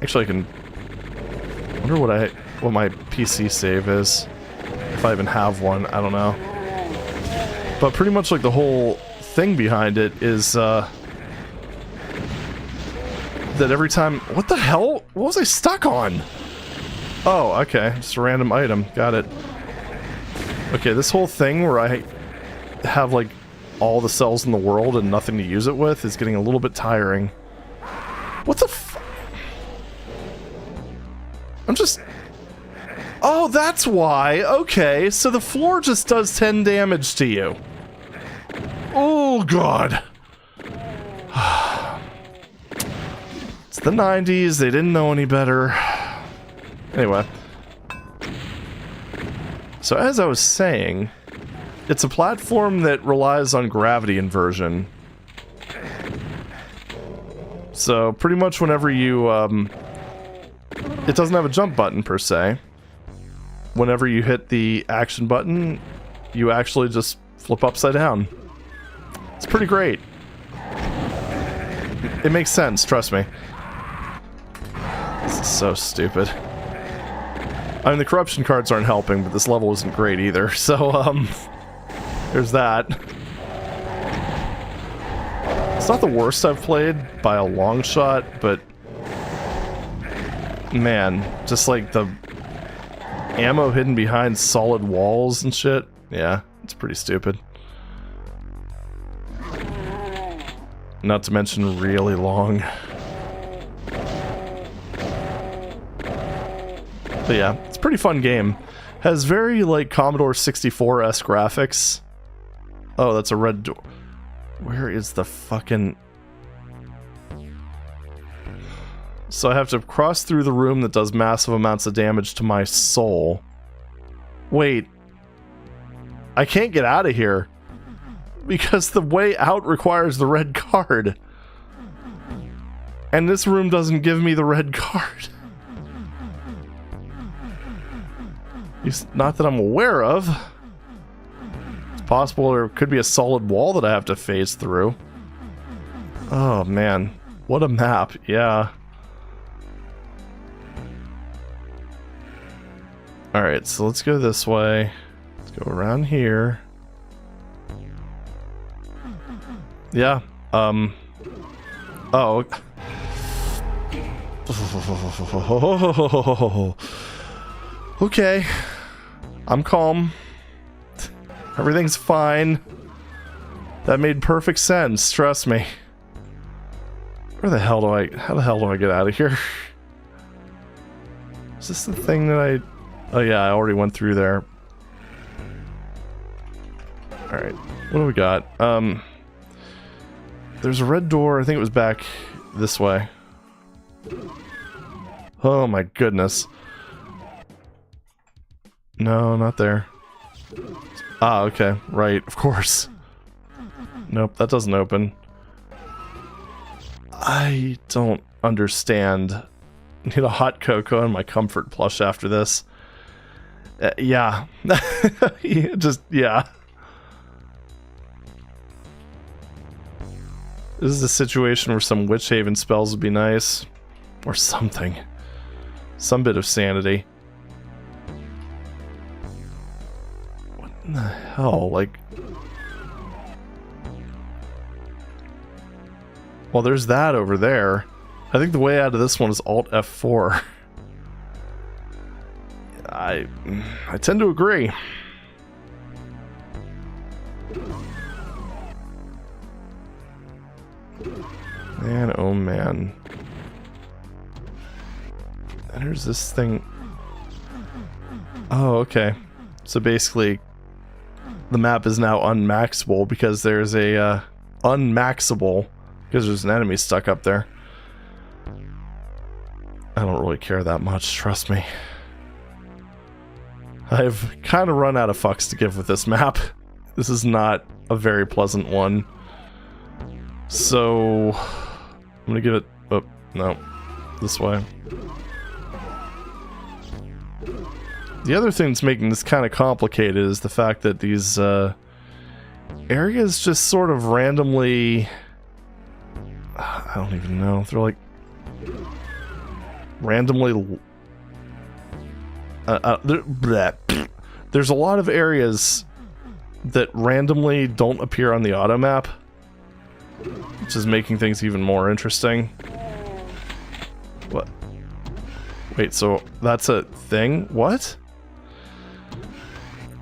Actually, I can... I wonder what my PC save is. If I even have one, I don't know. But pretty much like the whole thing behind it is, that every time... What the hell? What was I stuck on? Oh, okay. Just a random item. Got it. Okay, this whole thing where I have, like, all the cells in the world and nothing to use it with is getting a little bit tiring. What the f... I'm just... Oh, that's why! Okay, so the floor just does 10 damage to you. Oh, God. It's the 90s, they didn't know any better. Anyway. So as I was saying, it's a platform that relies on gravity inversion. So pretty much whenever you, it doesn't have a jump button per se. Whenever you hit the action button, you actually just flip upside down. It's pretty great. It makes sense, trust me. This is so stupid. I mean, the corruption cards aren't helping, but this level isn't great either, so, there's that. It's not the worst I've played by a long shot, but man, just like the ammo hidden behind solid walls and shit. Yeah, it's pretty stupid. Not to mention really long. But yeah, it's a pretty fun game. Has very like Commodore 64-esque graphics. Oh, that's a red door. Where is the fucking... So I have to cross through the room that does massive amounts of damage to my soul. Wait. I can't get out of here. Because the way out requires the red card. And this room doesn't give me the red card. Not that I'm aware of. It's possible there could be a solid wall that I have to phase through. Oh man. What a map. Yeah. Alright, so let's go this way. Let's go around here. Yeah, oh. Okay. I'm calm. Everything's fine. That made perfect sense, trust me. How the hell do I get out of here? Is this the thing that I... Oh yeah, I already went through there. Alright, what do we got? There's a red door, I think it was back this way. Oh my goodness. No, not there. Ah, okay, right, of course. Nope, that doesn't open. I don't understand. I need a hot cocoa and my comfort plush after this. Yeah. Just, yeah. This is a situation where some Witch Haven spells would be nice. Or something. Some bit of sanity. What in the hell? Like... Well, there's that over there. I think the way out of this one is Alt F4. I tend to agree. Man, oh man. And there's this thing. Oh, okay. So basically, the map is now unmaxable because there's a unmaxable because there's an enemy stuck up there. I don't really care that much, trust me. I've kind of run out of fucks to give with this map. This is not a very pleasant one. So... I'm gonna give it... Oh, no. This way. The other thing that's making this kind of complicated is the fact that these areas just sort of randomly... I don't even know. They're like... randomly... There's a lot of areas that randomly don't appear on the auto map, which is making things even more interesting. What? Wait, so that's a thing? What?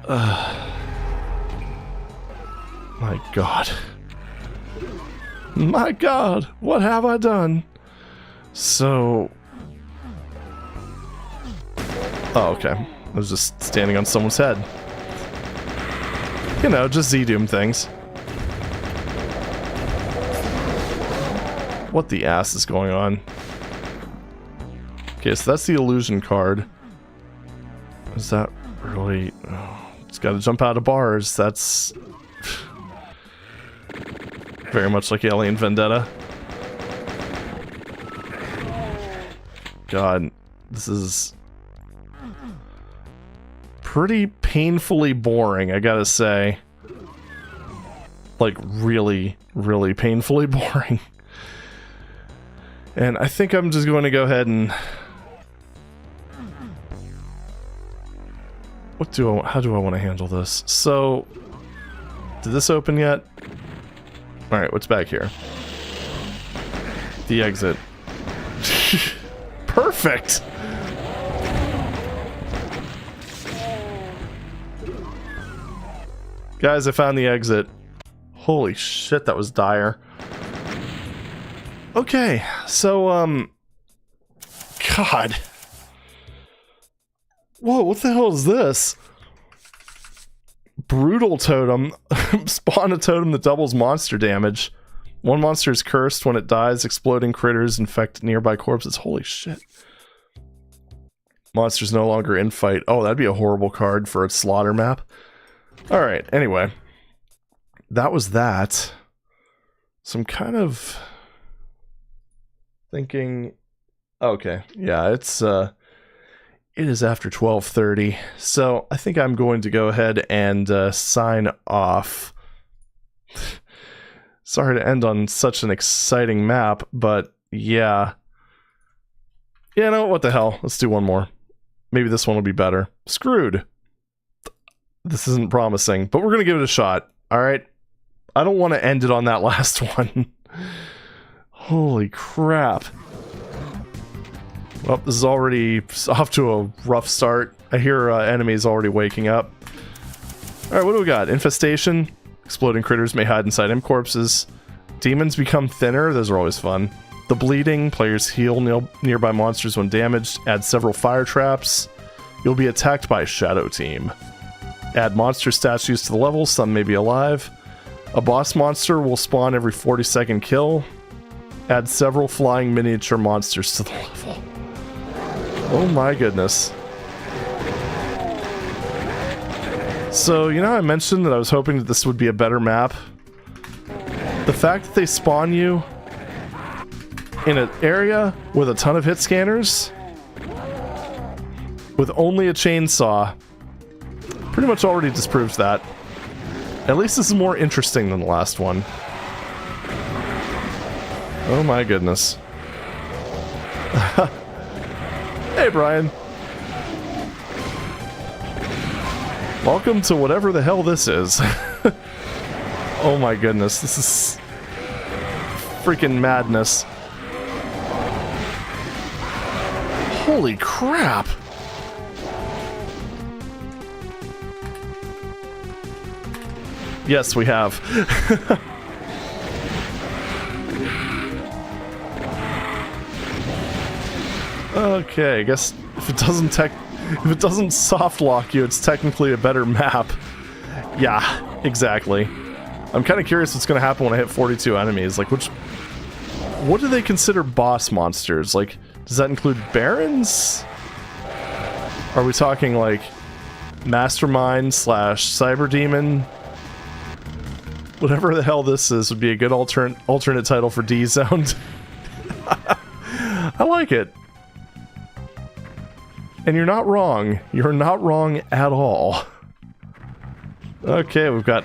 My god. My god, what have I done? So... Oh, okay. I was just standing on someone's head. You know, just dsda-doom things. What the ass is going on? Okay, so that's the illusion card. Is that really... Oh, it's gotta jump out of bars. That's... very much like Alien Vendetta. God, this is... pretty painfully boring, I gotta say. Like, really, really painfully boring. And I think I'm just going to go ahead and... how do I want to handle this? So, did this open yet? Alright, what's back here? The exit. Perfect! Guys, I found the exit. Holy shit, that was dire. Okay, so, God. Whoa, what the hell is this? Brutal totem. Spawn a totem that doubles monster damage. One monster is cursed when it dies. Exploding critters infect nearby corpses. Holy shit. Monsters no longer in fight. Oh, that'd be a horrible card for a slaughter map. Alright, anyway. That was that. So I'm kind of thinking... Okay, yeah, it is after 12:30, so I think I'm going to go ahead and sign off. Sorry to end on such an exciting map, but yeah. Yeah, no, what the hell? Let's do one more. Maybe this one will be better. Screwed. This isn't promising, but we're going to give it a shot. Alright? I don't want to end it on that last one. Holy crap. Well, this is already off to a rough start. I hear enemies already waking up. Alright, what do we got? Infestation. Exploding critters may hide inside M corpses. Demons become thinner. Those are always fun. The bleeding. Players heal nearby monsters when damaged. Add several fire traps. You'll be attacked by a shadow team. Add monster statues to the level. Some may be alive. A boss monster will spawn every 40-second kill. Add several flying miniature monsters to the level. Oh my goodness. So, you know, I mentioned that I was hoping that this would be a better map. The fact that they spawn you in an area with a ton of hit scanners with only a chainsaw pretty much already disproves that. At least this is more interesting than the last one. Oh my goodness. Hey, Brian. Welcome to whatever the hell this is. Oh my goodness, this is freaking madness. Holy crap! Yes, we have. Okay, I guess if it doesn't soft lock you, it's technically a better map. Yeah, exactly. I'm kind of curious what's going to happen when I hit 42 enemies. Like, what do they consider boss monsters? Like, does that include barons? Are we talking like Mastermind / Cyberdemon? Whatever the hell this is would be a good alternate title for D-Zoned. I like it. And you're not wrong. You're not wrong at all. Okay, we've got...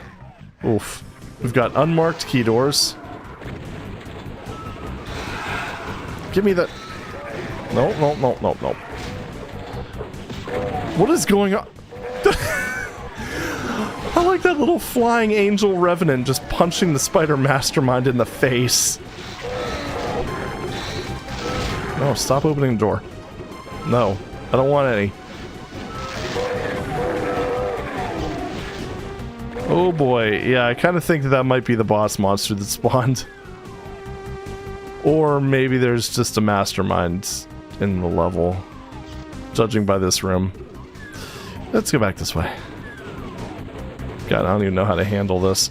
Oof. We've got unmarked key doors. Give me that... No, no, no, no, no. What is going on? I like that little flying angel revenant just punching the spider mastermind in the face. No, stop opening the door. No. I don't want any. Oh boy, yeah, I kind of think that might be the boss monster that spawned. Or maybe there's just a mastermind in the level, judging by this room. Let's go back this way. God, I don't even know how to handle this.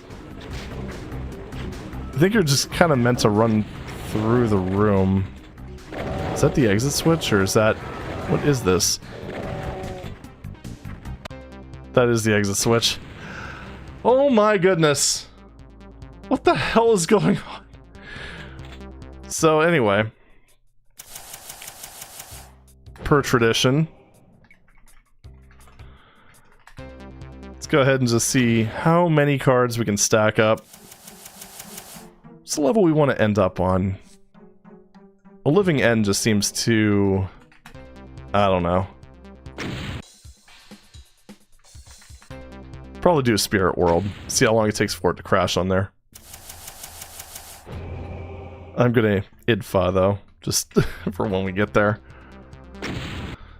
I think you're just kind of meant to run through the room. Is that the exit switch, or is that... What is this? That is the exit switch. Oh my goodness. What the hell is going on? So anyway. Per tradition. go ahead and just see how many cards we can stack up. What's the level we want to end up on? A living end just seems too... I don't know. Probably do a spirit world. See how long it takes for it to crash on there. I'm gonna idfa though, just for when we get there.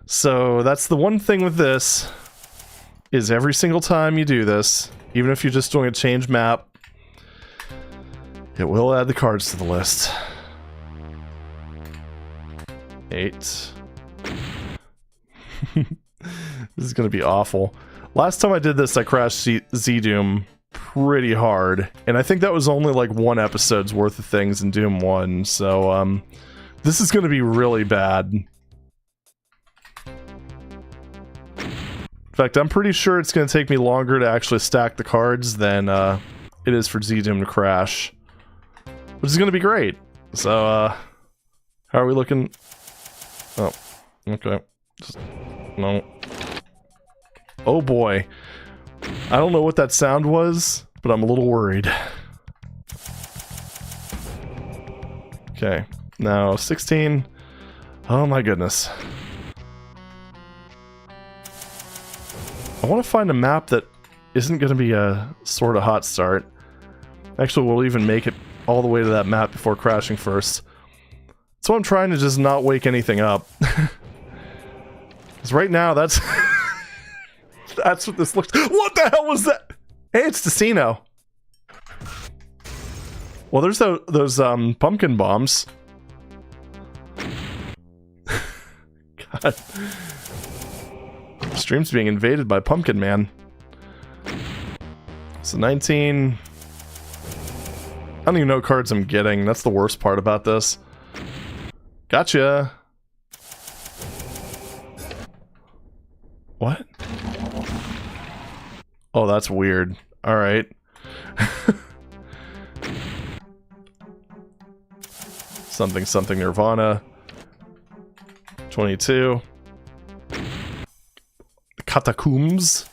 So that's the one thing with this, is every single time you do this, even if you're just doing a change map, it will add the cards to the list. 8. This is gonna be awful. Last time I did this, I crashed dsda-doom pretty hard, and I think that was only like one episode's worth of things in Doom 1, so this is gonna be really bad. In fact, I'm pretty sure it's gonna take me longer to actually stack the cards than it is for dsda-doom to crash, which is gonna be great. So how are we looking? Oh, okay. No. Oh boy. I don't know what that sound was, but I'm a little worried. Okay, now 16. Oh my goodness. I want to find a map that isn't going to be a sort of hot start. Actually, we'll even make it all the way to that map before crashing first. So I'm trying to just not wake anything up. Because right now, that's... that's what this looks... What the hell was that? Hey, it's Decino. Well, there's those pumpkin bombs. God. Stream's being invaded by Pumpkin Man. So 19... I don't even know what cards I'm getting. That's the worst part about this. Gotcha. What? Oh, that's weird. Alright. Something something Nirvana. 22. Catacombs.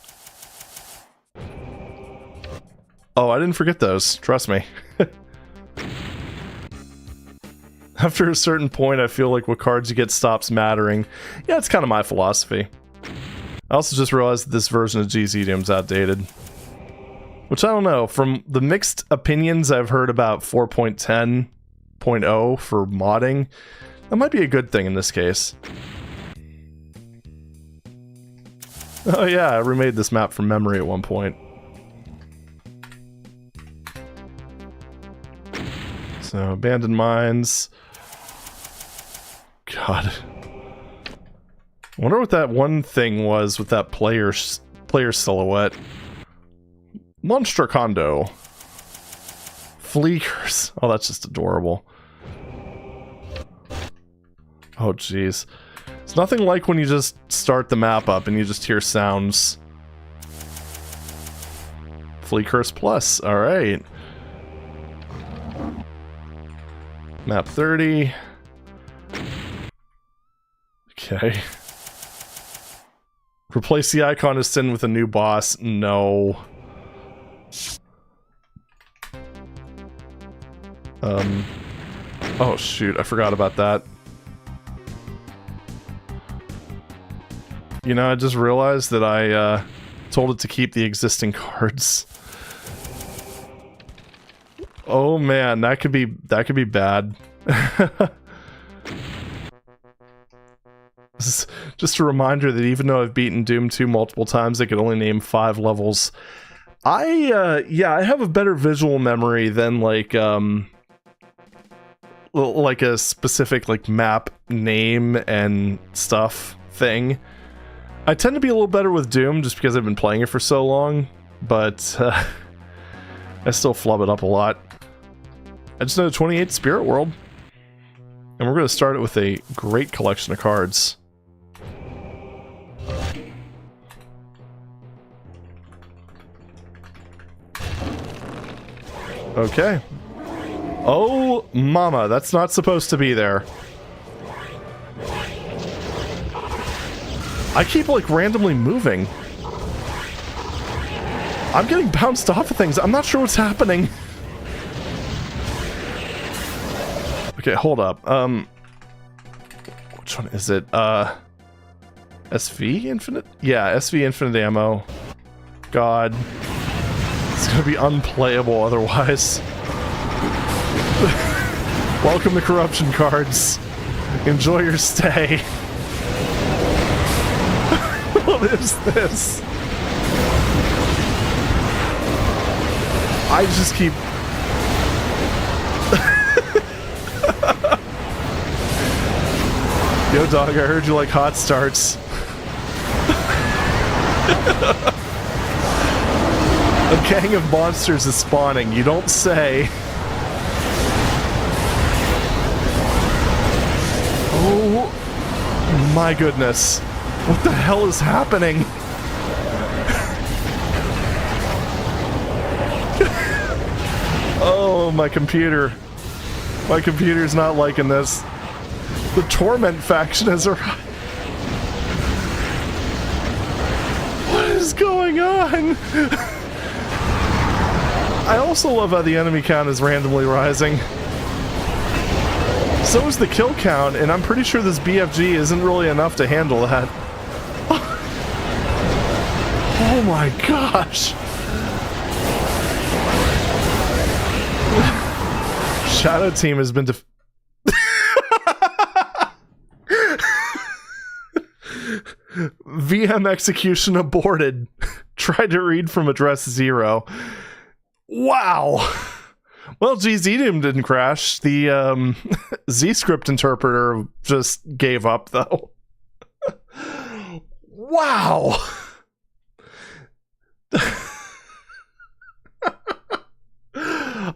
Oh, I didn't forget those. Trust me. After a certain point, I feel like what cards you get stops mattering. Yeah, it's kind of my philosophy. I also just realized that this version of dsda-doom's outdated. Which I don't know. From the mixed opinions I've heard about 4.10.0 for modding, that might be a good thing in this case. Oh yeah, I remade this map from memory at one point. So, abandoned mines. God. I wonder what that one thing was with that player silhouette. Monster Condo. Fleekers. Oh, that's just adorable. Oh, jeez. It's nothing like when you just start the map up and you just hear sounds. Fleekers Plus. Alright. Map 30. Okay. Replace the icon of sin with a new boss. No. Oh shoot, I forgot about that. You know, I just realized that I told it to keep the existing cards. Oh man, that could be bad. This is just a reminder that even though I've beaten Doom 2 multiple times, I could only name 5 levels. Yeah, I have a better visual memory than like a specific like map name and stuff thing. I tend to be a little better with Doom just because I've been playing it for so long, but I still flub it up a lot. I just know 28 Spirit World. And we're going to start it with a great collection of cards. Okay. Oh, mama, that's not supposed to be there. I keep, like, randomly moving. I'm getting bounced off of things. I'm not sure what's happening. Okay, hold up. Which one is it? SV Infinite? Yeah, SV Infinite Ammo. God. It's gonna be unplayable otherwise. Welcome to Corruption Cards. Enjoy your stay. What is this? I just keep... Yo, dog, I heard you like hot starts. A gang of monsters is spawning, you don't say. Oh my goodness. What the hell is happening? Oh, my computer. My computer's not liking this. The Torment faction has arrived. What is going on? I also love how the enemy count is randomly rising. So is the kill count, and I'm pretty sure this BFG isn't really enough to handle that. Oh my gosh! Shadow Team has been VM execution aborted. Tried to read from address 0. Wow! Well, dsda-doom didn't crash. The Z-script interpreter just gave up, though. Wow!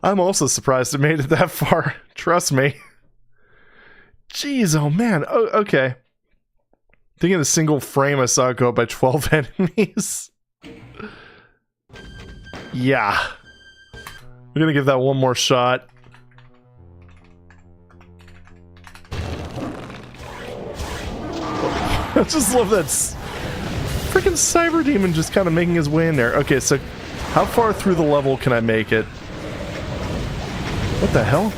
I'm also surprised it made it that far. Trust me. Jeez, oh man. Oh, okay. Thinking a single frame I saw go by 12 enemies. Yeah. We're gonna give that one more shot. I just love that freaking Cyberdemon just kind of making his way in there. Okay, so how far through the level can I make it? What the hell?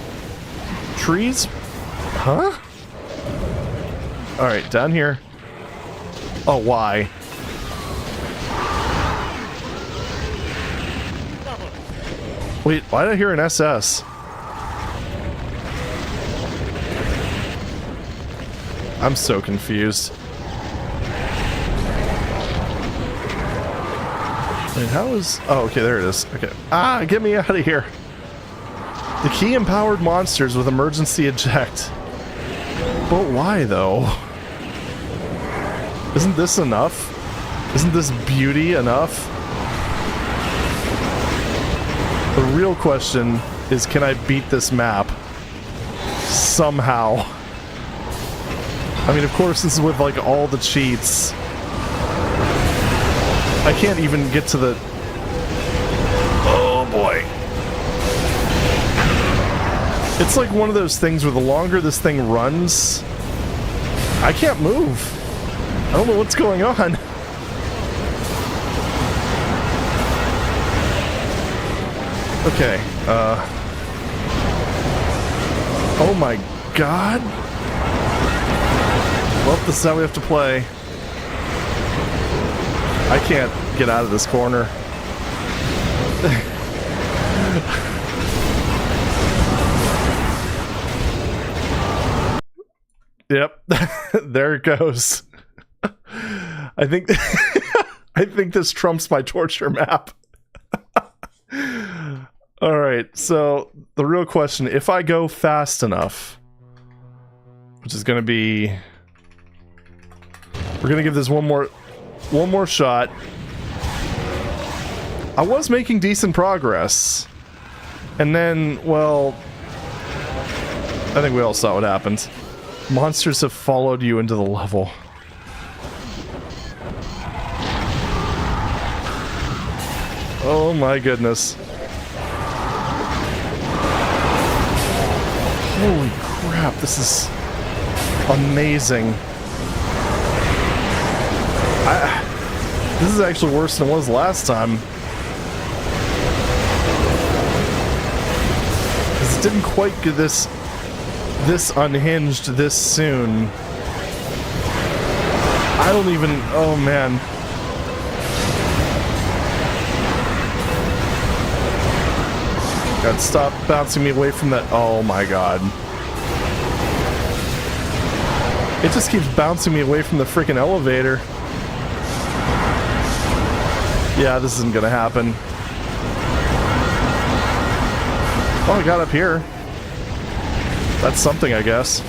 Trees? Huh? Alright, down here. Oh, why? Wait, why did I hear an SS? I'm so confused. Wait, how is... Oh, okay, there it is. Okay. Ah, get me out of here! The key empowered monsters with emergency eject. But why, though? Isn't this enough? Isn't this beauty enough? The real question is, can I beat this map? Somehow. I mean, of course, this is with, like, all the cheats. I can't even get to the... Oh, boy. It's like one of those things where the longer this thing runs, I can't move. I don't know what's going on. Okay, oh my god. Well, this is how we have to play. I can't get out of this corner. Yep, there it goes. I think I think this trumps my torture map. Alright, so the real question, if I go fast enough, which is gonna be... We're gonna give this one more shot. I was making decent progress. And then, well... I think we all saw what happened. Monsters have followed you into the level. Oh my goodness. Holy crap, this is amazing. This is actually worse than it was last time. didn't quite get this unhinged this soon. I don't even... Oh, man. God, stop bouncing me away from that. Oh, my God. It just keeps bouncing me away from the freaking elevator. Yeah, this isn't gonna happen. Oh, I got up here. That's something, I guess.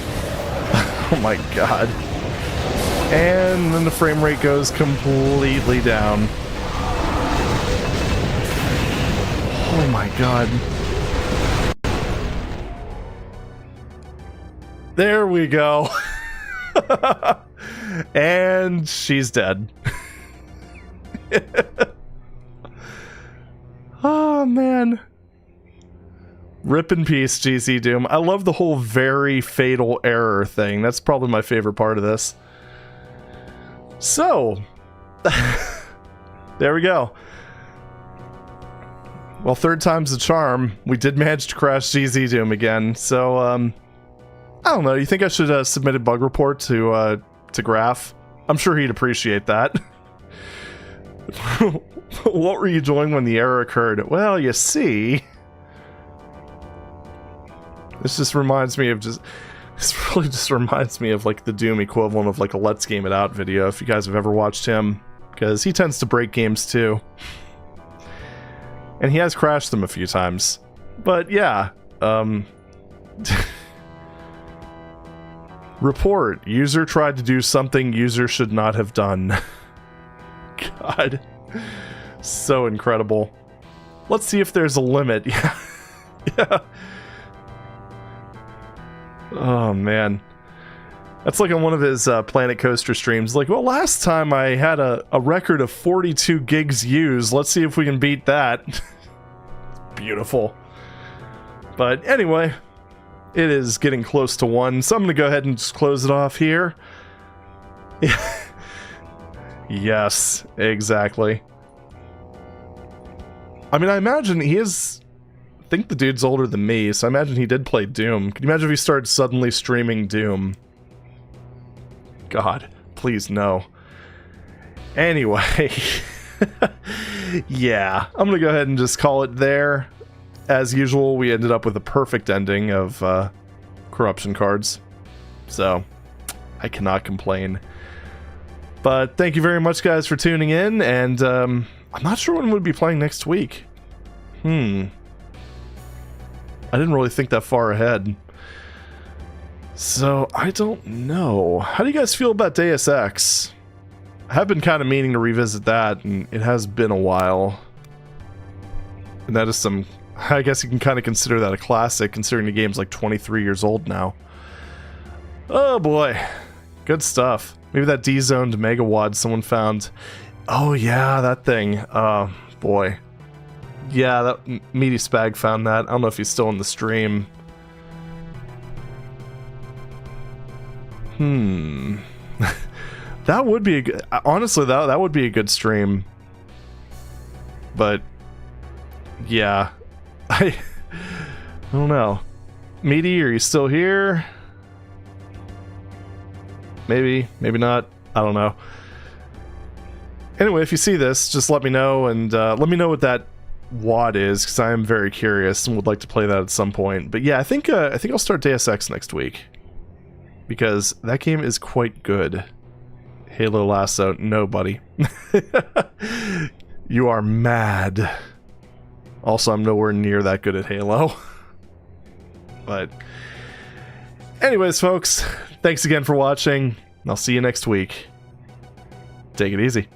Oh my God. And then the frame rate goes completely down. Oh my God. There we go. And she's dead. Oh man. Rip in peace, dsda-doom. I love the whole very fatal error thing. That's probably my favorite part of this. So, there we go. Well, third time's the charm. We did manage to crash dsda-doom again. So, I don't know. You think I should submit a bug report to Graph? I'm sure he'd appreciate that. What were you doing when the error occurred? Well, you see... This just reminds me of This really just reminds me of, like, the Doom equivalent of, like, a Let's Game It Out video, if you guys have ever watched him. Because he tends to break games, too. And he has crashed them a few times. But, yeah. Report. User tried to do something user should not have done. God. So incredible. Let's see if there's a limit. Yeah. Yeah. Oh, man. That's like on one of his Planet Coaster streams. Like, well, last time I had a record of 42 gigs used. Let's see if we can beat that. Beautiful. But anyway, it is getting close to 1, so I'm going to go ahead and just close it off here. Yes, exactly. I mean, I imagine he is... I think the dude's older than me, so I imagine he did play Doom. Can you imagine if he started suddenly streaming Doom? God, please no. Anyway. Yeah, I'm gonna go ahead and just call it there. As usual, we ended up with a perfect ending of corruption cards. So, I cannot complain. But thank you very much, guys, for tuning in, and I'm not sure when we'll be playing next week. I didn't really think that far ahead. So, I don't know. How do you guys feel about Deus Ex? I have been kind of meaning to revisit that, and it has been a while. And that is some... I guess you can kind of consider that a classic, considering the game's like 23 years old now. Oh boy. Good stuff. Maybe that D-zoned dsda-wad someone found. Oh yeah, that thing. Oh boy. Yeah, that Meaty Spag found that. I don't know if he's still in the stream. That would be a good... Honestly, that would be a good stream. But... yeah. I don't know. Meaty, are you still here? Maybe, maybe not. I don't know. Anyway, if you see this, just let me know, and let me know what that WAD is, because I am very curious and would like to play that at some point. But yeah, I think I'll start Deus Ex next week, because that game is quite good. Halo Lasso, no buddy. You are mad. Also, I'm nowhere near that good at Halo. But anyways, folks, thanks again for watching. I'll see you next week. Take it easy.